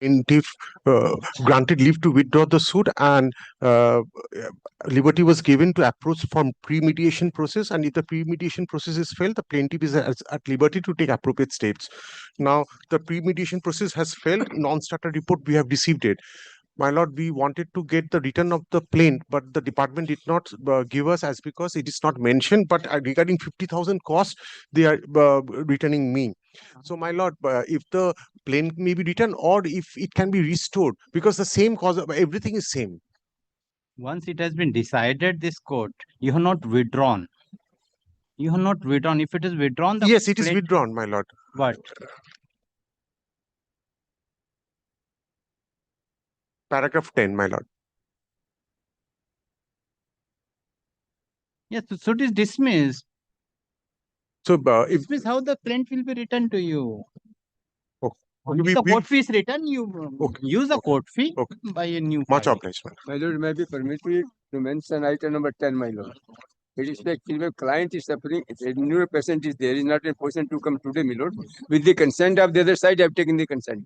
plaintiff granted leave to withdraw the suit, and liberty was given to approach from pre-mediation process, and if the pre-mediation process is failed, the plaintiff is at liberty to take appropriate steps. Now the pre-mediation process has failed. Non-starter report, we have received it. My lord, we wanted to get the return of the plaint, but the department did not give us, as because it is not mentioned. But regarding 50,000 cost, they are returning me. So, my lord, if the plaint may be returned, or if it can be restored, because the same cause of everything is same. Once it has been decided, this court, you have not withdrawn. You have not withdrawn. If it is withdrawn, the Yes, it is plaint- withdrawn, my lord. What? Paragraph 10, my lord. Yes, the suit is dismissed. So, if Dismiss, how the plaint will be returned to you? okay, If the court fee is returned, you use the court fee by a new much file. obliged, my lord. My lord, may be permitted to mention item number 10, my lord. With respect, if a client is suffering, if a new patient is there, is not in position to come today, my lord. With the consent of the other side, I have taken the consent.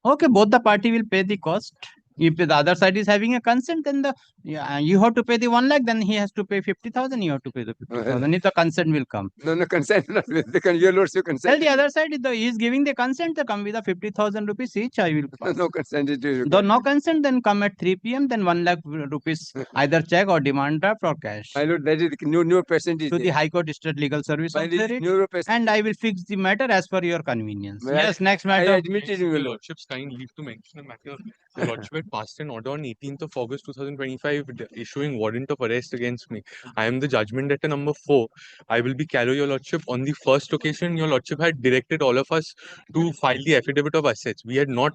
Okay, both the party will pay the cost. If the other side is having a consent, then you have to pay the 1 lakh, then he has to pay 50,000, you have to pay the 50,000 if the consent will come. No, consent, not with the your lordship consent. Tell the other side, if he is giving the consent, to come with the 50,000 rupees each, I will pass. No consent. Though no consent, then come at 3 p.m., then 1 lakh rupees, either check or demand draft or cash. My lord, that is new patient is To there. the High Court District Legal Service My Authority, new patient. and I will fix the matter as per your convenience. May Yes, next I matter. admitted, my Your lord. Lordship's kind leave to mention a matter. Your Lordship had passed an order on 18th of August 2025 issuing warrant of arrest against me. I am the judgment debtor number 4. I will be carrying Your Lordship. On the first occasion, Your Lordship had directed all of us to file the affidavit of assets. We have not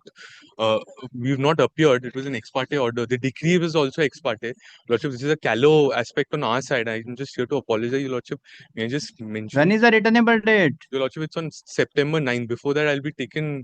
appeared. It was an ex parte order. The decree was also ex parte. Lordship, this is a callow aspect on our side. I am just here to apologize, Your Lordship. May I just mention? When is the returnable date? Your Lordship, it's on September 9th. Before that, I'll be taken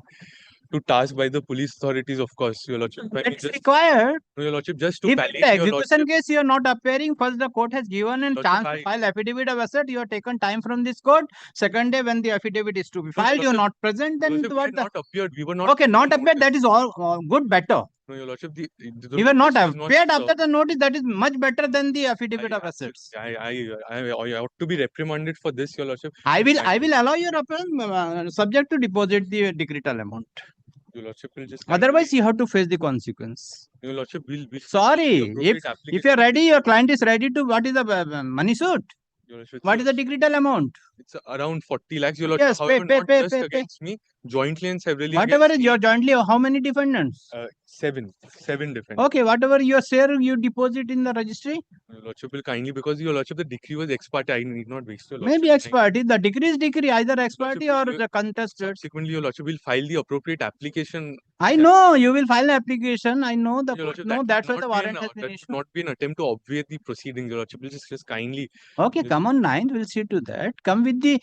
to task by the police authorities, of course, Your Lordship. It's required. No, Your Lordship, just to If in palliate the Your execution Lordship. case you are not appearing, first the court has given a Lordship, chance to file affidavit of asset. You have taken time from this court. Second day, when the affidavit is to be filed, you are not present. Then Lordship, we what? had not appeared. We were not. Okay, not appeared. That is all good, better. No, Your Lordship, the You were not notice was appeared after served. the notice. That is much better than the affidavit of assets. I ought to be reprimanded for this, Your Lordship. I will allow your appeal subject to deposit the decretal amount. Your Lordship will just. Otherwise, you have to face the consequence. Your Lordship will. Sorry, if you are ready, your client is ready to. What is the money suit? Your Lordship, What is the decretal amount? It's around 40 lakhs, Your Lordship. Yes, However, pay, not pay, just pay, against me, jointly and severally. Whatever against is me. your jointly, how many defendants? 7 different. Okay, whatever your share you deposit in the registry. Your Lordship will kindly, because Your Lordship, the decree was ex parte. I need not waste Your Lordship. Maybe ex parte. The decree is decree, either ex Lordship, parte or you- the contested. Subsequently, Your Lordship will file the appropriate application. I know you will file an application. I know the Your Lordship, no. that That's why would the not be warrant has been that issued. would not be an attempt to obviate the proceedings. Your Lordship will just kindly. Okay, come on 9th. We'll see to that. Come with the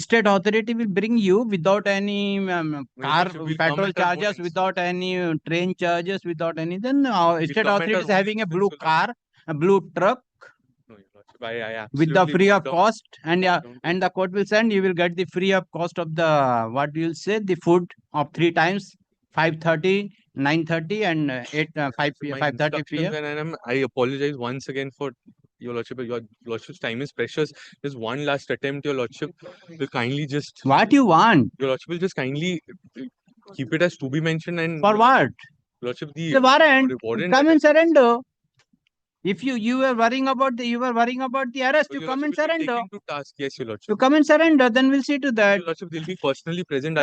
state authority will bring you without any car Lordship, we'll come petrol at our charges, own without any train charges, without any. Then state come at authority our is own having a expense, blue Your car, a blue truck. No, Your Lordship, I With the absolutely free of don't- cost, and don't do and the court will send, you will get the free of cost of the what you'll say, the food of 3 times, 5:30, 9:30, and 5:30 instructions, p.m. and I apologize once again for Your Lordship. Your Lordship's time is precious. Just one last attempt, Your Lordship will kindly just. What you want? Your Lordship will just kindly keep it as to be mentioned, and For what? Lordship, The warrant. warrant Come that and surrender. If you were worrying about the arrest, you Your come and Lordship will be surrender. taken to task. Yes, Your Lordship. You come and surrender, then we'll see to that. Your Lordship will be personally present.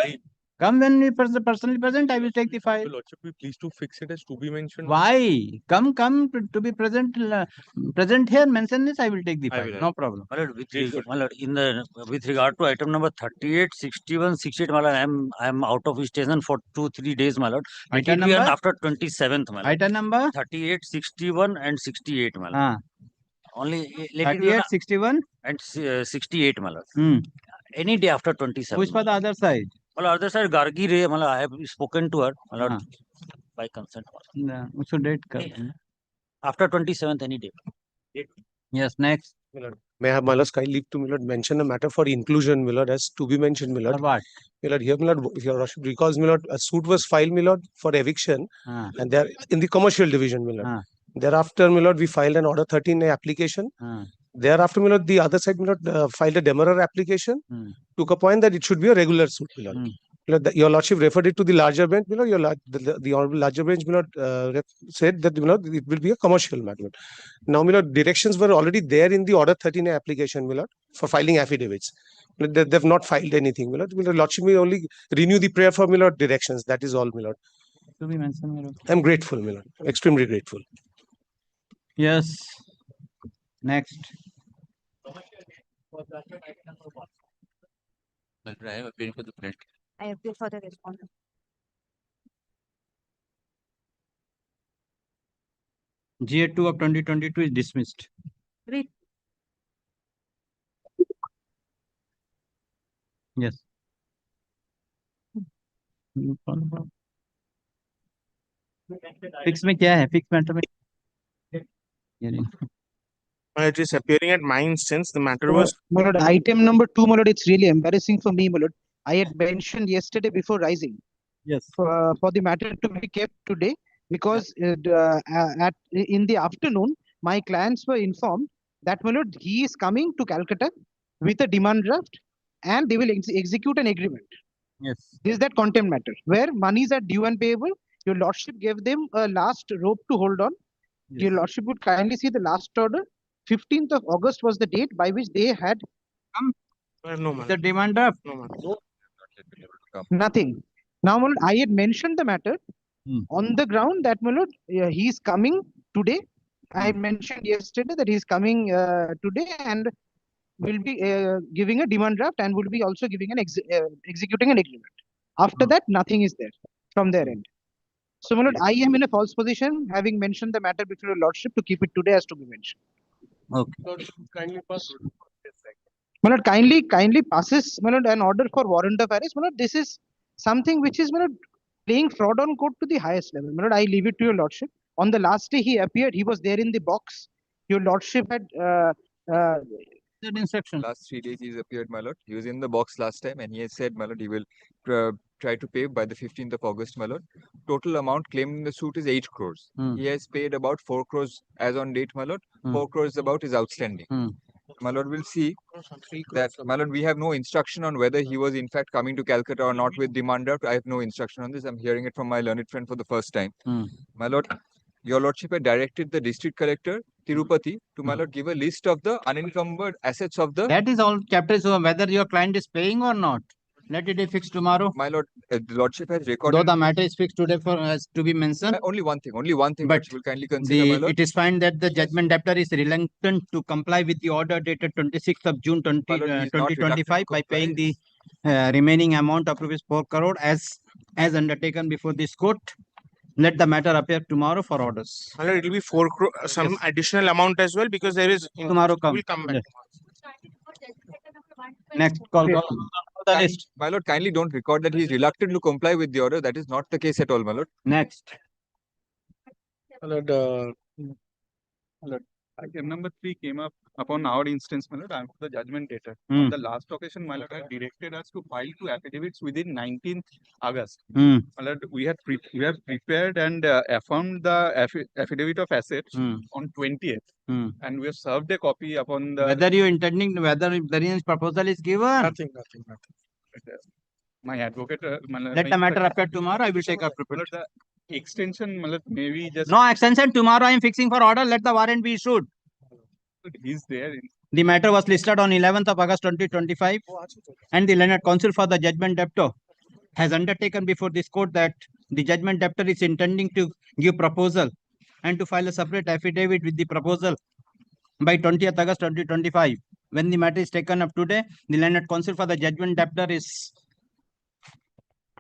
Come when we personally present, I will take the file. Your Lordship, will please to fix it as to be mentioned. Why? Come to be present here, mention this, I will take the I file. will. No problem. My lord, Please, my lord, with regard to item number 38, 61, 68, my lord, I am out of station for 2-3 days, my lord. It Item will be on number? after 27th, my lord. Item number? 38, 61, and 68, my lord. Only let it be 38, 61? and 68, my lord. Hmm. Any day after 27. Who's for the other side? Well, other side, Gargi Re, my lord, I have spoken to her, my lord, by consent. Yeah. So date. After 27th, any day. Yes, next. My Lord, May I have my lord's kind leave to, my lord, mention a matter for inclusion, my lord, as to be mentioned, my For lord. what? My lord, here, my lord, if your lordship recalls, my lord, a suit was filed, my lord, for eviction, Ah, and there in the commercial division, my lord. ah, Thereafter, my lord, we filed an order 13A application. ah, Thereafter, my lord, the other side, my lord, filed a demurrer application, hmm, took a point that it should be a regular suit, my lord. hmm. My lord, your lordship referred it to the larger bench, my lord. The honorable larger bench, my lord, said that, my lord, it will be a commercial matter. Now, my lord, directions were already there in the order 13A application, my lord, for filing affidavits. They've not filed anything, my lord. My lord, lordship will only renew the prayer for, my lord, directions. That is all, my lord. To be mentioned, my lord. I'm grateful, my lord. Extremely grateful. Yes. Next. I am appealing for the plaintiff. I appeal for the respondent. GA2 of 2022 is dismissed. Read. Yes. Fix में क्या है? Fix matter में. Hearing. It is appearing at my instance. The matter was My lord, item number 2, my lord, it's really embarrassing for me, my lord. I had mentioned yesterday before rising Yes. for the matter to be kept today because in the afternoon, my clients were informed that, my lord, he is coming to Calcutta with a demand draft and they will execute an agreement. Yes. This is that contempt matter where monies are due and payable. Your lordship gave them a last rope to hold on. Yes. Your lordship would kindly see the last order. 15th of August was the date by which they had no man. The demand draft. No man. nothing. Now, my lord, I had mentioned the matter on the ground that, my lord, he is coming today. I had mentioned yesterday that he is coming today and will be giving a demand draft and will be also giving an executing an agreement. After that, nothing is there from their end. So, my lord, I am in a false position, having mentioned the matter before your lordship to keep it today as to be mentioned. Okay. Kindly pass. My lord, kindly passes, my lord, an order for warrant of arrest. My lord, this is something which is, my lord, playing fraud on court to the highest level. My lord, I leave it to your lordship. On the last day he appeared, he was there in the box. Your lordship had That instruction. Last 3 days he's appeared, my lord. He was in the box last time and he has said, my lord, he will try to pay by the 15th of August, my lord. Total amount claimed in the suit is 8 crores. He has paid about 4 crores as on date, my lord. 4 crores about is outstanding. My lord will see that, my lord, we have no instruction on whether he was in fact coming to Calcutta or not with demand draft. I have no instruction on this. I'm hearing it from my learned friend for the first time. My lord, your lordship had directed the district collector, Tirupati, to, my lord, give a list of the unencumbered assets of the... That is all chapters over whether your client is paying or not. Let it be fixed tomorrow. My lord, the lordship has Though recorded... the matter is fixed today for as to be mentioned. Only one thing, But which will kindly consider, my lord. it is found that the judgment debtor is reluctant to comply with the order dated 26th of June 2025 by paying the remaining amount of rupees 4 crore as undertaken before this court. Let the matter appear tomorrow for orders. My lord, it will be 4 crore, some additional amount as well because there is. Tomorrow come. We'll come back. Yes. Next call. The list. My lord, kindly don't record that he is reluctant to comply with the order. That is not the case at all, my lord. Next. My lord, item number 3 came up upon our instance, my lord. I am the judgment debtor. On the last occasion, my lord had directed us to file 2 affidavits within 19th August. My lord, we have prepared and affirmed the affidavit of assets on 20th. And we have served a copy upon the... Whether you intending, whether if there is proposal is given. Nothing. My advocate... Let the matter appear tomorrow. I will take up. The extension, my lord, maybe just... No extension. Tomorrow I am fixing for order. Let the warrant be issued. He's there. The matter was listed on 11th of August 2025 and the learned counsel for the judgment debtor has undertaken before this court that the judgment debtor is intending to give proposal and to file a separate affidavit with the proposal by 20th August 2025. When the matter is taken up today, the learned counsel for the judgment debtor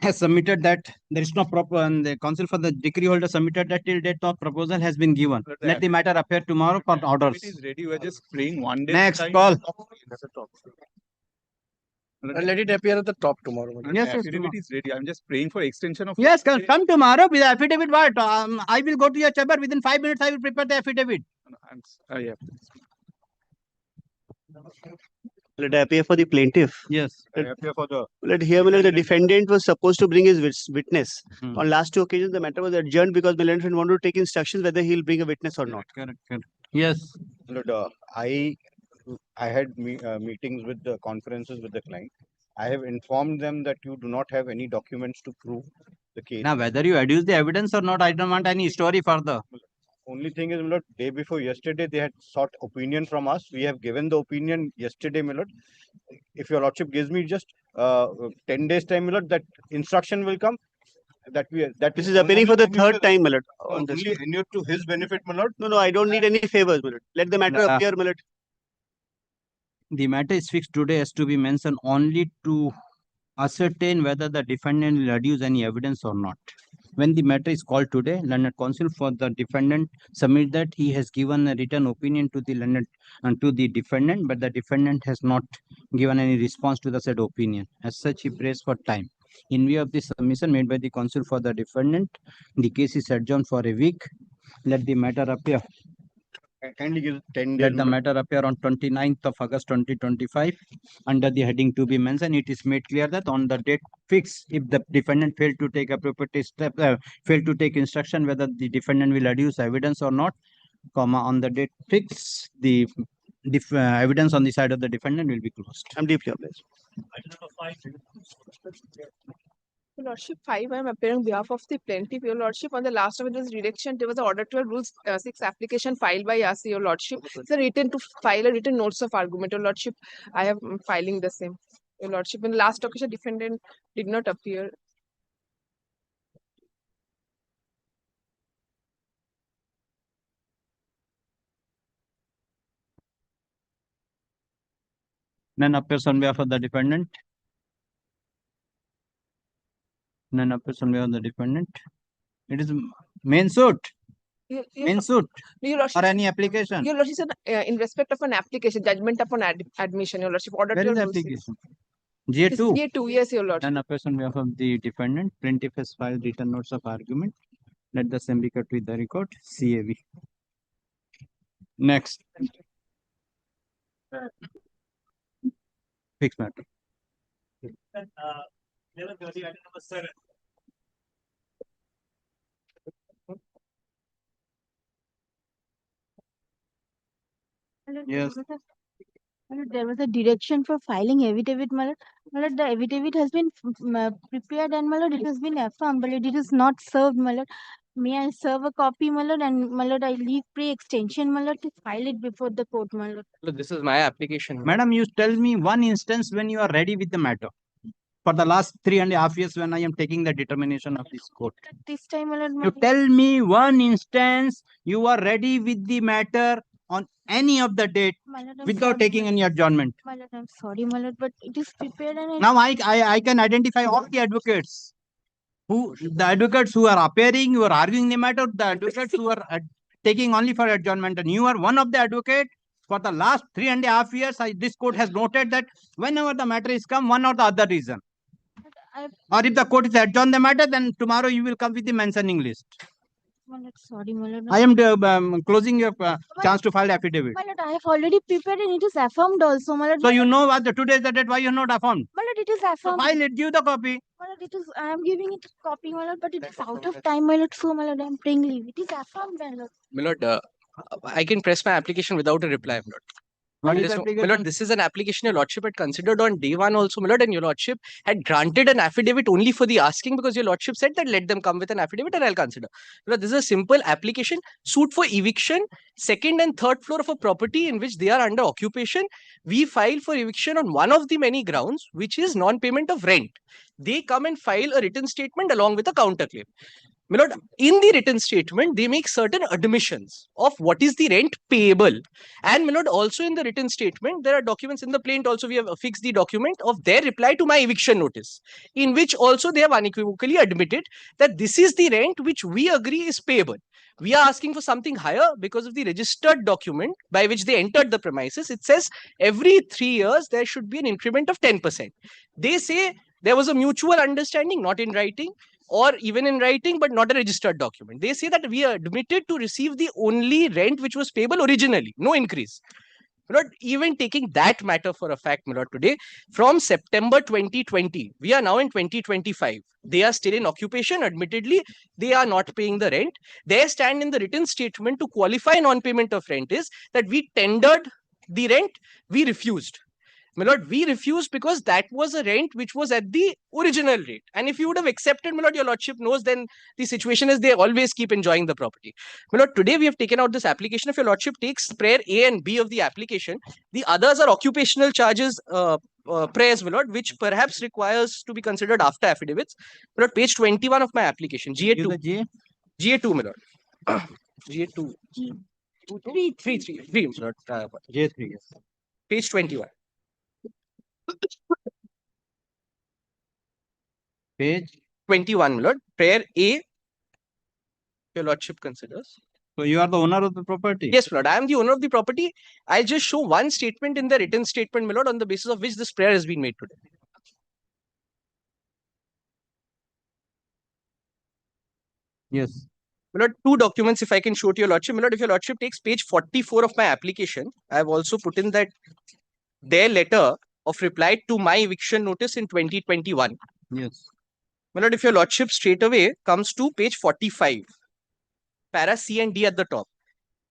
has submitted that there is no proper, and the counsel for the decree holder submitted that till date of proposal has been given. Let the matter appear tomorrow for orders. It is ready. We are just praying one day. Next call. Let it appear at the top tomorrow. Yes, affidavit is ready. I'm just praying for extension of... Yes, come tomorrow with the affidavit. What? I will go to your chamber within 5 minutes. I will prepare the affidavit. Yeah. Let I appear for the plaintiff. Yes. Let here, my lord, the defendant was supposed to bring his witness. On last two occasions, the matter was adjourned because my lord wanted to take instructions whether he'll bring a witness or not. Correct. Yes. Lord, I had meetings with the conferences with the client. I have informed them that you do not have any documents to prove the case. Now, whether you adduce the evidence or not, I don't want any story further. Only thing is, my lord, day before yesterday, they had sought opinion from us. We have given the opinion yesterday, my lord. If your lordship gives me just 10 days time, my lord, that instruction will come. This is appearing for the third time, my lord. Only renewed to his benefit, my lord. No, I don't need any favors, my lord. Let the matter appear, my lord. The matter is fixed today has to be mentioned only to ascertain whether the defendant will adduce any evidence or not. When the matter is called today, learned counsel for the defendant submit that he has given a written opinion to the learned and to the defendant, but the defendant has not given any response to the said opinion. As such, he prays for time. In view of the submission made by the counsel for the defendant, the case is adjourned for a week. Let the matter appear. Kindly give 10 days. Let the matter appear on 29th of August 2025 under the heading to be mentioned. It is made clear that on the date fixed, if the defendant failed to take appropriate step, failed to take instruction whether the defendant will adduce evidence or not, on the date fixed, the evidence on the side of the defendant will be closed. I'm deeply obliged. Your Lordship, 5, I am appearing on behalf of the plaintiff. Your Lordship, on the last of it was redaction. There was an Order 12 Rules 6 application filed by us, Your Lordship. It's a written to file a written notes of argument. Your Lordship, I have filing the same. Your Lordship, in the last occasion, defendant did not appear. None appears on behalf of the defendant. None appears on behalf of the defendant. It is main suit. Main suit or any application. Your Lordship, in respect of an application, judgment upon admission, Your Lordship. Order Where is 12 the Rules 6. application? J2. J2, yes, Your Lordship. None appears on behalf of the defendant. Plaintiff has filed written notes of argument. Let the same be kept with the record. CAV. Next. Fixed matter. Yes. There was a direction for filing affidavit, my lord. My lord, the affidavit has been prepared and my lord, it has been affirmed, but it is not served, my lord. May I serve a copy, my lord, and my lord, I leave pre-extension, my lord, to file it before the court, my lord. Look, this is my application. Madam, you tell me one instance when you are ready with the matter. For the last 3.5 years when I am taking the determination of this court. This time, my lord, You tell me one instance you are ready with the matter on any of the date my lord, I'm without sorry, taking any adjournment. my lord, I'm sorry, my lord, but it is prepared and Now I can identify all the advocates. The advocates who are appearing, who are arguing the matter, the advocates who are taking only for adjournment. And you are one of the advocates. For the last 3.5 years, this court has noted that whenever the matter is come, one or the other reason. Or if the court is adjourned the matter, then tomorrow you will come with the mentioning list. my lord, sorry, my lord. I am closing your chance to file affidavit. My lord, I have already prepared and it is affirmed also, my lord. So you know what today is the date, why you are not affirmed? My lord, it is affirmed. File it, give the copy. My lord, it is, I am giving it a copy, my lord, but it is out of time, my lord, so my lord, I am praying leave. It is affirmed, my lord. My lord, I can press my application without a reply, my lord. What My is lord, application? this is an application your lordship had considered on day 1 also, my lord, and your lordship had granted an affidavit only for the asking because your lordship said that let them come with an affidavit and I'll consider. My lord, this is a simple application, suit for eviction, second and third floor of a property in which they are under occupation. We file for eviction on one of the many grounds, which is non-payment of rent. They come and file a written statement along with a counterclaim. My lord, in the written statement, they make certain admissions of what is the rent payable. And my lord, also in the written statement, there are documents in the plaint also we have affixed the document of their reply to my eviction notice, in which also they have unequivocally admitted that this is the rent which we agree is payable. We are asking for something higher because of the registered document by which they entered the premises. It says every 3 years, there should be an increment of 10%. They say there was a mutual understanding, not in writing, or even in writing, but not a registered document. They say that we are admitted to receive the only rent which was payable originally, no increase. My lord, even taking that matter for a fact, my lord, today, from September 2020, we are now in 2025. They are still in occupation. Admittedly, they are not paying the rent. Their stand in the written statement to qualify non-payment of rent is that we tendered the rent, we refused. My lord, we refused because that was a rent which was at the original rate. And if you would have accepted, my lord, your lordship knows, then the situation is they always keep enjoying the property. My lord, today we have taken out this application. If your lordship takes prayer A and B of the application, the others are occupational charges, prayers, my lord, which perhaps requires to be considered after affidavits. My lord, page 21 of my application, GA2. GA2, my lord. GA2. Three, my lord. J3, yes. Page 21. Page 21, my lord. Prayer A, your lordship considers. So you are the owner of the property? Yes, my lord. I am the owner of the property. I'll just show one statement in the written statement, my lord, on the basis of which this prayer has been made today. Yes. My lord, two documents, if I can show to your lordship. My lord, if your lordship takes page 44 of my application, I have also put in that their letter of reply to my eviction notice in 2021. Yes. My lord, if your lordship straight away comes to page 45, para C and D at the top.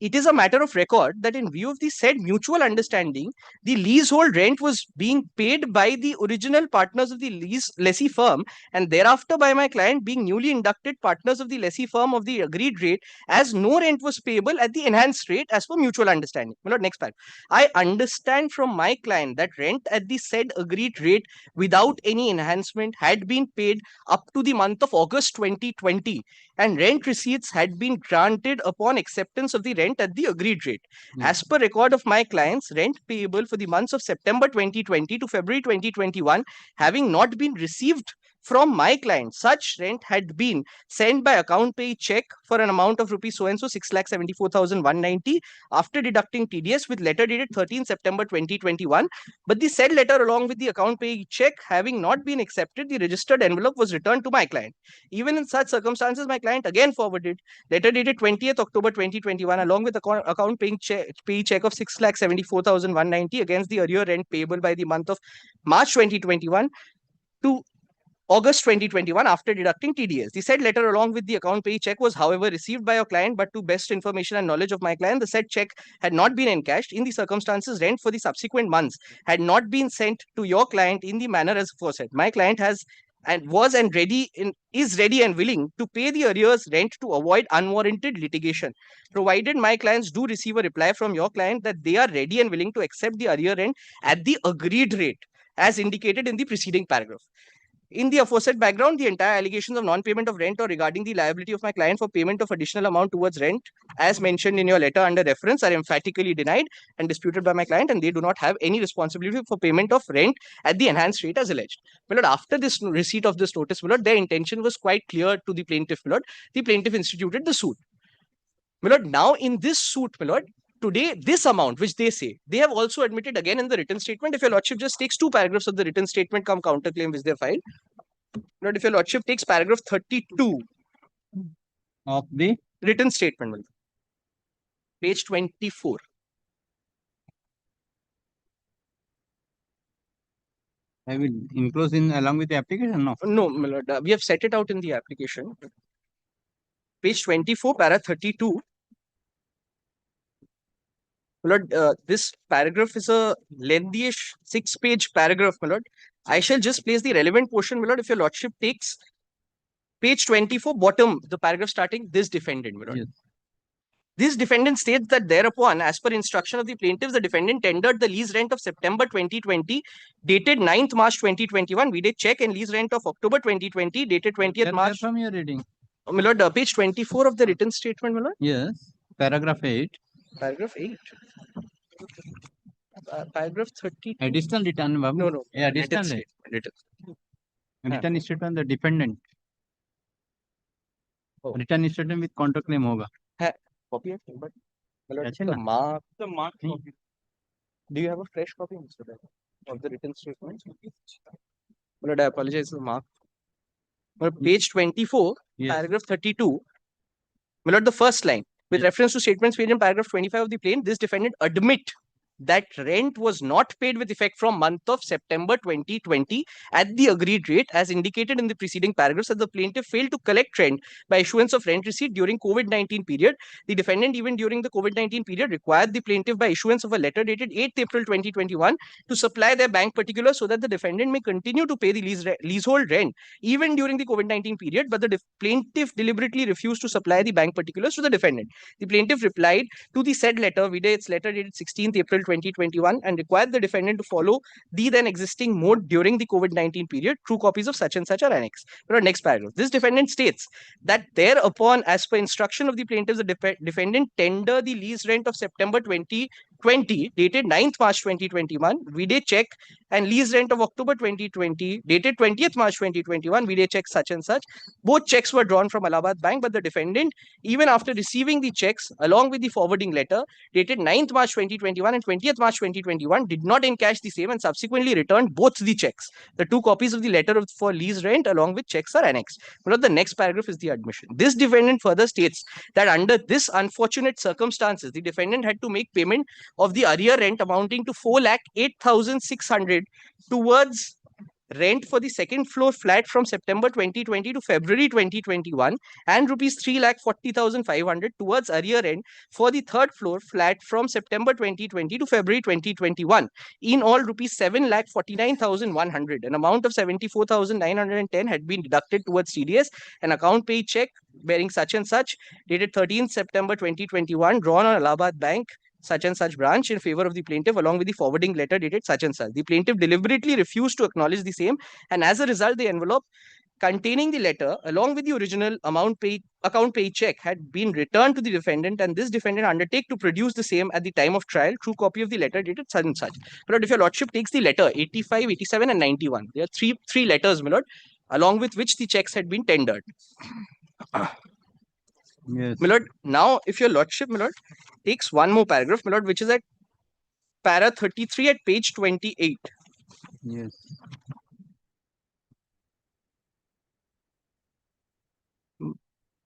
It is a matter of record that in view of the said mutual understanding, the leasehold rent was being paid by the original partners of the lessee firm and thereafter by my client being newly inducted partners of the lessee firm of the agreed rate, as no rent was payable at the enhanced rate as per mutual understanding. My lord, next paragraph. I understand from my client that rent at the said agreed rate without any enhancement had been paid up to the month of August 2020 and rent receipts had been granted upon acceptance of the rent at the agreed rate. As per record of my clients, rent payable for the months of September 2020 to February 2021 having not been received from my client, such rent had been sent by account pay check for an amount of rupees so and so 6,74,190 after deducting TDS with letter dated 13 September 2021. But the said letter along with the account pay check having not been accepted, the registered envelope was returned to my client. Even in such circumstances, my client again forwarded letter dated 20th October 2021 along with account pay check of 6,74,190 against the arrear rent payable by the month of March 2021 to August 2021 after deducting TDS. The said letter along with the account pay check was however received by your client, but to best information and knowledge of my client, the said check had not been encashed. In the circumstances, rent for the subsequent months had not been sent to your client in the manner as aforesaid. My client has and was and is ready and willing to pay the arrears rent to avoid unwarranted litigation, provided my clients do receive a reply from your client that they are ready and willing to accept the arrear rent at the agreed rate as indicated in the preceding paragraph. In the aforesaid background, the entire allegations of non-payment of rent or regarding the liability of my client for payment of additional amount towards rent, as mentioned in your letter under reference, are emphatically denied and disputed by my client, and they do not have any responsibility for payment of rent at the enhanced rate as alleged. My lord, after this receipt of this notice, my lord, their intention was quite clear to the plaintiff, my lord. The plaintiff instituted the suit. My lord, now in this suit, my lord, today, this amount which they say, they have also admitted again in the written statement. If your lordship just takes two paragraphs of the written statement, come counterclaim which they filed. Lord, if your lordship takes paragraph 32 of the written statement, page 24. I will enclose in along with the application. No. No, my lord, we have set it out in the application. Page 24, para 32. Lord, this paragraph is a lengthyish 6-page paragraph, my lord. I shall just place the relevant portion, my lord. If your lordship takes page 24, bottom, the paragraph starting, this defendant, my lord. Yes. This defendant states that thereupon, as per instruction of the plaintiff, the defendant tendered the lease rent of September 2020, dated 9th March 2021. We did check and lease rent of October 2020, dated 20th March. From your reading. My lord, page 24 of the written statement, my lord. Yes. Paragraph 8. Paragraph 8. Paragraph 30. Additional return, Babu. No. Yeah, additional return statement the defendant. Oh. Return statement with counterclaim होगा. Copy it, but the mark. Do you have a fresh copy, Mr. Bhatt, of the written statement? But I apologize, the mark. But page 24, yes. Paragraph 32. My lord, the first line. With reference to statements made in paragraph 25 of the plain, this defendant admit that rent was not paid with effect from month of September 2020 at the agreed rate as indicated in the preceding paragraphs, that the plaintiff failed to collect rent by issuance of rent receipt during COVID-19 period. The defendant, even during the COVID-19 period, required the plaintiff by issuance of a letter dated 8th April 2021 to supply their bank particulars so that the defendant may continue to pay the leasehold rent even during the COVID-19 period, but the plaintiff deliberately refused to supply the bank particulars to the defendant. The plaintiff replied to the said letter, vide its letter dated 16th April 2021, and required the defendant to follow the then existing mode during the COVID-19 period. True copies of such and such are annexed. Next paragraph. This defendant states that thereupon, as per instruction of the plaintiff, the defendant tender the lease rent of September 2020 dated 9th March 2021, vide check, and lease rent of October 2020 dated 20th March 2021, vide check such and such. Both checks were drawn from Allahabad Bank, but the defendant, even after receiving the checks along with the forwarding letter dated 9th March 2021 and 20th March 2021, did not encash the same and subsequently returned both the checks. The two copies of the letter for lease rent along with checks are annexed. The next paragraph is the admission. This defendant further states that under this unfortunate circumstances, the defendant had to make payment of the arrear rent amounting to 4,08,600 towards rent for the second floor flat from September 2020 to February 2021 and rupees 3,40,500 towards arrear rent for the third floor flat from September 2020 to February 2021. In all, rupees 7,49,100. An amount of 74,910 had been deducted towards TDS. An account paid check bearing such and such dated 13th September 2021 drawn on Allahabad Bank such and such branch in favor of the plaintiff along with the forwarding letter dated such and such. The plaintiff deliberately refused to acknowledge the same, and as a result, the envelope containing the letter along with the original account paid check had been returned to the defendant, and this defendant undertake to produce the same at the time of trial. True copy of the letter dated such and such. But if your lordship takes the letter 85, 87 and 91, there are three letters, my lord, along with which the checks had been tendered. Yes. My lord, now if your lordship, my lord, takes one more paragraph, my lord, which is at para 33 at page 28. Yes.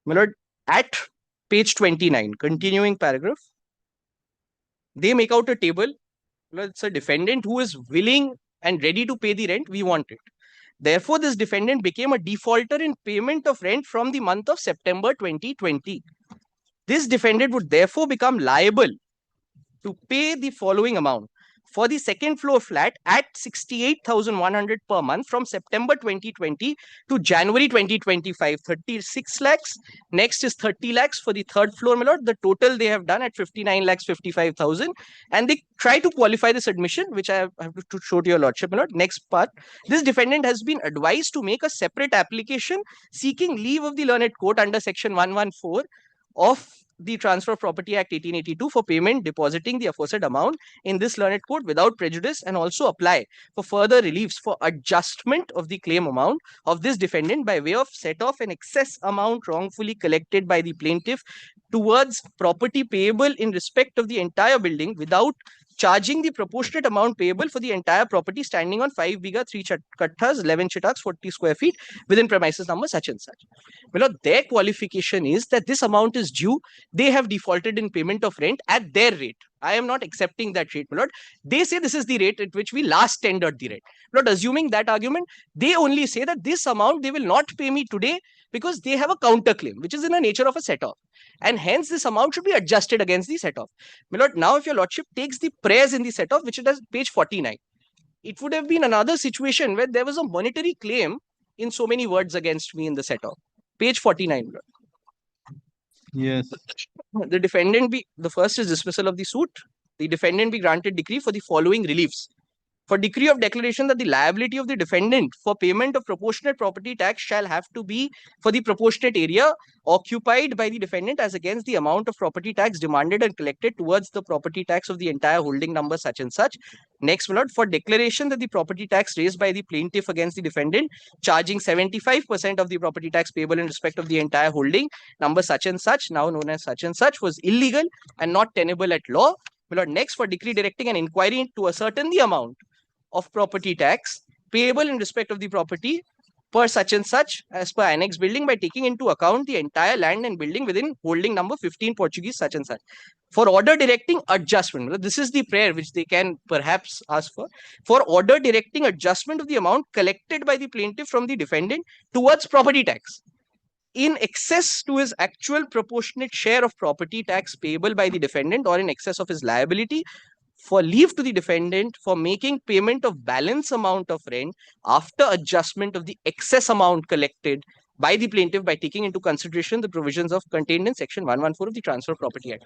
My lord, at page 29, continuing paragraph, they make out a table. My lord, it's a defendant who is willing and ready to pay the rent. We want it. Therefore, this defendant became a defaulter in payment of rent from the month of September 2020. This defendant would therefore become liable to pay the following amount for the second floor flat at 68,100 per month from September 2020 to January 2025, 36 lakhs. Next is 30 lakhs for the third floor, my lord. The total they have done at 59 lakhs 55,000, and they try to qualify this admission, which I have to show to your lordship, my lord. Next part, this defendant has been advised to make a separate application seeking leave of the learned court under section 114 of the Transfer of Property Act 1882 for payment depositing the aforesaid amount in this learned court without prejudice, and also apply for further reliefs for adjustment of the claim amount of this defendant by way of set off an excess amount wrongfully collected by the plaintiff towards property payable in respect of the entire building without charging the proportionate amount payable for the entire property standing on 5 biga, 3 katthas, 11 chitaks, 40 square feet within premises number such and such. Well, their qualification is that this amount is due. They have defaulted in payment of rent at their rate. I am not accepting that rate, my lord. They say this is the rate at which we last tendered the rent. Not assuming that argument, they only say that this amount they will not pay me today because they have a counterclaim, which is in the nature of a set-off. And hence, this amount should be adjusted against the set-off. My lord, now if your lordship takes the praise in the set-off, which it has page 49, it would have been another situation where there was a monetary claim in so many words against me in the set-off. Page 49, my lord. Yes. The defendant be, the first is dismissal of the suit. The defendant be granted decree for the following reliefs. For decree of declaration that the liability of the defendant for payment of proportionate property tax shall have to be for the proportionate area occupied by the defendant as against the amount of property tax demanded and collected towards the property tax of the entire holding number such and such. Next, my lord, for declaration that the property tax raised by the plaintiff against the defendant charging 75% of the property tax payable in respect of the entire holding number such and such, now known as such and such, was illegal and not tenable at law. My lord, next, for decree directing an inquiry to ascertain the amount of property tax payable in respect of the property per such and such as per annex building by taking into account the entire land and building within holding number 15 Portuguese such and such. For order directing adjustment, this is the prayer which they can perhaps ask for. For order directing adjustment of the amount collected by the plaintiff from the defendant towards property tax in excess to his actual proportionate share of property tax payable by the defendant or in excess of his liability, for leave to the defendant for making payment of balance amount of rent after adjustment of the excess amount collected by the plaintiff by taking into consideration the provisions of contained in section 114 of the Transfer of Property Act.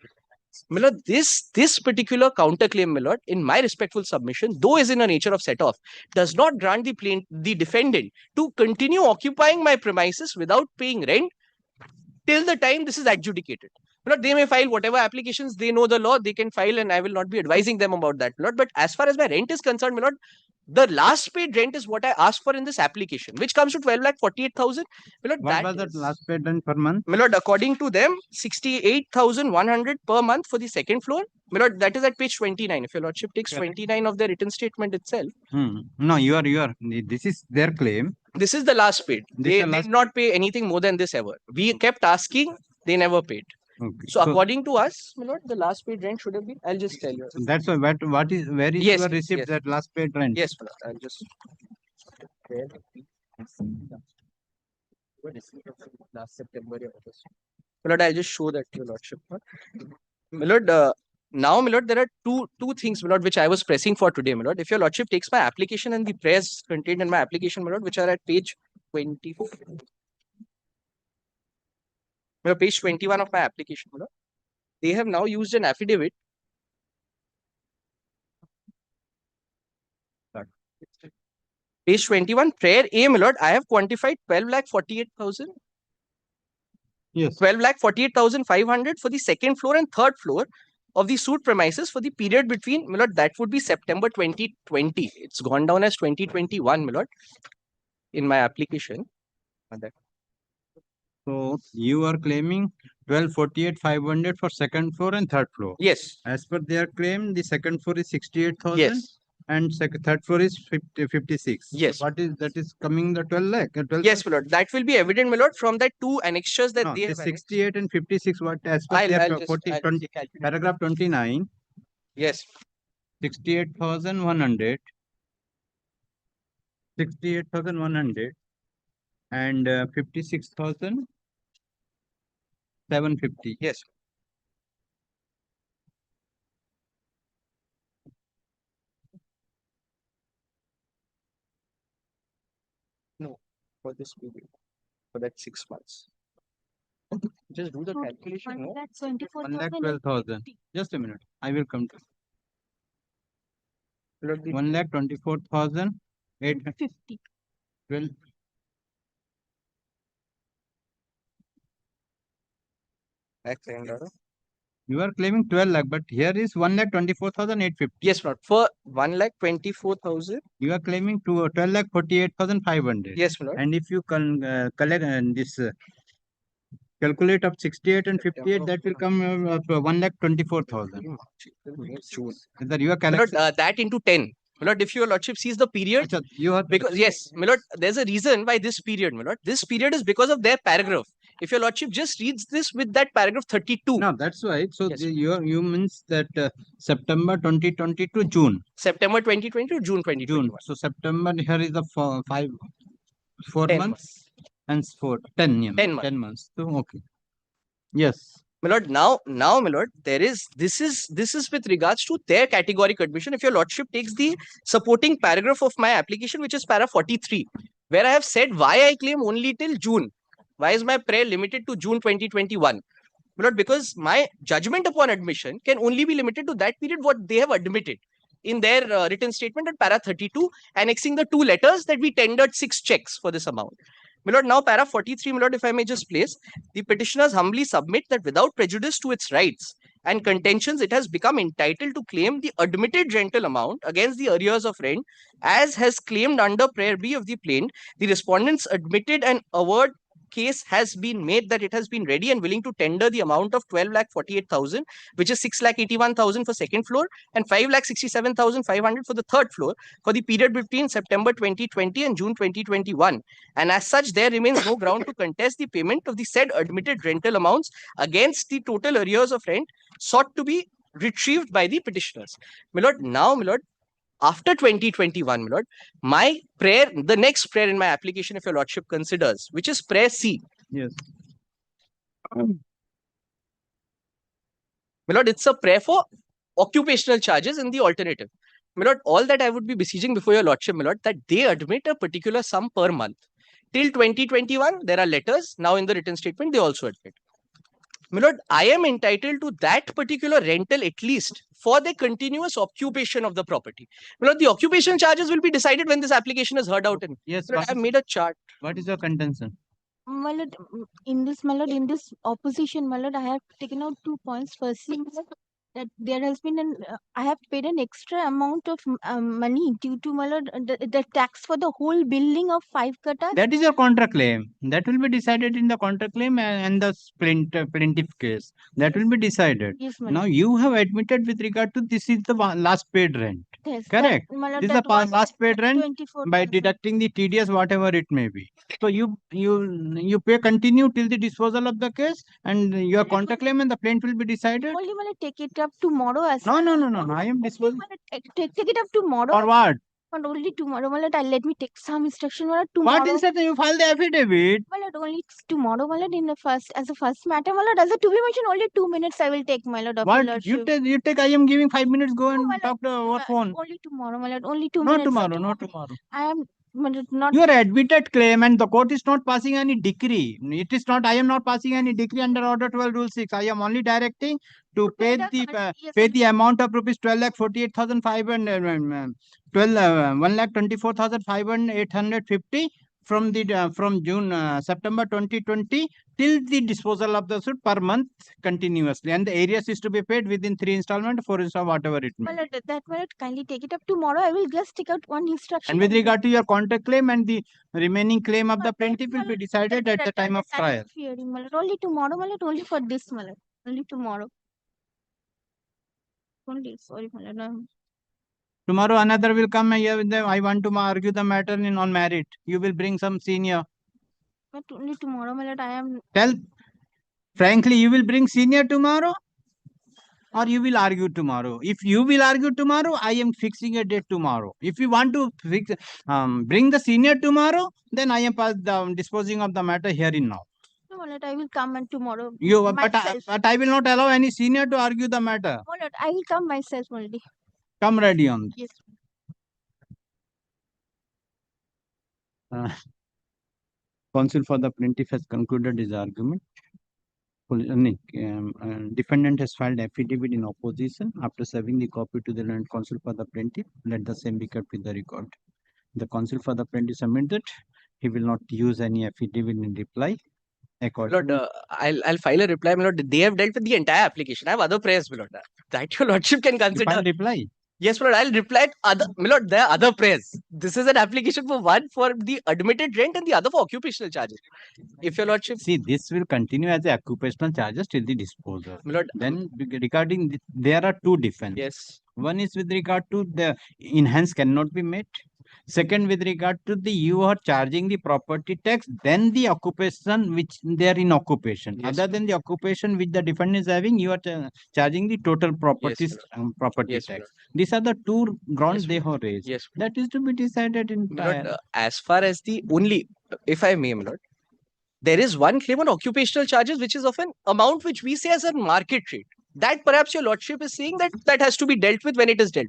My lord, this particular counterclaim, my lord, in my respectful submission, though is in a nature of set-off, does not grant the defendant to continue occupying my premises without paying rent till the time this is adjudicated. My lord, they may file whatever applications, they know the law, they can file, and I will not be advising them about that, my lord. But as far as my rent is concerned, my lord, the last paid rent is what I asked for in this application, which comes to 12,48,000. My lord, What was that last paid rent per month? My lord, according to them, 68,100 per month for the second floor. My lord, that is at page 29. If your lordship takes 29 of their written statement itself. No, this is their claim. This is the last paid. They did not pay anything more than this ever. We kept asking, they never paid. Okay. So according to us, my lord, the last paid rent should have been, I'll just tell you. That's why, where is Yes, your receipt yes. that last paid rent? Yes, my lord, I'll just. Last September or August. My lord, I'll just show that to your lordship. My lord, now, my lord, there are two things, my lord, which I was pressing for today, my lord. If your lordship takes my application and the prayers contained in my application, my lord, which are at page 24. Page 21 of my application, my lord. They have now used an affidavit. Page 21, prayer A, my lord, I have quantified 12,48,000. Yes. 12,48,500 for the second floor and third floor of the suit premises for the period between, my lord, that would be September 2020. It's gone down as 2021, my lord, in my application. So you are claiming 12,48,500 for second floor and third floor. Yes. As per their claim, the second floor is 68,000. Yes. And third floor is 56. Yes. So that is coming the 12 lakh? 12 yes, my lord. That will be evident, my lord, from that two annexures that they have. 68 and 56, what as per their paragraph 29. Yes. 68,100. 68,100 and 56,750. Yes. No, for this period, for that 6 months. Just do the calculation. No? 1,12,000. Just a minute. I will come to 1,24,850. 12. You are claiming 12 lakh, but here is 1,24,850. Yes, Lord. For 1,24,000. You are claiming 12,48,500. Yes, Lord. And if you can collect this calculate of 68 and 58, that will come 1,24,000. You are Lord, that into 10. My lord, if your lordship sees the period, because yes, my lord, there's a reason why this period, my lord. This period is because of their paragraph. If your lordship just reads this with that paragraph 32. No, that's why. So yes. You means that September 2020 to June. September 2020 to June 2021. So September here is the 4 months and 10 months. So okay. Yes. My lord, now, my lord, this is with regards to their categoric admission. If your lordship takes the supporting paragraph of my application, which is para 43, where I have said why I claim only till June. Why is my prayer limited to June 2021? My lord, because my judgment upon admission can only be limited to that period what they have admitted in their written statement at para 32, annexing the 2 letters that we tendered 6 checks for this amount. My lord, now para 43, my lord, if I may just place, the petitioners humbly submit that without prejudice to its rights and contentions, it has become entitled to claim the admitted rental amount against the arrears of rent, as has claimed under prayer B of the plaint. The respondents admitted an award case has been made that it has been ready and willing to tender the amount of 12,48,000, which is 6,81,000 for second floor and 5,67,500 for the third floor for the period between September 2020 and June 2021. And as such, there remains no ground to contest the payment of the said admitted rental amounts against the total arrears of rent sought to be retrieved by the petitioners. My lord, now, my lord, after 2021, my lord, my prayer, the next prayer in my application, if your lordship considers, which is prayer C. Yes. My lord, it's a prayer for occupational charges in the alternative. My lord, all that I would be beseeching before your lordship, my lord, that they admit a particular sum per month. Till 2021, there are letters. Now in the written statement, they also admit. My lord, I am entitled to that particular rental at least for the continuous occupation of the property. My lord, the occupation charges will be decided when this application is heard out. In. Yes, I have made a chart. What is your contention? My lord, in this opposition, my lord, I have taken out 2 points. Firstly, my lord, that there has been I have paid an extra amount of money due to, my lord, the tax for the whole building of 5 katas. That is your counter claim. That will be decided in the counter claim and the plaintiff case. That will be decided. Yes, my Now lord. you have admitted with regard to this is the last paid rent. Yes, Correct. my lord, This is that the was last paid rent 24,000. by deducting the TDS, whatever it may be. So you pay continue till the disposal of the case, and your counter claim and the plaintiff will be decided. Only, my lord, take it up tomorrow as No, well. no, no, no, no. I am disposing. Take it up tomorrow. For what? And only tomorrow, my lord, let me take some instruction, my lord, tomorrow. What instead you file the affidavit? My lord, only tomorrow, my lord, as a first matter, my lord, as a to be mentioned, only 2 minutes I will take, my lord, of your What lordship. you take? I am giving 5 minutes. Go and my talk to our phone. Only tomorrow, my lord, only 2 Not minutes. tomorrow, not tomorrow. I am, my lord, not. Your admitted claim and the court is not passing any decree. It is not. I am not passing any decree under Order 12 Rule 6. I am only directing to pay the amount of rupees 12,48,500 1,24,550 from the from September 2020 till the disposal of the suit per month continuously, and the areas is to be paid within 3 installments, 4 installments, whatever it may. My lord, that my lord, kindly take it up tomorrow. I will just take out one instruction. And with regard to your counter claim and the remaining claim of the plaintiff will be decided at the time of trial. Fearing, my lord, only tomorrow, my lord, only for this, my lord, only tomorrow. Only, sorry, my lord. Tomorrow another will come here with them. I want to argue the matter on merit. You will bring some senior. But only tomorrow, my lord, I am. Tell frankly, you will bring senior tomorrow, or you will argue tomorrow. If you will argue tomorrow, I am fixing a date tomorrow. If you want to fix, bring the senior tomorrow, then I am disposing of the matter here in now. No, my lord, I will come and tomorrow. But I will not allow any senior to argue the matter. My lord, I will come myself only. Come ready on this. Yes. Counsel for the plaintiff has concluded his argument. Defendant has filed affidavit in opposition. After serving the copy to the learned counsel for the plaintiff, let the same be kept with the record. The counsel for the plaintiff submitted he will not use any affidavit in reply. Lord, I'll file a reply, my lord. They have dealt with the entire application. I have other prayers, my lord. That your lordship can consider. File reply. Yes, my lord. I'll reply to other, my lord. There are other prayers. This is an application for one for the admitted rent and the other for occupational charges. If your lordship. See, this will continue as the occupational charges till the disposal. My lord. Then regarding there are two defenses. Yes. One is with regard to the enhance cannot be met. Second, with regard to the you are charging the property tax, then the occupation which they are in occupation. Yes. Other than the occupation which the defendant is having, you are charging the total properties property Yes, tax. These are the two grounds they have raised. Yes. That is to be decided in Lord, as far as the only, if I may, my lord, there is one claim on occupational charges which is of an amount which we say as a market rate. That perhaps your lordship is saying that has to be dealt with when it is dealt.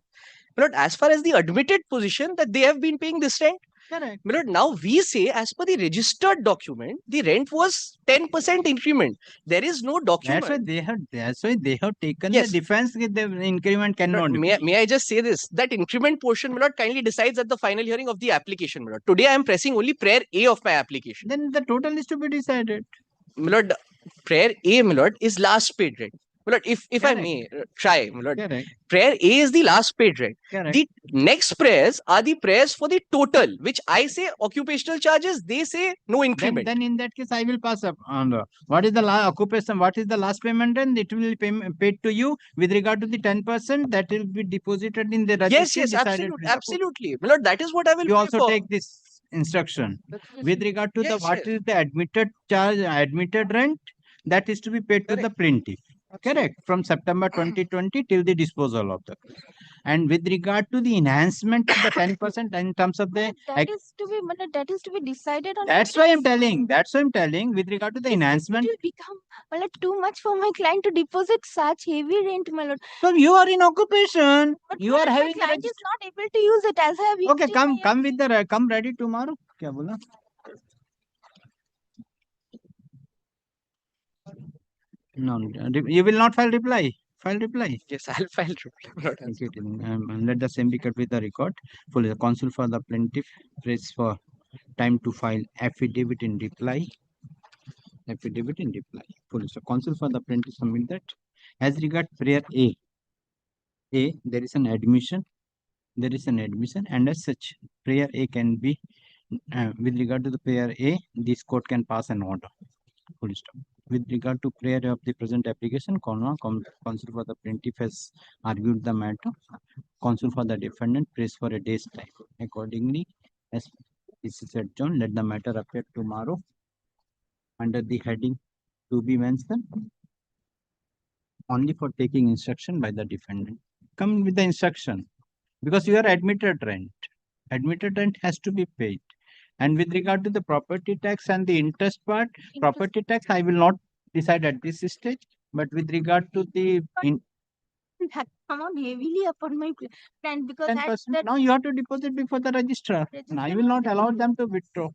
My lord, as far as the admitted position that they have been paying this rent, correct. My lord, now we say as per the registered document, the rent was 10% increment. There is no document. That's why they have taken the defense with the increment cannot. May I just say this? That increment portion, my lord, kindly decides at the final hearing of the application, my lord. Today I am pressing only prayer A of my application. Then the total is to be decided. My lord, prayer A, my lord, is last paid rent. My lord, if I Correct. may try, my lord, Correct. prayer A is the last paid rent. Correct. The next prayers are the prayers for the total, which I say occupational charges, they say no increment. Then in that case, I will pass up on what is the occupation, what is the last payment, and it will be paid to you with regard to the 10% that will be deposited in the registry. Yes, decided absolutely, with the court. absolutely. My lord, that is what I will You pay also for. take this instruction with regard to the Yes, what yes. is the admitted charge, admitted rent that is to be paid to the plaintiff. Correct, from September 2020 till the disposal of the. And with regard to the enhancement of the 10% in terms of the. That is to be, that is to be decided on. That's why I'm telling. That's why I'm telling. With regard to the enhancement. It will become too much for my client to deposit such heavy rent, my lord. So you are in occupation. But You my are lord, having. my client is not able to use it as I have. Okay, come with the come ready tomorrow. क्या बोला? No, you will not file reply. File reply. Yes, I'll file reply. Let the same be kept with the record. Fully, the counsel for the plaintiff prays for time to file affidavit in reply. Affidavit in reply. Fully, so counsel for the plaintiff submit that. As regard prayer A, there is an admission. There is an admission, and as such, prayer A can be with regard to the prayer A, this court can pass an order. Full stop. With regard to prayer of the present application, counsel for the plaintiff has argued the matter. Counsel for the defendant prays for a day's time. Accordingly, as this is adjourned, let the matter appear tomorrow under the heading to be mentioned only for taking instruction by the defendant. Come with the instruction because you are admitted rent. Admitted rent has to be paid. And with regard to the property tax and the interest part, property tax, I will not decide at this stage. But with regard to the That come on heavily upon my client because 10%, now you have to deposit before the registrar. And I will not allow them to withdraw.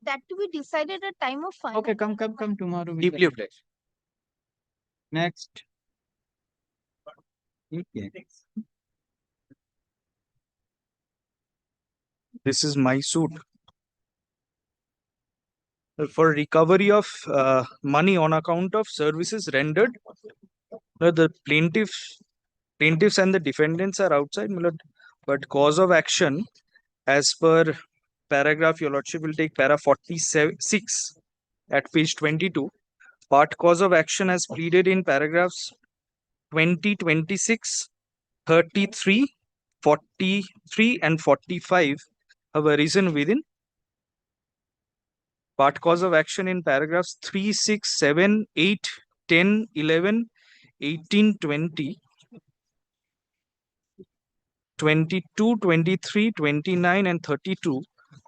That to be decided at time of final. Okay, come tomorrow. Deeply obliged. Next. Okay. This is my suit. For recovery of money on account of services rendered, the plaintiffs and the defendants are outside, but cause of action as per paragraph, your lordship will take para 46 at page 22. Part cause of action as pleaded in paragraphs 20, 26, 33, 43 and 45 have arisen within. Part cause of action in paragraphs 3, 6, 7, 8, 10, 11, 18, 20, 22, 23, 29 and 32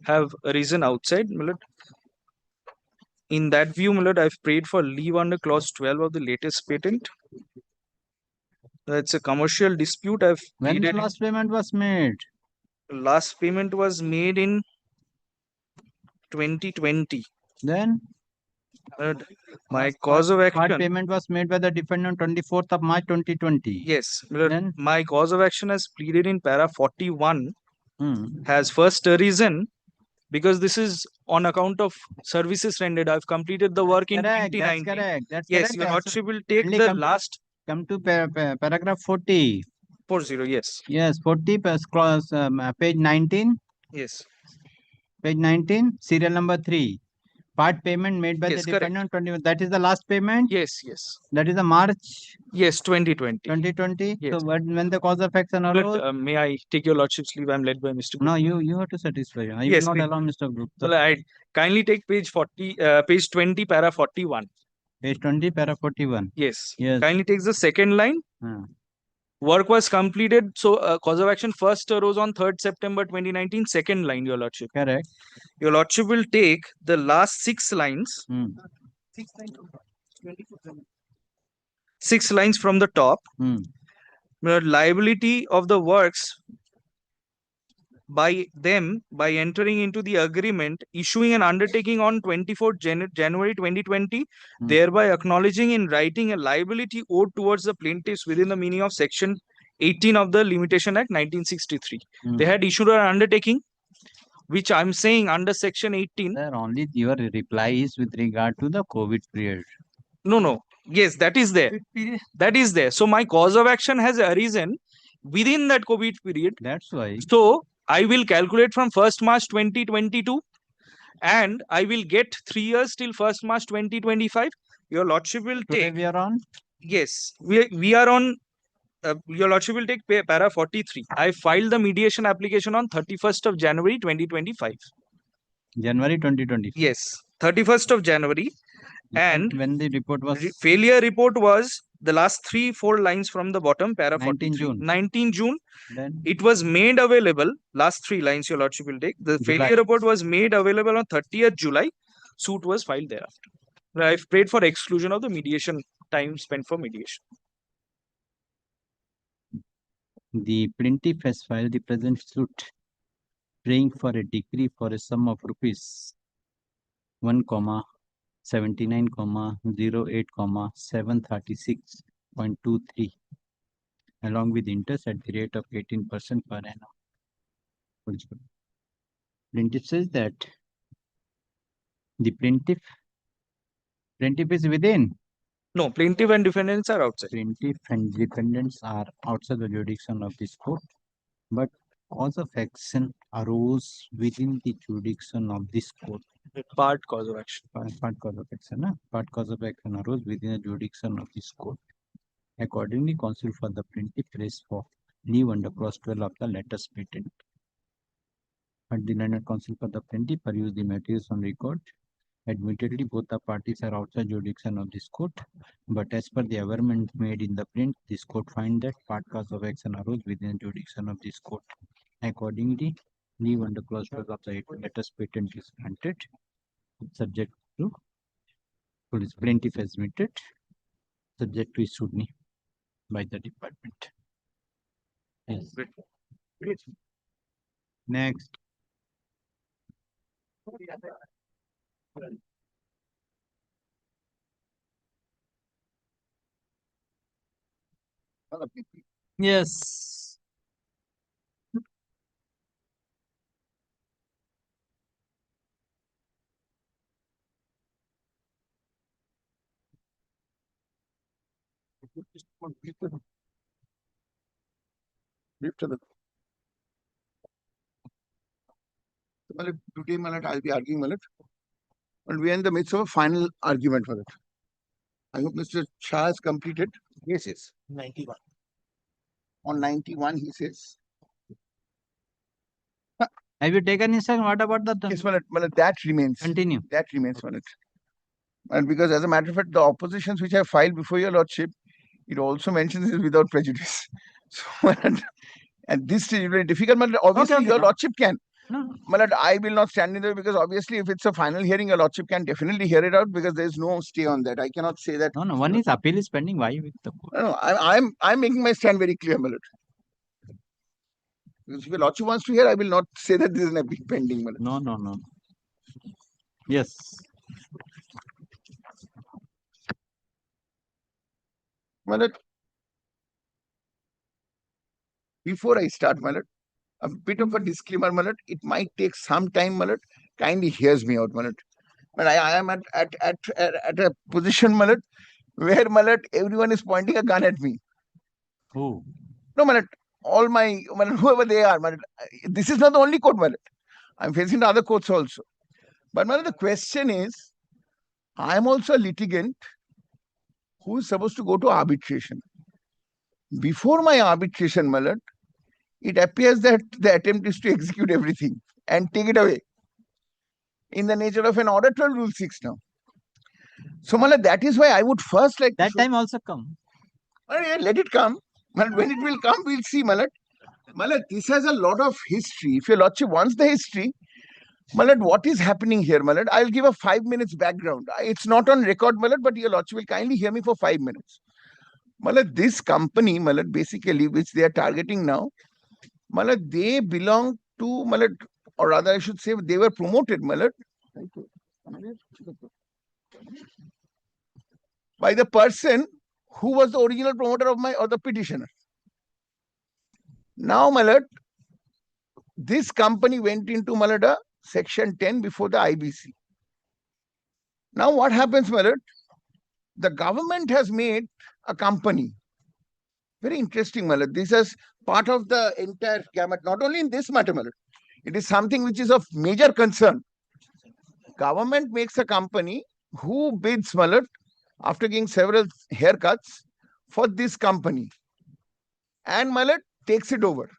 have arisen outside. In that view, I've prayed for leave under clause 12 of the latest patent. It's a commercial dispute. When the last payment was made? Last payment was made in 2020. Then? My cause of action. Part payment was made by the defendant on 24th of March 2020. Yes. Then? My cause of action as pleaded in para 41 has first arisen because this is on account of services rendered. I've completed the work in 2019. That's correct. That's yes, correct. your lordship will take the last. Come to paragraph 40. 40, yes. Yes, 40 clause, page 19. Yes. Page 19, serial number 3. Part payment made by the defendant. 21. That is the last payment? Yes. That is the March? Yes, 2020. 2020? Yes. So when the cause of action arose? May I take your lordship's leave? I'm led by Mr. Gupta. No, you have to satisfy. I yes, will not allow Mr. Gupta. Well, I kindly take page 20, para 41. Page 20, para 41. Yes. Yes. Kindly takes the second line. Work was completed. So, cause of action first arose on 3rd September 2019. Second line, your lordship. Correct. Your lordship will take the last 6 lines. 6 lines from the top. The liability of the works by them by entering into the agreement, issuing an undertaking on 24th January 2020, thereby acknowledging in writing a liability owed towards the plaintiffs within the meaning of section 18 of the Limitation Act 1963. They had issued an undertaking, which I'm saying under section 18. Sir, only your reply is with regard to the COVID period. No. Yes, that is there. That is there. So my cause of action has arisen within that COVID period. That's why. So I will calculate from 1st March 2022 and I will get 3 years till 1st March 2025. Your Lordship will Today take. we are on. Yes, we are on. Your Lordship will take para 43. I filed the mediation application on 31st of January 2025. January 2020. Yes, 31st of January. And when the report was failure report was the last 3-4 lines from the bottom, para 19 43. June. 19 June. Then It was made available. Last 3 lines, Your Lordship will take. The July. failure report was made available on 30th July. Suit was filed thereafter. I've prayed for exclusion of the mediation time spent for mediation. The plaintiff has filed the present suit, praying for a decree for a sum of rupees 1,79,08,736.23 along with interest at the rate of 18% per annum. Plaintiff says that the plaintiff is within. No, plaintiff and defendants are outside. Plaintiff and defendants are outside the jurisdiction of this court, but cause of action arose within the jurisdiction of this court. Part cause of action. Part cause of action. Part cause of action arose within the jurisdiction of this court. Accordingly, counsel for the plaintiff raised for leave under clause 12 of the latest patent. But the learned counsel for the plaintiff perused the materials on record. Admittedly, both the parties are outside jurisdiction of this court, but as per the averment made in the print, this court find that part cause of action arose within the jurisdiction of this court. Accordingly, leave under clause 12 of the latest patent is granted, subject to police plaintiff has admitted, subject to scrutiny by the department. Yes. Next. Yes. Today, I'll be arguing, and we are in the midst of a final argument for it. I hope Mr. Shah has completed. Yes, yes. 91. On 91, he says. Have you taken instruction? What about the? Yes, that remains. Continue. That remains, And because, as a matter of fact, the oppositions which I filed before your lordship, it also mentions it without prejudice. So, at this stage, it's very difficult. Obviously, your lordship can. No. I will not stand in there because obviously, if it's a final hearing, your lordship can definitely hear it out because there is no stay on that. I cannot say that. No. One is appeal is pending. Why with the court? No. I'm making my stand very clear, my lord. Because if your lordship wants to hear, I will not say that this is an appeal pending, my lord. No. Yes. My lord, before I start, my lord, a bit of a disclaimer, my lord. It might take some time, my lord. Kindly hears me out, my lord. But I am at a position, my lord, where, my lord, everyone is pointing a gun at me. Who? No, my lord. All my whoever they are, my lord. This is not the only court, my lord. I'm facing the other courts also. But my lord, the question is, I am also a litigant who is supposed to go to arbitration. Before my arbitration, my lord, it appears that the attempt is to execute everything and take it away in the nature of an order 12 rule 6 now. So, my lord, that is why I would first like that time also come. Let it come. When it will come, we'll see, my lord. My lord, this has a lot of history. If your lordship wants the history, my lord, what is happening here, my lord? I'll give a 5 minutes background. It's not on record, my lord, but your lordship will kindly hear me for 5 minutes. My lord, this company, my lord, basically, which they are targeting now, my lord, they belong to, my lord, or rather I should say they were promoted, my lord, by the person who was the original promoter of the petitioner. Now, my lord, this company went into, my lord, section 10 before the IBC. Now, what happens, my lord? the government has made a company. Very interesting, my lord. This is part of the entire gamut, not only in this matter, my lord. It is something which is of major concern. Government makes a company who bids, my lord, after getting several haircuts for this company. And my lord takes it over.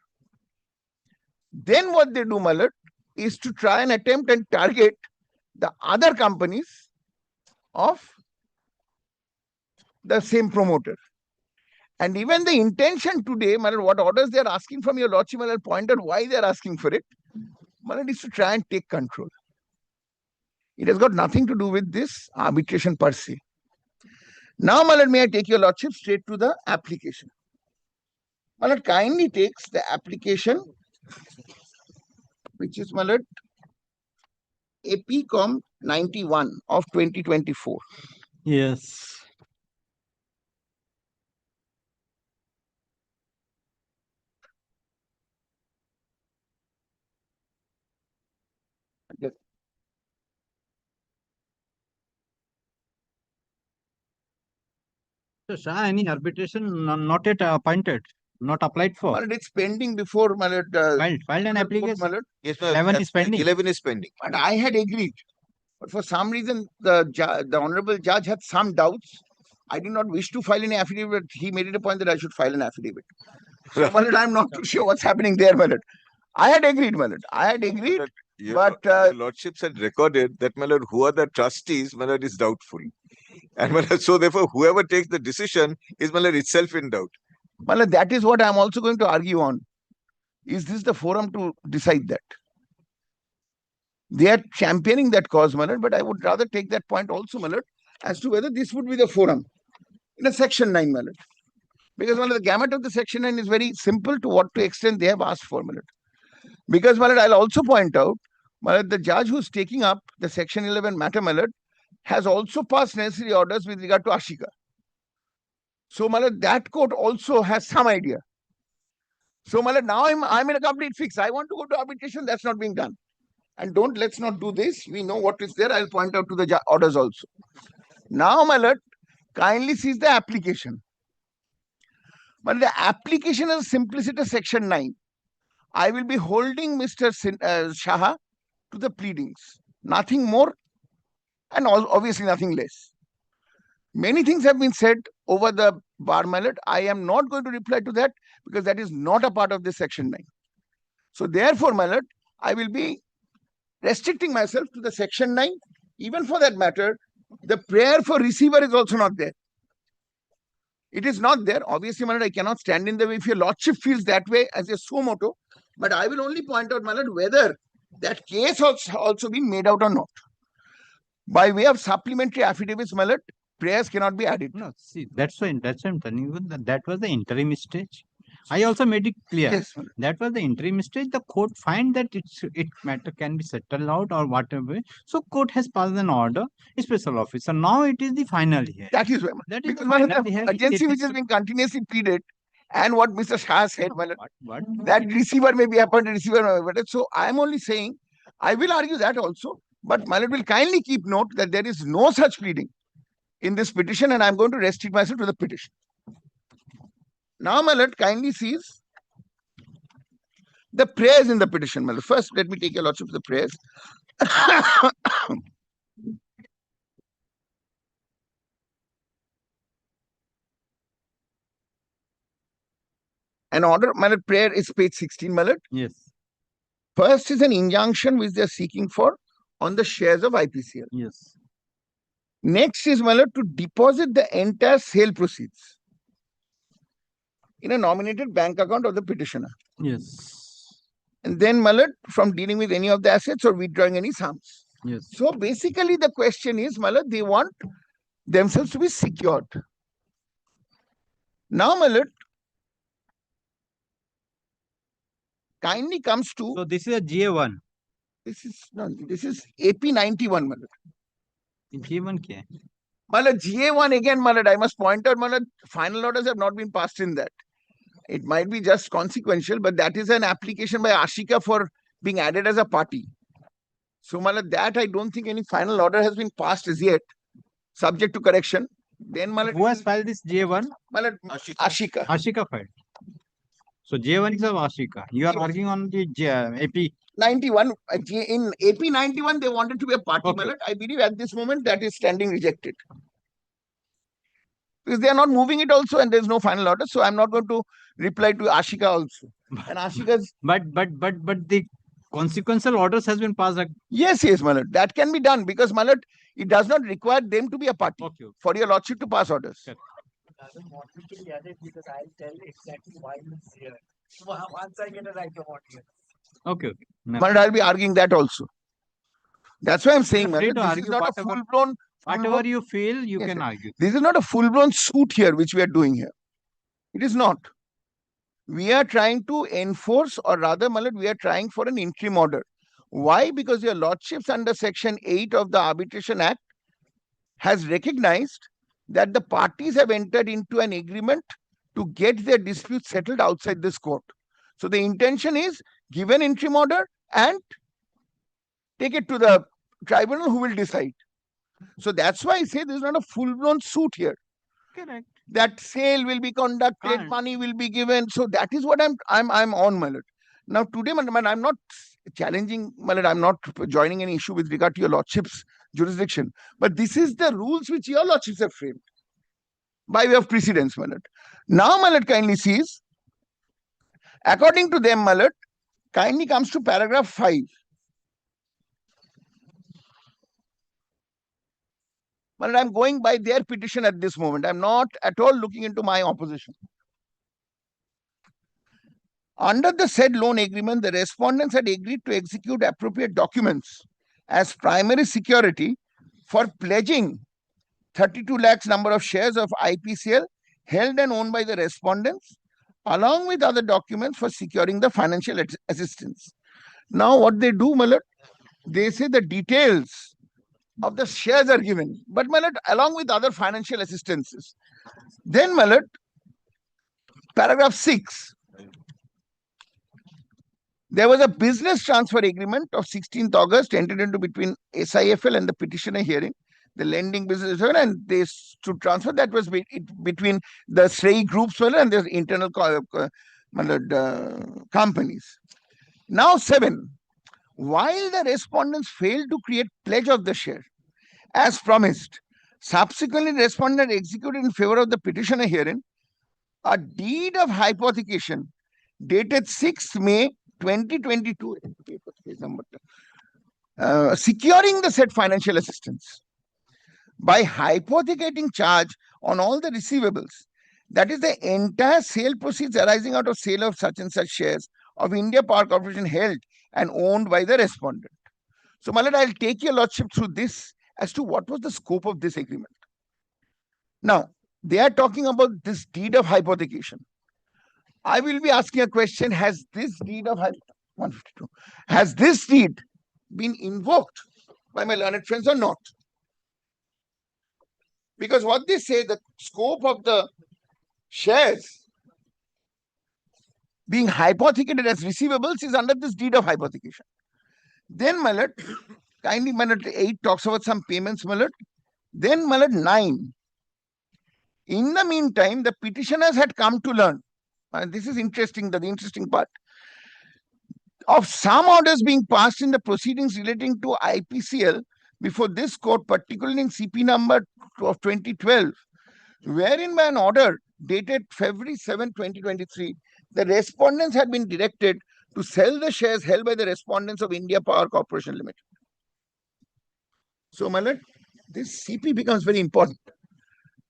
Then what they do, my lord, is to try and attempt and target the other companies of the same promoter. And even the intention today, my lord, what orders they are asking from your lordship, my lord, point out why they are asking for it, my lord, is to try and take control. It has got nothing to do with this arbitration per se. Now, my lord, may I take your lordship straight to the application. My lord, kindly takes the application, which is, my lord, APCOM 91 of 2024. Yes. Yes. So, Shah, any arbitration not yet appointed, not applied for? My lord, it's pending before, my lord. Filed an application. My lord. Yes, 11 is pending. 11 is pending. But I had agreed. But for some reason, the honorable judge had some doubts. I did not wish to file an affidavit. He made it a point that I should file an affidavit. So, my lord, I'm not too sure what's happening there, my lord. I had agreed, my lord. I had agreed. But Your lordships had recorded that, my lord, who are the trustees, my lord, is doubtful. And my lord, so therefore, whoever takes the decision is, my lord, itself in doubt. My lord, that is what I'm also going to argue on. Is this the forum to decide that? They are championing that cause, my lord, but I would rather take that point also, my lord, as to whether this would be the forum in a section 9, my lord. Because, my lord, the gamut of the section 9 is very simple to what to extent they have asked for, my lord. Because, my lord, I'll also point out, my lord, the judge who's taking up the section 11 matter, my lord, has also passed necessary orders with regard to Ashika. So, my lord, that court also has some idea. So, my lord, now I'm in a complete fix. I want to go to arbitration. That's not being done. And let's not do this. We know what is there. I'll point out to the orders also. Now, my lord, kindly sees the application. But the application is simplicity section 9. I will be holding Mr. Shah to the pleadings. Nothing more and obviously nothing less. Many things have been said over the bar, my lord. I am not going to reply to that because that is not a part of this section 9. So therefore, my lord, I will be restricting myself to the section 9. Even for that matter, the prayer for receiver is also not there. It is not there. Obviously, my lord, I cannot stand in the way if your lordship feels that way as a suo motu. But I will only point out, my lord, whether that case has also been made out or not. By way of supplementary affidavits, my lord, prayers cannot be added. No, see, that's why I'm telling you that was the interim stage. I also made it clear. Yes, that was the interim stage. The court find that it matter can be settled out or whatever. So court has passed an order, a special officer. Now it is the final here. That is why. That is because the my lord, final the hearing. agency which has been continuously pleaded, and what Mr. Shah said, my lord, that receiver may be appointed, receiver may be appointed. So I am only saying, I will argue that also, but my lord will kindly keep note that there is no such pleading in this petition, and I am going to restrict myself to the petition. Now, my lord, kindly sees the prayers in the petition, my lord. First, let me take your lordship to the prayers. An order, my lord, prayer is page 16, my lord. Yes. First is an injunction which they are seeking for on the shares of IPCL. Yes. Next is, my lord, to deposit the entire sale proceeds in a nominated bank account of the petitioner. Yes. And then, my lord, from dealing with any of the assets or withdrawing any sums. Yes. So basically, the question is, my lord, they want themselves to be secured. Now, my lord, kindly comes to. So this is a GA1. This is AP 91, my lord. GA1 kya hai? My lord, GA1 again, my lord, I must point out, my lord, final orders have not been passed in that. It might be just consequential, but that is an application by Ashika for being added as a party. So, my lord, that I don't think any final order has been passed as yet, subject to correction. Then, my lord, Who has filed this J1? my lord, Ashika. Ashika filed. So J1 is of Ashika. You are arguing on the AP. 91 in AP 91 they wanted to be a party, my lord. I believe at this moment that is standing rejected because they are not moving it also, and there is no final order. So I'm not going to reply to Ashika also. And Ashika's but the consequential orders has been passed. Yes, my lord. That can be done because, my lord, it does not require them to be a party for your lordship to pass orders. Doesn't want it to be added because I'll tell exactly why it's here. Once I get a right of audience. Okay. My lord, I'll be arguing that also. That's why I'm saying, my Free lord, to this argue is not a whatever- full-blown. Whatever you feel, you Yes, can sir. argue. This is not a full-blown suit here, which we are doing here. It is not. We are trying to enforce, or rather, my lord, we are trying for an interim order. Why? Because your lordships under Section 8 of the Arbitration Act has recognized that the parties have entered into an agreement to get their disputes settled outside this court. So the intention is give an interim order and take it to the tribunal who will decide. So that's why I say this is not a full-blown suit here. Correct. That sale will be conducted, money will be given. So that is what I'm on, my lord. Now today, my lord, I'm not challenging, my lord, I'm not joining any issue with regard to your lordship's jurisdiction. But this is the rules which your lordships have framed by way of precedence, my lord. Now, my lord, kindly sees, according to them, my lord, kindly comes to paragraph 5. My lord, I'm going by their petition at this moment. I'm not at all looking into my opposition. Under the said loan agreement, the respondents had agreed to execute appropriate documents as primary security for pledging 32 lakhs number of shares of IPCL held and owned by the respondents, along with other documents for securing the financial assistance. Now, what they do, my lord, they say the details of the shares are given, but, my lord, along with other financial assistances. Then, my lord, paragraph 6. There was a business transfer agreement of 16th August entered into between SIFL and the petitioner hearing, the lending business, and they to transfer that was between the SREI groups and their internal companies. Now 7. While the respondents failed to create pledge of the share as promised, subsequently respondent executed in favor of the petitioner herein a deed of hypothecation dated 6th May 2022, securing the said financial assistance by hypothecating charge on all the receivables, that is the entire sale proceeds arising out of sale of such and such shares of India Power Corporation held and owned by the respondent. So, my lord, I'll take your lordship through this as to what was the scope of this agreement. Now, they are talking about this deed of hypothecation. I will be asking a question: has this deed of 152? Has this deed been invoked by my learned friends or not? Because what they say, the scope of the shares being hypothecated as receivables is under this deed of hypothecation. Then, my lord, kindly, my lord, 8 talks about some payments, my lord. Then, my lord, 9. In the meantime, the petitioners had come to learn. This is interesting, the interesting part of some orders being passed in the proceedings relating to IPCL before this court, particularly in CP number of 2012, wherein by an order dated February 7, 2023, the respondents had been directed to sell the shares held by the respondents of India Power Corporation Limited. So, my lord, this CP becomes very important.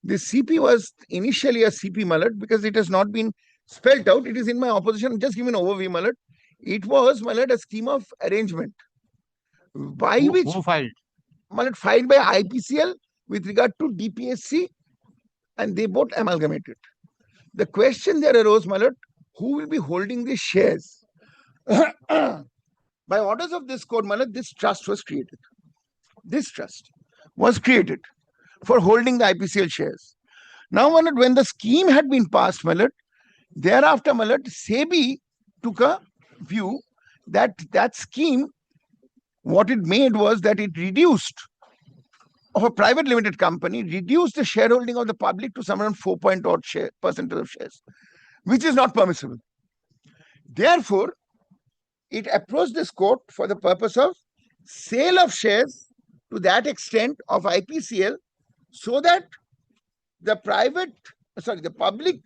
This CP was initially a CP, my lord, because it has not been spelled out. It is in my opposition. Just give an overview, my lord. It was, my lord, a scheme of arrangement by which who filed? My lord, filed by IPCL with regard to DPSC, and they both amalgamated. The question there arose, my lord, who will be holding these shares? By orders of this court, my lord, this trust was created. This trust was created for holding the IPCL shares. Now, my lord, when the scheme had been passed, my lord, thereafter, my lord, SEBI took a view that that scheme, what it made was that it reduced of a private limited company reduce the shareholding of the public to some around 4% of shares, which is not permissible. Therefore, it approached this court for the purpose of sale of shares to that extent of IPCL so that the public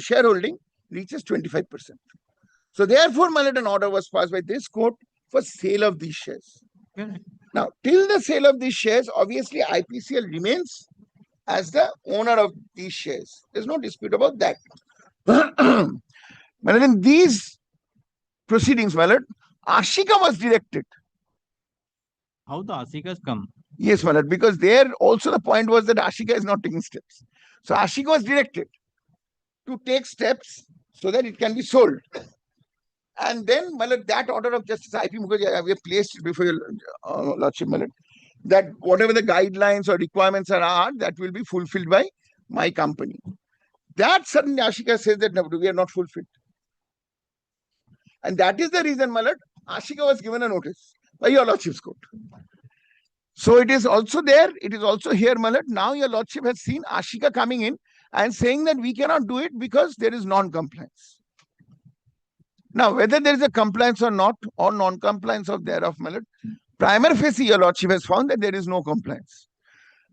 shareholding reaches 25%. So therefore, my lord, an order was passed by this court for sale of these shares. Now, till the sale of these shares, obviously IPCL remains as the owner of these shares. There's no dispute about that. But in these proceedings, my lord, Ashika was directed. How the Ashikas come? Yes, my lord, because there also the point was that Ashika is not taking steps. So Ashika was directed to take steps so that it can be sold. And then, my lord, that order of Justice I.P. Mukherjee, we have placed it before your lordship, my lord, that whatever the guidelines or requirements are, that will be fulfilled by my company. That suddenly Ashika says that no, we are not fulfilled. And that is the reason, my lord, Ashika was given a notice by your lordship's court. So it is also there, it is also here, my lord. Now your lordship has seen Ashika coming in and saying that we cannot do it because there is non-compliance. Now, whether there is a compliance or not, or non-compliance of thereof, my lord, prima facie, your lordship has found that there is no compliance.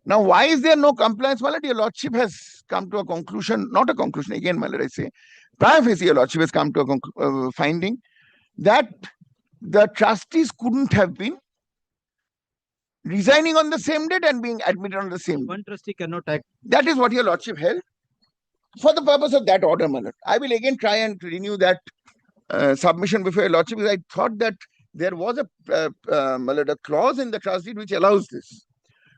Now, why is there no compliance, my lord? Your lordship has come to a conclusion, not a conclusion, again, my lord, I say, prima facie, your lordship has come to a finding that the trustees couldn't have been resigning on the same date and being admitted on the same date. One trustee cannot act. That is what your lordship held for the purpose of that order, my lord. I will again try and renew that submission before your lordship, because I thought that there was a clause in the trust deed which allows this,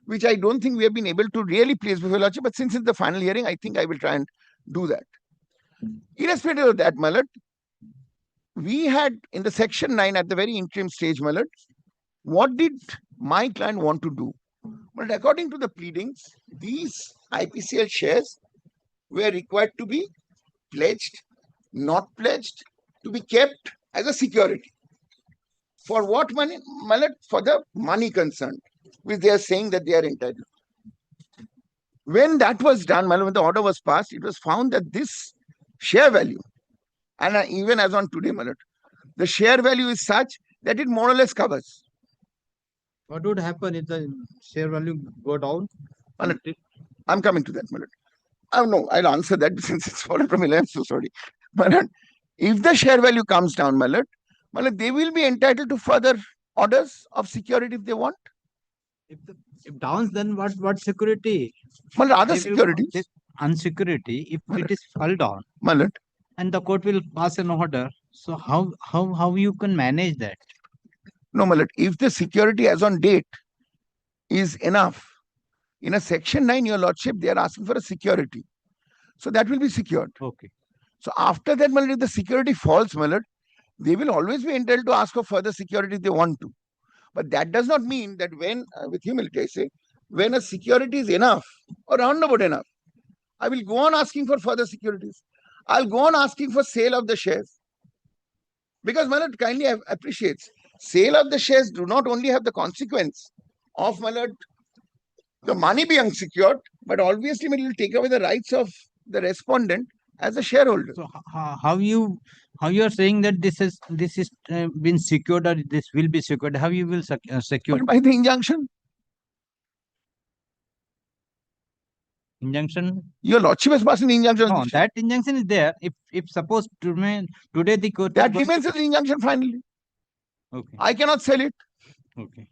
which I don't think we have been able to really place before your lordship, but since it's the final hearing, I think I will try and do that. Irrespective of that, my lord, we had in the section 9 at the very interim stage, my lord, what did my client want to do? But according to the pleadings, these IPCL shares were required to be pledged, not pledged, to be kept as a security. For what money? My lord, for the money concerned, which they are saying that they are entitled. When that was done, my lord, when the order was passed, it was found that this share value, and even as on today, my lord, the share value is such that it more or less covers. What would happen if the share value go down? My lord, I'm coming to that, my lord. Oh, no, I'll answer that since it's fallen from 11, so sorry. My lord, if the share value comes down, my lord, they will be entitled to further orders of security if they want. If downs, then what security? My lord, other securities. Unsecurity, if it is fall down, my lord, and the court will pass an order. So how you can manage that? No, my lord, if the security as on date is enough, in a section 9, your lordship, they are asking for a security. So that will be secured. Okay. So after that, my lord, if the security falls, my lord, they will always be entitled to ask for further security if they want to. But that does not mean that when, with humility, I say, when a security is enough or roundabout enough, I will go on asking for further securities. I'll go on asking for sale of the shares. Because, my lord, kindly appreciates, sale of the shares do not only have the consequence of, my lord, the money being secured, but obviously it will take away the rights of the respondent as a shareholder. So how you are saying that this is been secured or this will be secured? How you will secure? But by the injunction. Injunction. Your lordship has passed an injunction. No, that injunction is there. If suppose today the court that remains as an injunction finally. Okay. I cannot sell it. Okay.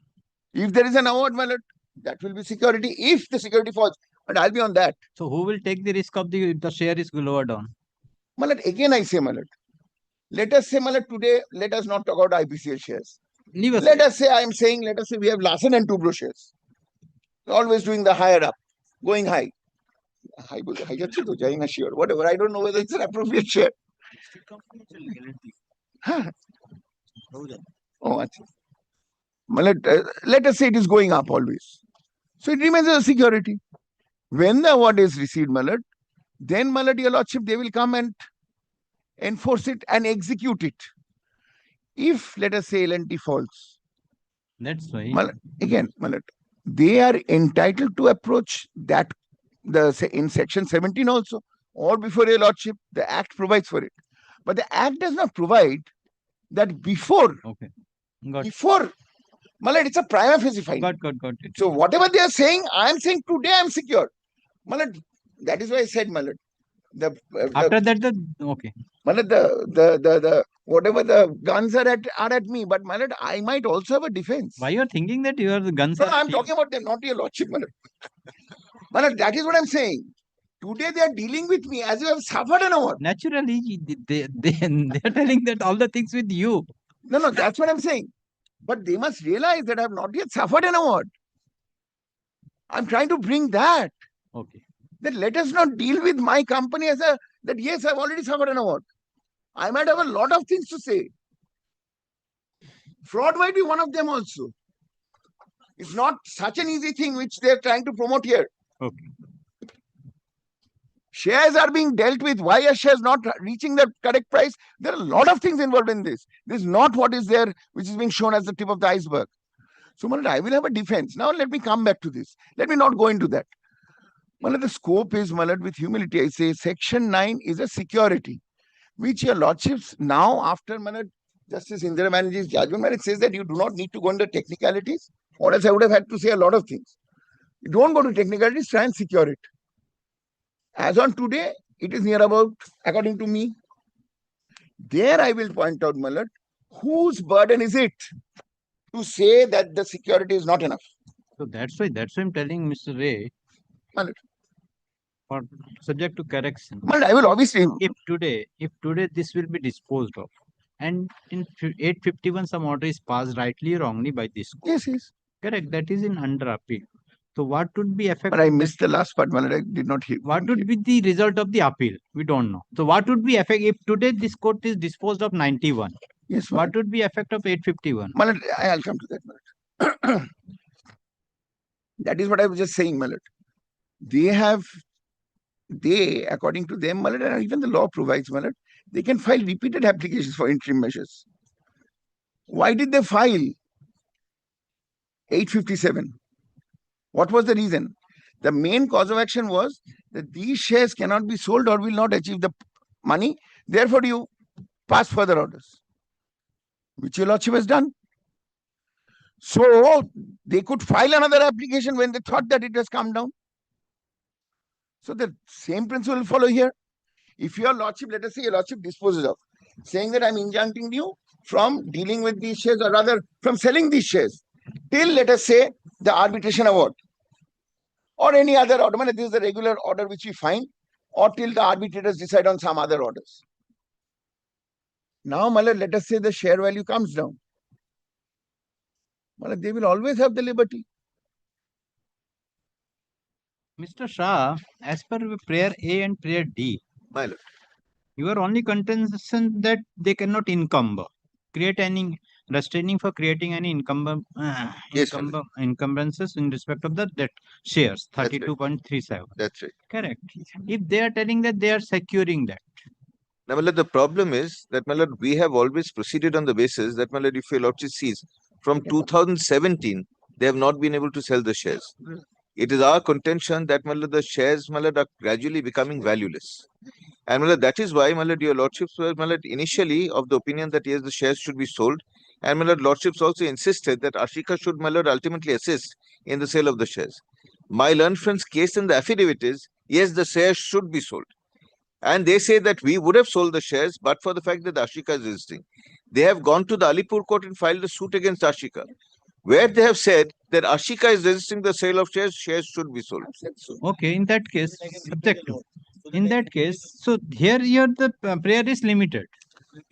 If there is an award, my lord, that will be security. If the security falls, but I'll be on that. So who will take the risk of the share is lower down? My lord, again I say, my lord, let us say, my lord, today let us not talk about IPCL shares. Let us say we have Larsen and Toubro shares. Always doing the higher up, going high. Whatever, I don't know whether it's an appropriate share. Oh, let us say it is going up always. So it remains as a security. When the award is received, my lord, then, my lord, your lordship, they will come and enforce it and execute it. If, let us say, L&T falls. That's why. Again, my lord, they are entitled to approach that in section 17 also, or before your lordship, the act provides for it. But the act does not provide that before. Okay. Got Before. Malad, it's a prima facie finding. got it. So whatever they are saying, I am saying today I am secure. Malad, that is why I said, Malad. After that, okay. Malad, the whatever the guns are at me, but Malad, I might also have a defense. Why you are thinking that your guns No, are? no, I'm talking about them, not your lordship, Malad. Malad, that is what I'm saying. Today they are dealing with me as if I have suffered an award. Naturally, they are telling that all the things with you. No, that's what I'm saying. But they must realize that I have not yet suffered an award. I'm trying to bring that. Okay. That let us not deal with my company as that yes, I've already suffered an award. I might have a lot of things to say. Fraud might be one of them also. It's not such an easy thing which they're trying to promote here. Okay. Shares are being dealt with. Why are shares not reaching the correct price? There are a lot of things involved in this. This is not what is there, which is being shown as the tip of the iceberg. So, Malad, I will have a defense. Now, let me come back to this. Let me not go into that. Malad, the scope is, Malad, with humility, I say section 9 is a security, which your lordships now, after Malad, Justice Indira Banerjee's judgment, Malad says that you do not need to go into technicalities, or else I would have had to say a lot of things. You don't go to technicalities, try and secure it. As on today, it is near about, according to me, there I will point out, Malad, whose burden is it to say that the security is not enough? So that's why I'm telling Mr. Ray, Malad, for subject to correction. Malad, I will obviously. If today this will be disposed of, and in 851 some order is passed rightly or wrongly by this court. Yes. Correct. That is in under appeal. So what would be effect? But I missed the last part, Malad. I did not hear. What would be the result of the appeal? We don't know. So what would be effect if today this court is disposed of 91? Yes. What would be effect of 851? Malad, I'll come to that, Malad. That is what I was just saying, Malad. They, according to them, Malad, and even the law provides, Malad, they can file repeated applications for interim measures. Why did they file 857? What was the reason? The main cause of action was that these shares cannot be sold or will not achieve the money. Therefore, you pass further orders, which your lordship has done. So they could file another application when they thought that it has come down. So the same principle will follow here. If your lordship, let us say your lordship disposes of, saying that I'm injuncting you from dealing with these shares, or rather from selling these shares, till, let us say, the arbitration award, or any other order. This is the regular order which we find, or till the arbitrators decide on some other orders. Now, Malad, let us say the share value comes down. Malad, they will always have the liberty. Mr. Shah, as per prayer A and prayer D, My lord, you are only contention that they cannot encumber, create any restraining for creating any encumbrances in respect of the debt shares, 32.37. That's right. Correct. If they are telling that they are securing that. Now, my lord, the problem is that, my lord, we have always proceeded on the basis that, my lord, if your lordship sees, from 2017, they have not been able to sell the shares. It is our contention that, my lord, the shares, my lord, are gradually becoming valueless. And, my lord, that is why, my lord, your lordships were, my lord, initially of the opinion that, yes, the shares should be sold. And, my lord, lordships also insisted that Ashika should, my lord, ultimately assist in the sale of the shares. My learned friend's case in the affidavit is, yes, the shares should be sold. And they say that we would have sold the shares, but for the fact that Ashika is resisting. They have gone to the Alipur court and filed a suit against Ashika, where they have said that Ashika is resisting the sale of shares, shares should be sold. Okay, in that case, subject to. In that case, so here the prayer is limited.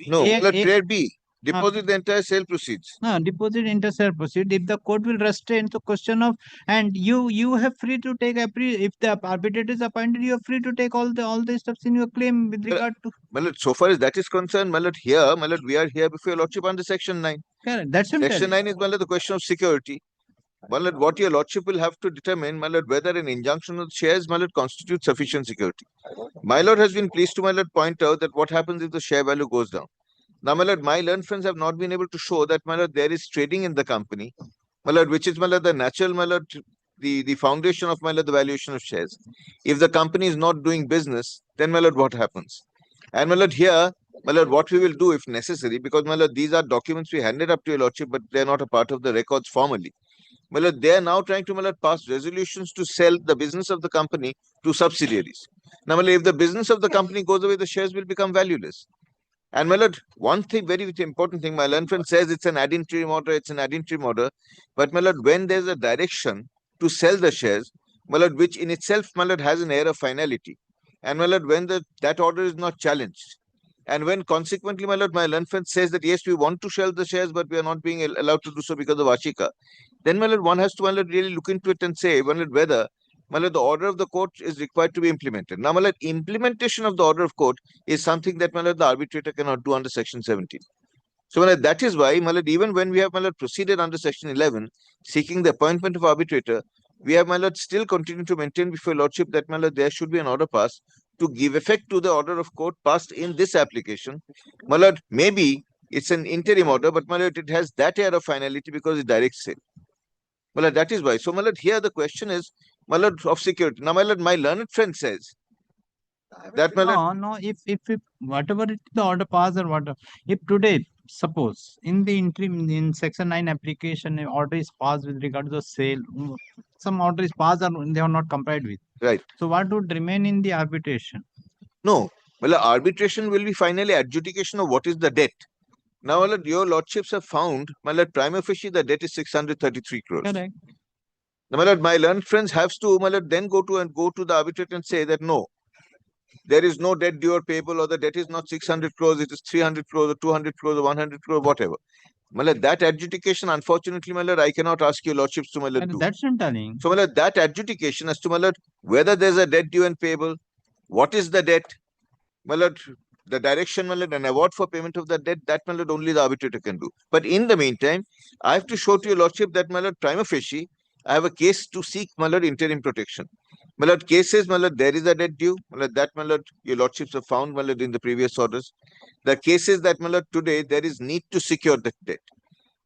No, prayer B. Deposit the entire sale proceeds. No, deposit entire sale proceed. If the court will restrain, so question of, and you have free to take if the arbitrator is appointed, you are free to take all the steps in your claim with regard to. Malad, so far as that is concerned, Malad, here, Malad, we are here before your lordship under section 9. Correct. That's section 9 is, Malad, the question of security. Malad, what your lordship will have to determine, Malad, whether an injunction of shares, Malad, constitutes sufficient security. My lord has been pleased to, Malad, point out that what happens if the share value goes down. Now, my lord, my learned friends have not been able to show that, my lord, there is trading in the company my lord, which is, my lord, the natural, my lord, the foundation of, my lord, the valuation of shares. If the company is not doing business, then, my lord, what happens? And, my lord, here, my lord, what we will do if necessary, because, my lord, these are documents we handed up to your lordship, but they are not a part of the records formally. My lord, they are now trying to, my lord, pass resolutions to sell the business of the company to subsidiaries. Now, my lord, if the business of the company goes away, the shares will become valueless. And, my lord, one thing, very important thing, my learned friend says it's an ad interim order, it's an ad interim order. But, my lord, when there's a direction to sell the shares, my lord, which in itself, my lord, has an air of finality. And, my lord, when that order is not challenged, and when consequently, my lord, my learned friend says that yes, we want to sell the shares, but we are not being allowed to do so because of Ashika, then, my lord, one has to, my lord, really look into it and say, my lord, whether, my lord, the order of the court is required to be implemented. Now, my lord, implementation of the order of court is something that, my lord, the arbitrator cannot do under Section 17. So, my lord, that is why, my lord, even when we have, my lord, proceeded under Section 11, seeking the appointment of arbitrator, we have, my lord, still continued to maintain before your lordship that, my lord, there should be an order passed to give effect to the order of court passed in this application. My lord, maybe it's an interim order, but, my lord, it has that air of finality because it directs sale. My lord, that is why. So, my lord, here the question is, my lord, of security. Now, my lord, my learned friend says that, my lord, No, if whatever it, the order pass or whatever, if today, suppose in the interim in Section 9 application, an order is passed with regard to the sale, some order is passed and they are not complied with. Right. So what would remain in the arbitration? No, well, arbitration will be finally adjudication of what is the debt. Now, my lord, your lordships have found, my lord, prima facie the debt is 633 crores. Correct. Now, my lord, my learned friends have to, my lord, then go to the arbitrator and say that no, there is no debt due or payable, or the debt is not 600 crores, it is 300 crores or 200 crores or 100 crores, whatever. My lord, that adjudication, unfortunately, my lord, I cannot ask your lordships to, my lord, do. That's what I'm telling. So, my lord, that adjudication as to, my lord, whether there's a debt due and payable, what is the debt, my lord, the direction, my lord, an award for payment of the debt, that, my lord, only the arbitrator can do. But in the meantime, I have to show to your lordship that, my lord, prima facie, I have a case to seek, my lord, interim protection. My lord, case says, my lord, there is a debt due. My lord, that, my lord, your lordships have found, my lord, in the previous orders. The case says that, my lord, today there is need to secure that debt.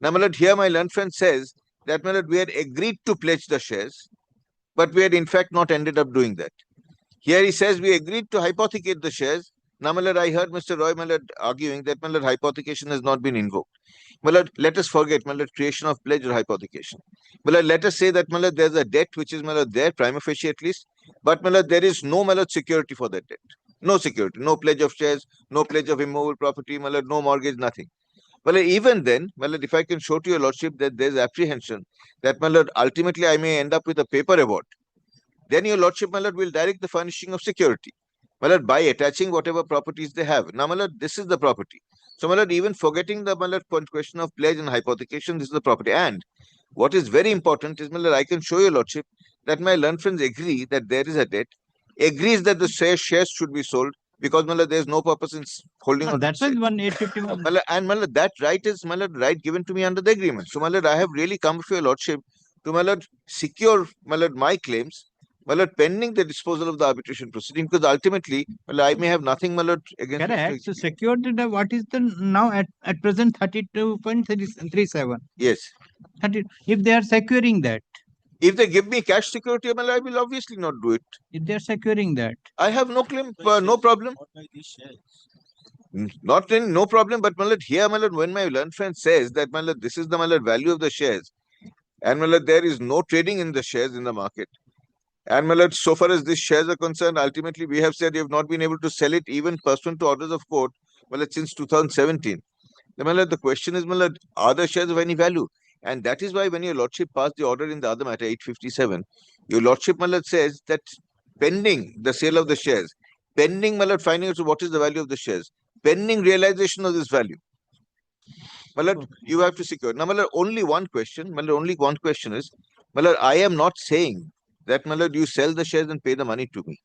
Now, my lord, here my learned friend says that, my lord, we had agreed to pledge the shares, but we had in fact not ended up doing that. Here he says we agreed to hypothecate the shares. Now, my lord, I heard Mr. Roy, my lord, arguing that, my lord, hypothecation has not been invoked. My lord, let us forget, my lord, creation of pledge or hypothecation. My lord, let us say that, my lord, there's a debt which is, my lord, there, prima facie at least, but, my lord, there is no, my lord, security for that debt. No security, no pledge of shares, no pledge of immovable property, my lord, no mortgage, nothing. Well, even then, my lord, if I can show to your lordship that there's apprehension that, my lord, ultimately I may end up with a paper award, then your lordship, my lord, will direct the furnishing of security, my lord, by attaching whatever properties they have. Now, my lord, this is the property. So, my lord, even forgetting the, my lord, question of pledge and hypothecation, this is the property. And what is very important is, my lord, I can show your lordship that my learned friends agree that there is a debt, agrees that the shares should be sold, because, my lord, there is no purpose in holding on. That's why 1851. And, my lord, that right is, my lord, right given to me under the agreement. So, my lord, I have really come before your lordship to, my lord, secure, my lord, my claims, my lord, pending the disposal of the arbitration proceeding, because ultimately, my lord, I may have nothing, my lord, against. Correct. So secured, what is the now at present 32.37? Yes. 30, if they are securing that. If they give me cash security, my lord, I will obviously not do it. If they are securing that. I have no claim, no problem. Not in, no problem, but, my lord, here, my lord, when my learned friend says that, my lord, this is the, my lord, value of the shares, and, my lord, there is no trading in the shares in the market. And, my lord, so far as these shares are concerned, ultimately we have said we have not been able to sell it even pursuant to orders of court, my lord, since 2017. Then, my lord, the question is, my lord, are the shares of any value? And that is why when your lordship passed the order in the other matter, 857, your lordship, my lord, says that pending the sale of the shares, pending, my lord, finding out what is the value of the shares, pending realization of this value, my lord, you have to secure. Now, my lord, only one question, my lord, only one question is, my lord, I am not saying that, my lord, you sell the shares and pay the money to me.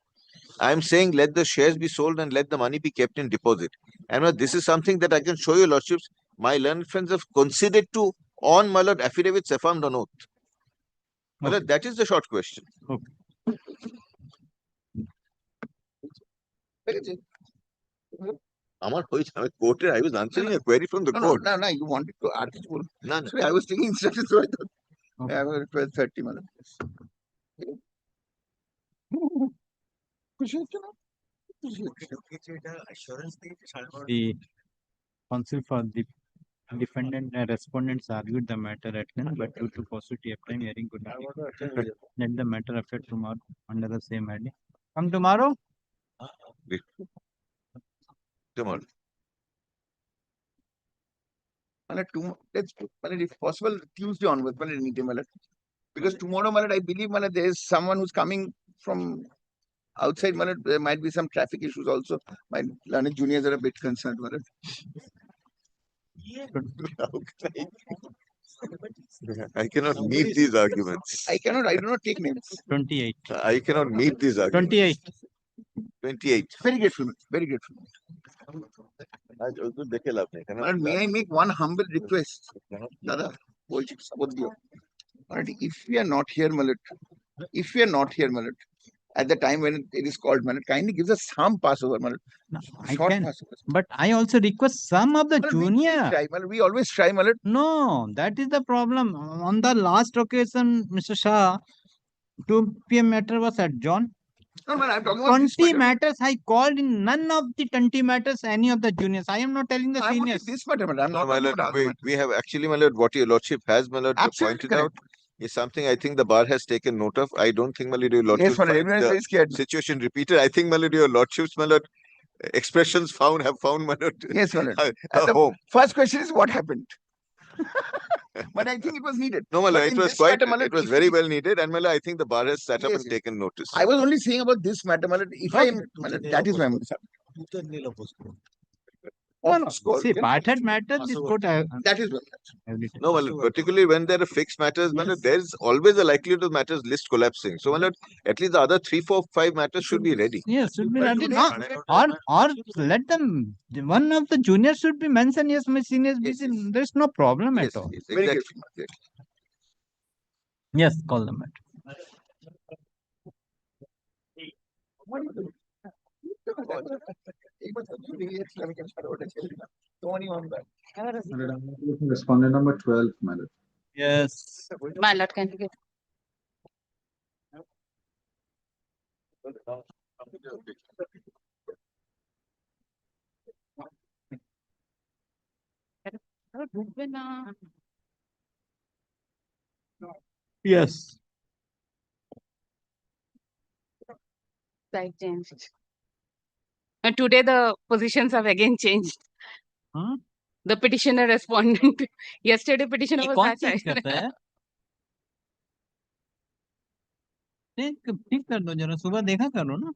I am saying let the shares be sold and let the money be kept in deposit. And, my lord, this is something that I can show you, lordships. My learned friends have considered to on, my lord, affidavits affirmed on oath. My lord, that is the short question. Okay. I was answering a query from the court. No, you wanted to article. No. Sorry, I was taking instructions, so I thought. Yeah, 12:30, my lord. The counsel for the defendant and respondents argued the matter at length, but due to paucity of time, hearing could not be. Let the matter appear tomorrow under the same heading. Come tomorrow? Tomorrow. Let's put, if possible, Tuesday onwards, anytime, my lord. Because tomorrow, my lord, I believe, my lord, there is someone who's coming from outside, my lord. There might be some traffic issues also. My learned juniors are a bit concerned, my lord. I cannot meet these arguments. I do not take names. 28. I cannot meet these arguments. 28. 28. Very grateful, very grateful. My lord, may I make one humble request? Dada, if we are not here, my lord, at the time when it is called, my lord, kindly gives us some passover, my lord. I can, but I also request some of the junior. We always try, my lord. No, that is the problem. On the last occasion, Mr. Shah, 2 p.m. matter was adjourned. No, man, I'm talking about 20 matters I called in none of the 20 matters any of the juniors. I am not telling the I'm seniors. this matter, madam. I'm not My talking lord, about we have actually, my lord, what your lordship has, my lord, Absolutely pointed out is something I think the bar has taken note of. I don't think, my lord, your lordship Yes, my lord, everyone is very scared. situation repeated. I think, my lord, your lordships, my lord, expressions have found, my lord, Yes, my lord. a And the home. first question is what happened? But I think it was needed. No, my But lord, it in was this quite, matter, my lord, it was if very we- well needed, and my lord, I think the bar has sat up Yes, and yes. taken notice. I was only saying about this matter, my lord. If I am, my lord, that is my See, parted matter, this court. That is well. No, my lord, particularly when there are fixed matters, my lord, there is always a likelihood of matters list collapsing. So, my lord, at least the other 3, 4, 5 matters should be ready. Yes, should be ready. No, or let them. One of the juniors should be mentioned. Yes, my seniors. There is no problem at all. Exactly. Yes, call them at. Respondent number 12, my lord. Yes. My lord, can you give? Yes. Side changed. And today the positions have again changed. Huh? The petitioner respondent. Yesterday petitioner ये was कौन that change side. करता है? ठीक कर दो जरा सुबह देखा करो ना.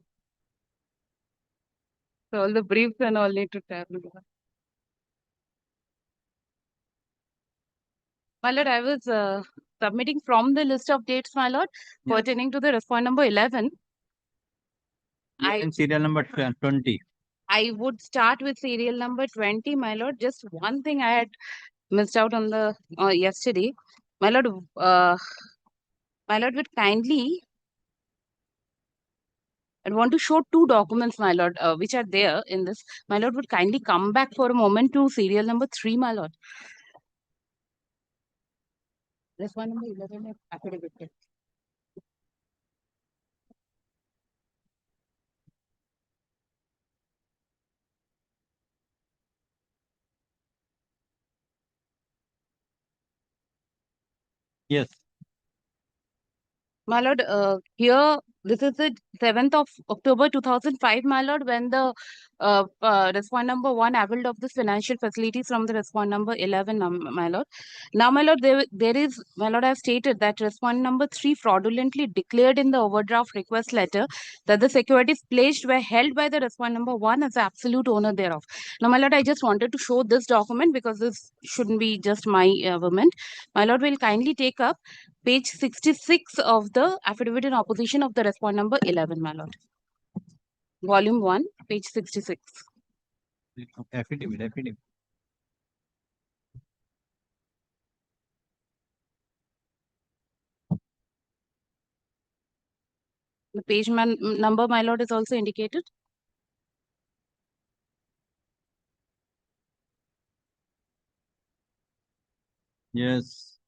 So all the briefs and all need to tell. My lord, I was submitting from the list of dates, my lord, pertaining to the respond number 11. And serial number 20. I would start with serial number 20, my lord. Just one thing I had missed out on the yesterday. My lord, would kindly, I want to show 2 documents, my lord, which are there in this. My lord would kindly come back for a moment to serial number 3, my lord. This one number 11 is affidavit. Yes. My lord, here, this is the 7th of October 2005, my lord, when the respond number 1 availed of the financial facilities from the respond number 11, my lord. Now, my lord, there is, my lord, I have stated that respond number 3 fraudulently declared in the overdraft request letter that the securities pledged were held by the respond number 1 as the absolute owner thereof. Now, my lord, I just wanted to show this document because this shouldn't be just my woman. My lord will kindly take up page 66 of the affidavit in opposition of the respond number 11, my lord. Volume 1, page 66. Affidavit. The page number, my lord, is also indicated. Yes.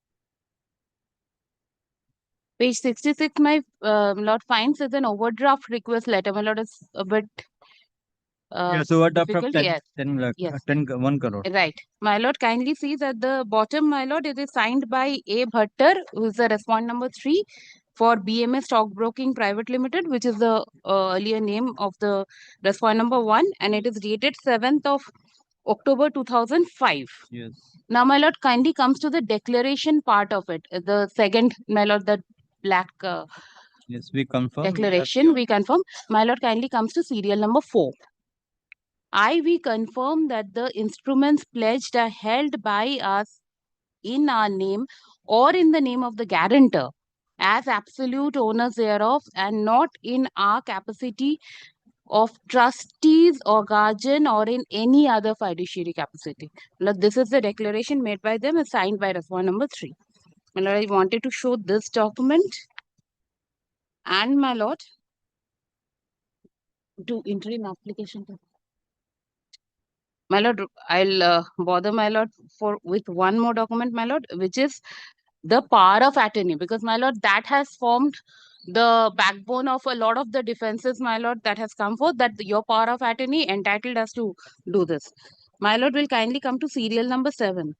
Page 66, my lord finds is an overdraft request letter. My lord is a bit Yes, overdraft of difficult. 10, Yes. 10 lakh, Yes. 1 crore. Right. My lord, kindly sees at the bottom, my lord, it is signed by A. Bhattar, who is the respondent number 3 for BMA Stockbroking Private Limited, which is the earlier name of the respondent number 1, and it is dated 7th of October 2005. Yes. Now, my lord, kindly comes to the declaration part of it. The second, my lord, the black Yes, we confirm. declaration, we confirm. My lord, kindly comes to serial number 4. We confirm that the instruments pledged are held by us in our name or in the name of the guarantor as absolute owners thereof and not in our capacity of trustees or guardian or in any other fiduciary capacity. Look, this is the declaration made by them and signed by respondent number 3. My lord, I wanted to show this document and my lord to interim application. My lord, I'll bother my lord with one more document, my lord, which is the power of attorney, because my lord, that has formed the backbone of a lot of the defenses, my lord, that has come forth, that your power of attorney entitled us to do this. My lord will kindly come to serial number 7,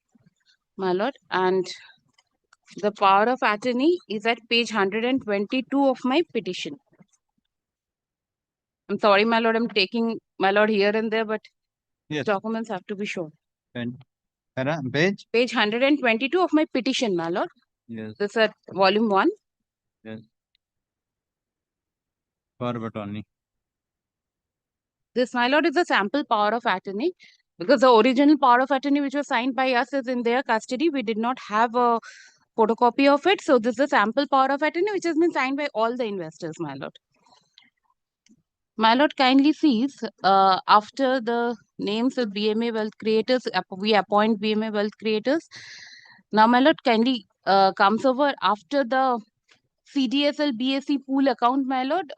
my lord, and the power of attorney is at page 122 of my petition. I'm sorry, my lord, I'm taking my lord here and there, but Yes. documents have to be shown. Page? Page 122 of my petition, my lord. Yes. This is at volume 1. Yes. Power of attorney. This, my lord, is a sample power of attorney, because the original power of attorney which was signed by us is in their custody. We did not have a photocopy of it. So this is a sample power of attorney which has been signed by all the investors, my lord. My lord kindly sees after the names of BMA Wealth Creators, we appoint BMA Wealth Creators. Now, my lord kindly comes over after the CDSL BSC pool account, my lord.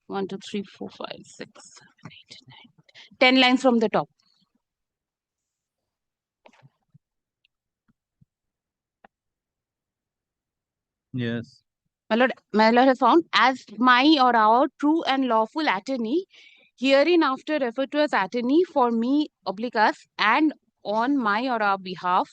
1, 2, 3, 4, 5, 6, 7, 8, 9, 10 lines from the top. Yes. My lord has found as my or our true and lawful attorney, hereinafter referred to as attorney for me, oblique us, and on my or our behalf,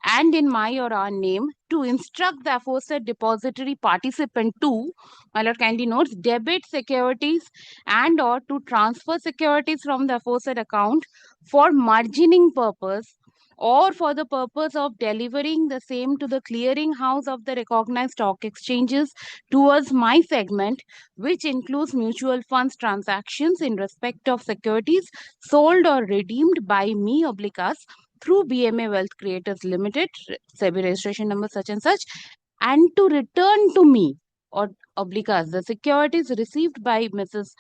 and in my or our name, to instruct the aforesaid depository participant to, my lord kindly notes, debit securities and or to transfer securities from the aforesaid account for margining purpose or for the purpose of delivering the same to the clearing house of the recognized stock exchanges towards my segment, which includes mutual funds transactions in respect of securities sold or redeemed by me oblique us through BMA Wealth Creators Limited, SEBI registration number such and such, and to return to me or oblique us the securities received by Mrs.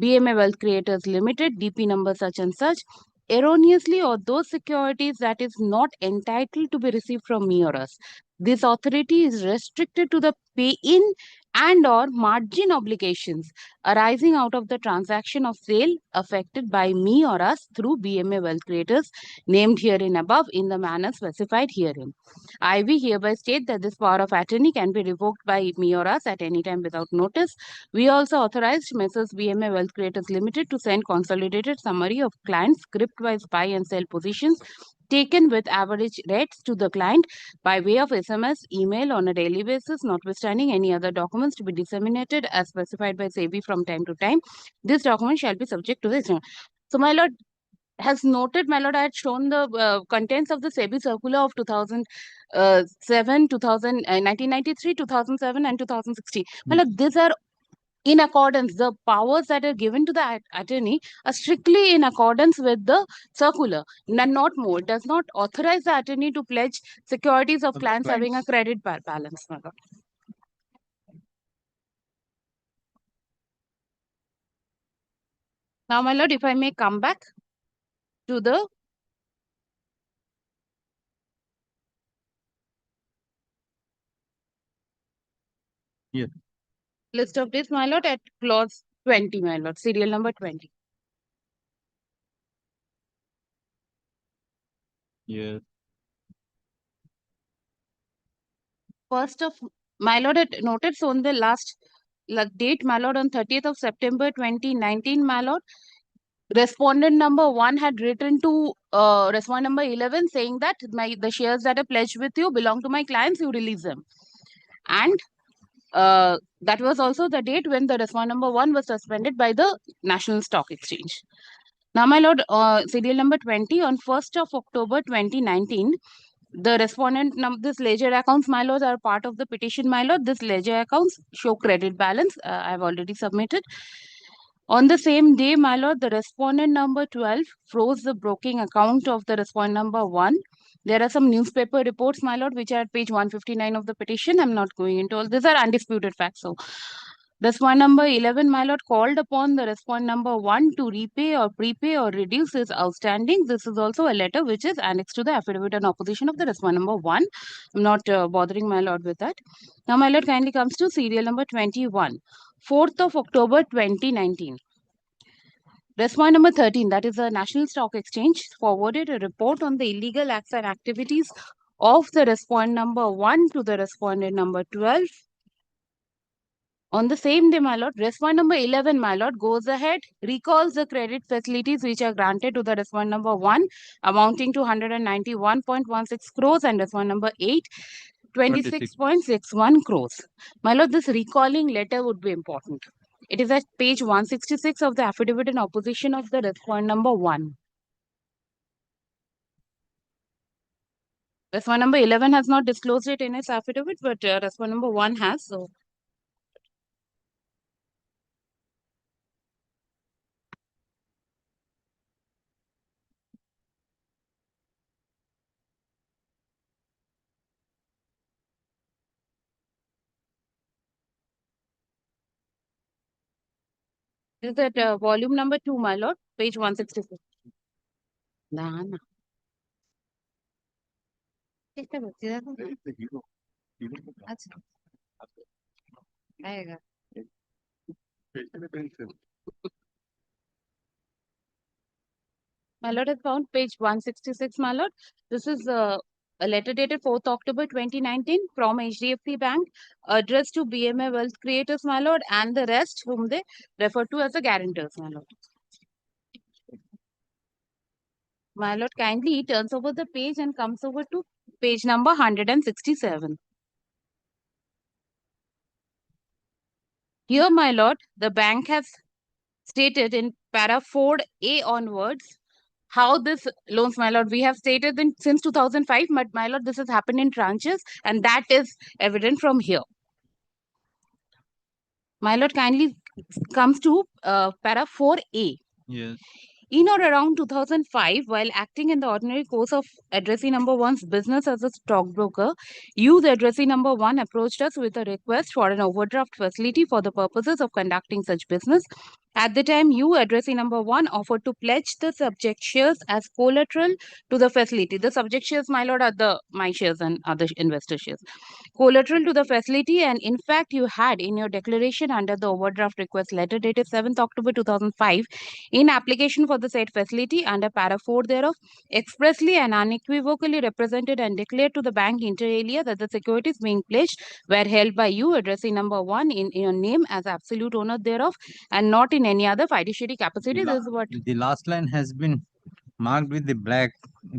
BMA Wealth Creators Limited, DP number such and such, erroneously, or those securities that is not entitled to be received from me or us. This authority is restricted to the pay-in and or margin obligations arising out of the transaction of sale affected by me or us through BMA Wealth Creators named herein above in the manner specified herein. We hereby state that this power of attorney can be revoked by me or us at any time without notice. We also authorized Messrs. BMA Wealth Creators Limited to send consolidated summary of client script-wise buy and sell positions taken with average rates to the client by way of SMS, email on a daily basis, notwithstanding any other documents to be disseminated as specified by SEBI from time to time. This document shall be subject to this. So, my lord has noted, my lord, I had shown the contents of the SEBI circular of 2007, 1993, 2007, and 2016. My lord, these are in accordance, the powers that are given to the attorney are strictly in accordance with the circular, not more. It does not authorize the attorney to pledge securities of clients having a credit balance. My lord. Now, my lord, if I may come back to the list of dates, my lord, at clause 20, my lord, serial number 20. Yes. First of my lord had noted so on the last date, my lord, on 30th of September 2019, my lord, respondent number 1 had written to respondent number 11 saying that the shares that are pledged with you belong to my clients, you release them. And that was also the date when the respondent number 1 was suspended by the National Stock Exchange. Now, my lord, serial number 20, on 1st of October 2019, the respondent, this ledger accounts, my lords, are part of the petition, my lord. This ledger accounts show credit balance. I have already submitted. On the same day, my lord, the respondent number 12 froze the broking account of the respondent number 1. There are some newspaper reports, my lord, which are at page 159 of the petition. I'm not going into all these are undisputed facts. So, respondent number 11, my lord, called upon the respondent number 1 to repay or prepay or reduce his outstanding. This is also a letter which is annexed to the affidavit in opposition of the respondent number 1. I'm not bothering my lord with that. Now, my lord, kindly comes to serial number 21. 4th of October 2019. Respondent number 13, that is the National Stock Exchange, forwarded a report on the illegal acts and activities of the respondent number 1 to the respondent number 12. On the same day, my lord, respondent number 11, my lord, goes ahead, recalls the credit facilities which are granted to the respondent number 1, amounting to 191.16 crores, and respondent number 8, 26.61 crores. My lord, this recalling letter would be important. It is at page 166 of the affidavit in opposition of the respondent number 1. Respondent number 11 has not disclosed it in its affidavit, but respondent number 1 has. So, this is at volume number 2, my lord, page 166. Dana. अच्छा आएगा My lord is found page 166, my lord. This is a letter dated 4th October 2019 from HDFC Bank addressed to BMA Wealth Creators, my lord, and the rest whom they refer to as the guarantors, my lord. My lord kindly turns over the page and comes over to page number 167. Here, my lord, the bank has stated in para 4A onwards how this loans, my lord, we have stated since 2005, but my lord, this has happened in tranches, and that is evident from here. My lord kindly comes to para 4A. Yes. In or around 2005, while acting in the ordinary course of addressee number 1's business as a stockbroker, you, the addressee number 1, approached us with a request for an overdraft facility for the purposes of conducting such business. At the time, you, addressee number 1, offered to pledge the subject shares as collateral to the facility. The subject shares, my lord, are my shares and other investor shares. Collateral to the facility, and in fact, you had in your declaration under the overdraft request letter dated 7th October 2005, in application for the said facility under para 4 thereof, expressly and unequivocally represented and declared to the bank inter alia that the securities being pledged were held by you, addressee number 1, in your name as absolute owner thereof, and not in any other fiduciary capacity. This is what The last line has been marked with the black.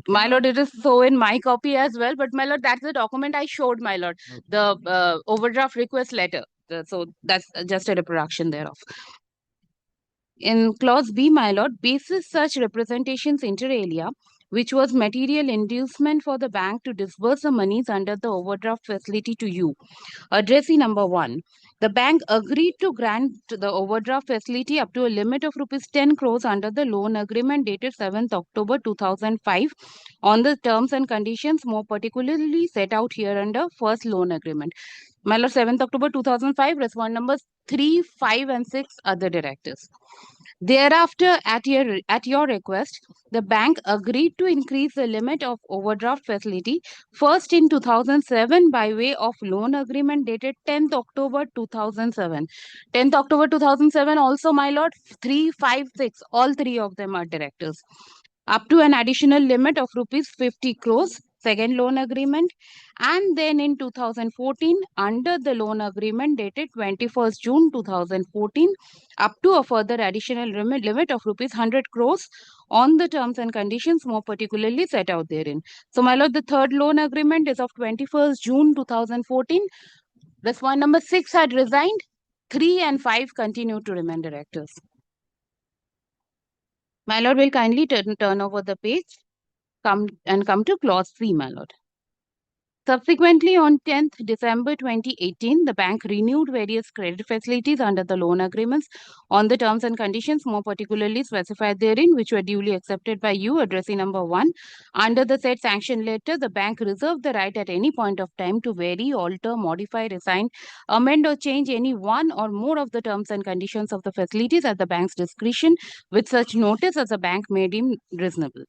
my lord, it is so in my copy as well, but my lord, that's the document I showed, my lord, the overdraft request letter. So that's just a reproduction thereof. In clause B, my lord, basis such representations inter alia, which was material inducement for the bank to disburse the monies under the overdraft facility to you, addressee number 1. The bank agreed to grant the overdraft facility up to a limit of rupees 10 crores under the loan agreement dated 7th October 2005 on the terms and conditions more particularly set out here under first loan agreement. My lord, 7th October 2005, respondent numbers 3, 5 and 6 are the directors. Thereafter, at your request, the bank agreed to increase the limit of overdraft facility first in 2007 by way of loan agreement dated 10th October 2007. 10th October 2007 also, my lord, 3, 5, 6, all three of them are directors. Up to an additional limit of rupees 50 crores second loan agreement, and then in 2014 under the loan agreement dated 21st June 2014 up to a further additional limit of rupees 100 crores on the terms and conditions more particularly set out therein. So my lord, the third loan agreement is of 21st June 2014. Respondent number 6 had resigned. 3 and 5 continue to remain directors. My lord will kindly turn over the page. Come to clause 3, my lord. Subsequently, on 10th December 2018, the bank renewed various credit facilities under the loan agreements on the terms and conditions more particularly specified therein, which were duly accepted by you, addressee number 1. Under the said sanction letter, the bank reserved the right at any point of time to vary, alter, modify, resign, amend or change any one or more of the terms and conditions of the facilities at the bank's discretion with such notice as the bank may deem reasonable.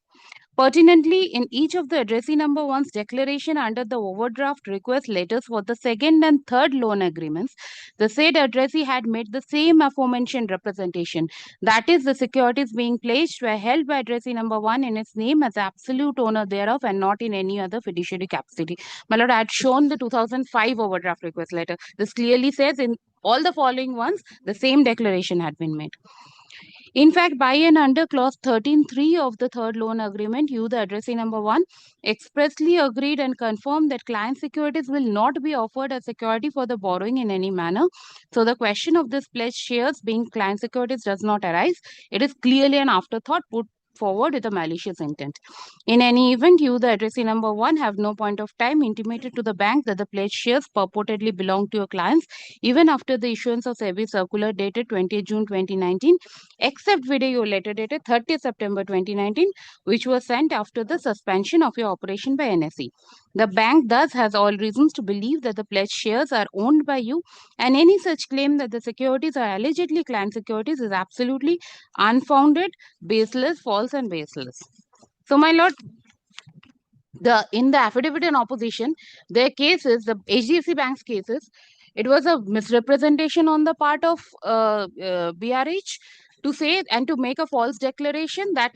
Pertinently, in each of the addressee number 1's declaration under the overdraft request letters for the second and third loan agreements, the said addressee had made the same aforementioned representation. That is, the securities being pledged were held by addressee number 1 in its name as absolute owner thereof and not in any other fiduciary capacity. My lord, I had shown the 2005 overdraft request letter. This clearly says in all the following ones, the same declaration had been made. In fact, by and under clause 13.3 of the third loan agreement, you, the addressee number 1, expressly agreed and confirmed that client securities will not be offered as security for the borrowing in any manner. So the question of this pledged shares being client securities does not arise. It is clearly an afterthought put forward with a malicious intent. In any event, you, the addressee number 1, have no point of time intimated to the bank that the pledged shares purportedly belong to your clients, even after the issuance of SEBI circular dated 20th June 2019, except video letter dated 30th September 2019, which was sent after the suspension of your operation by NSE. The bank thus has all reasons to believe that the pledged shares are owned by you, and any such claim that the securities are allegedly client securities is absolutely unfounded, baseless, false, and baseless. So, my lord, in the affidavit in opposition, their cases, the HDFC Bank's cases, it was a misrepresentation on the part of BRH to say and to make a false declaration that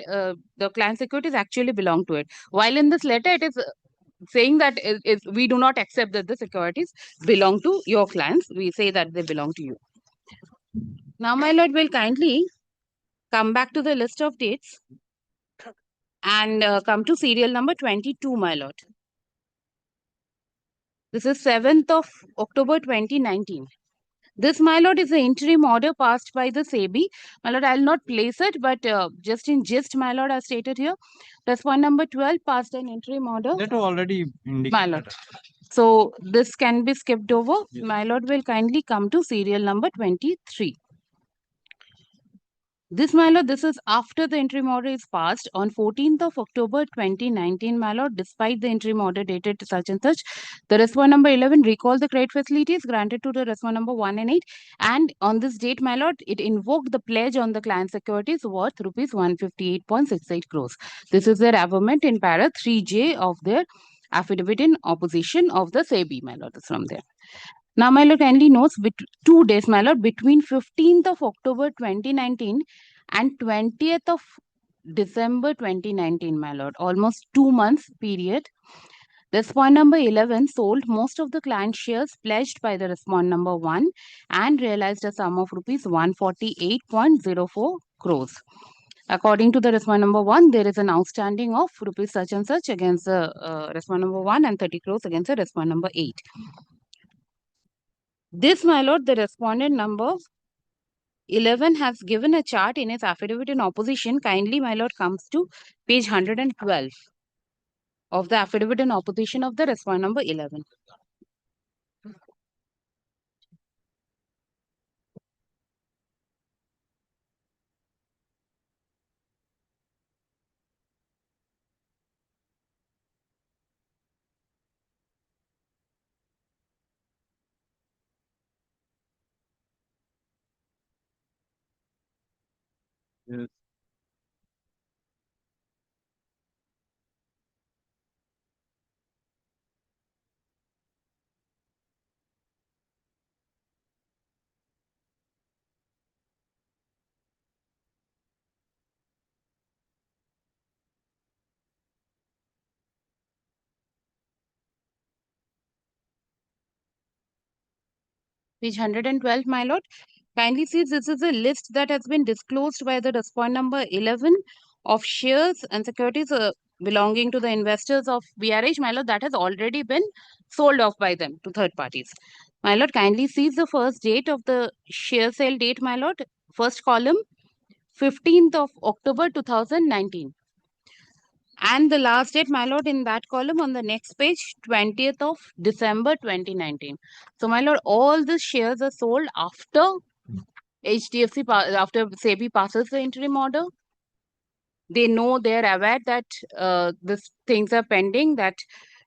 the client securities actually belong to it. While in this letter, it is saying that we do not accept that the securities belong to your clients. We say that they belong to you. Now, my lord will kindly come back to the list of dates and come to serial number 22, my lord. This is 7th of October 2019. This, my lord, is the interim order passed by the SEBI. My lord, I will not place it, but just in gist, my lord, I stated here. Respondent number 12 passed an interim order. That already indicated. My lord. So this can be skipped over. Yes. My lord will kindly come to serial number 23. This, my lord, this is after the interim order is passed on 14th of October 2019, my lord, despite the interim order dated such and such. The respondent number 11 recalled the credit facilities granted to the respondent number 1 and 8. And on this date, my lord, it invoked the pledge on the client securities worth rupees 158.68 crores. This is their averment in para 3J of their affidavit in opposition of the SEBI, my lord, is from there. Now, my lord, kindly notes 2 days, my lord, between 15th of October 2019 and 20th of December 2019, my lord, almost 2 months period. Respondent number 11 sold most of the client shares pledged by the respondent number 1 and realized a sum of rupees 148.04 crores. According to the respondent number 1, there is an outstanding of rupees such and such against the respondent number 1 and 30 crores against the respondent number 8. This, my lord, the respondent number 11 has given a chart in his affidavit in opposition. Kindly, my lord, comes to page 112 of the affidavit in opposition of the respondent number 11. Yes. Page 112, my lord. Kindly see this is a list that has been disclosed by the respondent number 11 of shares and securities belonging to the investors of BRH, my lord, that has already been sold off by them to third parties. My lord, kindly see the first date of the share sale date, my lord. First column, 15th of October 2019. And the last date, my lord, in that column on the next page, 20th of December 2019. So, my lord, all the shares are sold after HDFC, after SEBI passes the interim order. They know, they're aware that these things are pending, that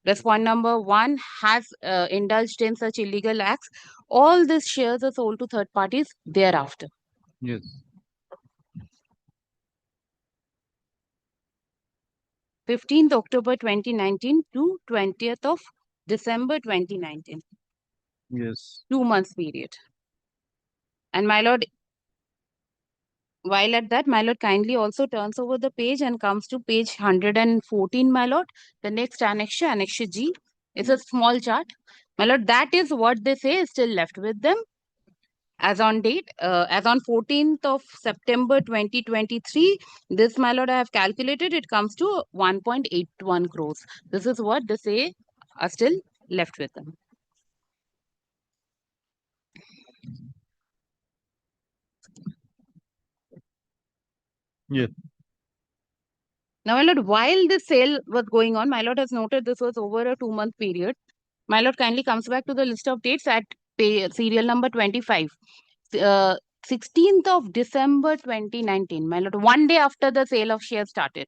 respondent number 1 has indulged in such illegal acts. All these shares are sold to third parties thereafter. Yes. 15th October 2019 to 20th of December 2019. Yes. 2 months period. And my lord, while at that, my lord kindly also turns over the page and comes to page 114, my lord. The next annexure, annexure G, is a small chart. My lord, that is what they say is still left with them. As on date, as on 14th of September 2023, this, my lord, I have calculated, it comes to 1.81 crores. This is what they say are still left with them. Yes. Now, my lord, while this sale was going on, my lord has noted this was over a 2-month period. My lord kindly comes back to the list of dates at serial number 25. 16th of December 2019, my lord, 1 day after the sale of shares started.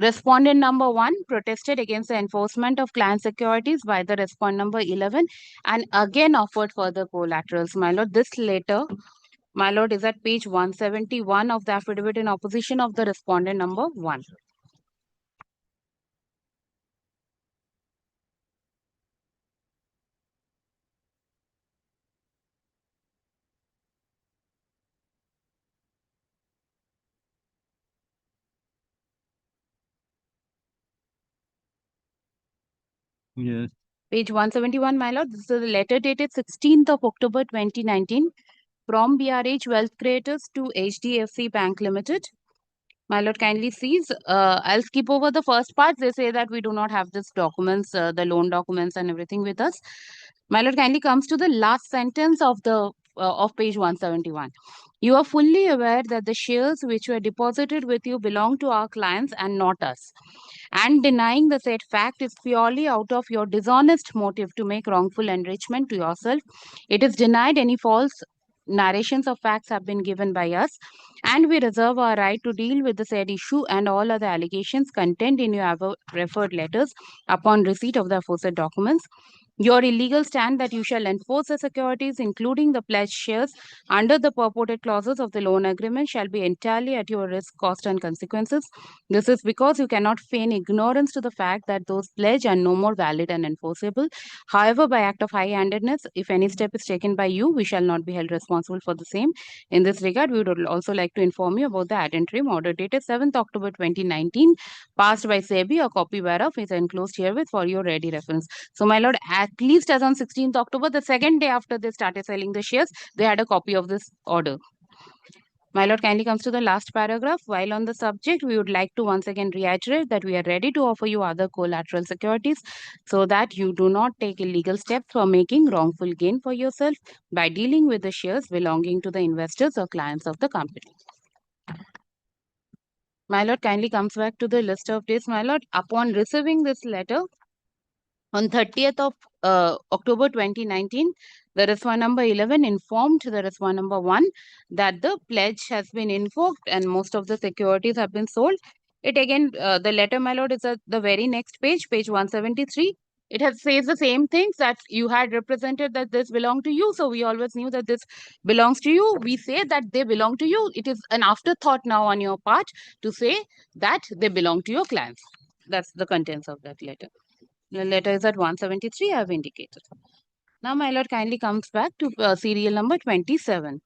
Respondent number 1 protested against the enforcement of client securities by the respondent number 11 and again offered further collaterals. My lord, this letter, my lord, is at page 171 of the affidavit in opposition of the respondent number 1. Yes. Page 171, my lord. This is a letter dated 16th of October 2019 from BRH Wealth Creators to HDFC Bank Limited. My lord kindly sees. I'll skip over the first part. They say that we do not have this documents, the loan documents and everything with us. My lord kindly comes to the last sentence of the of page 171. You are fully aware that the shares which were deposited with you belong to our clients and not us. And denying the said fact is purely out of your dishonest motive to make wrongful enrichment to yourself. It is denied any false narrations of facts have been given by us, and we reserve our right to deal with the said issue and all other allegations contained in your referred letters upon receipt of the aforesaid documents. Your illegal stand that you shall enforce the securities, including the pledged shares, under the purported clauses of the loan agreement shall be entirely at your risk, cost, and consequences. This is because you cannot feign ignorance to the fact that those pledged are no more valid and enforceable. However, by act of high-handedness, if any step is taken by you, we shall not be held responsible for the same. In this regard, we would also like to inform you about the ad interim order dated 7th October 2019, passed by SEBI, a copy whereof is enclosed herewith for your ready reference. So, my lord, at least as on 16th October, the second day after they started selling the shares, they had a copy of this order. My lord kindly comes to the last paragraph. While on the subject, we would like to once again reiterate that we are ready to offer you other collateral securities so that you do not take illegal steps for making wrongful gain for yourself by dealing with the shares belonging to the investors or clients of the company. My lord kindly comes back to the list of dates. My lord, upon receiving this letter, on 30th of October 2019, the respondent number 11 informed the respondent number 1 that the pledge has been invoked and most of the securities have been sold. It again, the letter, my lord, is at the very next page, page 173. It has says the same things that you had represented that this belonged to you. So we always knew that this belongs to you. We say that they belong to you. It is an afterthought now on your part to say that they belong to your clients. That's the contents of that letter. The letter is at 173, I have indicated. Now, my lord kindly comes back to serial number 27.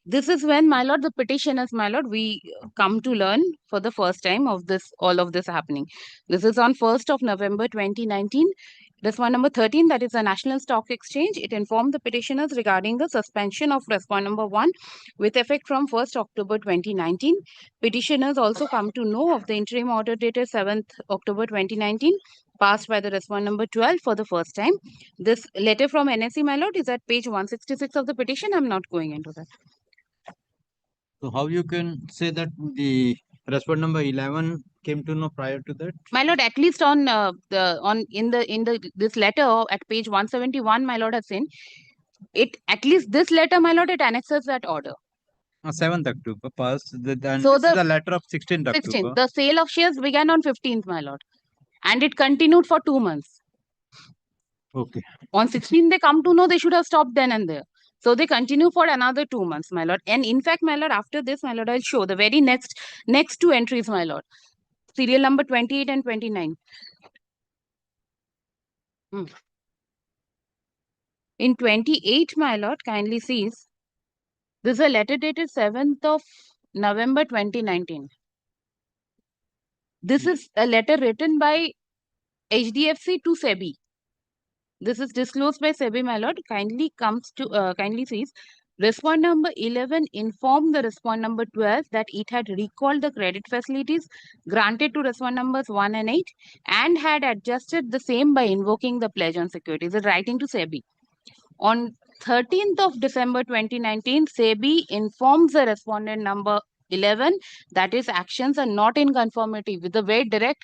This is when, my lord, the petitioners, my lord, we come to learn for the first time of this, all of this happening. This is on 1st of November 2019. Respondent number 13, that is the National Stock Exchange. It informed the petitioners regarding the suspension of respondent number 1 with effect from 1st October 2019. Petitioners also come to know of the interim order dated 7th October 2019, passed by the respondent number 12 for the first time. This letter from NSE, my lord, is at page 166 of the petition. I'm not going into that. So how you can say that the respondent number 11 came to know prior to that? My lord, at least on this letter at page 171, my lord has seen it. At least this letter, my lord, it annexes that order. 7th October passed. Then So this is the letter of 16th 16th, October. the sale of shares began on 15th, my lord, and it continued for 2 months. Okay. On 16th, they come to know they should have stopped then and there. So they continue for another 2 months, my lord. And in fact, my lord, after this, my lord, I'll show the very next 2 entries, my lord. Serial number 28 and 29. In 28, my lord, kindly sees, this is a letter dated 7th of November 2019. This is a letter written by HDFC to SEBI. This is disclosed by SEBI, my lord. Kindly sees, respondent number 11 informed the respondent number 12 that it had recalled the credit facilities granted to respondent numbers 1 and 8 and had adjusted the same by invoking the pledge on securities. It's writing to SEBI. On 13th of December 2019, SEBI informs the respondent number 11 that his actions are not in conformity with the very direct,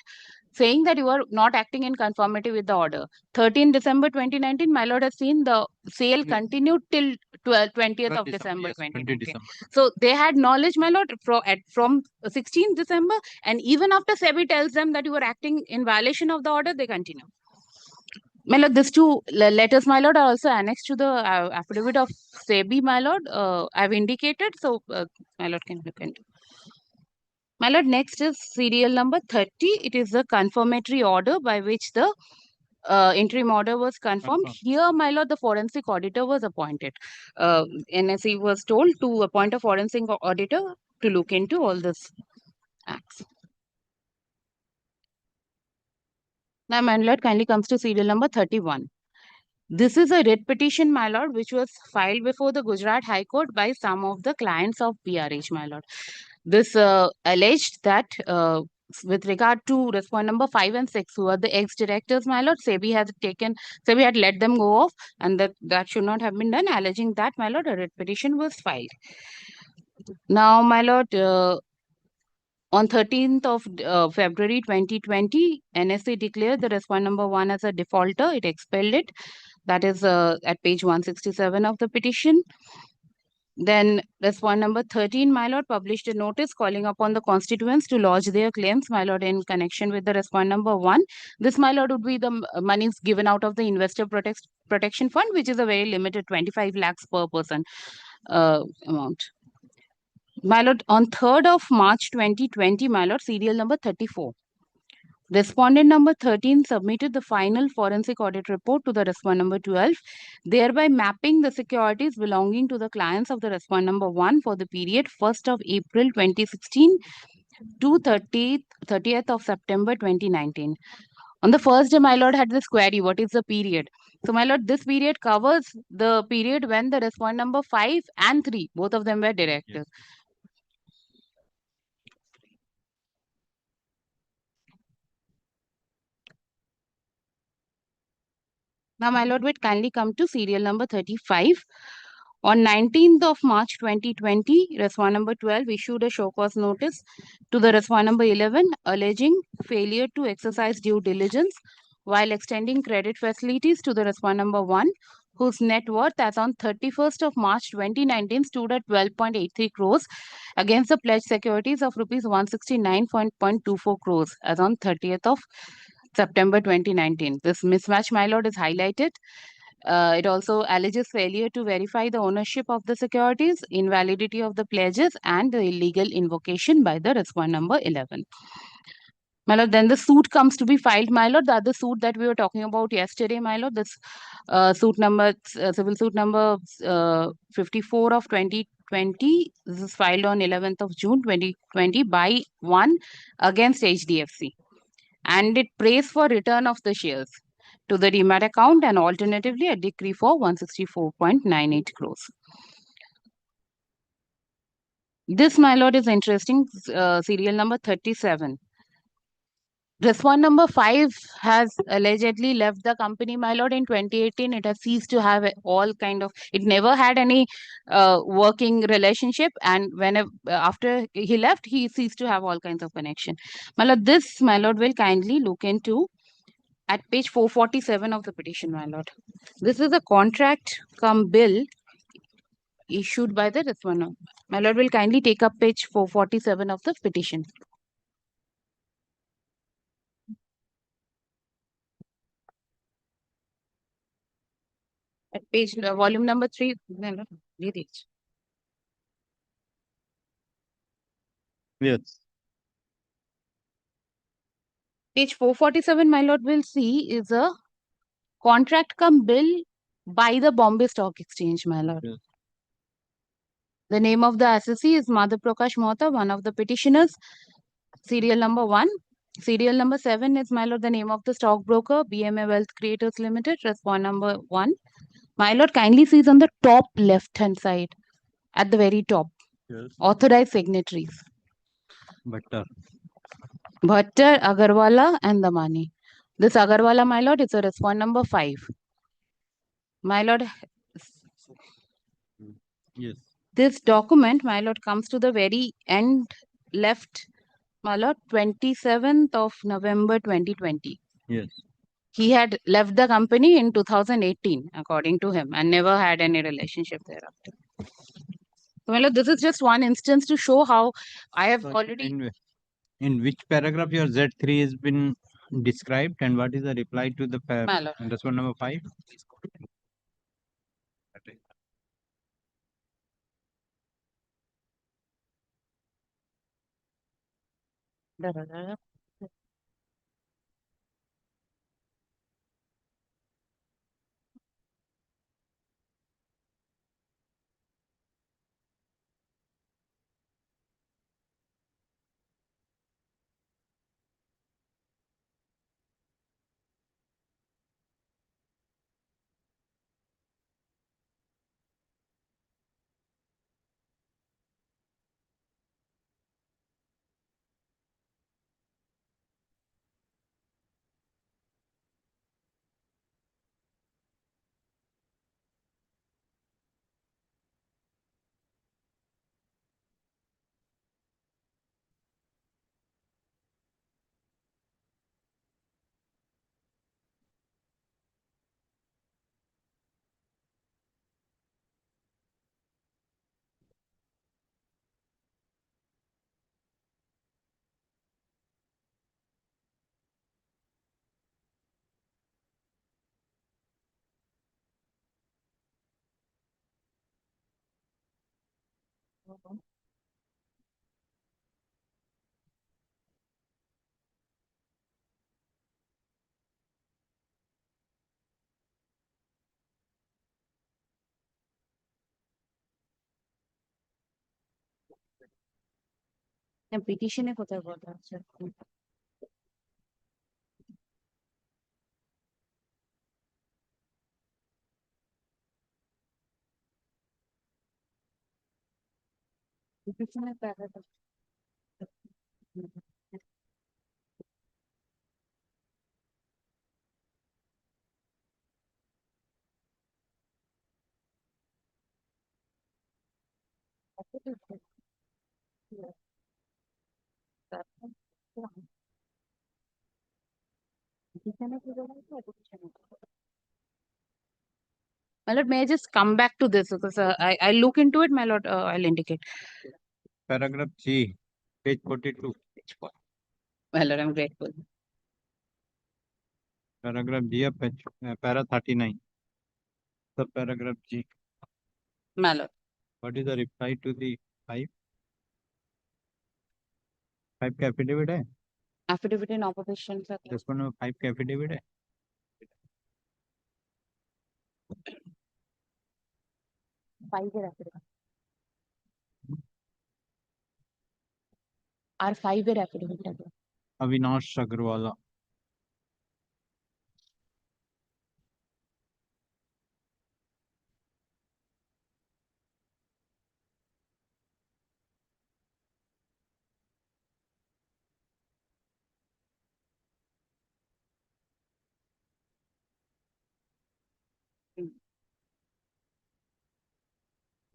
saying that you are not acting in conformity with the order. 13 December 2019, my lord has seen the sale continued till 20th of December 2019. So they had knowledge, my lord, from 16th December, and even after SEBI tells them that you are acting in violation of the order, they continue. My lord, these 2 letters, my lord, are also annexed to the affidavit of SEBI, my lord. I've indicated, so my lord can look into. My lord, next is serial number 30. It is the confirmatory order by which the interim order was confirmed. Here, my lord, the forensic auditor was appointed. NSE was told to appoint a forensic auditor to look into all this acts. Now, my lord, kindly comes to serial number 31. This is a writ petition, my lord, which was filed before the Gujarat High Court by some of the clients of PRH, my lord. This alleged that with regard to respondent number 5 and 6, who are the ex-directors, my lord, SEBI had let them go off, and that should not have been done, alleging that, my lord, a writ petition was filed. Now, my lord, on 13th of February 2020, NSE declared the respondent number 1 as a defaulter. It expelled it. That is at page 167 of the petition. Then respondent number 13, my lord, published a notice calling upon the constituents to lodge their claims, my lord, in connection with the respondent number 1. This, my lord, would be the monies given out of the investor protection fund, which is a very limited 25 lakhs per person amount. My lord, on 3rd of March 2020, my lord, serial number 34. Respondent number 13 submitted the final forensic audit report to the respondent number 12, thereby mapping the securities belonging to the clients of the respondent number 1 for the period 1st of April 2016 to 30th of September 2019. On the first day, my lord had this query, what is the period? So, my lord, this period covers the period when the respondent number 5 and 3, both of them were directors. Yes. Now, my lord, would kindly come to serial number 35. On 19th of March 2020, respondent number 12 issued a show cause notice to the respondent number 11, alleging failure to exercise due diligence while extending credit facilities to the respondent number 1, whose net worth as on 31st of March 2019 stood at 12.83 crores against the pledged securities of rupees 169.24 crores as on 30th of September 2019. This mismatch, my lord, is highlighted. It also alleges failure to verify the ownership of the securities, invalidity of the pledges, and the illegal invocation by the respondent number 11. My lord, then the suit comes to be filed, my lord. The other suit that we were talking about yesterday, my lord, this suit number, civil suit number 54 of 2020. This is filed on 11th of June 2020 by 1 against HDFC. And it prays for return of the shares. to the demat account and alternatively a decree for 164.98 crores. This, my lord, is interesting. Serial number 37. Respondent number 5 has allegedly left the company, my lord, in 2018. It has ceased to have all kind of, it never had any working relationship, and whenever after he left, he ceased to have all kinds of connection. My lord, this, my lord, will kindly look into at page 447 of the petition, my lord. This is a contract cum bill issued by the respondent. My lord will kindly take up page 447 of the petition. At page volume number 3. No, no, read it. Yes. Page 447, my lord, will see is a contract cum bill by the Bombay Stock Exchange, my lord. Yes. The name of the assessee is Madhav Prakash Mohta, one of the petitioners. Serial number 1. Serial number 7 is, my lord, the name of the stockbroker, BMA Wealth Creators Limited. Respond number 1. My lord, kindly sees on the top left-hand side, at the very top, Yes. authorized signatories. Butler. Bhattar, Agarwala, and Damani. This Agarwala, my lord, is a respond number 5. My lord, Yes. this document, my lord, comes to the very end left, my lord, 27th of November 2020. Yes. He had left the company in 2018, according to him, and never had any relationship thereafter. So, my lord, this is just one instance to show how I have already. In which paragraph your Z3 has been described and what is the reply to the My lord. respondent number 5? Petition कोथाय बोलता है? Petition paragraph. My lord, may I just come back to this because I'll look into it, my lord. I'll indicate. Paragraph G, page 42. My lord, I'm grateful. Paragraph G of page, para 39. The paragraph G. My lord. What is the reply to the 5? 5 का affidavit है? Affidavit in opposition, sir. Respondent number 5 का affidavit है? Five affidavit. Our 5-year affidavit. Avinash Agrawala.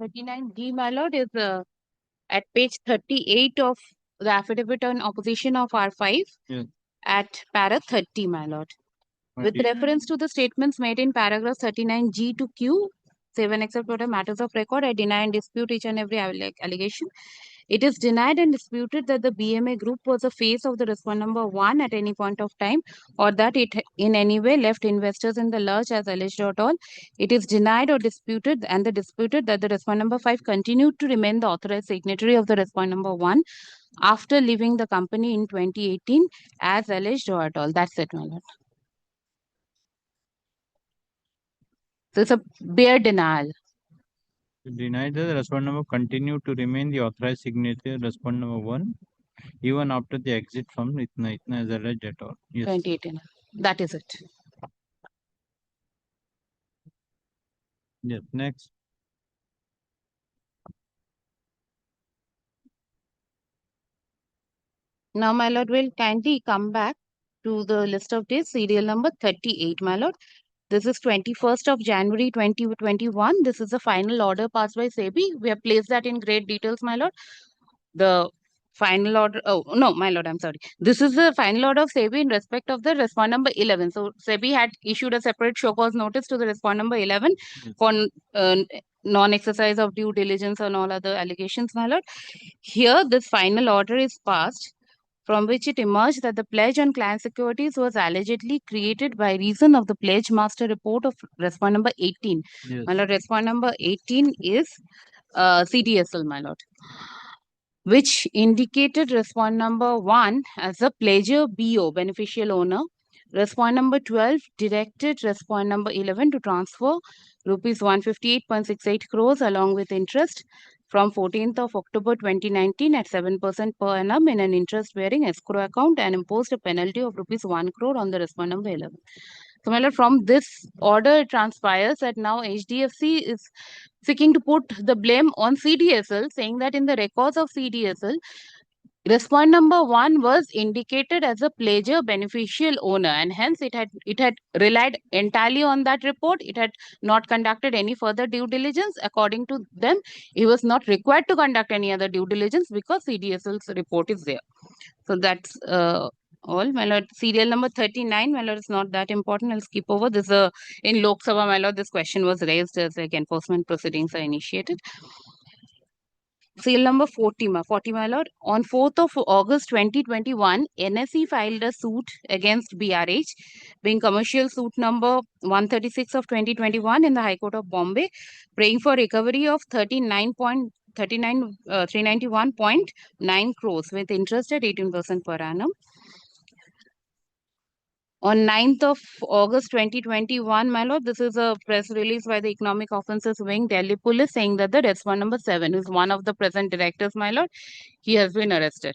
39G, my lord, is at page 38 of the affidavit on opposition of R5 Yes. at para 30, my lord. With 30. reference to the statements made in paragraph 39G to Q, 7 except for the matters of record, I deny and dispute each and every allegation. It is denied and disputed that the BMA group was a face of the respondent number 1 at any point of time, or that it in any way left investors in the lurch as alleged at all. It is denied or disputed and the disputed that the respondent number 5 continued to remain the authorized signatory of the respondent number 1 after leaving the company in 2018 as alleged or at all. That's it, my lord. So it's a bare denial. Denied that the respondent number continued to remain the authorized signatory of respondent number 1 even after the exit from Itna as alleged at all. Yes. 2018. That is it. Yes. Next. Now, my lord, will kindly come back to the list of days, serial number 38, my lord. This is 21st of January 2021. This is the final order passed by SEBI. We have placed that in great details, my lord. The final order, oh, no, my lord, I'm sorry. This is the final order of SEBI in respect of the respondent number 11. So, SEBI had issued a separate show cause notice to the respondent number 11 for non-exercise of due diligence and all other allegations, my lord. Here, this final order is passed, from which it emerged that the pledge on client securities was allegedly created by reason of the pledge master report of respondent number 18. Yes. My lord, respondent number 18 is CDSL, my lord, which indicated respondent number 1 as a pledger BO, beneficial owner. Respondent number 12 directed respondent number 11 to transfer rupees 158.68 crores along with interest from 14th of October 2019 at 7% per annum in an interest-bearing escrow account and imposed a penalty of rupees 1 crore on the respondent number 11. So, my lord, from this order, it transpires that now HDFC is seeking to put the blame on CDSL, saying that in the records of CDSL, respondent number 1 was indicated as a pledger beneficial owner, and hence it had relied entirely on that report. It had not conducted any further due diligence. According to them, he was not required to conduct any other due diligence because CDSL's report is there. So that's all, my lord. Serial number 39, my lord, is not that important. I'll skip over this. In Lok Sabha, my lord, this question was raised as like enforcement proceedings are initiated. Serial number 40, my lord. On 4th of August 2021, NSE filed a suit against BRH, being commercial suit number 136 of 2021 in the High Court of Bombay, praying for recovery of 391.9 crores with interest at 18% per annum. On 9th of August 2021, my lord, this is a press release by the Economic Offences Wing, Delhi Police, saying that the respondent number 7 is one of the present directors, my lord. He has been arrested.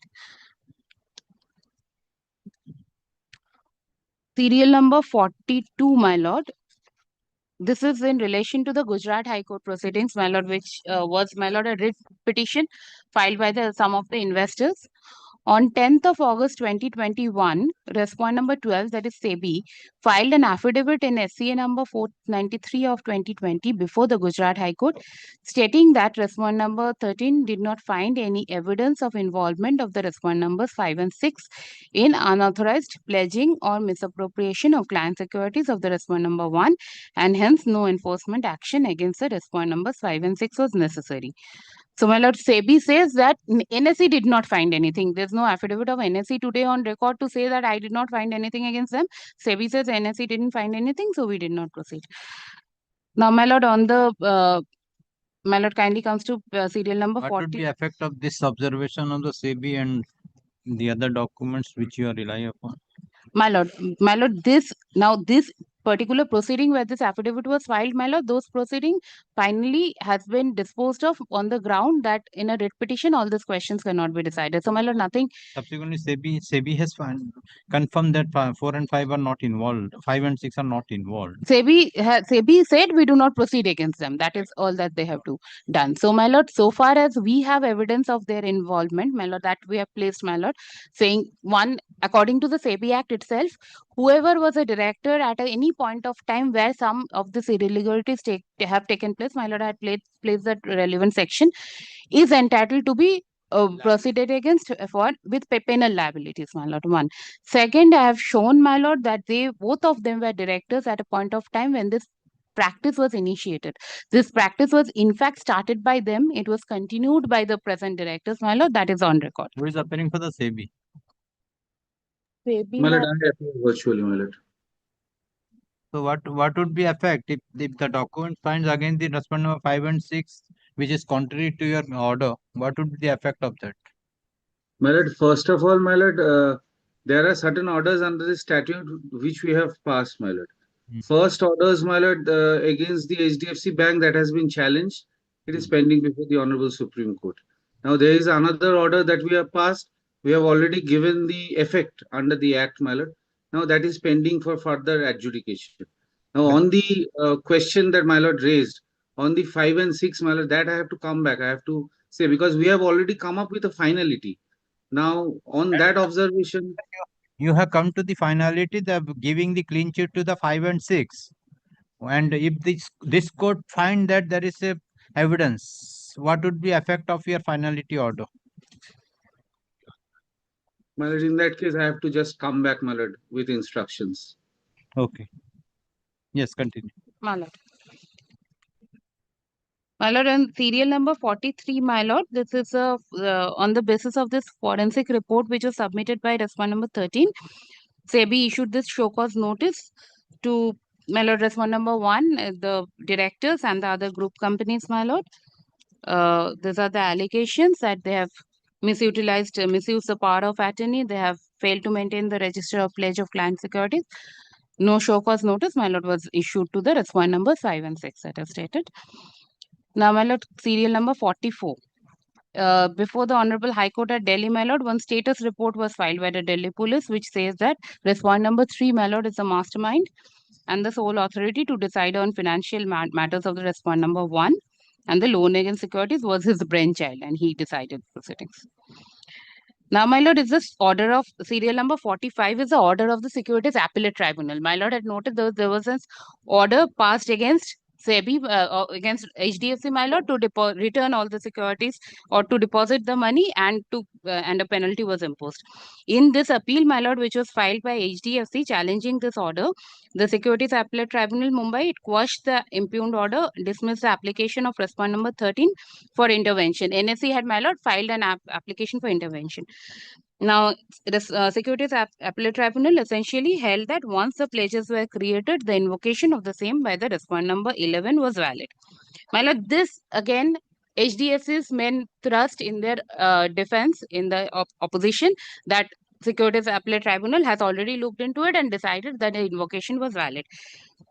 Serial number 42, my lord. This is in relation to the Gujarat High Court proceedings, my lord, which was, my lord, a writ petition filed by some of the investors. On 10th of August 2021, respondent number 12, that is SEBI, filed an affidavit in SCA number 493 of 2020 before the Gujarat High Court, stating that respondent number 13 did not find any evidence of involvement of the respondent numbers 5 and 6 in unauthorized pledging or misappropriation of client securities of the respondent number 1, and hence no enforcement action against the respondent numbers 5 and 6 was necessary. So, my lord, SEBI says that NSE did not find anything. There's no affidavit of NSE today on record to say that I did not find anything against them. SEBI says NSE didn't find anything, so we did not proceed. Now, my lord, on the my lord, kindly comes to serial number 40. What would be the effect of this observation of the SEBI and the other documents which you are relying upon? My lord, this particular proceeding where this affidavit was filed, my lord, those proceeding finally has been disposed of on the ground that in a writ petition, all these questions cannot be decided. So, my lord, nothing. Subsequently, SEBI has confirmed that 4 and 5 are not involved. 5 and 6 are not involved. SEBI said we do not proceed against them. That is all that they have to done. So, my lord, so far as we have evidence of their involvement, my lord, that we have placed, my lord, saying one, according to the SEBI Act itself, whoever was a director at any point of time where some of these irregularities have taken place, my lord, I had placed that relevant section, is entitled to be proceeded against for with penal liabilities, my lord. One. Second, I have shown, my lord, that both of them were directors at a point of time when this practice was initiated. This practice was in fact started by them. It was continued by the present directors, my lord. That is on record. Who is appearing for the SEBI? SEBI, My lord, I appear virtually, my lord. So what would be effect if the document finds against the respondent number 5 and 6, which is contrary to your order? What would be the effect of that? My lord, first of all, my lord, there are certain orders under the statute which we have passed, my lord. First orders, my lord, against the HDFC Bank that has been challenged. It is pending before the Honorable Supreme Court. Now there is another order that we have passed. We have already given the effect under the Act, my lord. Now that is pending for further adjudication. Now on the question that my lord raised on the 5 and 6, my lord, that I have to come back. I have to say because we have already come up with a finality. Now on that observation, You have come to the finality of giving the clean chit to the 5 and 6. And if this court find that there is a evidence, what would be effect of your finality order? my lord, in that case, I have to just come back, my lord, with instructions. Okay. Yes, continue. My lord. My lord, and serial number 43, my lord, this is on the basis of this forensic report which was submitted by respondent number 13. SEBI issued this show cause notice to my lord respondent number 1, the directors and the other group companies, my lord. These are the allegations that they have misused the power of attorney. They have failed to maintain the register of pledge of client securities. No show cause notice, my lord, was issued to the respondent numbers 5 and 6 that I've stated. Now, my lord, serial number 44. Before the Honorable High Court at Delhi, my lord, one status report was filed by the Delhi police which says that respondent number 3, my lord, is the mastermind and the sole authority to decide on financial matters of the respondent number 1, and the loan against securities was his brainchild and he decided proceedings. Now, my lord, is this order of serial number 45 is the order of the Securities Appellate Tribunal. My lord had noted there was an order passed against SEBI, against HDFC, my lord, to return all the securities or to deposit the money, and a penalty was imposed. In this appeal, my lord, which was filed by HDFC challenging this order, the Securities Appellate Tribunal Mumbai, it quashed the impugned order, dismissed the application of respondent number 13 for intervention. NSE had, my lord, filed an application for intervention. Now, the Securities Appellate Tribunal essentially held that once the pledges were created, the invocation of the same by the respondent number 11 was valid. My lord, this again, HDFC's main thrust in their defense in the opposition, that Securities Appellate Tribunal has already looked into it and decided that the invocation was valid.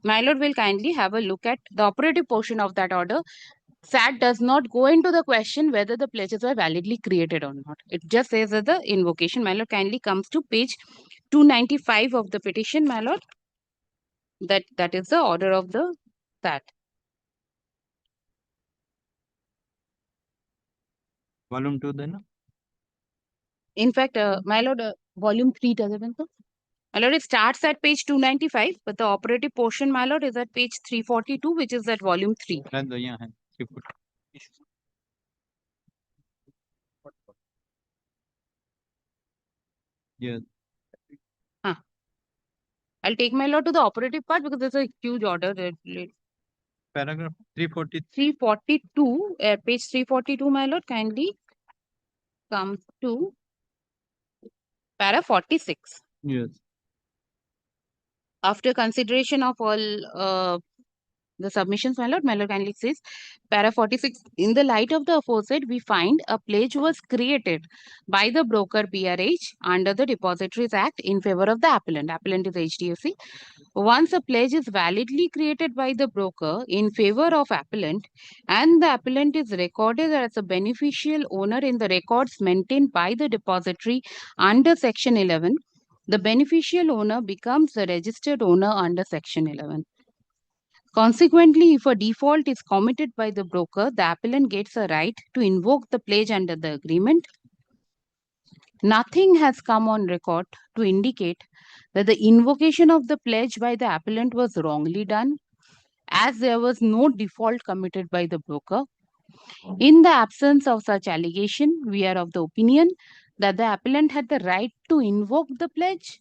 My lord will kindly have a look at the operative portion of that order. SAT does not go into the question whether the pledges were validly created or not. It just says that the invocation, my lord, kindly comes to page 295 of the petition, my lord. That is the order of the SAT. Volume 2 then? In fact, my lord, volume 3 does it, sir? My lord, it starts at page 295, but the operative portion, my lord, is at page 342, which is at volume 3. Yes. I'll take my lord to the operative part because there's a huge order. Paragraph 340. 342, page 342, my lord, kindly come to para 46. Yes. After consideration of all the submissions, my lord kindly says, para 46, in the light of the aforesaid, we find a pledge was created by the broker BRH under the Depositories Act in favor of the appellant. Appellant is HDFC. Once a pledge is validly created by the broker in favor of appellant and the appellant is recorded as a beneficial owner in the records maintained by the depository under Section 11, the beneficial owner becomes the registered owner under Section 11. Consequently, if a default is committed by the broker, the appellant gets a right to invoke the pledge under the agreement. Nothing has come on record to indicate that the invocation of the pledge by the appellant was wrongly done, as there was no default committed by the broker. In the absence of such allegation, we are of the opinion that the appellant had the right to invoke the pledge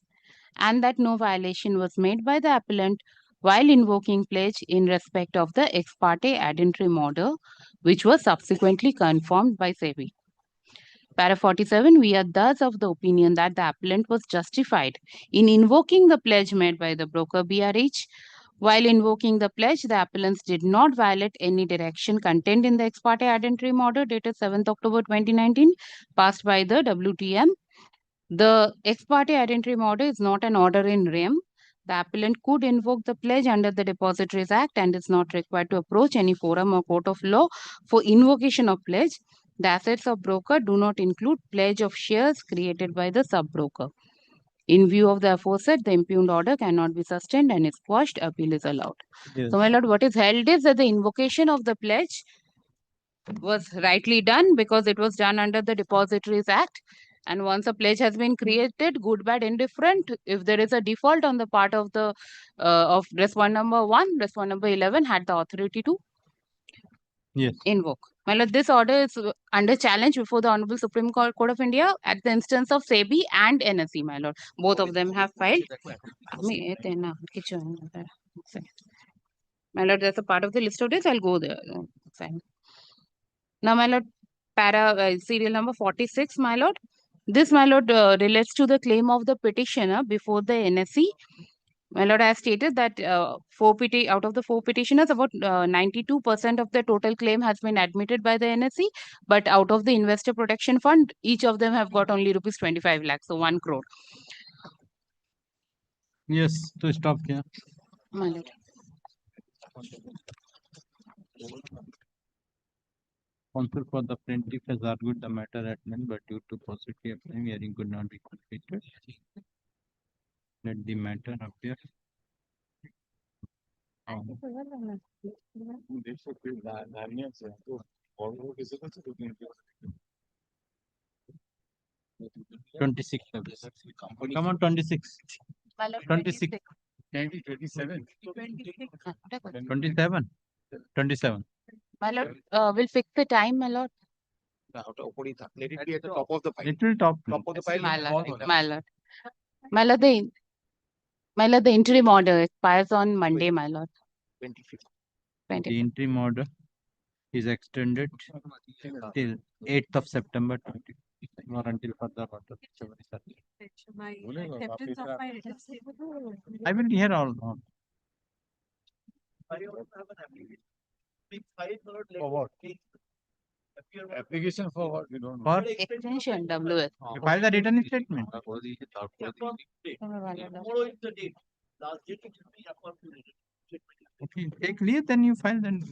and that no violation was made by the appellant while invoking pledge in respect of the ex parte ad interim order, which was subsequently confirmed by SEBI. Para 47, we are thus of the opinion that the appellant was justified in invoking the pledge made by the broker BRH. While invoking the pledge, the appellants did not violate any direction contained in the ex parte ad interim order dated 7th October 2019, passed by the WTM. The ex parte ad interim order is not an order in rem. The appellant could invoke the pledge under the Depositories Act and is not required to approach any forum or court of law for invocation of pledge. The assets of broker do not include pledge of shares created by the sub-broker. In view of the aforesaid, the impugned order cannot be sustained and is quashed. Appeal is allowed. Yes. So, my lord, what is held is that the invocation of the pledge was rightly done because it was done under the Depositories Act. And once a pledge has been created, good, bad, indifferent, if there is a default on the part of the of respondent number 1, respondent number 11 had the authority to Yes. invoke. My lord, this order is under challenge before the Honorable Supreme Court of India at the instance of SEBI and NSE, my lord. Both of them have filed. My lord, that's a part of the list of days. I'll go there. Fine. Now, my lord, serial number 46, my lord. This, my lord, relates to the claim of the petitioner before the NSE. My lord, I have stated that out of the 4 petitioners, about 92% of the total claim has been admitted by the NSE. But out of the Investor Protection Fund, each of them have got only rupees 25 lakhs, so 1 crore. Yes, to stop here. My lord. Counsel for the plaintiff has argued the matter at length, but due to paucity of time, hearing could not be completed. Let the matter appear. Twenty-six. Come on, 26. 26. 27. 27. 27. My lord, we'll fix the time, my lord. Let it be at the top of the pile. It will top of the pile. My lord, my lord. My lord, the interim order expires on Monday, my lord. 25th. The interim order is extended till 8th of September 20, or until further order. I will hear all. For what? Application for what? We don't know. For extension, WS. You file the written statement. Tomorrow is the date. Last date it will be upon to it. If you take leave, then you file then.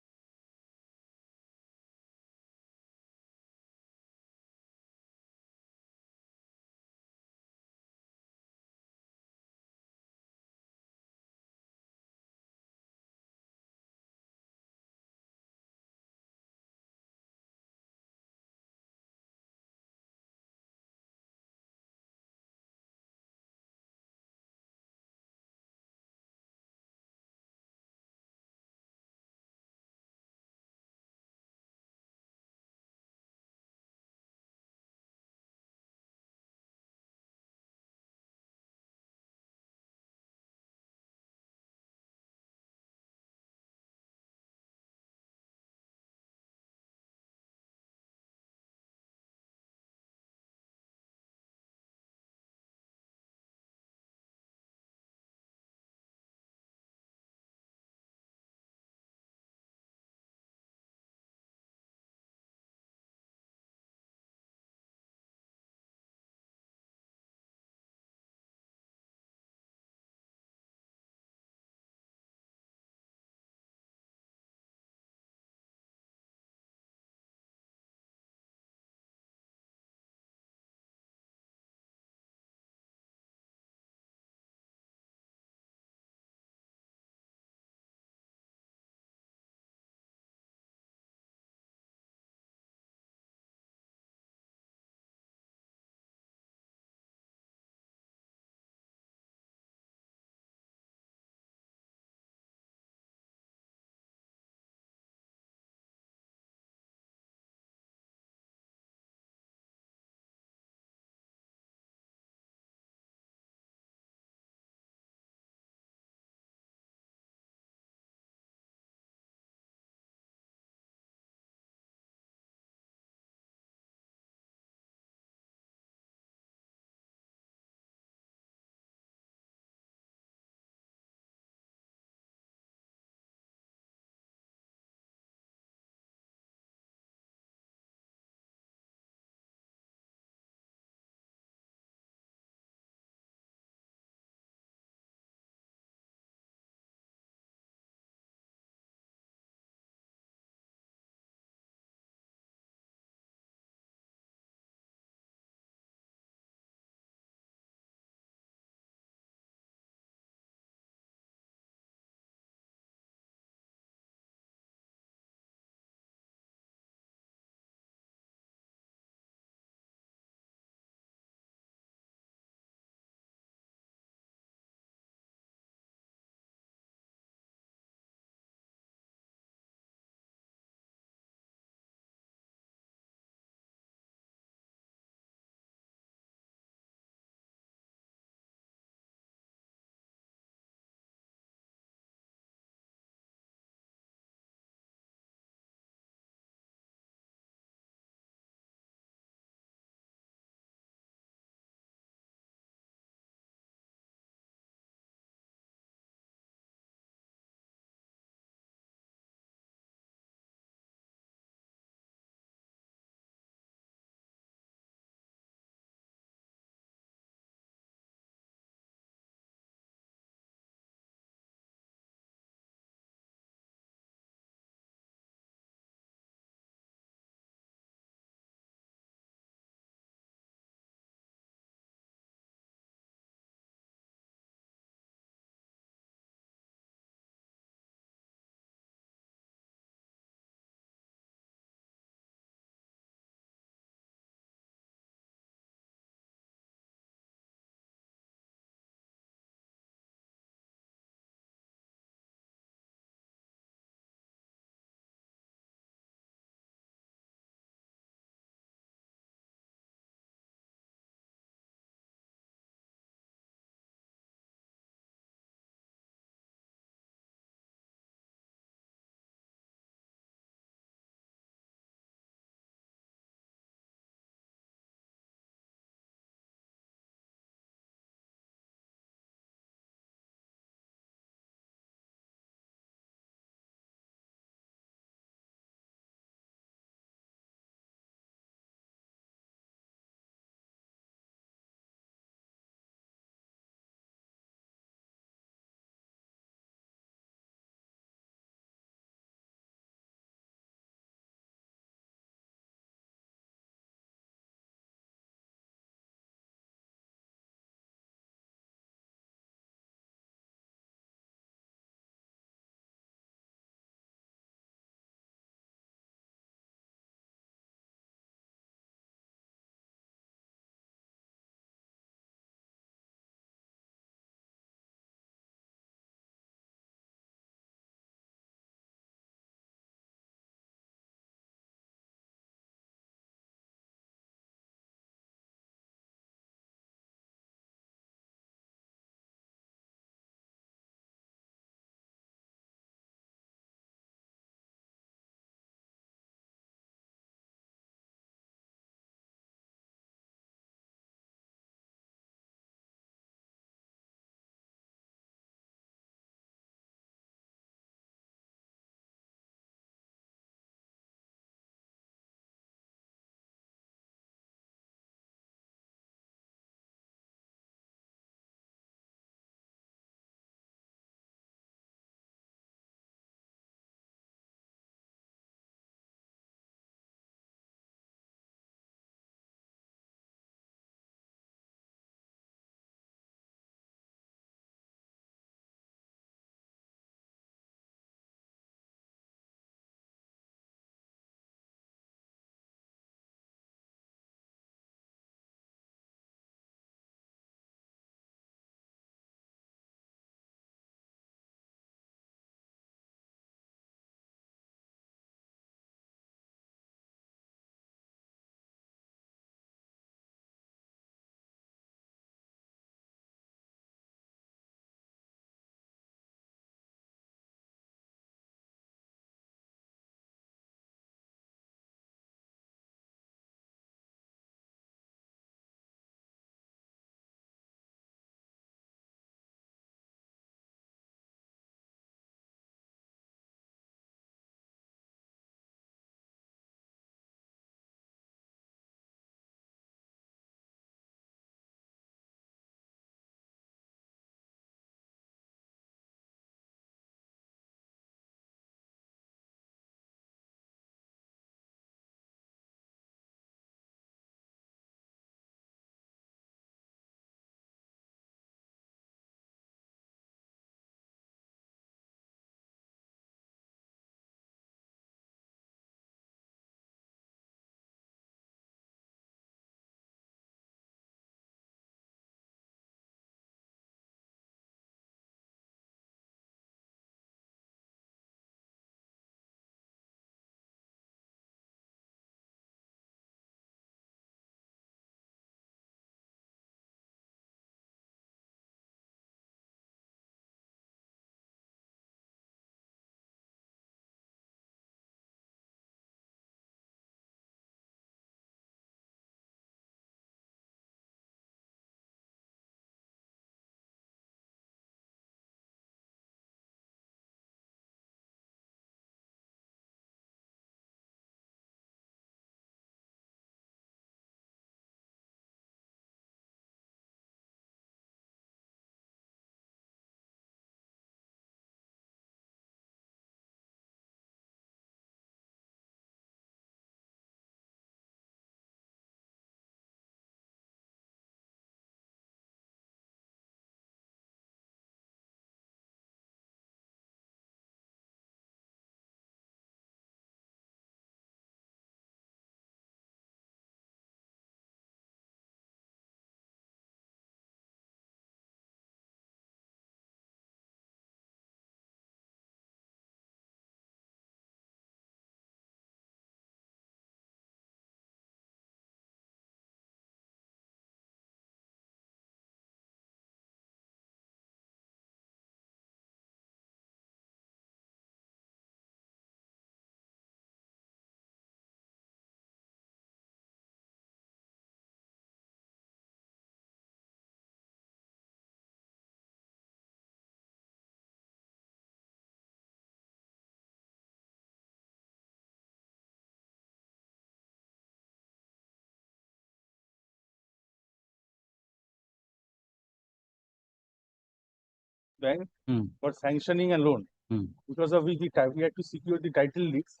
bank Hmm. for sanctioning a loan, Hmm. because of which we had to secure the title deeds.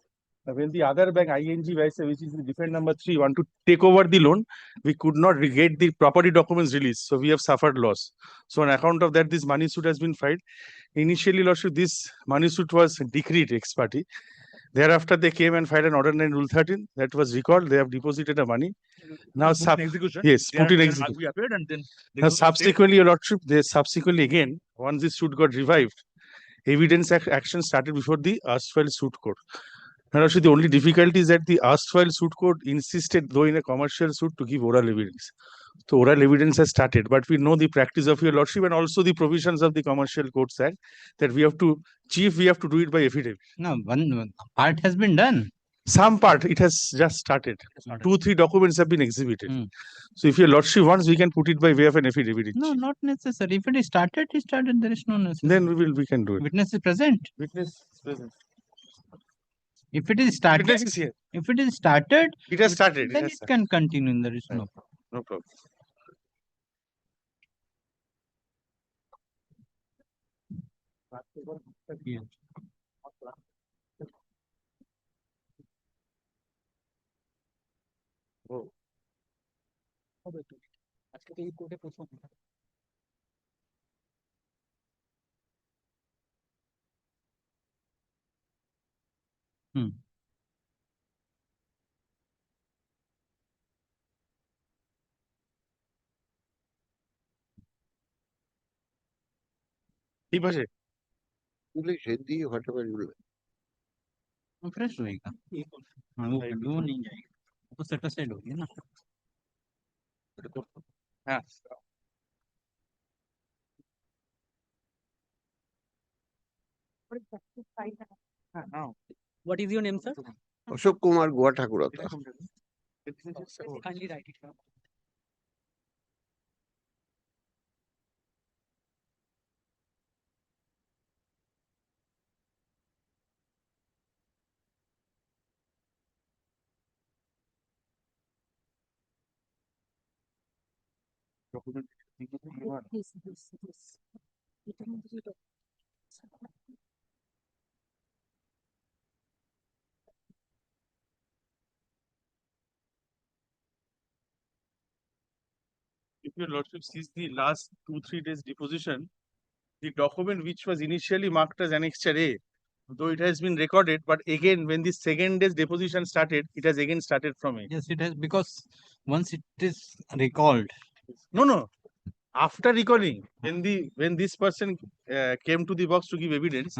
When the other bank, ING Vice, which is the defendant number 3, want to take over the loan, we could not get the property documents released. So we have suffered loss. So on account of that, this money suit has been filed. Initially, Lordship, this money suit was decreed ex parte. Thereafter, they came and filed an order 9 Rule 13 that was recalled. They have deposited the money. Now, Put in execution. yes, They are- put in then execution. We appeared and then they Now, go to state. subsequently, Your Lordship, they subsequently again, once this suit got revived, evidence action started before the erstwhile suit court. Now, Lordship, the only difficulty is that the erstwhile suit court insisted, though in a commercial suit, to give oral evidence. So oral evidence has started, but we know the practice of Your Lordship and also the provisions of the Commercial Codes Act that we have to, Chief, we have to do it by affidavit. No, one part has been done. Some part, it has just started. 2-3 documents have been exhibited. So if Your Lordship wants, we can put it by way of an affidavit. No, not necessary. If it is started, it started. There is no necessary. Then we can do it. Witness is present. Witness is present. If it is started, Witness is here. if it is started, It has started. then it can continue. There is no problem. No problem. Yeah. Oh. Hmm. ठीक है fresh रहेगा हाँ वो नहीं जाएगा वो satisfied हो गया ना हाँ What is your name, sir? Ashok Kumar Goa Thakurata. Kindly write it down. If Your Lordship sees the last 2-3 days deposition, the document which was initially marked as Annexure A, though it has been recorded, but again, when the second day's deposition started, it has again started from A. Yes, it has, because once it is recalled. No. After recalling, when this person came to the box to give evidence,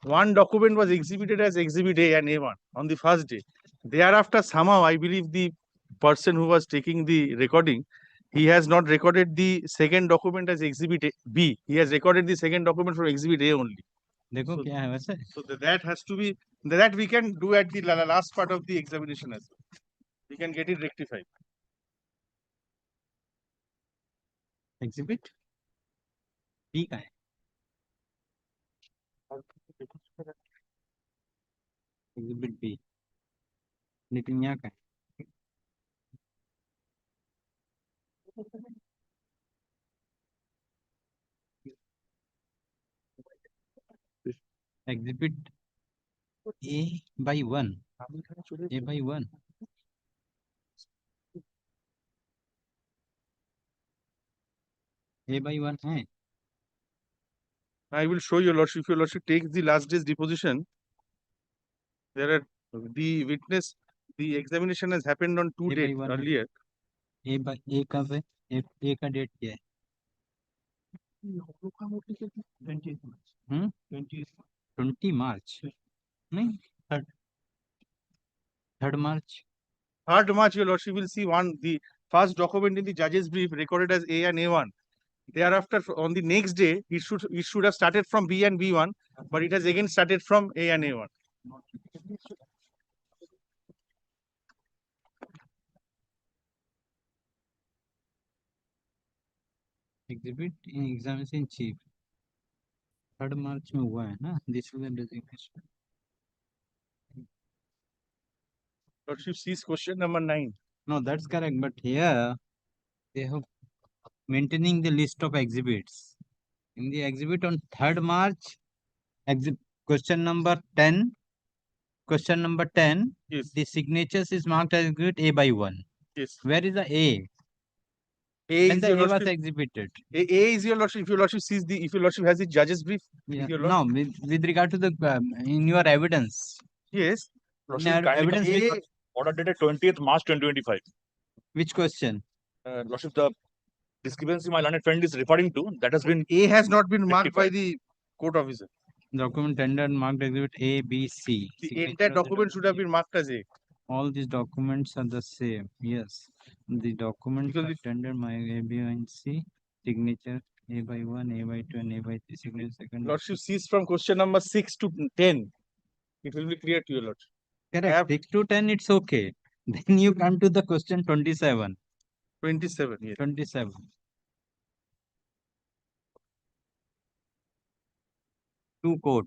one document was exhibited as Exhibit A and A1 on the first day. Thereafter, somehow, I believe the person who was taking the recording, he has not recorded the second document as Exhibit B. He has recorded the second document from Exhibit A only. देखो क्या है वैसे So that has to be, that we can do at the last part of the examination as well. We can get it rectified. Exhibit B का है Exhibit B लेकिन यहाँ का है Exhibit A by 1. A by 1. A by 1 है. I will show Your Lordship. If Your Lordship takes the last day's deposition, there are the witness, the examination has happened on 2 days earlier. A by A कब है? A का date क्या है? 20 March. नहीं 3rd March. 3rd March, Your Lordship will see the first document in the judge's brief recorded as A and A1. Thereafter, on the next day, it should have started from B and B1, but it has again started from A and A1. Exhibit in examination chief 3rd March में हुआ है ना? This is the designation. Lordship sees question number 9. No, that's correct. But here they have maintaining the list of exhibits. In the exhibit on 3rd March, question number 10. Question number 10. Yes. The signatures is marked as exhibit A by 1. Yes. Where is the A? A When is the your A was lordship. exhibited. A is your lordship. If your lordship sees the, if your lordship has the judge's brief. Yeah. If your No, with regard to the in your evidence. Yes. In our evidence, A, order dated 20th March 2025. which question? Lordship, the discrepancy my learned friend is referring to, that has been A has not been marked by rectified. the court officer. Document tendered marked exhibit A, B, C. The Signature entire of the document should have been marked as A. All these documents are the same. Yes. The documents Because are if- tendered my A, B, and C. Signature A by 1, A by 2, and A by 3. Signature second. Lordship sees from question number 6 to 10. It will be clear to your lordship. Correct. 6 to 10, it's okay. Then you come to the question 27. 27, yes. 27. To court.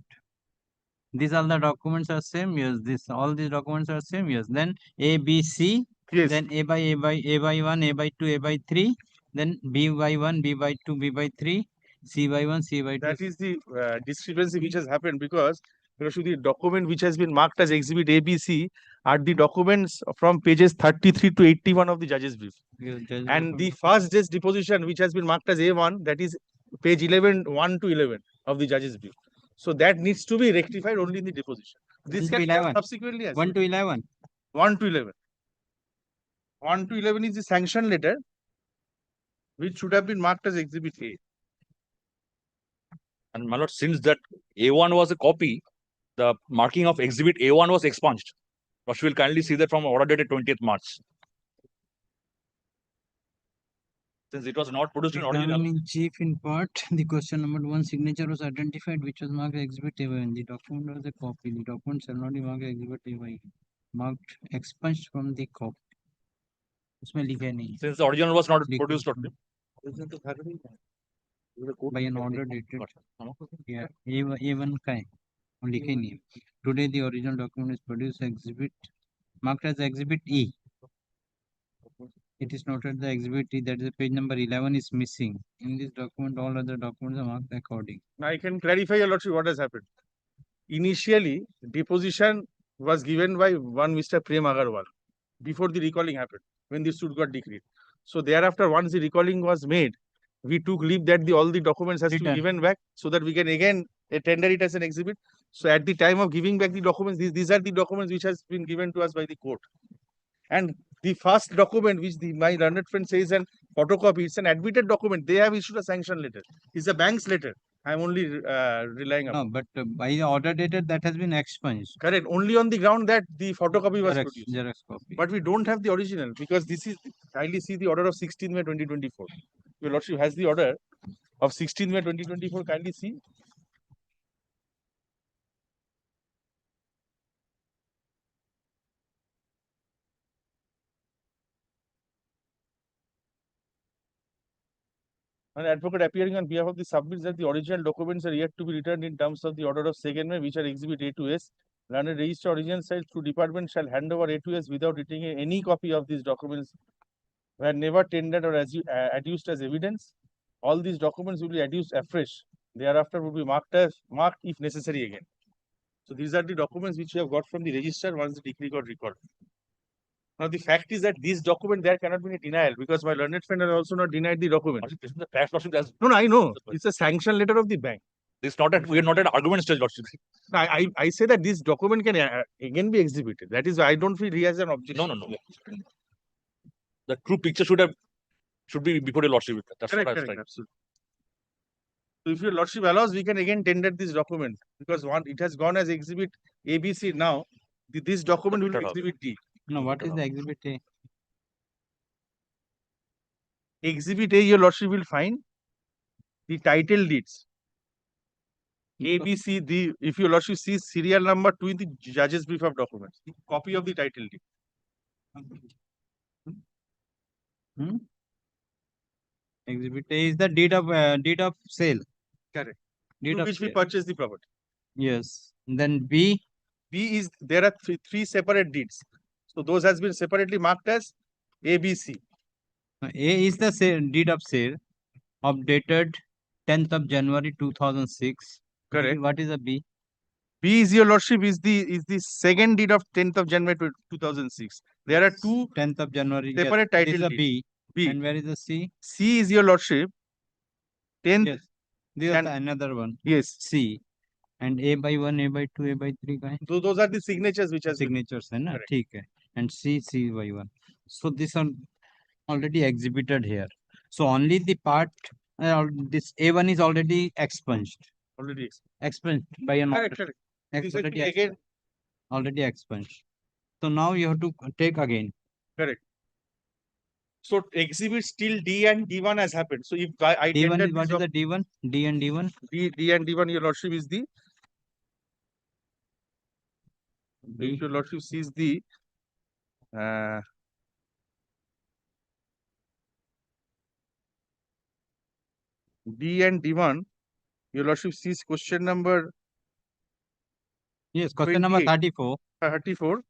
These all the documents are same. Yes. This all these documents are same. Yes. Then A, B, C. Yes. Then A by 1, A by 2, A by 3. Then B by 1, B by 2, B by 3. C by 1, C by 2. That is the discrepancy which has happened because the document which has been marked as exhibit ABC are the documents from pages 33 to 81 of the judge's brief. Yes, judge And the first day's deposition which has been marked as A1, that is page 11, 1 to 11 of the judge's brief. So that needs to be rectified only in the deposition. This 1 to can be 11. subsequently as 1 well. to 11. 1 to 11. 1 to 11 is the sanction letter which should have been marked as exhibit A. And my lord, since that A1 was a copy, the marking of exhibit A1 was expunged. Lordship will kindly see that from order dated 20th March. Since it was not produced in original. Examining chief in part, the question number 1 signature was identified, which was marked exhibit A by 1. The document was a copy. The document shall not be marked exhibit A by 1. Marked expunged from the copy. उसमें लिखा नहीं. Since the original was not produced, Lordship. By an order dated. Yeah, A1 का है. वो लिखे नहीं है. Today the original document is produced exhibit marked as exhibit E. It is noted the exhibit E, that is page number 11, is missing. In this document, all other documents are marked according. Now I can clarify your lordship what has happened. Initially, deposition was given by one Mr. Prem Agarwal before the recalling happened, when the suit got decreed. So thereafter, once the recalling was made, we took leave that all the documents has to be given back so that we can again tender it as an exhibit. So at the time of giving back the documents, these are the documents which has been given to us by the court. And the first document which my learned friend says and photocopy, it's an admitted document. They have issued a sanction letter. It's a bank's letter. I'm only relying on. No, but by the order dated, that has been expunged. Correct. Only on the ground that the photocopy was produced. Xerox copy. But we don't have the original because this is, kindly see the order of 16th May 2024. Your lordship has the order of 16th May 2024. Kindly see. An advocate appearing on behalf of the submits that the original documents are yet to be returned in terms of the order of 2nd May, which are exhibit A to S. Learned register origin side through department shall hand over A to S without retaining any copy of these documents were never tendered or adduced as evidence. All these documents will be adduced afresh. Thereafter will be marked if necessary again. So these are the documents which we have got from the register once the decree got recorded. Now the fact is that these documents there cannot be a denial because my learned friend has also not denied the document. The fact, lordship, as No, I know. It's a sanction letter of the bank. this not at we are not at argument stage, lordship. No, I say that this document can again be exhibited. That is why I don't feel he has an objection. No. The true picture should be before your lordship. That's Correct, what I was correct, trying. absolutely. So if your lordship allows, we can again tender this document because it has gone as exhibit ABC now. This document will be exhibit D. No, what is the exhibit A? Exhibit A, your lordship will find the title deeds. ABC, if your lordship sees serial number 2 in the judge's brief of documents, the copy of the title deed. Exhibit A is the deed of sale. Correct. Deed To of which we sale. purchase the property. Yes. Then B. B is, there are three separate deeds. So those has been separately marked as ABC. A is the deed of sale updated 10th of January 2006. Correct. What is the B? B is your lordship is the second deed of 10th of January 2006. There are two 10th of January. separate Yes, title this is a deeds. B. B. And where is the C? C is your lordship. 10th. Yes. This is and- another one. Yes. C. And A by 1, A by 2, A by 3 guy. So those are the signatures which has been- Signatures है ना Correct. ठीक है. And C by 1. So this are already exhibited here. So only the part this A1 is already expunged. Already Expunged by an order. correct. Ex- This already, is again already expunged. So now you have to take again. correct. So exhibits till D and D1 has happened. So if I D1 tendered is what this is doc- the D1? D and D1? D and D1, your lordship is the if your lordship sees the D and D1, your lordship sees question number Yes, question number 28. 34. 34.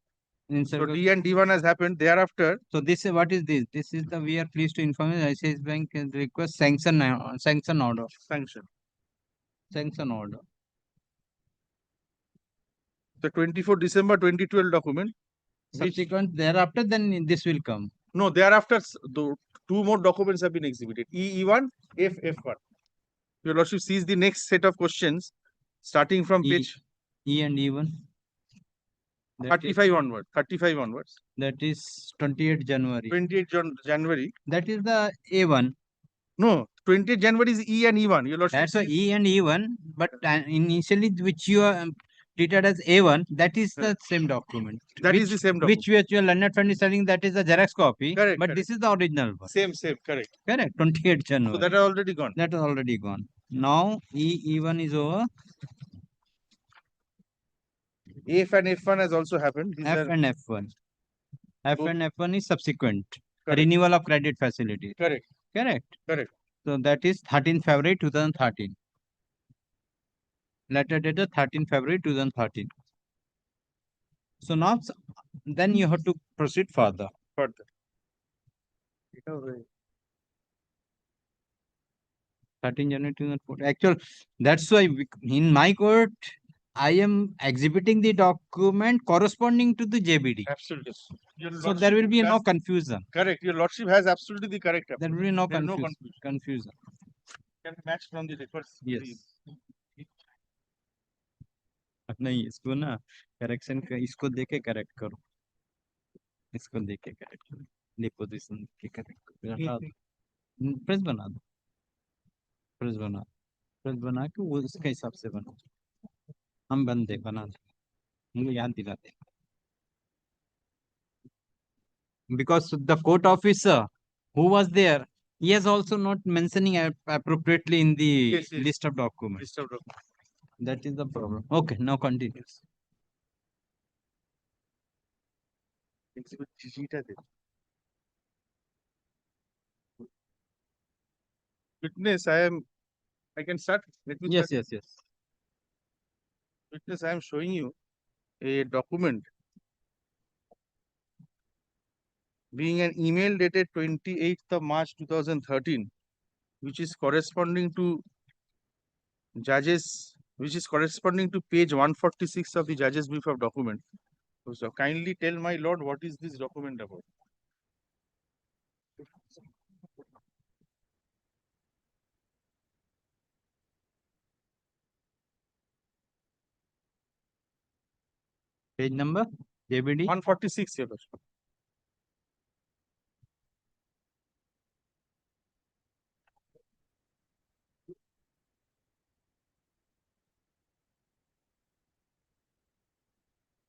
In So circle. D and D1 has happened. Thereafter, So this is what is this? This is the we are pleased to inform you ICICI Bank can request sanction order. sanction. Sanction order. The 24 December 2012 document. Which, Subsequent thereafter, then this will come. no, thereafter the two more documents have been exhibited. E1, F1. Your lordship sees the next set of questions starting from page E and E1. That is- 35 onward. 35 onwards. That is 28 January. 28 January. That is the A1. No, 20th January is E and E1. Your lordship That's a sees- E and E1, but initially which you are treated as A1, that is the same document. That which, is the same document. Which your learned friend is telling that is a Xerox copy. Correct, But this is the original one. Same, correct. Correct. 28 January. So that are already gone. That is already gone. Now E1 is over. F and F1 has also happened. These F are and F1. F Both- and F1 is subsequent. Correct. Renewal of credit facility. correct. Correct. Correct. So that is 13 February 2013. Letter dated 13 February 2013. So now then you have to proceed further. Further. 13 January 2014. Actually, that's why in my court, I am exhibiting the document corresponding to the JBD. Absolutely. Your So there will be no lordship confusion. has- Correct. Your lordship has absolutely the correct. There will be no There is no confusion. Can match from the records. Yes. नहीं इसको ना correction का इसको देके correct करो इसको देके correct करो डिपोजिशन के करेक्ट करो हटा दो प्रेस बना दो प्रेस बना के वो उसके हिसाब से बना हम बंदे बना दे मुझे याद दिलाते because the court officer who was there he is also not mentioning appropriately in the Yes, yes. list of documents. List of documents. That is the problem. Okay, now continues. Exhibit sheet है there. Witness, I can start. Let me Yes, start. yes. Witness, I am showing you a document being an email dated 28th of March 2013, which is corresponding to page 146 of the judge's brief of document. So kindly tell my lord what is this document about? Page number JBD 146 here.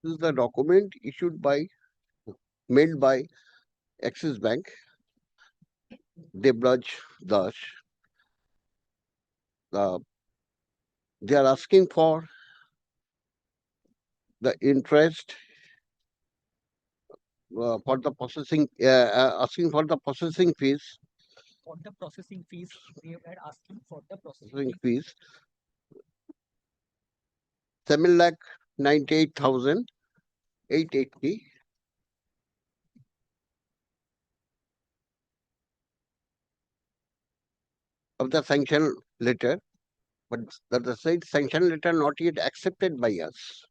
This is the document mailed by Axis Bank, Debraj Das. They are asking for the interest for the processing, asking for the processing fees. For the processing fees, we are asking for the Processing fees. 7,98,880. Of the sanction letter, but the said sanction letter not yet accepted by us.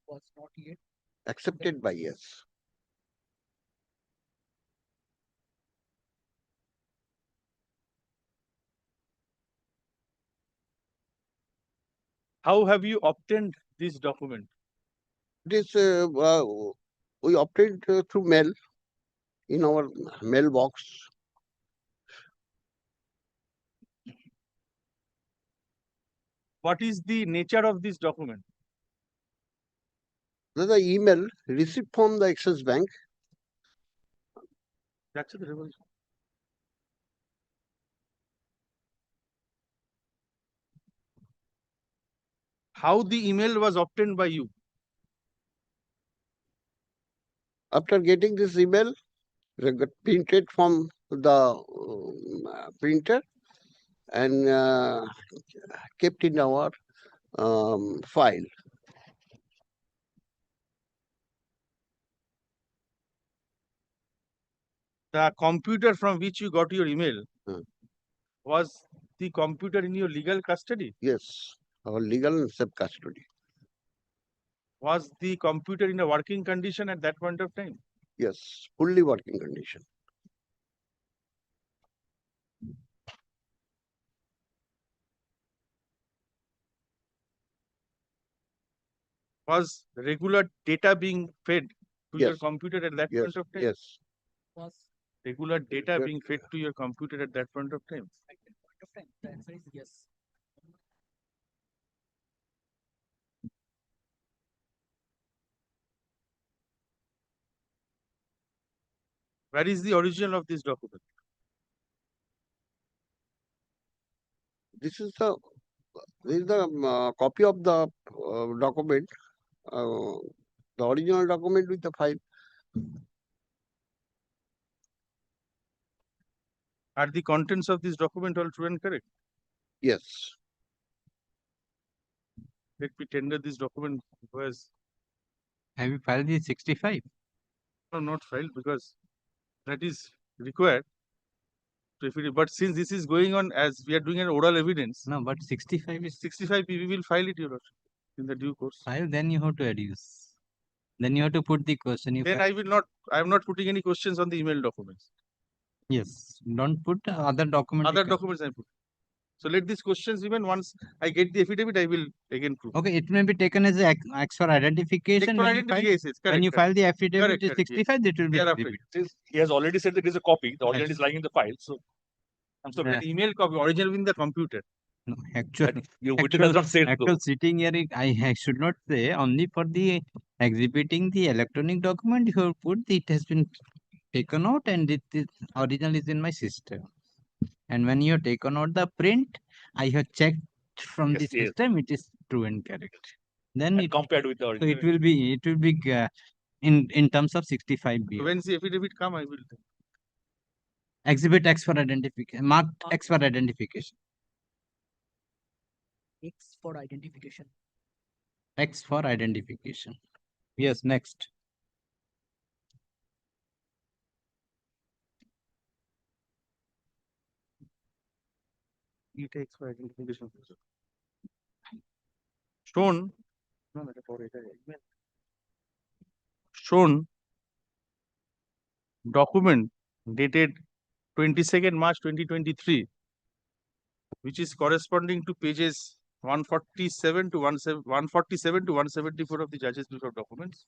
Was not yet. Accepted by us. How have you obtained this document? This we obtained through mail in our mailbox. What is the nature of this document? There's an email received from the Axis Bank. That's the revolution. How the email was obtained by you? After getting this email, we got printed from the printer and kept in our file. The computer from which you got your email was the computer in your legal custody? Yes, our legal and safe custody. Was the computer in a working condition at that point of time? Yes, fully working condition. Was regular data being fed to your Yes. computer at that Yes, point of time? yes. Was Regular data Yes. being fed to your computer at that point of time? at that point of time. The answer is yes. Where is the original of this document? This is the copy of the document, the original document with the file. Are the contents of this document all true and correct? Yes. Let me tender this document because Have you filed the 65? no, not filed because that is required. But since this is going on as we are doing an oral evidence, No, but 65 is 65 we will file it, Your Honor, in the due course. file, then you have to adduce. Then you have to put the question. Then I am not putting any questions on the email documents. Yes, don't put other document. Other documents I put. So let these questions remain. Once I get the affidavit, I will again prove. Okay, it may be taken as a X for identification. For When you identity, file, yes, yes, correct, when you correct. file the affidavit, Correct, is correct, yes. 65, that will be Thereafter, exhibit. He has already said that there is a copy. The original is lying in the file. So I'm sorry. Yeah. That email copy, original in the computer. No, actually, Your witness has not said so. actual sitting here, I should not say only for the exhibiting the electronic document. You have put it has been taken out and it is original is in my system. And when you have taken out the print, I have checked from Yes, the yes. system. It is true and correct. Then And compared with the so original. it will be in terms of 65 B. So when the affidavit come, I will. Exhibit X for identification, marked X for identification. X for identification. X for identification. Yes, next. It takes for identification. Shown. No, shown document dated 22nd March 2023, which is corresponding to pages 147 to 147 to 174 of the judge's book of documents.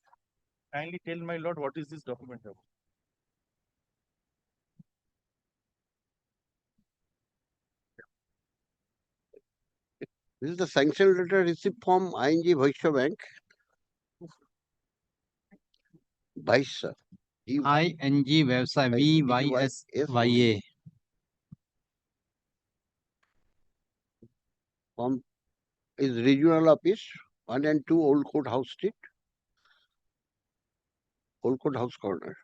Kindly tell my lord what is this document about? This is the sanction letter received from ING Vaishya Bank. Vaishya. ING Vyasya, VYSYA. From is regional office 1 and 2 Old Court House Street. Old Court House Corner.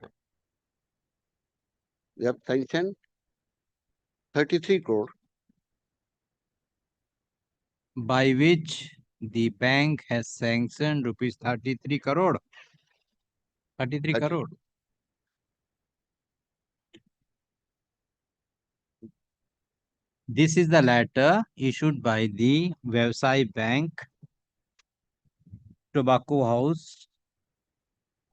They have sanctioned 33 crore. By which the bank has sanctioned rupees 33 crore. 33 crore. This is the letter issued by the Vyavsai Bank, Tobacco House,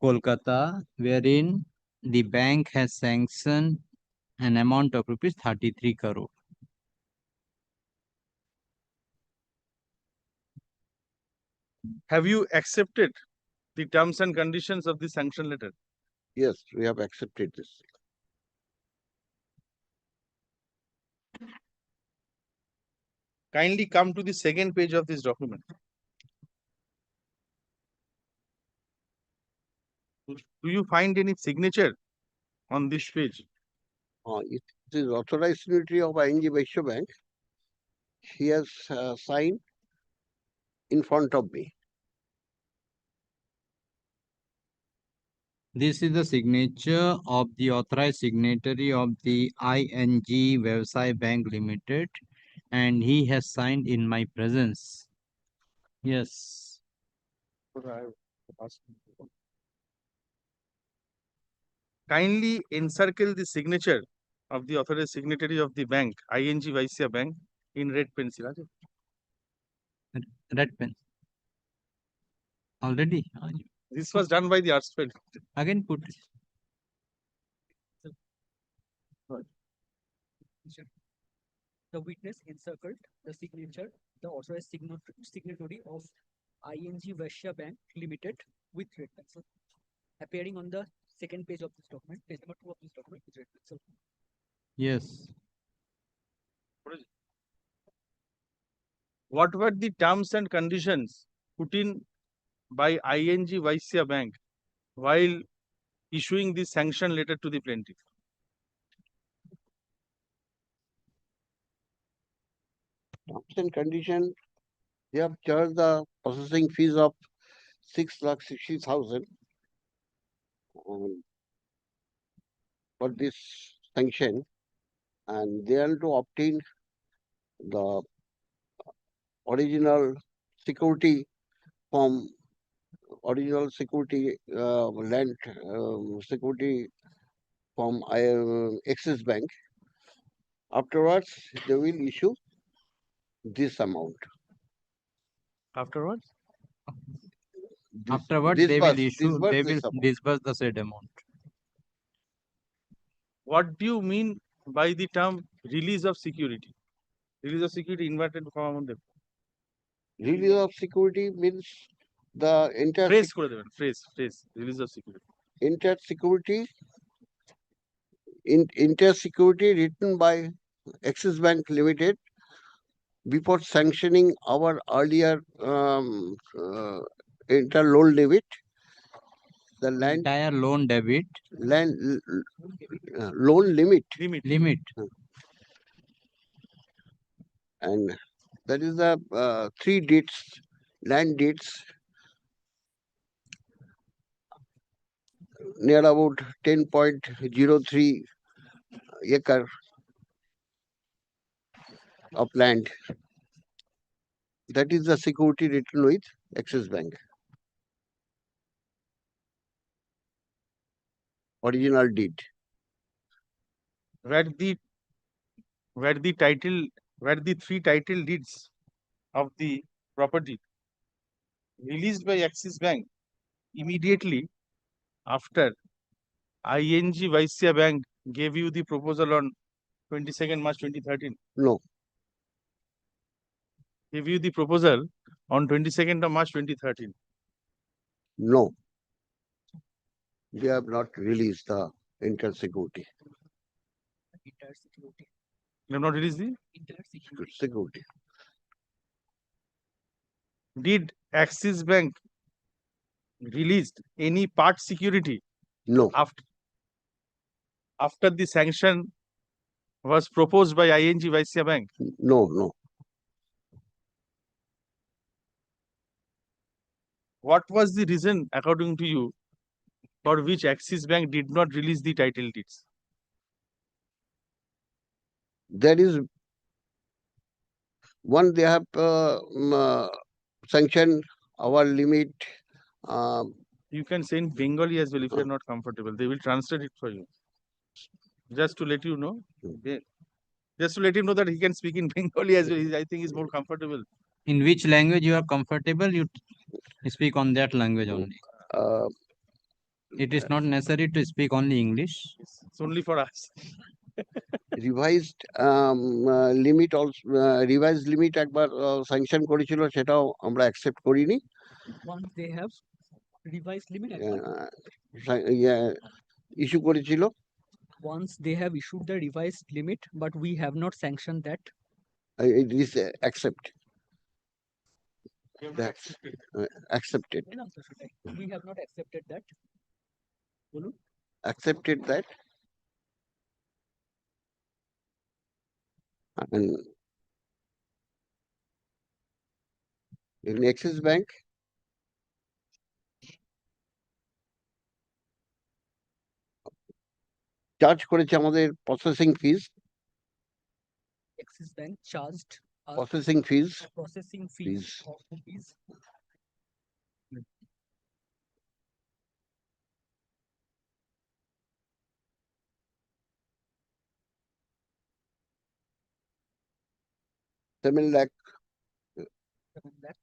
Kolkata, wherein the bank has sanctioned an amount of rupees 33 crore. Have you accepted the terms and conditions of the sanction letter? Yes, we have accepted this. Kindly come to the second page of this document. Do you find any signature on this page? It is authorized signatory of ING Vaishya Bank. He has signed in front of me. This is the signature of the authorized signatory of the ING Vyavsai Bank Limited, and he has signed in my presence. Yes. Kindly encircle the signature of the authorized signatory of the bank, ING Vaishya Bank, in red pencil. Red pen. Already. This was done by the architect. Again put. The witness encircled the signature, the authorized signatory of ING Vaishya Bank Limited with red pencil. Appearing on the second page of this document, page number 2 of this document with red pencil. Yes. What were the terms and conditions put in by ING Vaishya Bank while issuing the sanction letter to the plaintiff? Terms and condition, they have charged the processing fees of 6,60,000 for this sanction, and they are to obtain the original security from land security from Axis Bank. Afterwards, they will issue this amount. Afterwards? Afterwards, they will disburse the said amount. What do you mean by the term release of security? Release of security inverted comma. Release of security means the entire phrase release of security. Inter security written by Axis Bank Limited before sanctioning our earlier inter loan debit. The land entire loan debit. Loan limit. Limit. And that is the 3 deeds, land deeds near about 10.03 acre of land. That is the security written with Axis Bank. Original deed. Where the 3 title deeds of the property released by Axis Bank immediately after ING Vaishya Bank gave you the proposal on 22nd March 2013. No. Gave you the proposal on 22nd of March 2013. No. They have not released the inter security. Entire security. They have not released the Entire security. Did Axis Bank released any part security? No. After the sanction was proposed by ING Vaishya Bank? No. What was the reason, according to you, for which Axis Bank did not release the title deeds? There is one, they have sanctioned our limit. You can say in Bengali as well if you are not comfortable. They will translate it for you. Just to let you know, they Just to let him know that he can speak in Bengali as well. I think he's more comfortable. In which language you are comfortable, you speak on that language only. It is not necessary to speak only English. It's only for us. revised limit also revised limit একবার sanction করেছিল সেটাও আমরা accept করিনি Once they have revised limit, issue করেছিল once they have issued the revised limit, but we have not sanctioned that. it is accept that's accepted We have not accepted that. Bolun? accepted that and in Axis Bank charge করেছে আমাদের processing fees Axis Bank charged us processing fees processing fees of rupees 7 lakh 7 lakh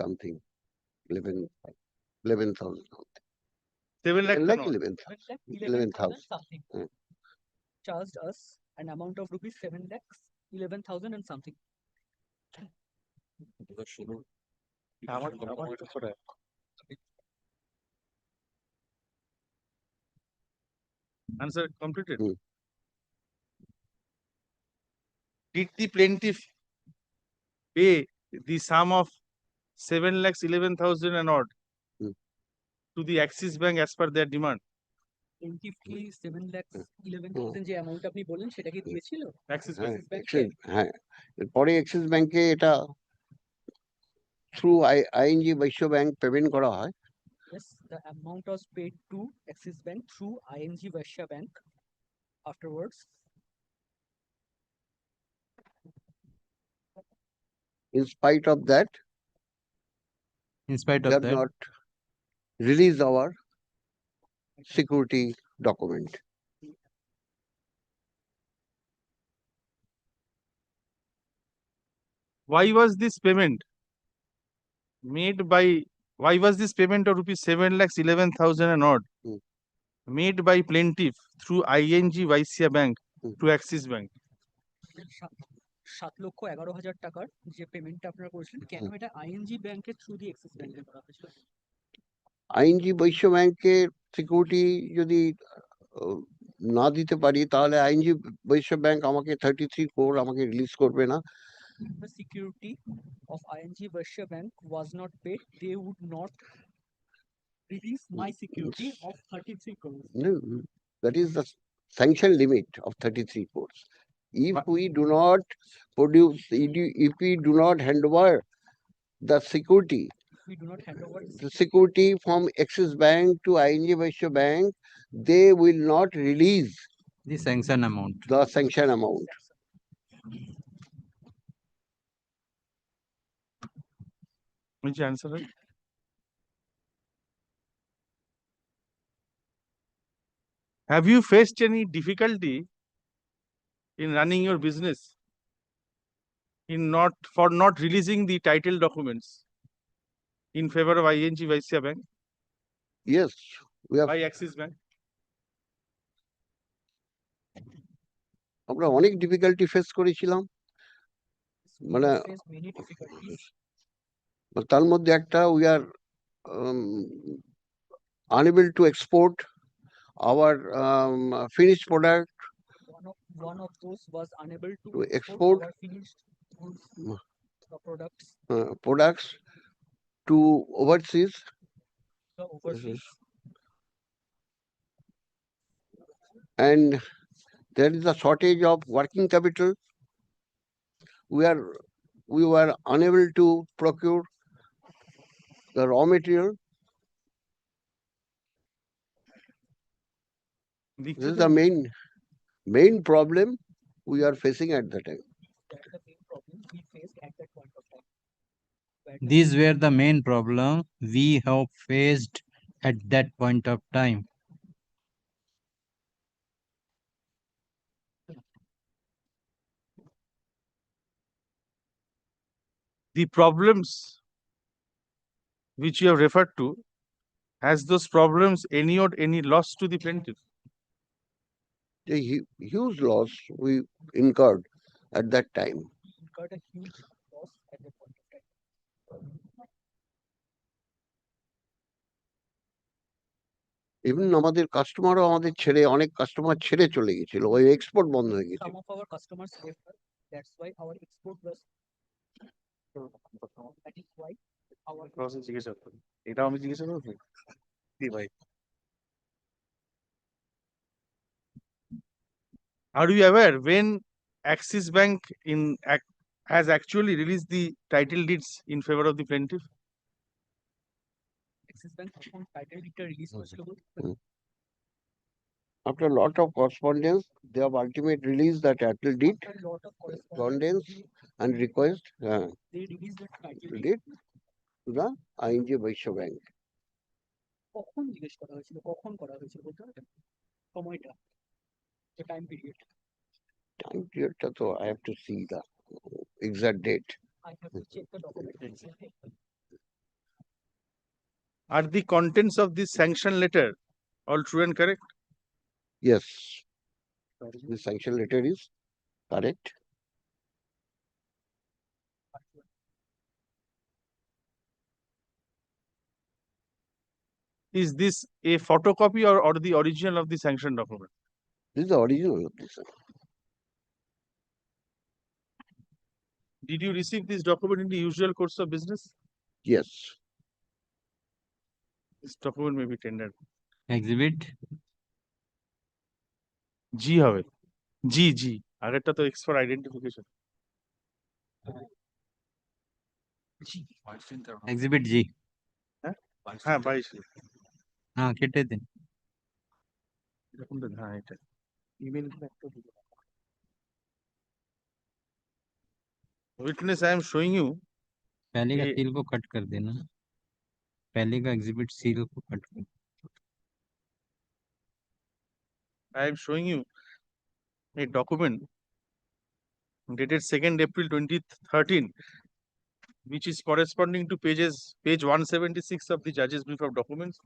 something 11,000 7 lakh 11,000 something. Charged us an amount of rupees 7 lakhs 11,000 and something. Answer completed. Did the plaintiff pay the sum of 7 lakhs 11,000 and odd to the Axis Bank as per their demand? Plaintiff কি 7 lakhs 11,000 যে amount আপনি বলেন সেটা কি দিয়েছিল Axis হ্যাঁ Bank. হ্যাঁ এরপরে এক্সিস ব্যাংকে এটা থ্রু আইএনজি বৈশ্য ব্যাংক পেমেন্ট করা হয় Yes, the amount was paid to Axis Bank through ING Vaishya Bank. Afterwards, in spite of that In spite we of have that, not released our security document Why was this payment made by, why was this payment of rupees 7 lakhs 11,000 and odd made by plaintiff through ING Vaishya Bank to Axis Bank? 7,11,000 টাকার যে পেমেন্টটা আপনারা করেছিলেন কেন এটা ING ব্যাংকের through দিয়ে axis ব্যাংকে করা হয়েছিল আইএনজি বৈশ্য ব্যাংকের সিকিউরিটি যদি না দিতে পারি তাহলে আইএনজি বৈশ্য ব্যাংক আমাকে 33 crore আমাকে রিলিজ করবে না If the security of ING Vaishya Bank was not paid, they would not release my security of 33 crores. No, that is the sanction limit of 33 crores. If we do not produce, if we do not hand over the security, If we do not hand over the security from Axis Bank to ING Vaishya Bank, they will not release the sanction amount. the sanction amount. Which answer? Right? Have you faced any difficulty in running your business in not releasing the title documents in favor of ING Vaishya Bank? Yes, we have. By Axis Bank? আমরা অনেক difficulty face করেছিলাম মানে face many difficulties. তার মধ্যে একটা we are unable to export our finished product One of those was unable to export our finished goods, products products to overseas. the overseas. And there is a shortage of working capital. We were unable to procure the raw material. This is the main problem we are facing at the time. That's the main problem we faced at that point of time. These were the main problem we have faced at that point of time. the problems which you have referred to, has those problems any or any loss to the plaintiff? The huge loss we incurred at that time. Incurred a huge loss at that point of time. Even আমাদের কাস্টমারও আমাদের ছেড়ে অনেক customer ছেড়ে চলে গেছিল, ওই export বন্ধ হয়ে গেছে। Some of our customers left us. That's why our export was. That is why our. Process জিজ্ঞাসা করুন, এটাও আমি জিজ্ঞাসা করবো কি ভাই? Are you aware when Axis Bank has actually released the title deeds in favor of the plaintiff? Axis Bank account title deed release করেছিল বলতে After a lot of correspondence, they have ultimately released the title deed, After a lot of correspondence and request they released the title deed to the ING Vaishya Bank. কখন জিজ্ঞেস করা হয়েছিল, কখন করা হয়েছিল বলতে পারবেন সময়টা, the time period? Time period টা তো I have to see the exact date. I have to check the document. Are the contents of this sanction letter all true and correct? Yes, the sanction letter is correct. Is this a photocopy or the original of the sanction document? This is the original of this. Did you receive this document in the usual course of business? Yes. This document may be tendered. Exhibit G হবে, G আগেরটা তো X for identification. exhibit G. হ্যাঁ 22 হ্যাঁ কেটে দিন। এরকমটা, হ্যাঁ এটা ইমেল একটা দিল। Witness, I am showing you पहले का सील को कट कर देना, पहले का एग्जिबिट सील को कट कर। I am showing you a document dated 2nd April 2013, which is corresponding to page 176 of the judge's brief of documents.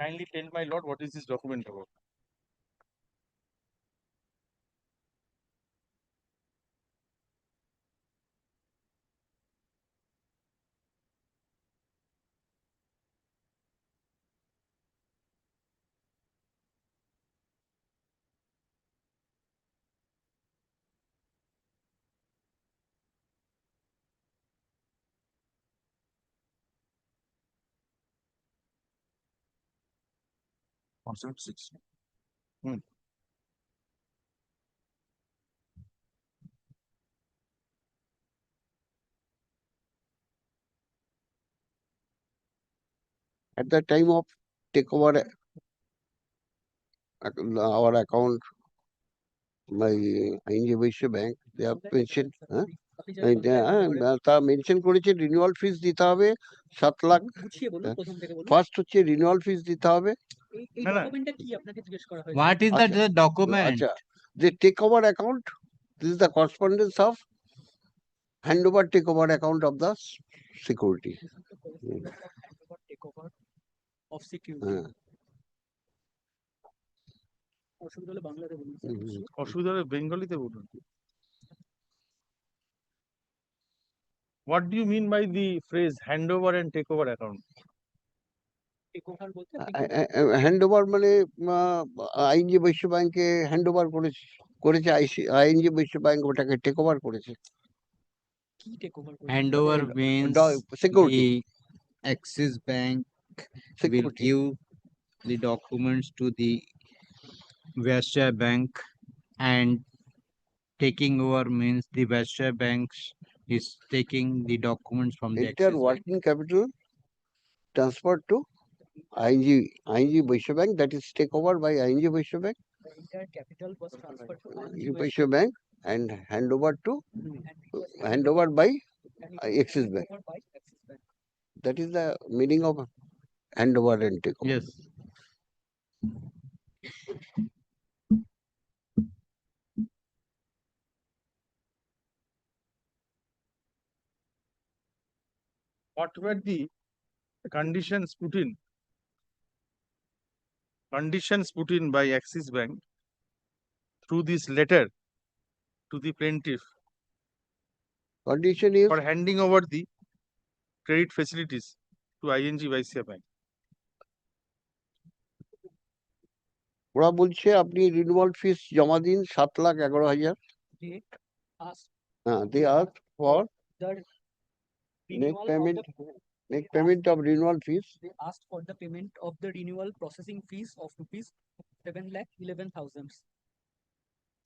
Kindly tell my lord what is this document about? Concept 6. At the time of takeover our account by ING Vaishya Bank, they have mentioned তা mention করেছে renewal ফিস দিতে হবে 7 lakh. First হচ্ছে renewal ফিস দিতে হবে। এই ডকুমেন্টটা কি আপনাকে জিজ্ঞেস করা হয়েছে? What is that document? আচ্ছা, the takeover account, this is the correspondence of handover takeover account of the security. Takeover of security. অসুবিধা হলে বাংলাতে বলুন। অসুবিধা হলে বেঙ্গলিতে বলুন। What do you mean by the phrase handover and takeover account? Takeover বলতে handover মানে আইএনজি বৈশ্য ব্যাংকে হ্যান্ডওভার করেছে আইএনজি বৈশ্য ব্যাংক ওটাকে টেক ওভার করেছে। কি takeover? Handover means security. The Axis Bank Security. will give the documents to the Vaishya Bank, and taking over means the Vaishya Bank is taking the documents from the Entire Axis working capital transferred to ING Vaishya Bank, that is take over by ING Vaishya Bank. The entire capital was transferred to ING Vaishya Bank and handover by Axis Bank. That is the meaning of handover and takeover. Yes. what were the conditions put in by Axis Bank through this letter to the plaintiff Condition is for handing over the credit facilities to ING Vysya Bank? ওরা বলছে আপনি renewal ফিস জমা দিন 7,11,000 They asked they asked for the make renewal payment of renewal fees they asked for the payment of the renewal processing fees of rupees 7,11,000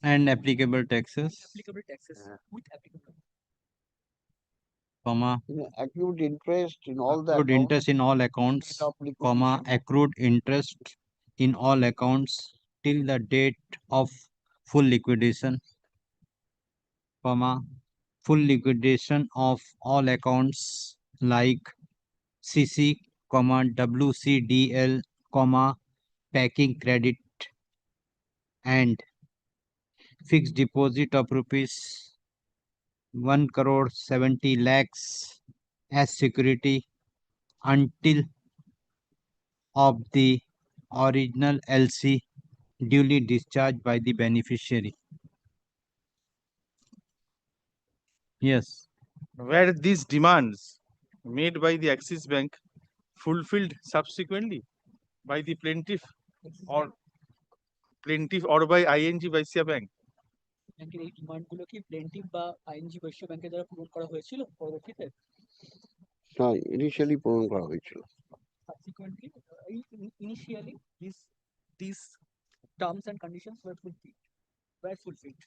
And applicable taxes, applicable taxes with applicable comma, accrued interest in all the accrued accounts interest in all accounts, of comma, liquidation. accrued interest in all accounts till the date of full liquidation, comma, full liquidation of all accounts like CC, comma, WCDL, comma, packing credit and fixed deposit of rupees 1,70 lakhs as security until of the original LC duly discharged by the beneficiary. Yes. Were these demands made by the Axis Bank fulfilled subsequently by the plaintiff or by ING Vysya Bank? ব্যাংকের এই demand গুলো কি প্লেন্টিভ বা ING বৈশ্য ব্যাংকের দ্বারা পূরণ করা হয়েছিল পরবর্তীতে ইনিশিয়ালি পূরণ করা হয়েছিল subsequently initially these terms and conditions were fulfilled.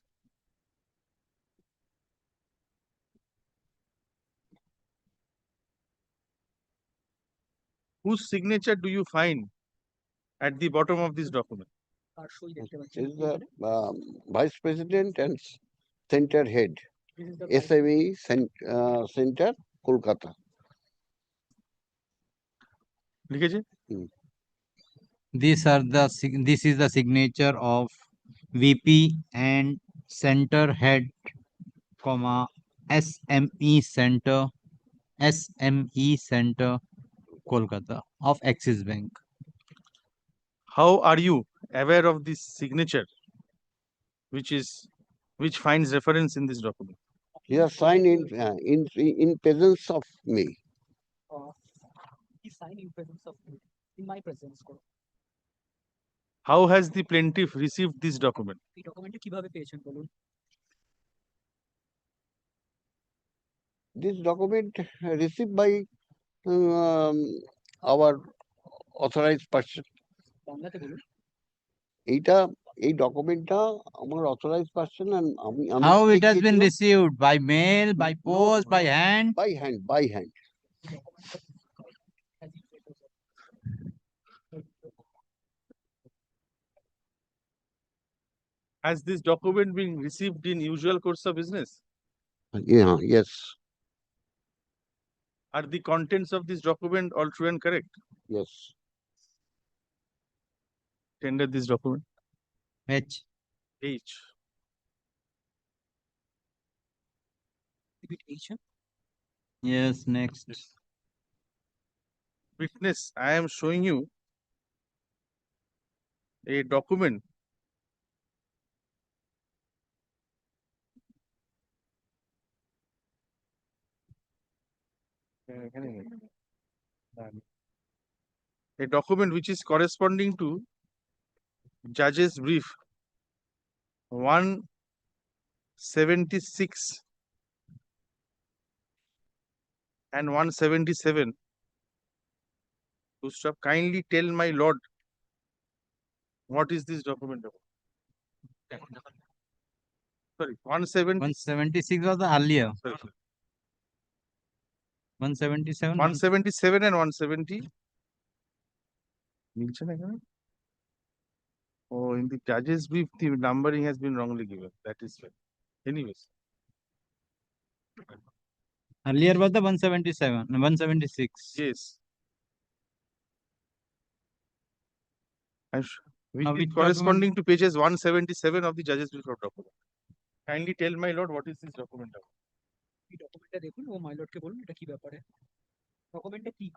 Whose signature do you find at the bottom of this document? আর সই দেখতে পাচ্ছি is the vice president and center head this is the SME center Kolkata লিখেছে This is the signature of VP and center head, comma, SME center Kolkata of Axis Bank. How are you aware of this signature which finds reference in this document? he has signed in presence of me he signed in presence of me in my presence How has the plaintiff received this document? এই ডকুমেন্টটি কিভাবে পেয়েছেন বলুন this document received by our authorized person বাংলাতে বলুন এই ডকুমেন্টটা আমার authorised person আমি How it has been received? By mail, by post, by hand? by hand Has this document been received in usual course of business? yes Are the contents of this document all true and correct? yes Tender this document. H. Yes, next. Witness, I am showing you a document which is corresponding to judge's brief 176 and 177. To stop, kindly tell my lord what is this document about? Sorry, 176 was the earlier. Sorry. 177. 177 and 170. Oh, in the judge's brief, the numbering has been wrongly given. That is right. Anyways. Earlier was the 177, 176. Yes. Which Now, is which corresponding to pages 177 of the judge's brief of document. Kindly tell my lord what is this document about. এই ডকুমেন্টটা দেখুন ও মাই লর্ডকে বলুন এটা কি ব্যাপারে Document কি?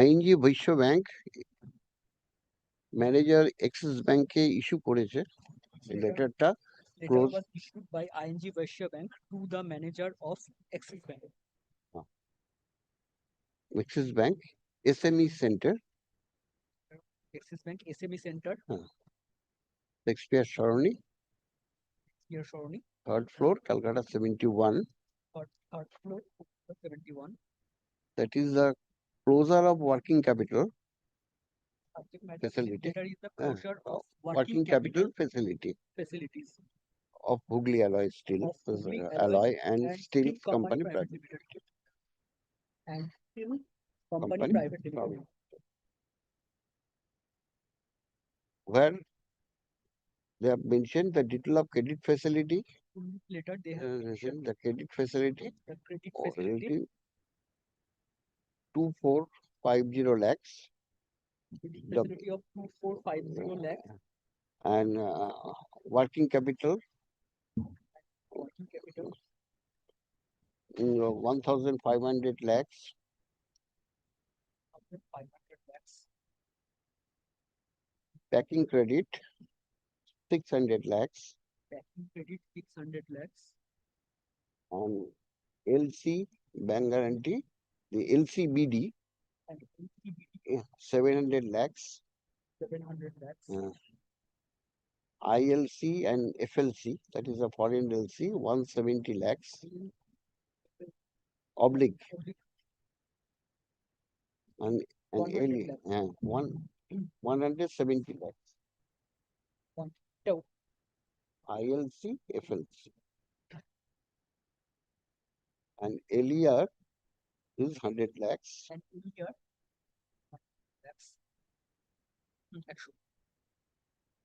ING Vysya bank manager axis ব্যাংকে issue করেছে লেটারটা Letter close was issued by ING Vashya Bank to the manager of Axis Bank. Axis bank SME centre Axis Bank SME Center, Shakespeare Sarani here Shorni, third floor Calcutta 71 third floor, 71. that is the closure of working capital Subject matter facility letter is the closure of working capital facility facilities of Hooghly Alloy Steel of Hooghly Alloy and Steel Steel Company Private Limited and Steel Company Company Private Limited. where they have mentioned the detail of credit facility In this letter, they have mentioned the credit facility the credit facility relative 2450 lakhs facility of 2450 lakhs and working capital working capital 1500 lakhs 500 lakhs packing credit 600 lakhs packing credit 600 lakhs and LC bank guarantee the LCBD and ECBD 700 lakhs 700 lakhs ILC and FLC that is a foreign LC 170 lakhs oblique and 100 170 lakhs two. ILC FLC and LER is 100 lakhs And here lakhs actually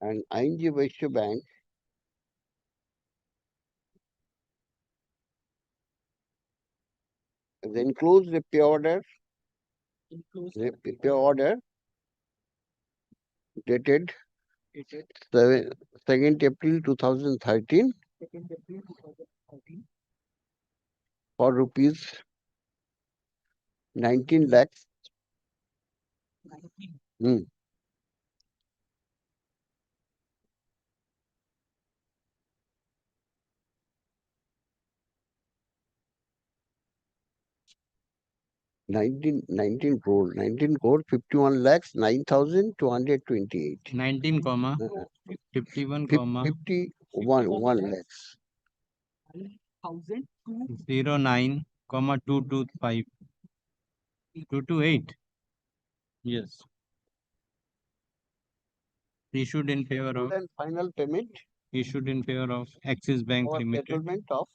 and ING Vashya Bank then close the pay order includes pay order dated dated 2nd April 2013 2nd April 2013 for rupees 19 lakhs 19 19 crore 51 lakhs 9,228 19 comma 51 comma 51 lakhs 09 comma 225 228 yes issued in favor of and final payment issued in favor of Axis Bank or Limited settlement of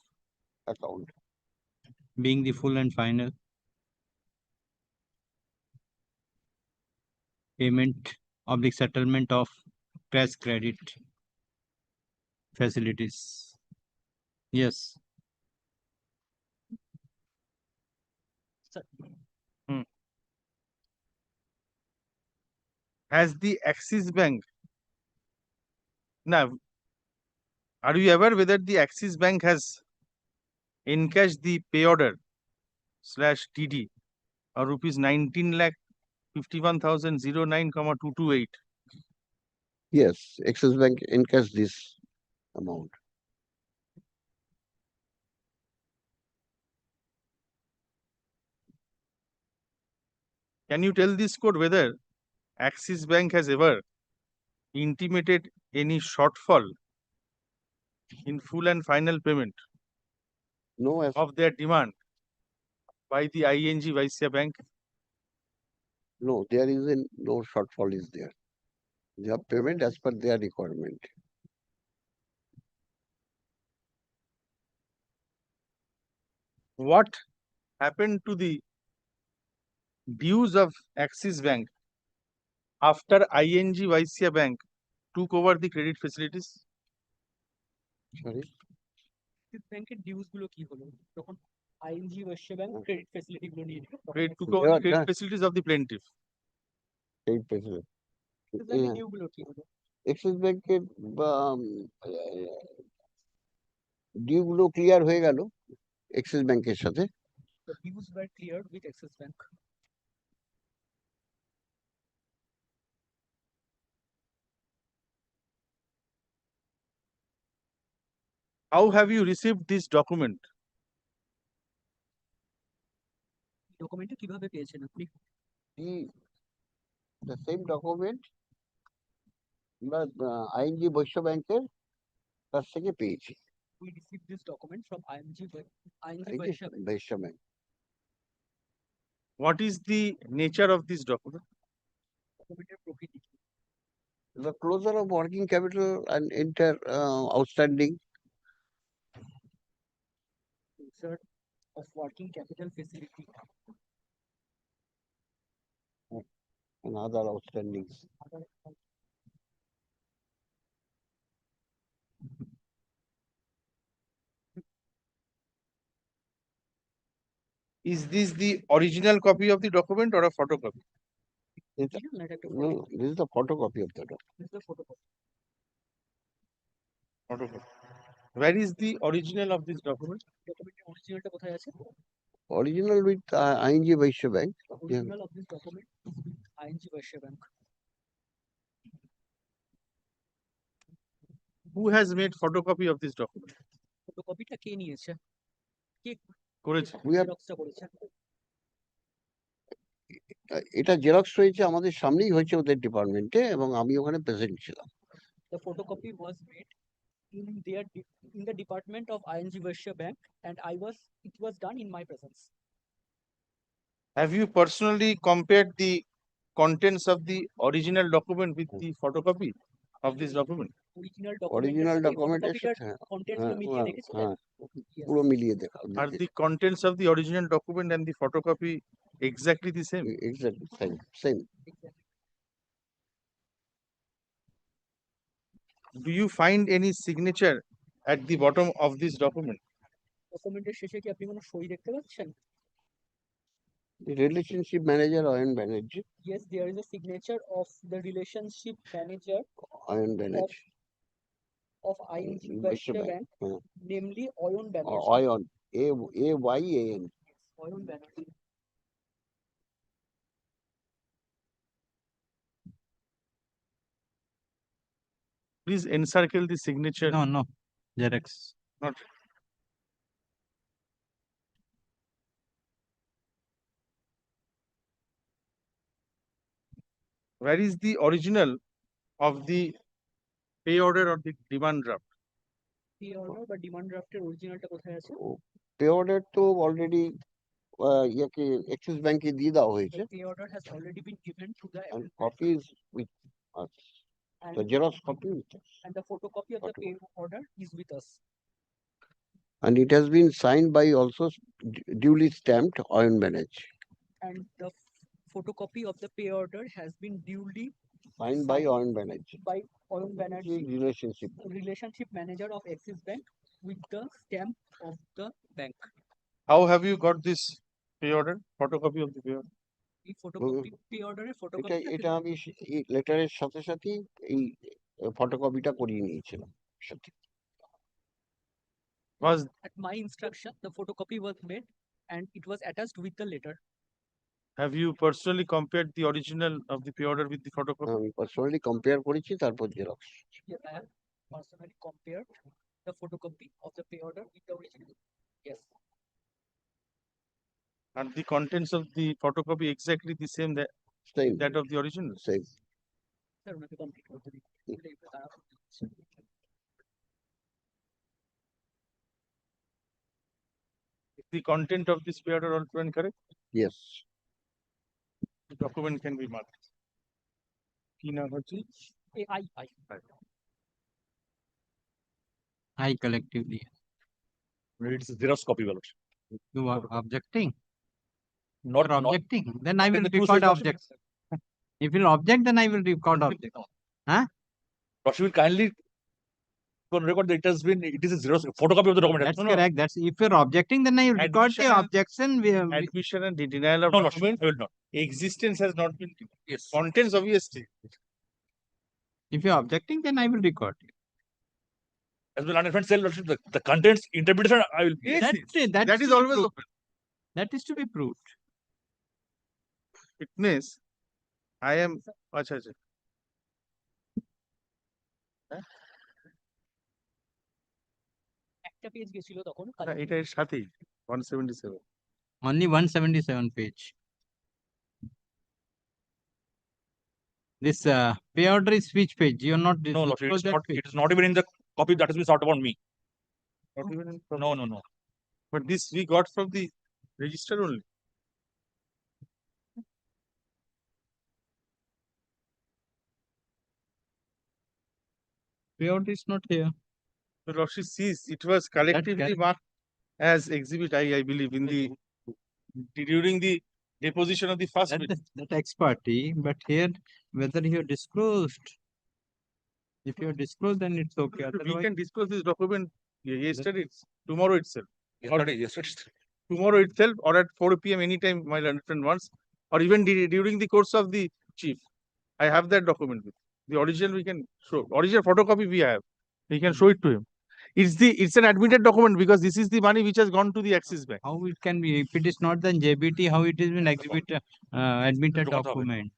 account being the full and final payment of the settlement of cash credit facilities. Yes. Has the Axis Bank now, are you aware whether the Axis Bank has encashed the pay order / TD or rupees 19 lakh 51,009,228? yes Axis Bank encash this amount Can you tell this court whether Axis Bank has ever intimated any shortfall in full and final payment no of their demand by the ING Vashya Bank? no there is no shortfall is there they have payment as per their requirement What happened to the dues of Axis Bank after ING Vysya Bank took over the credit facilities? Sorry. Axis ব্যাংকের dues গুলো কি হলো যখন ING ওয়েশ্য bank credit facility গুলো নিয়ে নিল Credit took over the credit facilities of the plaintiff. Credit facility. Axis ব্যাংকের due গুলো কি হলো এক্সিস ব্যাংকের ডিউ গুলো ক্লিয়ার হয়ে গেল এক্সিস ব্যাংকের সাথে। the dues were cleared with Axis Bank. How have you received this document? ডকুমেন্টটা কিভাবে পেয়েছেন আপনি? The same document আমরা আইএনজি বৈশ্য ব্যাংকের কাছ থেকে পেয়েছি। We received this document from ING Vysya Bank. What is the nature of this document? ডকুমেন্টের প্রকৃতি কি? The closure of working capital and outstanding. Closure of working capital facility And other outstandings. Is this the original copy of the document or a photocopy? No, this is the photocopy of the document. This is the photocopy. Photocopy. Where is the original of this document? ডকুমেন্টের অরিজিনালটা কোথায় আছে? Original with ING Vysya Bank. Original of this document is with ING Vysya Bank. Who has made photocopy of this document? ফটোকপিটা কে নিয়েছে? কে করেছে? জেরক্সটা করেছে? এটা xerox হয়েছে আমাদের সামনেই হয়েছে ওদের ডিপার্টমেন্টে এবং আমি ওখানে প্রেজেন্ট ছিলাম। The photocopy was made in the department of ING Vysya Bank and it was done in my presence. Have you personally compared the contents of the original document with the photocopy of this document? Original document পুরো মিলিয়ে দেখা। Are the contents of the original document and the photocopy exactly the same? Exactly same. Do you find any signature at the bottom of this document? ডকুমেন্টের শেষে কি আপনি কোনো সই দেখতে পাচ্ছেন? The relationship manager Ayan Banerjee. Yes, there is a signature of the relationship manager Ayan Banerjee of ING Vysya Bank, namely Ayan Banerjee. Ayan, AYAN. Ayan Banerjee. Please encircle the signature. No, Xerox. Not. Where is the original of the pay order or the demand draft? Pay order বা demand draft এর অরিজিনালটা কোথায় আছে? Pay order তো already ইয়াকে axis ব্যাংকে দিয়ে দেওয়া হয়েছে। The pay order has already been given to the and copies with us. The Xerox copy with us. And the photocopy of the pay order is with us. And it has been signed by also duly stamped Ayan Banerjee. And the photocopy of the pay order has been duly Signed by Ayan Banerjee. By Ayan Banerjee, relationship manager of Axis Bank, with the stamp of the bank. How have you got this pay order? Photocopy of the pay order? এই photocopy pay order এর photocopy এটা আমি লেটারের সাথে সাথে এই ফটোকপিটা করিয়ে নিয়েছিলাম সাথে। Was at my instruction the photocopy was made and it was attached with the letter. Have you personally compared the original of the pay order with the photocopy? আমি পার্সোনালি কম্পেয়ার করেছি তারপর xerox. Yes, I have personally compared the photocopy of the pay order with the original. Yes. And the contents of the photocopy exactly the same that of the original? Same. Sir, ওনাকে complete করতে দিন। The content of this pay order also incorrect? Yes. The document can be marked. কি নাম হচ্ছে? I collectively. It's a Xerox copy, You are objecting? Not objecting, then I in will the two record stage, Lordship. objection. If you object, then I will record object. Huh? Lordship will kindly record that it is a zero photocopy of the document. That's correct. That's if you're objecting, then I will record Admission the and- objection. Admission and denial of No, Lordship, document. I will not. Existence has not been. Yes. Contents obviously. If you're objecting, then I will record. As well, friend say, Lordship, the contents interpretation I will. Yes, That that is to be always proved. open. That is to be proved. Witness, I am. Acha, acha. একটা page গেছিল তখন না, এটা এর সাথেই 177. Only 177 page. This pay order is which page? You're not No, Lordship, disclose that page. it is not even in the copy that has been sought upon me. Not even in- No. But this we got from the register only. Pay order is not here. The Lordship sees it was collectively correct. marked as exhibit I believe, in the during the deposition of the first witness. That ex parte, but here whether you have disclosed. If you have disclosed, then it's okay. We Otherwise, can disclose this document yesterday, tomorrow itself. Yesterday. Tomorrow itself or at 4 p.m. anytime my learned friend wants, or even during the course of the chief. I have that document with. The original we can show. Original photocopy we have. We can show it to him. It's an admitted document because this is the money which has gone to the Axis Bank. how it can be? If it is not then JBT, how it is been admitted document?